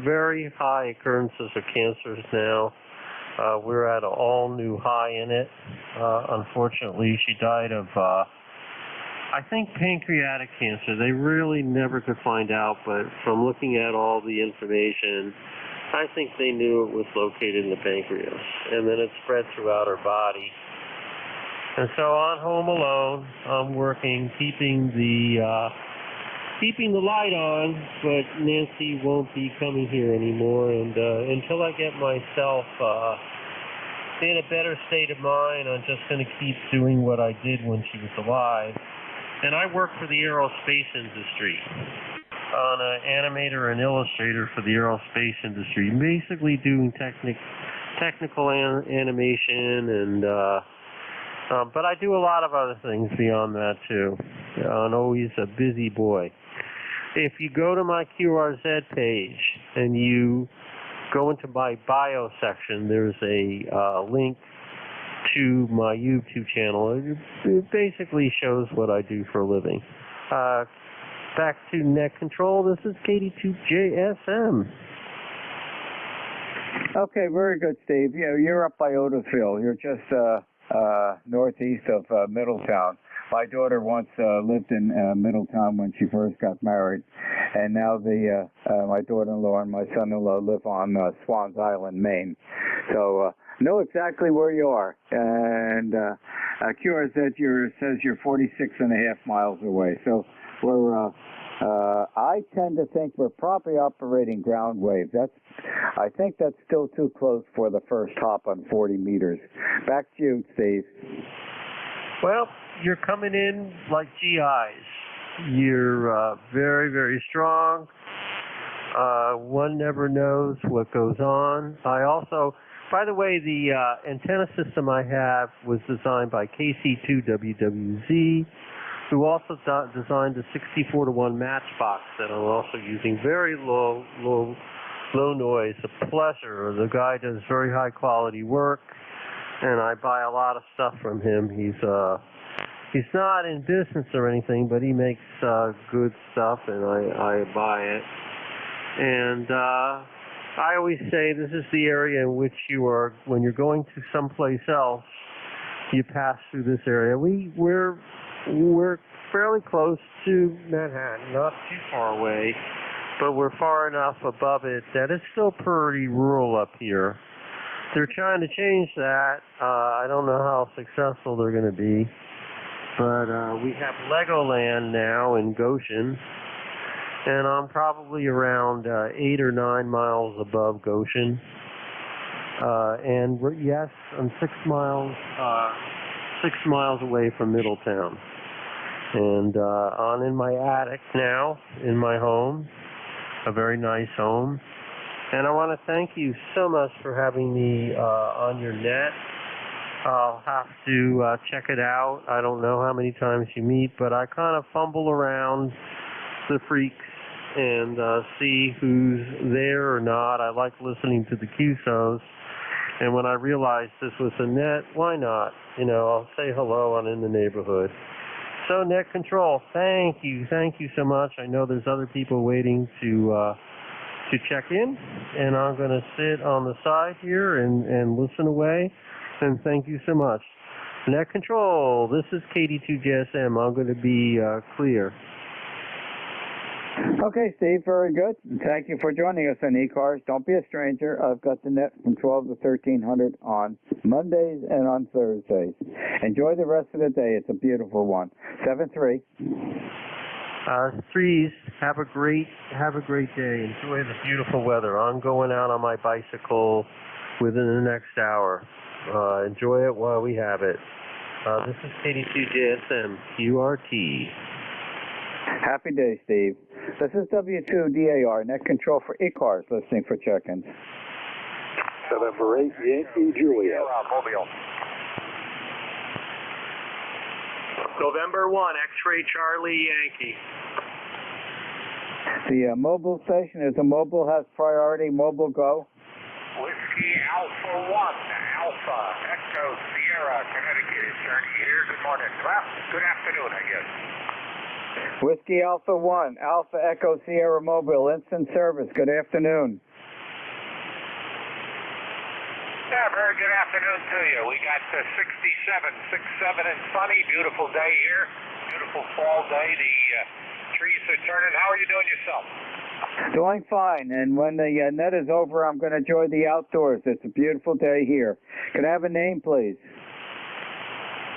very high occurrences of cancers now. We're at an all-new high in it. Unfortunately, she died of, I think, pancreatic cancer. They really never could find out, but from looking at all the information, I think they knew it was located in the pancreas, and then it spread throughout her body. And so I'm home alone. I'm working, keeping the light on, but Nancy won't be coming here anymore. And until I get myself in a better state of mind, I'm just going to keep doing what I did when she was alive. And I work for the aerospace industry. I'm an animator and illustrator for the aerospace industry, basically doing technical animation, and but I do a lot of other things beyond that too. I'm always a busy boy. If you go to my QRZ page and you go into my bio section, there's a link to my YouTube channel. It basically shows what I do for a living. Back to net control. This is KD2JSM. Okay, very good, Steve. Yeah, you're up by Otisville. You're just northeast of Middletown. My daughter once lived in Middletown when she first got married, and now my daughter-in-law and my son-in-law live on Swans Island, Maine. So know exactly where you are. And QRZ says you're 46.5 miles away. So we're I tend to think we're probably operating ground waves. I think that's still too close for the first hop on 40 meters. Back to you, Steve. Well, you're coming in like GIs. You're very, very strong. One never knows what goes on. I also, by the way, the antenna system I have was designed by KC2WWZ, who also designed a 64-to-1 matchbox that I'm also using. Very low noise, a pleasure. The guy does very high quality work, and I buy a lot of stuff from him. He's not in business or anything, but he makes good stuff, and I buy it. And I always say this is the area in which you are, when you're going to someplace else, you pass through this area. We're fairly close to Manhattan, not too far away, but we're far enough above it that it's still pretty rural up here. They're trying to change that. I don't know how successful they're going to be, but we have Legoland now in Goshen, and I'm probably around 8 or 9 miles above Goshen. And I'm 6 miles away from Middletown. And I'm in my attic now, in my home, a very nice home. And I want to thank you so much for having me on your net. I'll have to check it out. I don't know how many times you meet, but I kind of fumble around the freaks and see who's there or not. I like listening to the QSOs. And when I realized this was a net, why not? I'll say hello. I'm in the neighborhood. So net control, thank you so much. I know there's other people waiting to check in, and I'm going to sit on the side here and listen away. And thank you so much. Net control. This is KD2JSM. I'm going to be clear. Okay, Steve, very good. Thank you for joining us on ECARS. Don't be a stranger. I've got the net from 12 to 1300 on Mondays and on Thursdays. Enjoy the rest of the day. It's a beautiful one. 7-3. Threes, have a great day. Enjoy the beautiful weather. I'm going out on my bicycle within the next hour. Enjoy it while we have it. This is KD2JSM, QRT. Happy day, Steve. This is W2DAR, net control for ECARS, listening for check-ins. November 8, Yankee Juliet. Mobile. November 1, X-ray Charlie Yankee. The mobile station is a mobile, has priority. Mobile, go. Whiskey Alpha 1, Alpha Echo Sierra, Connecticut is turning here. Good morning. Well, good afternoon, I guess. Whiskey Alpha 1, Alpha Echo Sierra Mobile, instant service. Good afternoon. Yeah, very good afternoon to you. We got 67 and sunny, beautiful day here. Beautiful fall day. The trees are turning. How are you doing yourself? Doing fine, and when the net is over, I'm going to enjoy the outdoors. It's a beautiful day here. Can I have a name, please?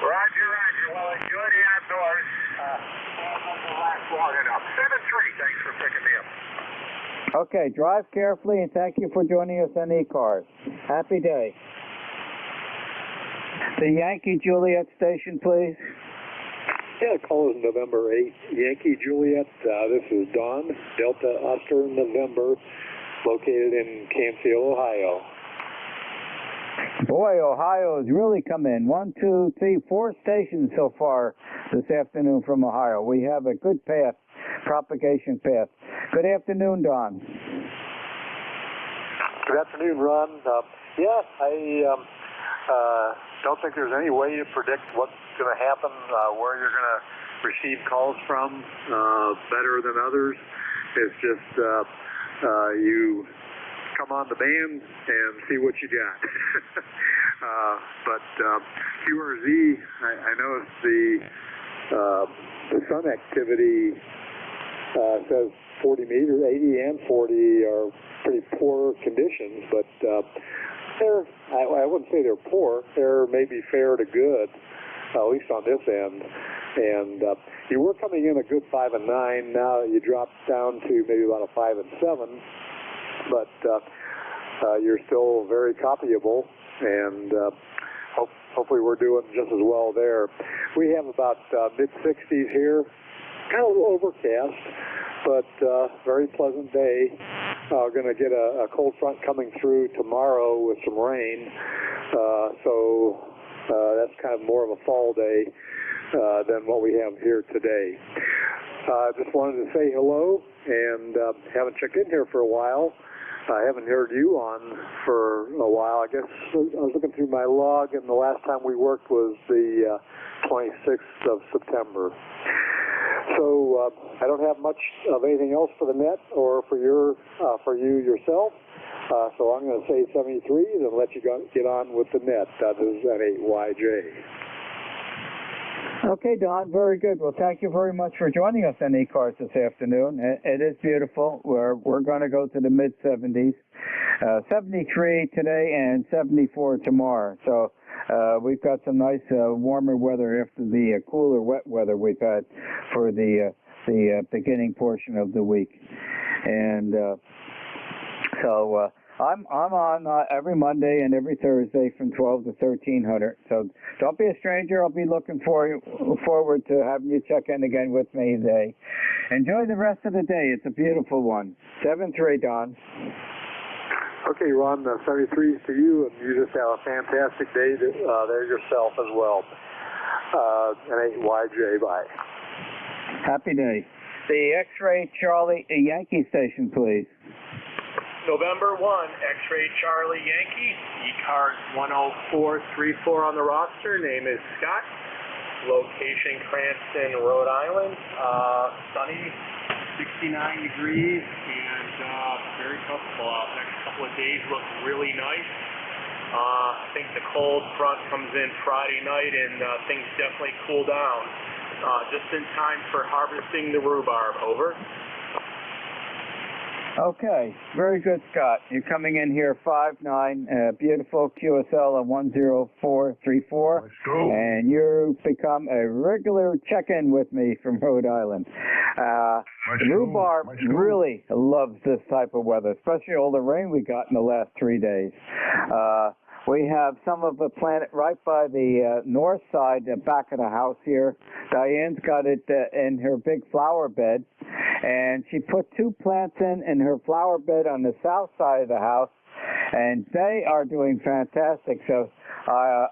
Roger. Well, enjoy the outdoors. Won't last long enough. 7-3, thanks for picking me up. Okay, drive carefully, and thank you for joining us on ECARS. Happy day. The Yankee Juliet station, please. Yeah, call is November 8th. Yankee Juliet, this is Don, Delta Oscar November, located in Canfield, Ohio. Boy, Ohio has really come in. 1, 2, 3, 4 stations so far this afternoon from Ohio. We have a good path, propagation path. Good afternoon, Don. Good afternoon, Ron. I don't think there's any way to predict what's going to happen, where you're going to receive calls from better than others. It's just you come on the band and see what you got. But QRZ, I noticed the sun activity says 40 meters, 80 and 40 are pretty poor conditions, but I wouldn't say they're poor. They're maybe fair to good, at least on this end. And you were coming in a good 5 and 9. Now you dropped down to maybe about a 5 and 7. But you're still very copyable, and hopefully we're doing just as well there. We have about mid-60s here, kind of overcast, but very pleasant day. Going to get a cold front coming through tomorrow with some rain, so that's kind of more of a fall day than what we have here today. Just wanted to say hello, and haven't checked in here for a while. I haven't heard you on for a while. I guess I was looking through my log, and the last time we worked was the 26th of September. So I don't have much of anything else for the net or for you yourself. So I'm going to say 73 and let you get on with the net. That is N8YJ. Okay, Don, very good. Well, thank you very much for joining us on ECARS this afternoon. It is beautiful. We're going to go to the mid-70s, 73 today and 74 tomorrow. So we've got some nice warmer weather after the cooler, wet weather we've had for the beginning portion of the week. And so I'm on every Monday and every Thursday from 12 to 1300. So don't be a stranger. I'll be looking forward to having you check in again with me today. Enjoy the rest of the day. It's a beautiful one. 7-3, Don. Okay, Ron, 73 to you, and you just have a fantastic day there yourself as well. N8YJ, bye. Happy day. The X-Ray Charlie Yankee station, please. November 1, X-Ray Charlie Yankee, ECARS 10434 on the roster. Name is Scott. Location Cranston, Rhode Island. Sunny, 69 degrees, and very comfortable out. Next couple of days look really nice. I think the cold front comes in Friday night, and things definitely cool down. Just in time for harvesting the rhubarb. Over. Okay, very good, Scott. You're coming in here 5'9", beautiful QSL of 10434. Let's go. And you become a regular check-in with me from Rhode Island. Rhubarb really loves this type of weather, especially all the rain we got in the last 3 days. We have some of the plant right by the north side, the back of the house here. Diane's got it in her big flower bed, and she put 2 plants in her flower bed on the south side of the house, and they are doing fantastic. So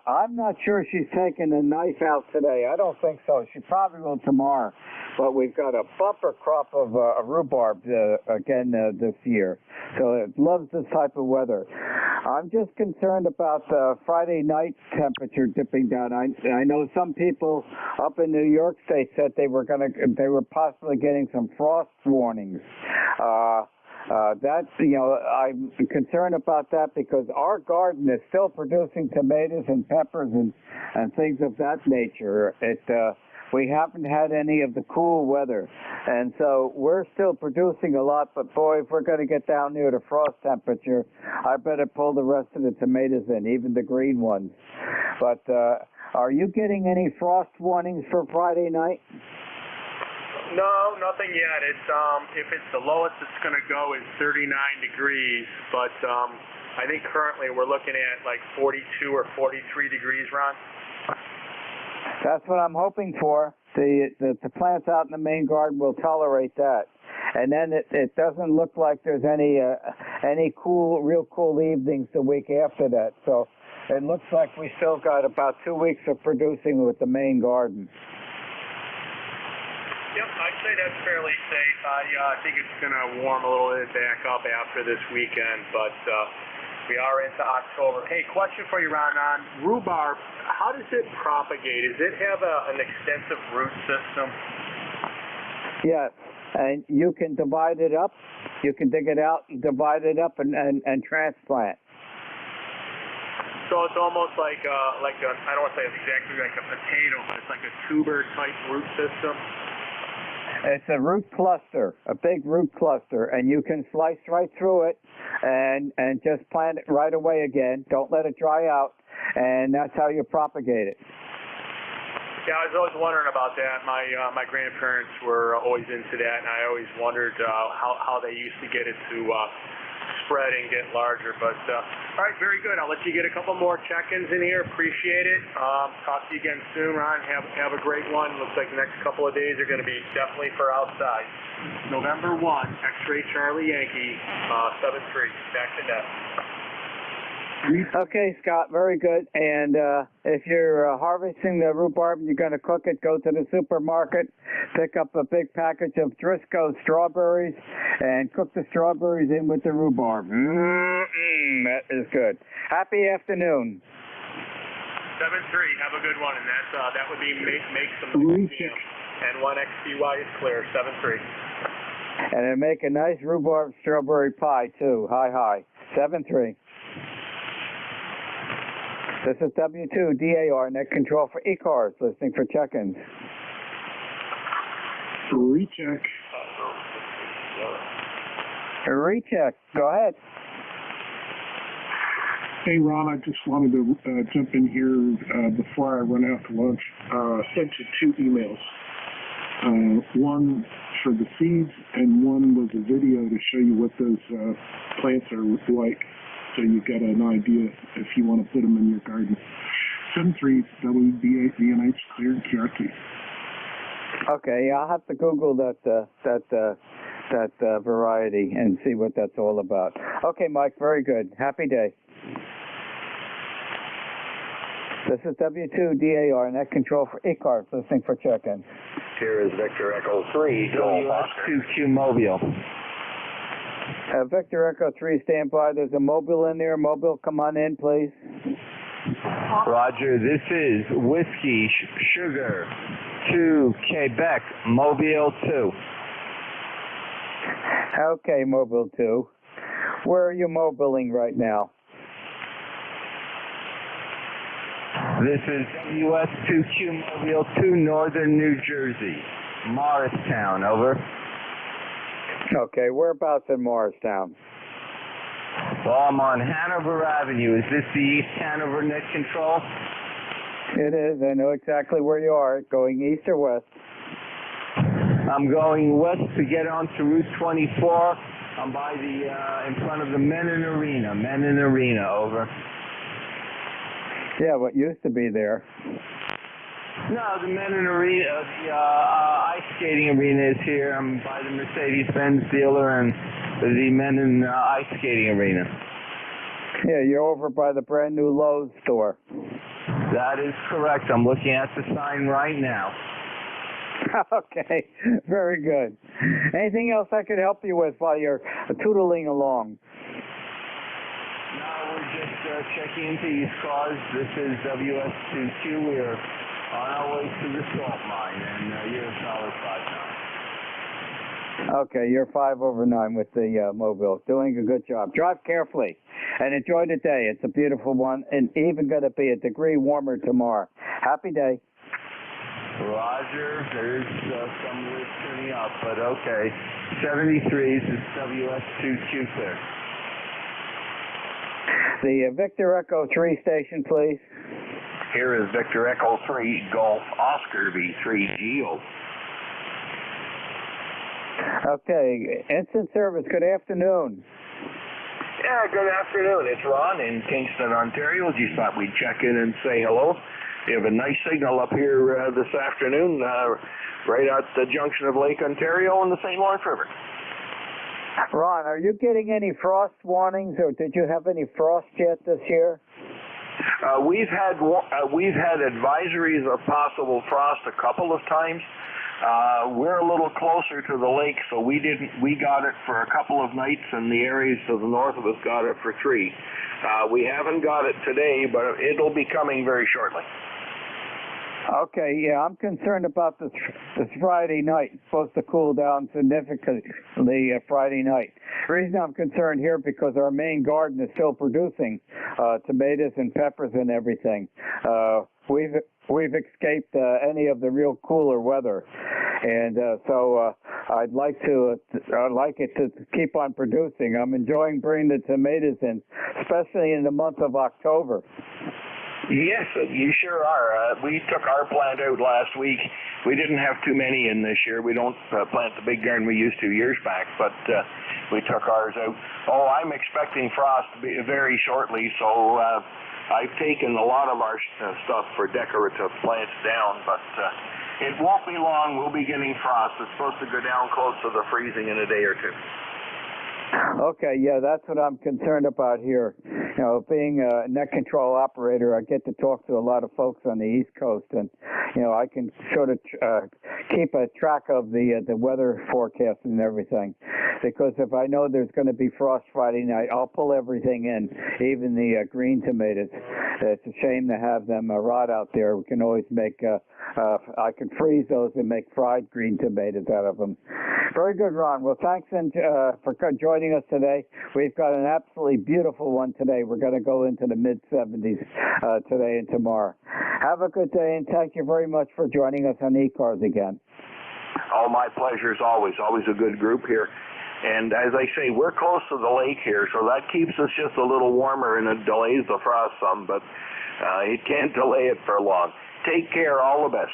I'm not sure she's taking the knife out today. I don't think so. She probably will tomorrow. But we've got a bumper crop of rhubarb again this year. So it loves this type of weather. I'm just concerned about the Friday night temperature dipping down. I know some people up in New York State said they were possibly getting some frost warnings. That, I'm concerned about that because our garden is still producing tomatoes and peppers and things of that nature. We haven't had any of the cool weather, and so we're still producing a lot, but boy, if we're going to get down near the frost temperature, I better pull the rest of the tomatoes in, even the green ones. But are you getting any frost warnings for Friday night? No, nothing yet. It's if it's the lowest it's going to go is 39 degrees, but I think currently we're looking at like 42 or 43 degrees, Ron. That's what I'm hoping for. The plants out in the main garden will tolerate that, and then it doesn't look like there's any real cool evenings the week after that. So it looks like we still got about 2 weeks of producing with the main garden. Yep, I'd say that's fairly safe. I think it's going to warm a little bit back up after this weekend, but we are into October. Hey, question for you, Ron, on rhubarb. How does it propagate? Does it have an extensive root system? Yes, and you can divide it up. You can dig it out and divide it up and transplant. So it's almost like I don't want to say it's exactly like a potato, but it's like a tuber type root system. It's a root cluster, a big root cluster, and you can slice right through it and just plant it right away again. Don't let it dry out, and that's how you propagate it. Yeah, I was always wondering about that. My grandparents were always into that, and I always wondered how they used to get it to spread and get larger. But all right, very good. I'll let you get a couple more check-ins in here. Appreciate it. Talk to you again soon, Ron. Have a great one. Looks like the next couple of days are going to be definitely for outside. November 1, X-Ray Charlie Yankee, 7-3. Back to net. Okay, Scott, very good. And if you're harvesting the rhubarb and you're going to cook it, go to the supermarket, pick up a big package of Driscoll strawberries, and cook the strawberries in with the rhubarb. That is good. Happy afternoon. 7-3. Have a good one. And that would be make some museum. And 1XCY is clear. 7-3. And then make a nice rhubarb strawberry pie, too. Hi. 7-3. This is W2DAR, net control for ECARS, listening for check-ins. Recheck. Recheck. Go ahead. Hey, Ron, I just wanted to jump in here before I run out to lunch. Sent you 2 emails. One for the seeds, and one was a video to show you what those plants are like. So you got an idea if you want to put them in your garden. 7-3 WB8VNH clear QRT. Okay, I'll have to Google that variety and see what that's all about. Okay, Mike, very good. Happy day. This is W2DAR, net control for ECARS, listening for check-in. Here is Victor Echo 3, WS2Q Mobile. Victor Echo 3, stand by. There's a mobile in there. Mobile, come on in, please. Roger, this is Whiskey Sugar 2 Quebec, Mobile 2. Okay, Mobile 2. Where are you mobiling right now? This is WS2Q Mobile 2, Northern New Jersey, Morristown, over. Okay, whereabouts in Morristown? Well, I'm on Hanover Avenue. Is this the East Hanover net control? It is. I know exactly where you are. Going east or west? I'm going west to get onto Route 24. I'm by in front of the Menin Arena, over. Yeah, what used to be there. No, the Menin Arena, the ice skating arena is here. I'm by the Mercedes-Benz dealer and the Menin ice skating arena. Yeah, you're over by the brand new Lowe's store. That is correct. I'm looking at the sign right now. Okay, very good. Anything else I could help you with while you're tootling along? No, we're just checking into ECARS. This is WS2Q. We're on our way to the salt mine, and you're a solid 5-9. Okay, you're 5 over 9 with the mobile. Doing a good job. Drive carefully and enjoy the day. It's a beautiful one and even going to be a degree warmer tomorrow. Happy day. Roger, there's some wind turning up, but okay. 73s is WS2Q clear. The Victor Echo 3 station, please. Here is Victor Echo 3 Golf Oscar V3 Geo. Okay, instant service. Good afternoon. Yeah, good afternoon. It's Ron in Kingston, Ontario. Just thought we'd check in and say hello. We have a nice signal up here this afternoon, right at the junction of Lake Ontario and the St. Lawrence River. Ron, are you getting any frost warnings, or did you have any frost yet this year? We've had advisories of possible frost a couple of times. We're a little closer to the lake, so we got it for a couple of nights, and the areas to the north of us got it for 3. We haven't got it today, but it'll be coming very shortly. Okay, yeah, I'm concerned about this Friday night. It's supposed to cool down significantly Friday night. The reason I'm concerned here because our main garden is still producing tomatoes and peppers and everything. We've escaped any of the real cooler weather, and so I'd like it to keep on producing. I'm enjoying bringing the tomatoes in, especially in the month of October. Yes, you sure are. We took our plant out last week. We didn't have too many in this year. We don't plant the big garden we used to years back, but we took ours out. Oh, I'm expecting frost very shortly, so I've taken a lot of our stuff for decorative plants down, but it won't be long. We'll be getting frost. It's supposed to go down close to the freezing in a day or two. Okay, yeah, that's what I'm concerned about here. You know, being a net control operator, I get to talk to a lot of folks on the East Coast, and you know, I can sort of keep a track of the weather forecast and everything. Because if I know there's going to be frost Friday night, I'll pull everything in, even the green tomatoes. It's a shame to have them rot out there. We can always make I can freeze those and make fried green tomatoes out of them. Very good, Ron. Well, thanks for joining us today. We've got an absolutely beautiful one today. We're going to go into the mid-70s today and tomorrow. Have a good day, and thank you very much for joining us on ECARS again. Oh, my pleasure as always. Always a good group here. And as I say, we're close to the lake here, so that keeps us just a little warmer, and it delays the frost some, but it can't delay it for long. Take care. All the best.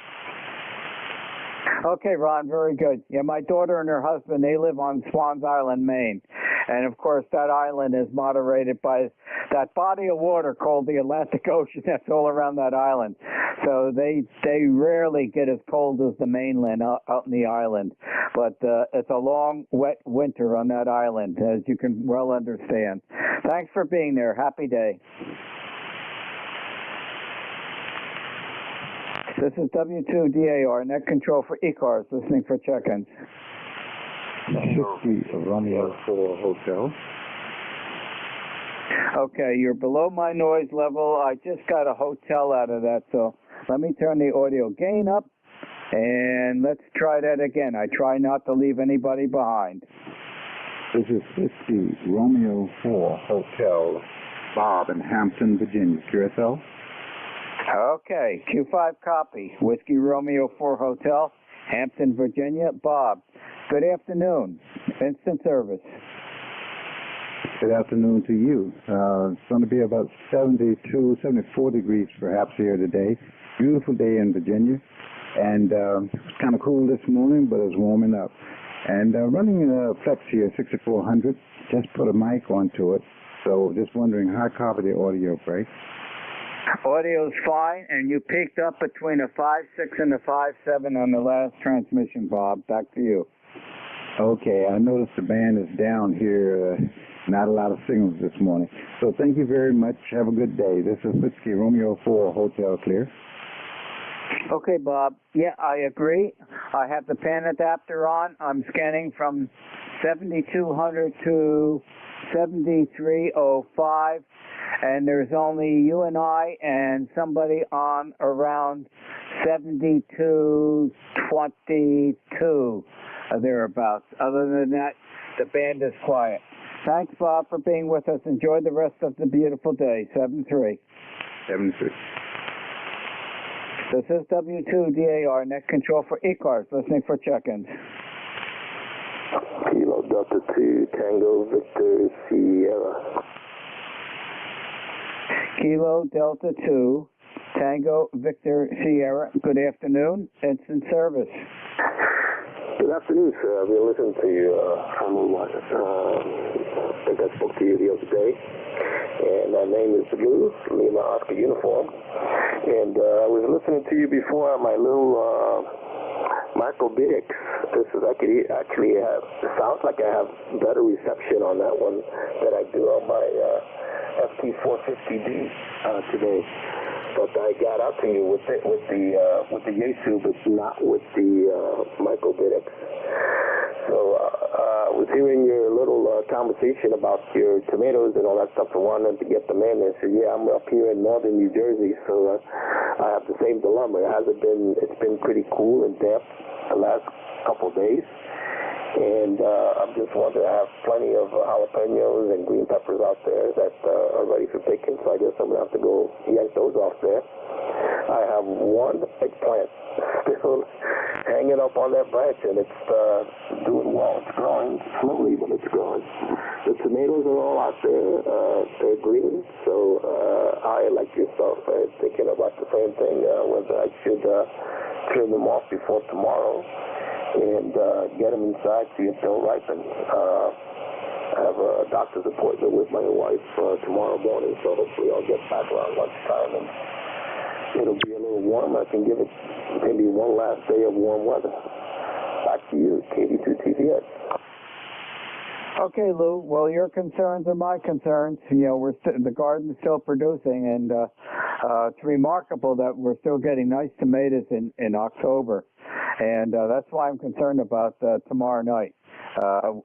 Okay, Ron, very good. Yeah, my daughter and her husband, they live on Swans Island, Maine. And, of course, that island is moderated by that body of water called the Atlantic Ocean that's all around that island. So they rarely get as cold as the mainland out in the island. But it's a long, wet winter on that island, as you can well understand. Thanks for being there. Happy day. This is W2DAR, net control for ECARS, listening for check-ins. 60 Romeo 4 Hotel. Okay, you're below my noise level. I just got a hotel out of that, so let me turn the audio gain up, and let's try that again. I try not to leave anybody behind. This is 50 Romeo 4 Hotel, Bob in Hampton, Virginia. QSL? Okay, Q5 copy. Whiskey Romeo 4 Hotel, Hampton, Virginia. Bob, good afternoon. Instant service. Good afternoon to you. It's going to be about 72, 74 degrees perhaps here today. Beautiful day in Virginia. And it's kind of cool this morning, but it's warming up. And running a Flex here, 6400. Just put a mic onto it. So just wondering how I copy the audio break. Audio's fine, and you peaked up between a 5.6 and a 5.7 on the last transmission, Bob. Back to you. Okay, I noticed the band is down here. Not a lot of signals this morning. So thank you very much. Have a good day. This is Whiskey Romeo 4 Hotel Clear. Okay, Bob. Yeah, I agree. I have the pan adapter on. I'm scanning from 7200 to 7305. And there's only you and I and somebody on around 7222. thereabouts. Other than that, the band is quiet. Thanks, Bob, for being with us. Enjoy the rest of the beautiful day. 7-3. 7-3. This is W2DAR, net control for ECARS, listening for check-ins. Kilo Delta 2, Tango Victor Sierra. Kilo Delta 2, Tango Victor Sierra. Good afternoon. It's in service. Good afternoon, sir. I've been listening to you for a little while. I think I spoke to you the other day. And my name is Blue, Lima Oscar Uniform. And I was listening to you before on my little microbitics. This is, I could actually have, it sounds like I have better reception on that one than I do on my FT450D today. But I got out to you with the Yaesu, but not with the microbitics. So I was hearing your little conversation about your tomatoes and all that stuff and wanted to get them in. And I said, yeah, I'm up here in northern New Jersey, so I have the same dilemma. It's been pretty cool and damp the last couple of days. And I'm just wondering, I have plenty of jalapenos and green peppers out there that are ready for picking, so I guess I'm going to have to go yank those off there. I have one eggplant still hanging up on that branch, and it's doing well. It's growing slowly, but it's growing. The tomatoes are all out there. They're green, so I, like yourself, thinking about the same thing, whether I should trim them off before tomorrow and get them inside, see if they'll ripen. I have a doctor's appointment with my wife tomorrow morning, so hopefully I'll get back around lunchtime and it'll be a little warm. I can give it maybe one last day of warm weather. Back to you, KD2TVS. Okay, Lou. Well, your concerns are my concerns. You know, the garden's still producing, and it's remarkable that we're still getting nice tomatoes in October. And that's why I'm concerned about tomorrow night, how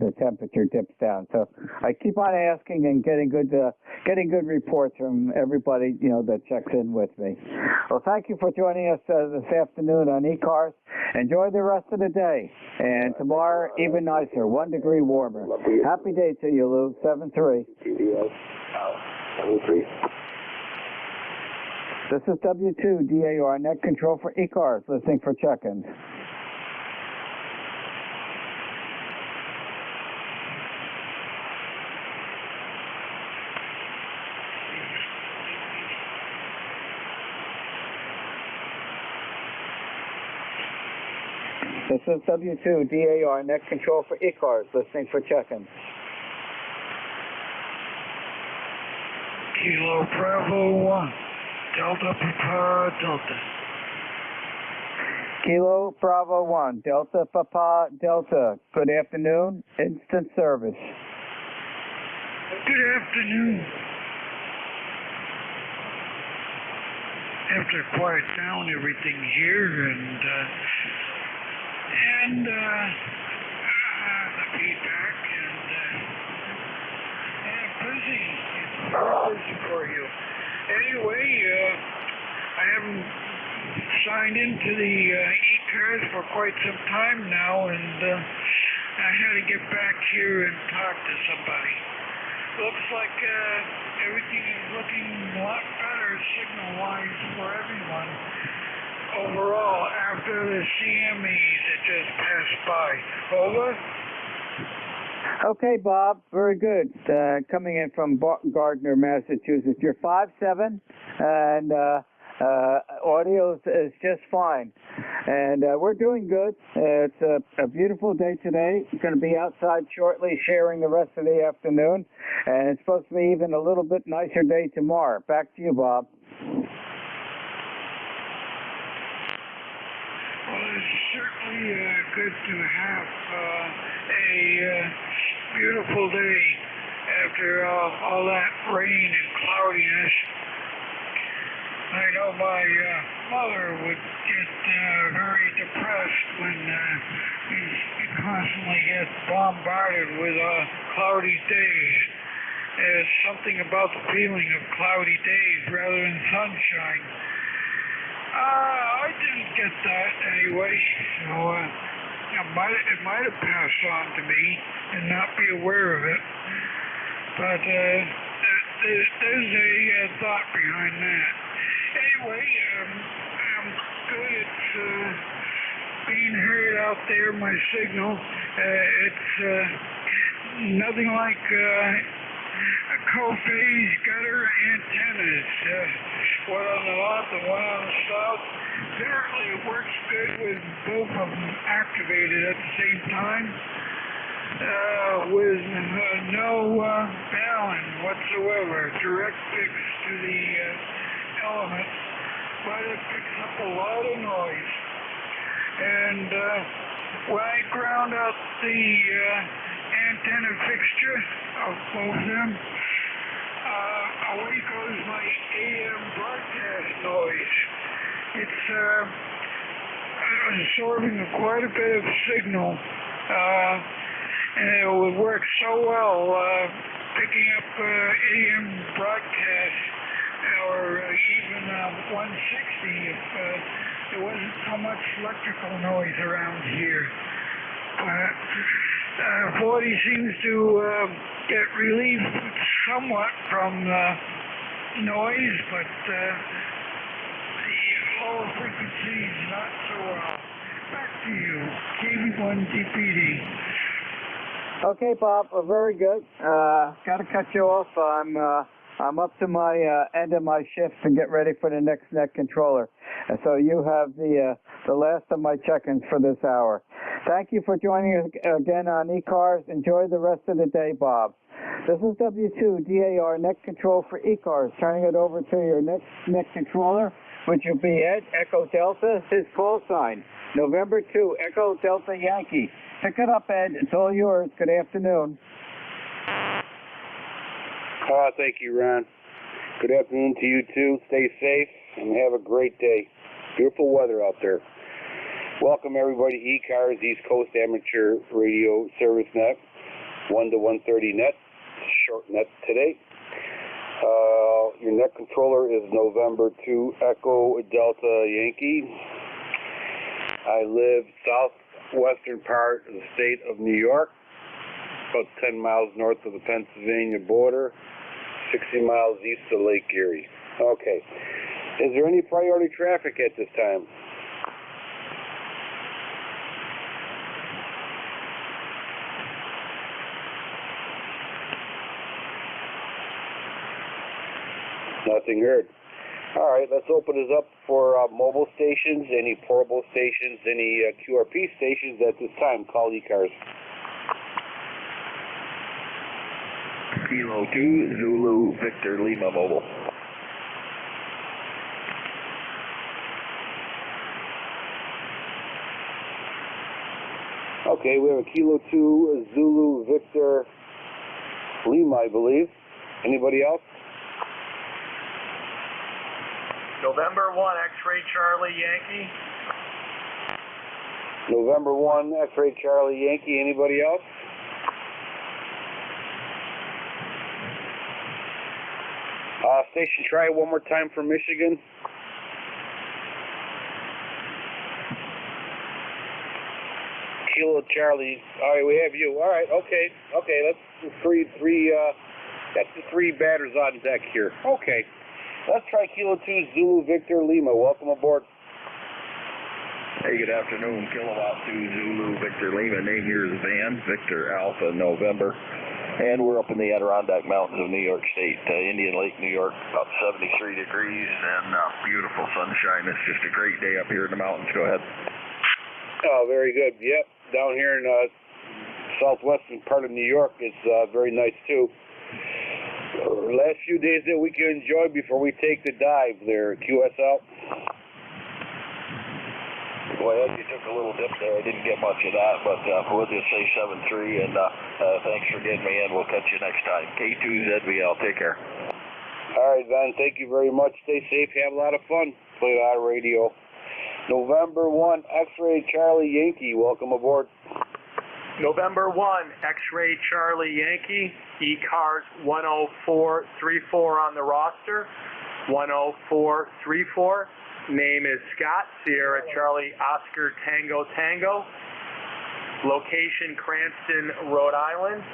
the temperature dips down. So I keep on asking and getting good reports from everybody, you know, that checks in with me. Well, thank you for joining us this afternoon on ECARS. Enjoy the rest of the day. And tomorrow, even nicer, 1 degree warmer. Happy day to you, Lou. 7-3. 7-3. This is W2DAR, net control for ECARS, listening for check-ins. This is W2DAR, net control for ECARS, listening for check-ins. Kilo Bravo 1. Delta Papa Delta. Kilo Bravo 1, Delta Papa Delta. Good afternoon. Instant service. Good afternoon. After quiet down everything here and the feedback and busy. It's very busy for you. Anyway, I haven't signed into the ECARS for quite some time now, and I had to get back here and talk to somebody. Looks like everything is looking a lot better signal-wise for everyone overall after the CMEs that just passed by. Over. Okay, Bob. Very good. Coming in from Gardner, Massachusetts. You're 5'7", and audio is just fine. And we're doing good. It's a beautiful day today. It's going to be outside shortly, sharing the rest of the afternoon. And it's supposed to be even a little bit nicer day tomorrow. Back to you, Bob. Well, it's certainly good to have a beautiful day after all that rain and cloudiness. I know my mother would get very depressed when he constantly gets bombarded with cloudy days. There's something about the feeling of cloudy days rather than sunshine. I didn't get that anyway, so it might have passed on to me and not be aware of it. But there's a thought behind that. Anyway, I'm good at being heard out there, my signal. It's nothing like co-phase gutter antennas. One on the north and one on the south. Apparently it works good with both of them activated at the same time. With no balance whatsoever, direct fix to the element, but it picks up a lot of noise. And when I ground out the antenna fixture of both of them, away goes my AM broadcast noise. It's absorbing quite a bit of signal. And it would work so well picking up AM broadcast or even 160 if there wasn't so much electrical noise around here. 40 seems to get relief somewhat from noise, but the lower frequencies not so well. Back to you, KB1DPD. Okay, Bob, very good. Got to cut you off. I'm up to my end of my shift and get ready for the next net controller. And so you have the last of my check-ins for this hour. Thank you for joining us again on ECARS. Enjoy the rest of the day, Bob. This is W2DAR net control for ECARS. Turning it over to your next net controller, which will be Ed, Echo Delta, his call sign, November 2, Echo Delta Yankee. Pick it up, Ed. It's all yours. Good afternoon. Thank you, Ron. Good afternoon to you, too. Stay safe and have a great day. Beautiful weather out there. Welcome, everybody, to ECARS, East Coast Amateur Radio Service Net, 1 to 130 net, short net today. Your net controller is November 2, Echo Delta Yankee. I live southwestern part of the state of New York, about 10 miles north of the Pennsylvania border, 60 miles east of Lake Erie. Okay. Is there any priority traffic at this time? Nothing heard. All right, let's open this up for mobile stations, any portable stations, any QRP stations at this time. Call ECARS. Kilo 2, Zulu, Victor, Lima, mobile. Okay, we have a Kilo 2, Zulu, Victor, Lima, I believe. Anybody else? November 1, X-Ray Charlie Yankee. November 1, X-Ray Charlie Yankee. Anybody else? Station, try it one more time for Michigan. Kilo Charlie. All right, we have you. All right, okay. That's the three. That's the three batters on deck here. Okay. Let's try Kilo 2, Zulu, Victor, Lima. Welcome aboard. Hey, good afternoon. Kilowatt 2, Zulu, Victor, Lima. Name here is Van, Victor, Alpha, November. And we're up in the Adirondack Mountains of New York State, Indian Lake, New York, about 73 degrees and beautiful sunshine. It's just a great day up here in the mountains. Go ahead. Oh, very good. Yep, down here in southwestern part of New York, it's very nice too. Last few days that we can enjoy before we take the dive there. QS out. Well, you took a little dip there. I didn't get much of that, but we'll just say 7-3, and thanks for getting me in. We'll catch you next time. K2ZVL, take care. All right, Van, thank you very much. Stay safe. Have a lot of fun. Play a lot of radio. November 1, X-Ray Charlie Yankee. Welcome aboard. November 1, X-Ray Charlie Yankee. ECARS 10434 on the roster. 10434. Name is Scott, Sierra Charlie Oscar Tango Tango. Location, Cranston, Rhode Island.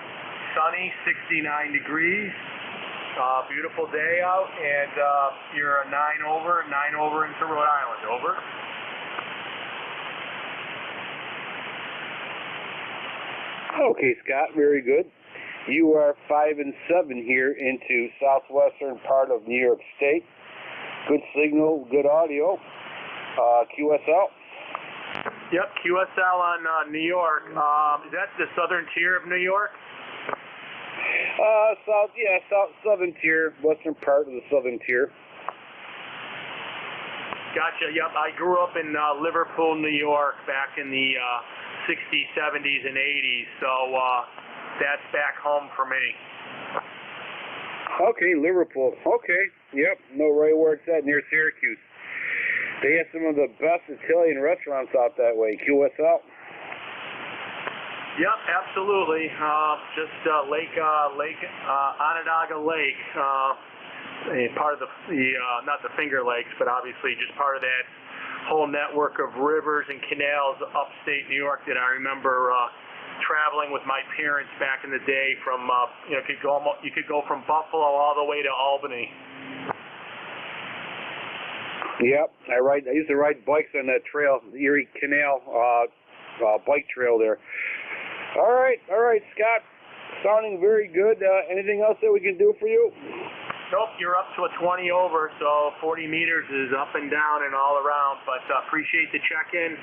Sunny, 69 degrees. Beautiful day out, and you're a 9 over into Rhode Island. Over. Okay, Scott, very good. You are 5 and 7 here into southwestern part of New York State. Good signal, good audio. QSL? Yep, QSL on New York. Is that the southern tier of New York? Southern tier, western part of the southern tier. Gotcha. Yep, I grew up in Liverpool, New York, back in the 60s, 70s, and 80s. So that's back home for me. Okay, Liverpool. Okay, yep, know right where it's at, near Syracuse. They have some of the best Italian restaurants out that way. QSL? Yep, absolutely. Just Onondaga Lake, part of the not the Finger Lakes, but obviously just part of that whole network of rivers and canals upstate New York that I remember traveling with my parents back in the day. From you could go from Buffalo all the way to Albany. Yep, I used to ride bikes on that trail, the Erie Canal bike trail there. All right, Scott. Sounding very good. Anything else that we can do for you? Nope, you're up to a 20 over, so 40 meters is up and down and all around. But appreciate the check-in.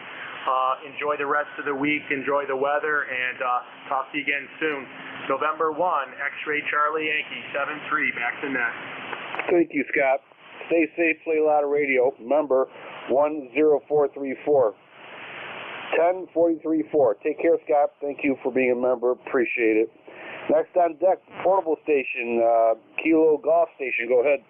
Enjoy the rest of the week. Enjoy the weather, and talk to you again soon. November 1, X-Ray Charlie Yankee, 7-3, back to net. Thank you, Scott. Stay safe, play a lot of radio. Number 10434. 10434. Take care, Scott. Thank you for being a member. Appreciate it. Next on deck, portable station, Kilo Golf Station. Go ahead.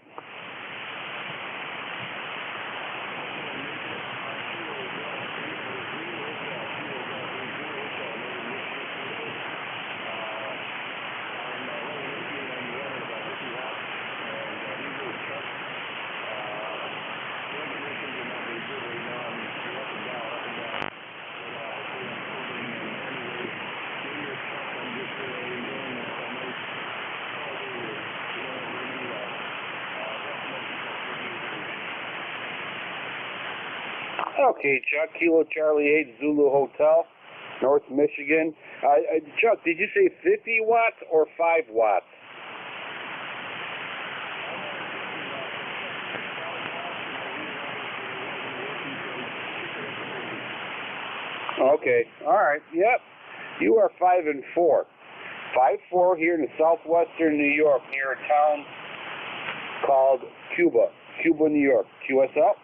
Okay, Chuck, Kilo Charlie 8 Zulu Hotel, North Michigan. Chuck, did you say 50 watts or 5 watts? Okay, all right, yep. You are 5 and 4. 5-4 here in southwestern New York, near a town called Cuba, New York. QSL?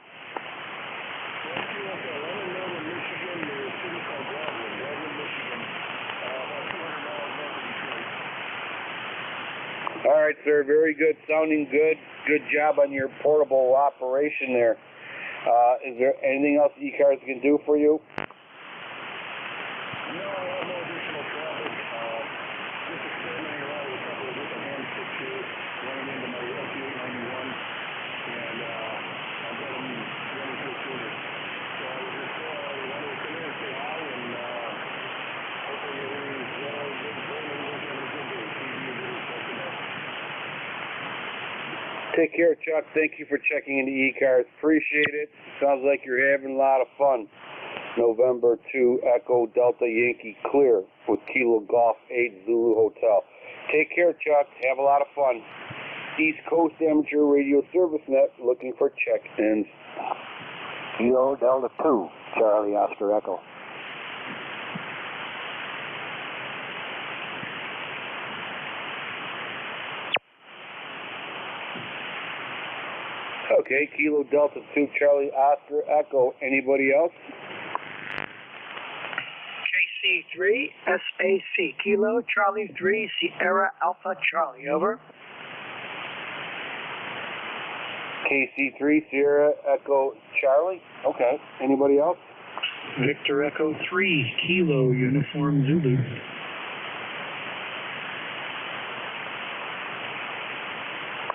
All right, sir. Very good. Sounding good. Good job on your portable operation there. Is there anything else ECARS can do for you? Take care, Chuck. Thank you for checking into ECARS. Appreciate it. Sounds like you're having a lot of fun. November 2, Echo Delta Yankee clear with Kilo Golf 8 Zulu Hotel. Take care, Chuck. Have a lot of fun. East Coast Amateur Radio Service Net looking for check-ins. Kilo Delta 2, Charlie Oscar Echo. Okay, Kilo Delta 2, Charlie Oscar Echo. Anybody else? KC3, SAC, Kilo, Charlie 3, Sierra Alpha Charlie, over. KC3, Sierra Echo Charlie. Okay, anybody else? Victor Echo 3, Kilo, Uniform Zulu.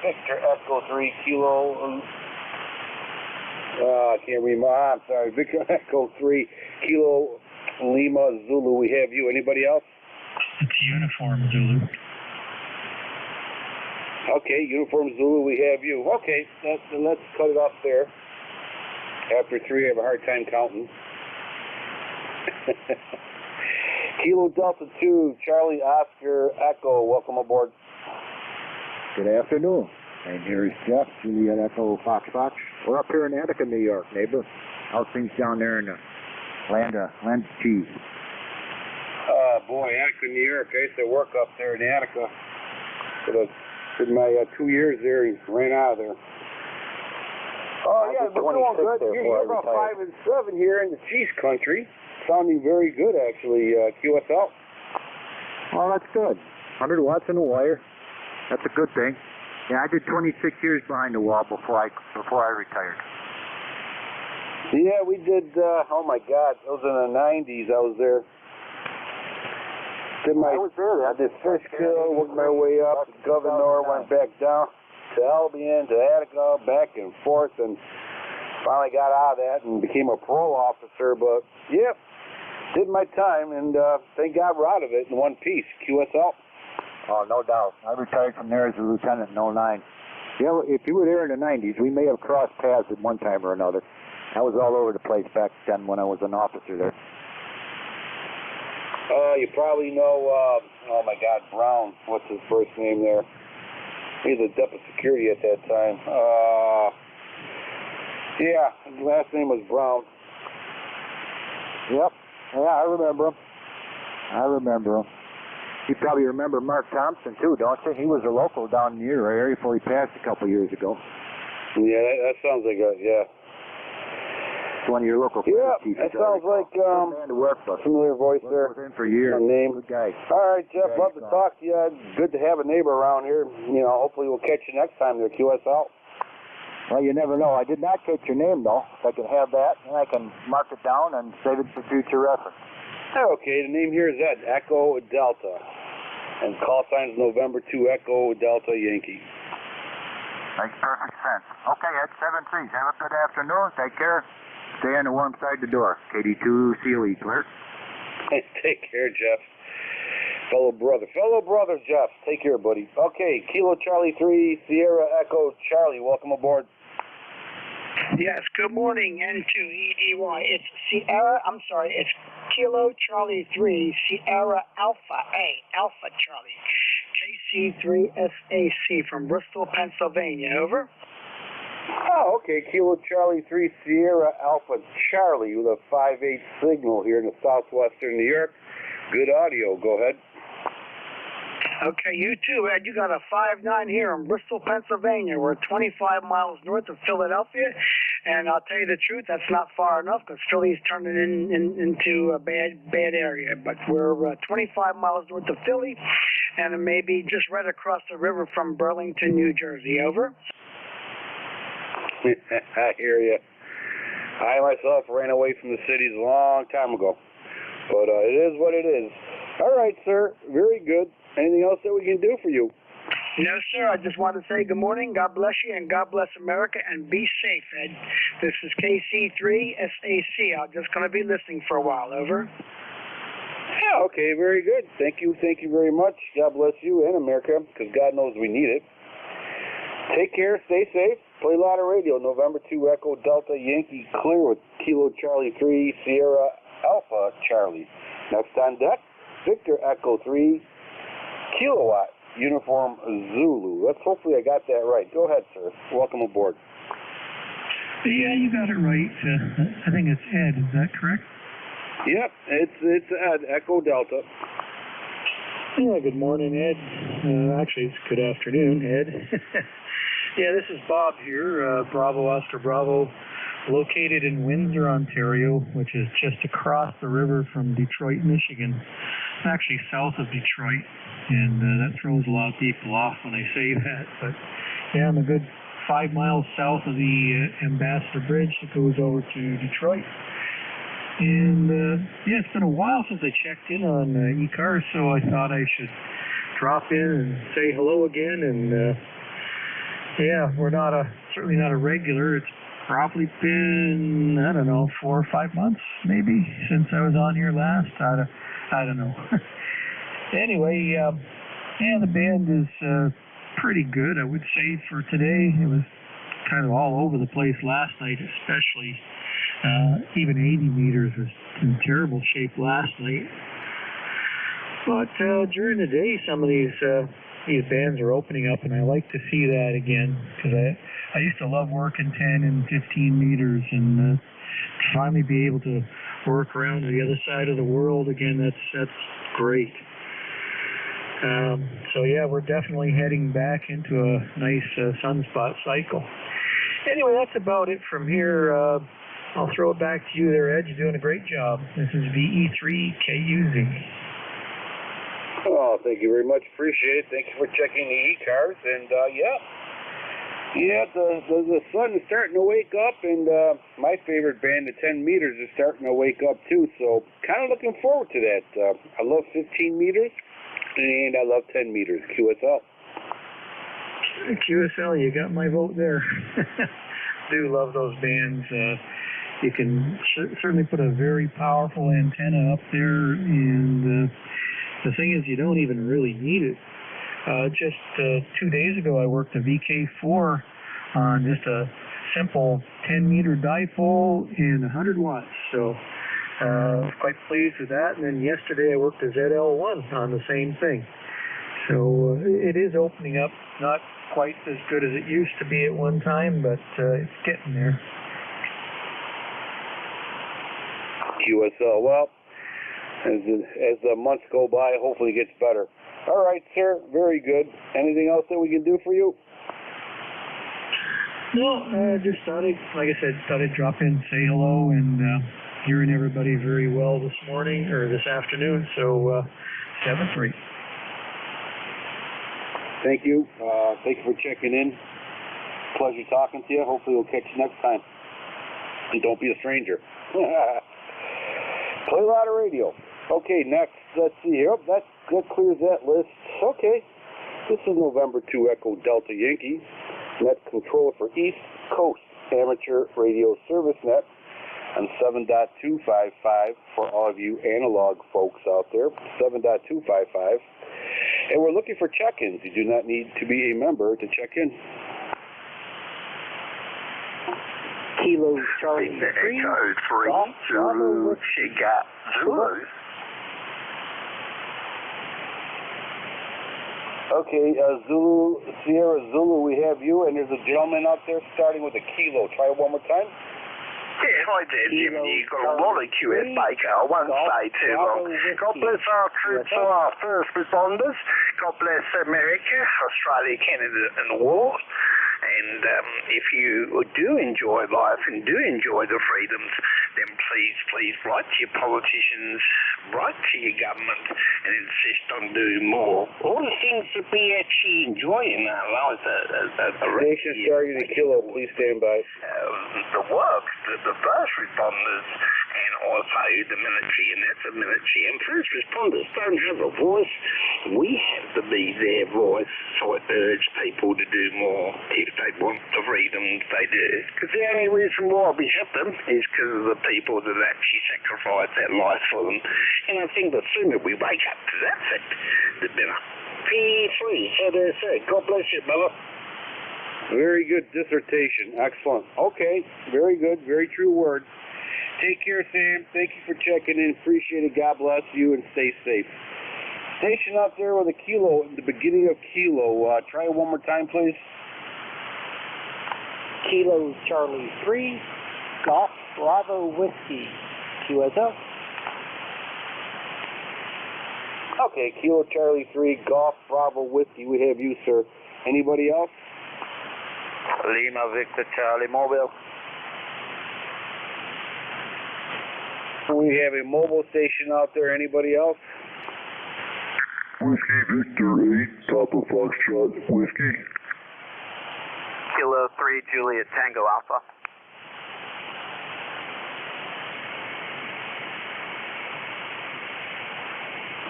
Victor Echo 3, Kilo. I can't read my. I'm sorry. Victor Echo 3, Kilo Lima Zulu, we have you. Anybody else? It's Uniform Zulu. Okay, Uniform Zulu, we have you. Okay, then let's cut it off there. After 3, I have a hard time counting. Kilo Delta 2, Charlie Oscar Echo, welcome aboard. Good afternoon. And here is Jeff, Juliet Echo Fox Fox. We're up here in Attica, New York, neighbor. How's things down there in the land of cheese? Boy, Attica, New York. I used to work up there in Attica. Did my 2 years there and ran out of there. Oh, yeah, we're doing good. You're about 5 and 7 here in the cheese country. Sounding very good, actually, QSL. Well, that's good. 100 watts in the wire. That's a good thing. Yeah, I did 26 years behind the wall before I retired. Yeah, we did, oh my God, it was in the 90s I was there. I was there. I did Fishkill, worked my way up to Governor, went back down to Albion, to Attica, back and forth, and finally got out of that and became a parole officer, but, yep, did my time, and thank God we're out of it in one piece, QSL. Oh, no doubt. I retired from there as a lieutenant in 09. Yeah, if you were there in the 90s, we may have crossed paths at one time or another. I was all over the place back then when I was an officer there. You probably know, oh my God, Brown. What's his first name there? He was a deputy security at that time. Yeah, his last name was Brown. Yep. Yeah, I remember him. You probably remember Mark Thompson, too, don't you? He was a local down in your area before he passed a couple years ago. Yeah, that sounds like yeah. It's one of your local yeah, that sounds like familiar voice there. Was in for years. Name. Good guy. All right, Jeff, love to talk to you. Good to have a neighbor around here. You know, hopefully we'll catch you next time there, QSL. Well, you never know. I did not catch your name, though. If I can have that, and I can mark it down and save it for future reference. Okay, the name here is Ed, Echo Delta. And call sign is November 2 Echo Delta Yankee. Makes perfect sense. Okay, Ed, 7-3. Have a good afternoon. Take care. Stay on the warm side of the door. KD2 CLE, clear. Take care, Jeff. Fellow brother, Jeff. Take care, buddy. Okay, Kilo Charlie 3, Sierra Echo Charlie. Welcome aboard. Yes, good morning, N2EDY. It's it's Kilo Charlie 3, Sierra Alpha A, Alpha Charlie, KC3SAC from Bristol, Pennsylvania. Over. Oh, okay, Kilo Charlie 3, Sierra Alpha Charlie with a 5/8 signal here in the southwestern New York. Good audio, go ahead. Okay, you too, Ed. You got a 5.9 here in Bristol, Pennsylvania. We're 25 miles north of Philadelphia, and I'll tell you the truth, that's not far enough because Philly's turning into a bad area. But we're 25 miles north of Philly, and maybe just right across the river from Burlington, New Jersey. Over. I hear you. I myself ran away from the cities a long time ago, but it is what it is. All right, sir. Very good. Anything else that we can do for you? No, sir. I just wanted to say good morning. God bless you, and God bless America, and be safe, Ed. This is KC3SAC. I'm just going to be listening for a while. Over. Yeah, okay. Very good. Thank you. Thank you very much. God bless you and America, because God knows we need it. Take care. Stay safe. Play a lot of radio. November 2 Echo Delta Yankee clear with Kilo Charlie 3 Sierra Alpha Charlie. Next on deck, Victor Echo 3 Kilowatt Uniform Zulu. Hopefully I got that right. Go ahead, sir. Welcome aboard. Yeah, you got it right. I think it's Ed. Is that correct? Yep, it's Ed, Echo Delta. Yeah, good morning, Ed. Actually, it's good afternoon, Ed. Yeah, this is Bob here, Bravo Oscar Bravo, located in Windsor, Ontario, which is just across the river from Detroit, Michigan. It's actually south of Detroit, and that throws a lot of people off when I say that. But yeah, I'm a good 5 miles south of the Ambassador Bridge that goes over to Detroit. And yeah, it's been a while since I checked in on ECARS, so I thought I should drop in and say hello again. And yeah, we're certainly not a regular. It's probably been, I don't know, 4 or 5 months maybe since I was on here last. I don't know. Anyway, yeah, the band is pretty good, I would say, for today. It was kind of all over the place last night, especially. Even 80 meters was in terrible shape last night. But during the day, some of these bands are opening up, and I like to see that again, because I used to love working 10 and 15 meters, and finally be able to work around to the other side of the world again, that's great. So yeah, we're definitely heading back into a nice sunspot cycle. Anyway, that's about it from here. I'll throw it back to you there, Ed. You're doing a great job. This is VE3KUZ. Oh, thank you very much. Appreciate it. Thank you for checking the ECARS. And the sun is starting to wake up, and my favorite band, the 10 meters, is starting to wake up too. So kind of looking forward to that. I love 15 meters, and I love 10 meters. QSL. QSL, you got my vote there. Do love those bands. You can certainly put a very powerful antenna up there, and the thing is, you don't even really need it. Just 2 days ago, I worked a VK4 on just a simple 10-meter dipole and 100 watts. So I was quite pleased with that. And then yesterday, I worked a ZL1 on the same thing. So it is opening up, not quite as good as it used to be at one time, but it's getting there. QSL. Well, as the months go by, hopefully it gets better. All right, sir. Very good. Anything else that we can do for you? No, just thought I'd drop in, say hello, and hearing everybody very well this morning or this afternoon. So 7-3. Thank you. Thank you for checking in. Pleasure talking to you. Hopefully we'll catch you next time. And don't be a stranger. Play a lot of radio. Okay, next, let's see here. That clears that list. Okay, this is November 2 Echo Delta Yankee. Net controller for East Coast Amateur Radio Service Net on 7.255 for all of you analog folks out there. 7.255. And we're looking for check-ins. You do not need to be a member to check in. Kilo Charlie 3, Zulu, she got Zulu. Okay, Zulu, Sierra Zulu, we have you, and there's a gentleman out there starting with a kilo. Try it one more time. Yeah, hi there, Jim. You've got a lot of QS Baker. I won't say too long. God bless our troops, our first responders. God bless America, Australia, Canada, and the world. And if you do enjoy life and do enjoy the freedoms, then please write to your politicians, write to your government, and insist on doing more. All the things that we actually enjoy in our lives Station starting to kilo, please stand by. The work, the first responders, and also the military, and that's the military. And first responders don't have a voice. We have to be their voice, so I urge people to do more if they want the freedoms they do. Because the only reason why we have them is because of the people that actually sacrifice their life for them. And I think the sooner we wake up to that fact, the better. P3, so they say. God bless you, brother. Very good dissertation. Excellent. Okay, very good. Very true word. Take care, Sam. Thank you for checking in. Appreciate it. God bless you, and stay safe. Station out there with a kilo at the beginning of kilo. Try it one more time, please. Kilo Charlie 3, Golf Bravo Whiskey, QSL. Okay, Kilo Charlie 3, Golf Bravo Whiskey. We have you, sir. Anybody else? Lima Victor Charlie Mobile. We have a mobile station out there. Anybody else? Whiskey Victor 8, Papa Foxtrot, Whiskey. Kilo 3, Juliet Tango Alpha.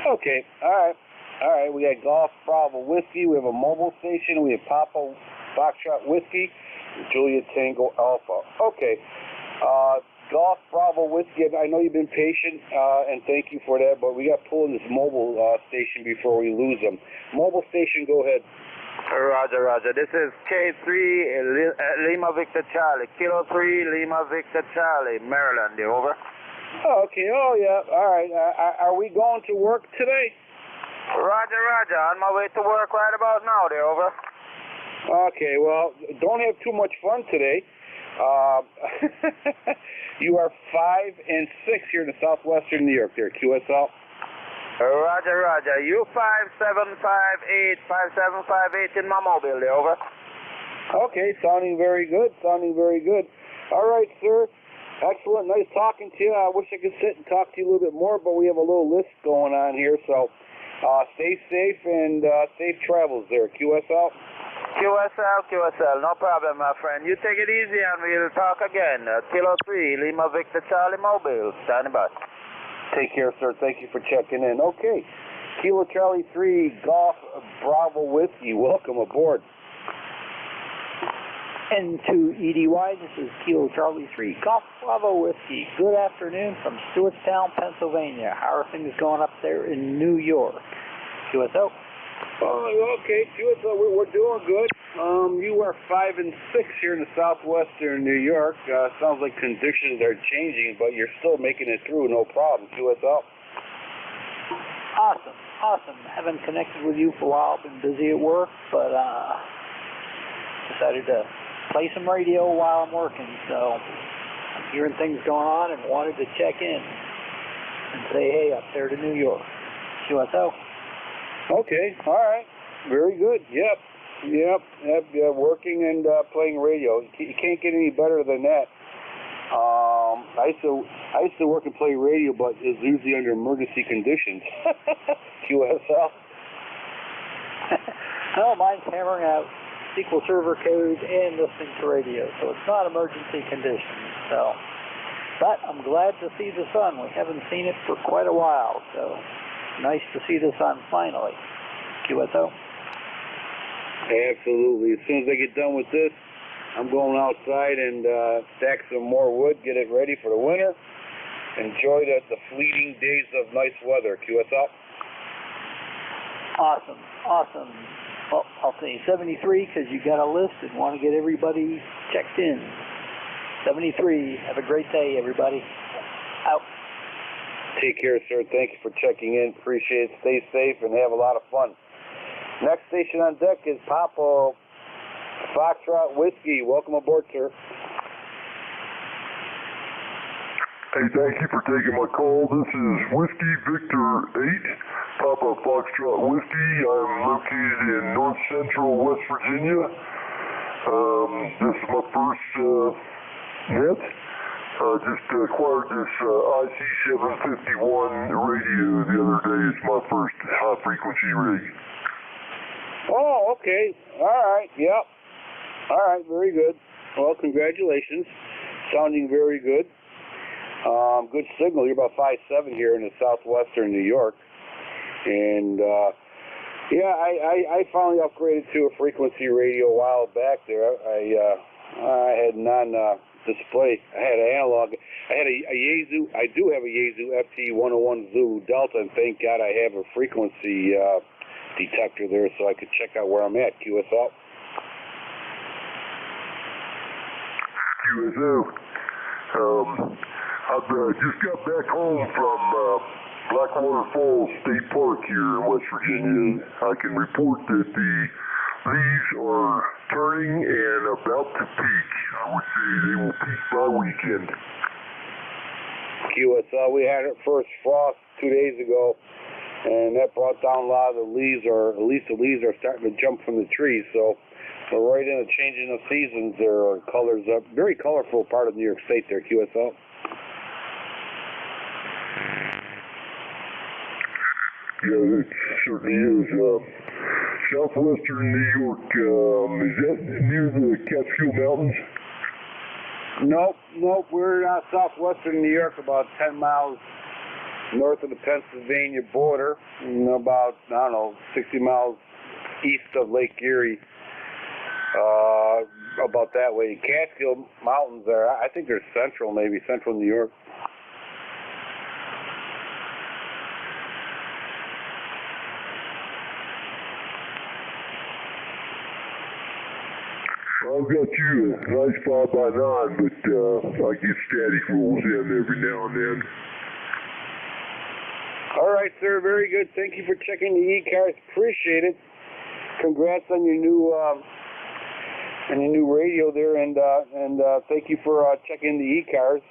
Okay, all right. We got Golf Bravo Whiskey. We have a mobile station. We have Papa Foxtrot Whiskey. Juliet Tango Alpha. Okay. Golf Bravo Whiskey, I know you've been patient, and thank you for that, but we got to pull in this mobile station before we lose them. Mobile station, go ahead. Roger, Roger. This is K3 Lima Victor Charlie. Kilo 3 Lima Victor Charlie, Maryland. Over. Oh, okay. Oh, yeah. All right. Are we going to work today? Roger, Roger. On my way to work right about now. Over. Okay. Well, don't have too much fun today. You are 5 and 6 here in the southwestern New York there, QSL. Roger, Roger. You 5758, 5758 in my mobile there, over. Okay, sounding very good, sounding very good. All right, sir. Excellent, nice talking to you. I wish I could sit and talk to you a little bit more, but we have a little list going on here, so stay safe and safe travels there, QSL. QSL, no problem, my friend. You take it easy and we'll talk again. Kilo 3, Lima Victor Charlie Mobile, standing by. Take care, sir. Thank you for checking in. Okay, Kilo Charlie 3, Golf Bravo Whiskey, welcome aboard. N2EDY, this is Kilo Charlie 3, Golf Bravo Whiskey. Good afternoon from Stewartstown, Pennsylvania. How are things going up there in New York? QSO. Oh, okay, QSO, we're doing good. You are 5 and 6 here in the southwestern New York. Sounds like conditions are changing, but you're still making it through, no problem. QSO. Awesome. Haven't connected with you for a while. Been busy at work, but decided to play some radio while I'm working. So I'm hearing things going on and wanted to check in and say hey up there to New York. QSO. Okay, all right. Very good. Yep. Working and playing radio. You can't get any better than that. I used to work and play radio, but it's usually under emergency conditions. QSL. No, mine's hammering out SQL Server code and listening to radio, so it's not emergency conditions. So, but I'm glad to see the sun. We haven't seen it for quite a while, so nice to see the sun finally. QSO. Absolutely. As soon as I get done with this, I'm going outside and stack some more wood, get it ready for the winter. Enjoy the fleeting days of nice weather. QSL. Awesome. Well, I'll say 73 because you got a list and want to get everybody checked in. 73. Have a great day, everybody. Out. Take care, sir. Thank you for checking in. Appreciate it. Stay safe and have a lot of fun. Next station on deck is Papa Foxtrot Whiskey. Welcome aboard, sir. Hey, thank you for taking my call. This is Whiskey Victor 8, Papa Foxtrot Whiskey. I'm located in north central West Virginia. This is my first net. I just acquired this IC751 radio the other day. It's my first high frequency rig. Oh, okay. All right. Yep. All right. Very good. Well, congratulations. Sounding very good. Good signal. You're about 5'7" here in the southwestern New York. And, I finally upgraded to a frequency radio a while back there. I had display. I had an analog. I had a Yaesu. I do have a Yaesu FT101 Zulu Delta, and thank God I have a frequency detector there so I could check out where I'm at. QSL. I've just got back home from Blackwater Falls State Park here in West Virginia. I can report that the leaves are turning and about to peak. I would say they will peak by weekend. QSL, we had our first frost 2 days ago, and that brought down a lot of the leaves, or at least the leaves are starting to jump from the trees. So we're right in the changing of seasons. There are colors up. Very colorful part of New York State there, QSL. Yeah, it certainly is. Southwestern New York, is that near the Catskill Mountains? Nope. We're southwestern New York, about 10 miles north of the Pennsylvania border, and about, 60 miles east of Lake Erie. about that way. Catskill Mountains are, I think they're central, maybe central New York. I've got you a nice 5x9, but I get static rolls in every now and then. All right, sir. Very good. Thank you for checking the ECARS. Appreciate it. Congrats on your new radio there, and thank you for checking the ECARS.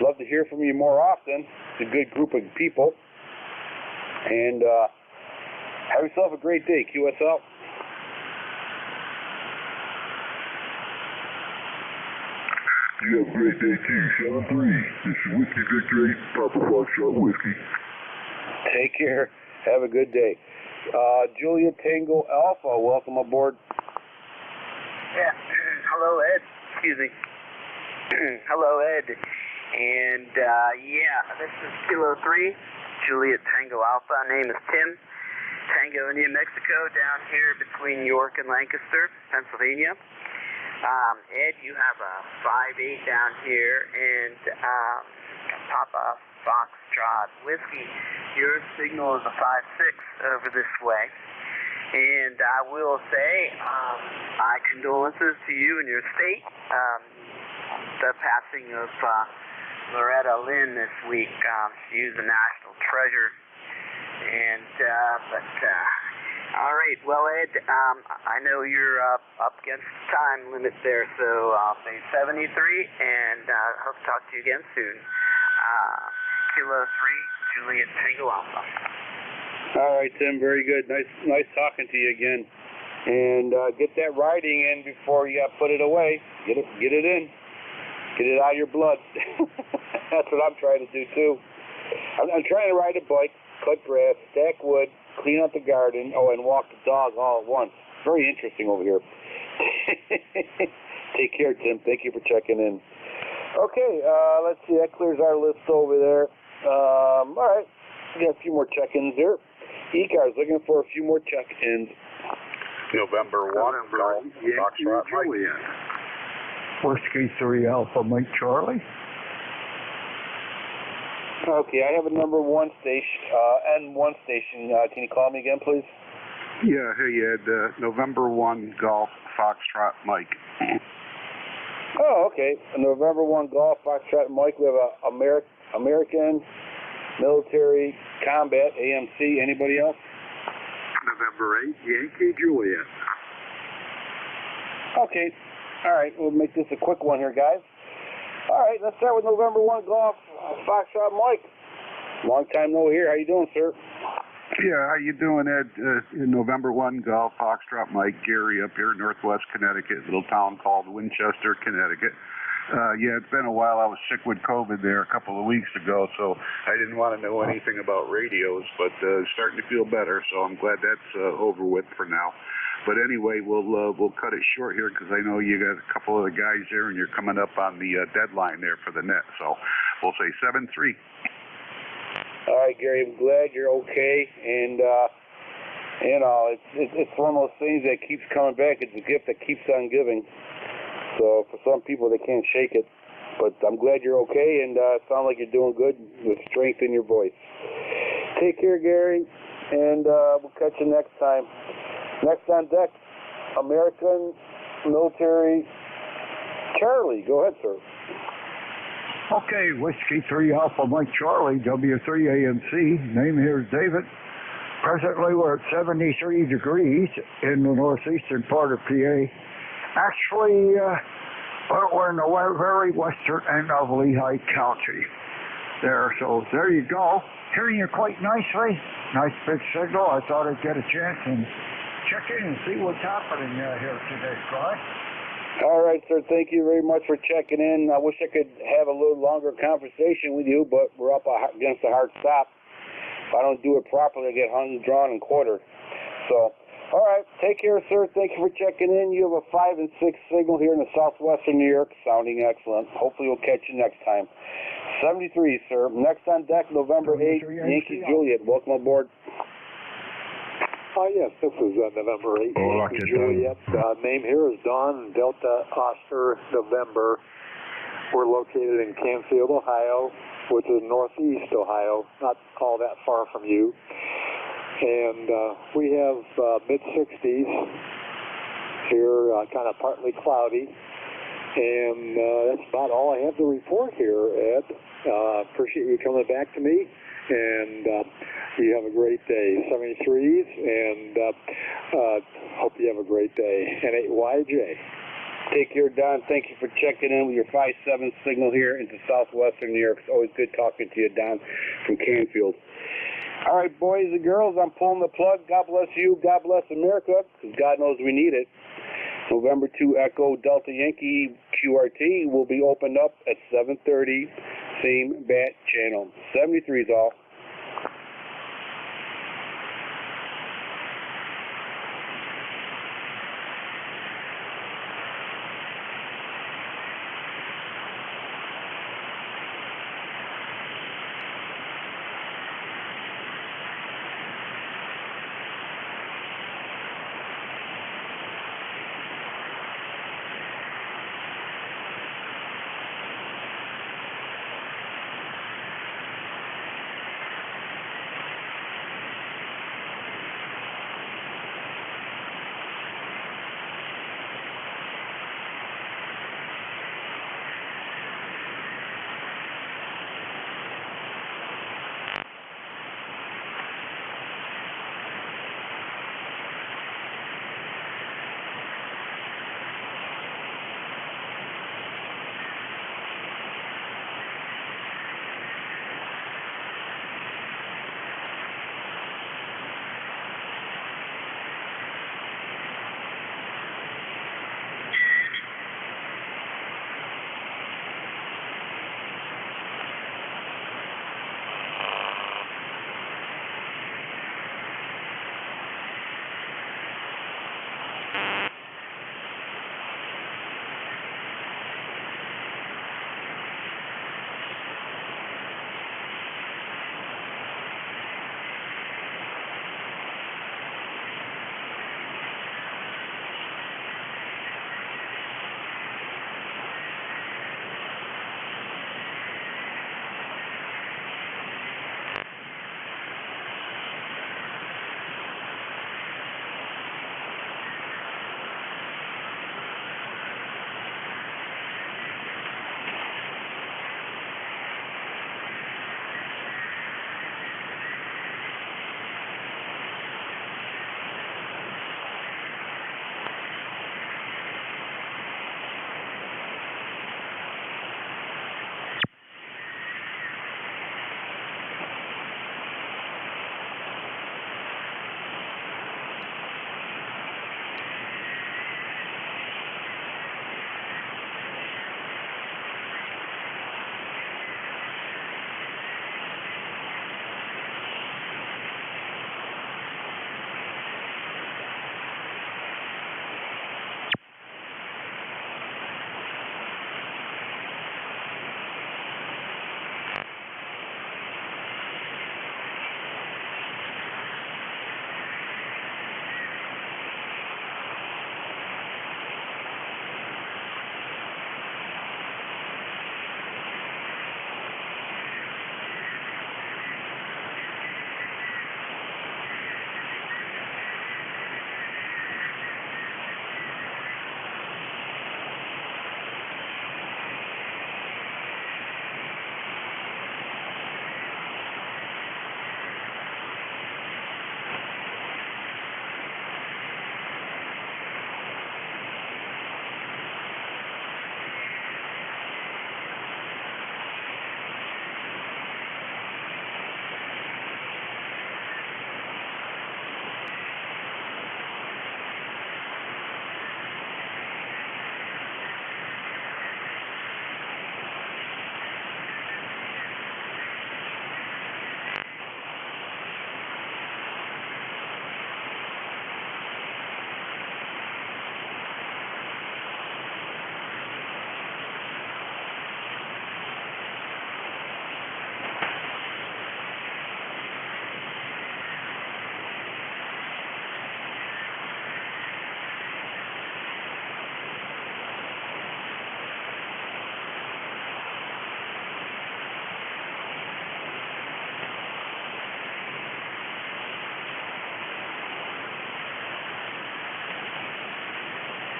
Love to hear from you more often. It's a good group of people, and have yourself a great day. QSL. You have a great day too, 7-3. This is Whiskey Victory, Papa Foxtrot Whiskey. Take care. Have a good day. Julia Tango Alpha, welcome aboard. Yeah. Hello, Ed. Excuse me. Hello, Ed. And, this is Kilo 3, Juliet Tango Alpha. Name is Tim. Tango, India, Mexico, down here between York and Lancaster, Pennsylvania. Ed, you have a 5-8 down here, and Papa Foxtrot Whiskey. Your signal is a 5-6 over this way. And I will say, my condolences to you and your state. The passing of Loretta Lynn this week. She was a national treasure. And, all right. Well, Ed, I know you're up against time limit there, so I'll say 73, and hope to talk to you again soon. Kilo 3, Juliet Tango Alpha. All right, Tim. Very good. Nice talking to you again. And get that riding in before you put it away. Get it in. Get it out of your blood. That's what I'm trying to do too. I'm trying to ride a bike, cut grass, stack wood, clean up the garden, and walk the dog all at once. Very interesting over here. Take care, Tim. Thank you for checking in. Okay, let's see. That clears our list over there. All right. We got a few more check-ins here. ECARS looking for a few more check-ins. November 1, Golf, Foxtrot Mike. Whiskey 3 Alpha Mike Charlie. Okay, I have a number 1 station, N1 station. Can you call me again, please? Yeah, hey Ed, November 1 Golf, Foxtrot Mike. Oh, okay. November 1 Golf, Foxtrot Mike. We have a American Military Combat, AMC. Anybody else? November 8, Yankee Juliet. Okay. All right, we'll make this a quick one here, guys. All right, let's start with November 1 Golf, Foxtrot Mike. Long time no here. How you doing, sir? Yeah, how you doing, Ed? In November 1 Golf, Foxtrot Mike, Gary up here in Northwest Connecticut, little town called Winchester, Connecticut. Yeah, it's been a while. I was sick with COVID there a couple of weeks ago, so I didn't want to know anything about radios, but starting to feel better, so I'm glad that's over with for now. But anyway, we'll cut it short here because I know you got a couple of the guys there and you're coming up on the deadline there for the net. So we'll say 7-3. All right, Gary, I'm glad you're okay. And, it's one of those things that keeps coming back. It's a gift that keeps on giving. So for some people, they can't shake it. But I'm glad you're okay, and it sounds like you're doing good with strength in your voice. Take care, Gary, and we'll catch you next time. Next on deck, American Military Charlie. Go ahead, sir. Okay, Whiskey 3 Alpha Mike Charlie, W3AMC. Name here is David. Presently we're at 73 degrees in the northeastern part of PA. Actually, we're in the very western end of Lehigh County. So there you go. Hearing you quite nicely. Nice big signal. I thought I'd get a chance and check in and see what's happening here today, Clyde. All right, sir. Thank you very much for checking in. I wish I could have a little longer conversation with you, but we're up against a hard stop. If I don't do it properly, I get hung, drawn, and quartered. So, all right. Take care, sir. Thank you for checking in. You have a 5 and 6 signal here in the southwestern New York. Sounding excellent. Hopefully we'll catch you next time. 73, sir. Next on deck, November 8, Yankee Juliet. Welcome aboard. Oh, yes, this is November 8th. Oh, look at Juliet. Name here is Dawn Delta Oscar November. We're located in Canfield, Ohio, which is northeast Ohio, not all that far from you. And we have mid-60s here, kind of partly cloudy. And that's about all I have to report here, Ed. Appreciate you coming back to me. And you have a great day. 73s, and hope you have a great day. N8YJ. Take care, Don. Thank you for checking in with your 5-7 signal here into southwestern New York. It's always good talking to you, Don, from Canfield. All right, boys and girls, I'm pulling the plug. God bless you. God bless America, because God knows we need it. November 2 Echo Delta Yankee QRT will be opened up at 7:30, same bat channel. 73's all.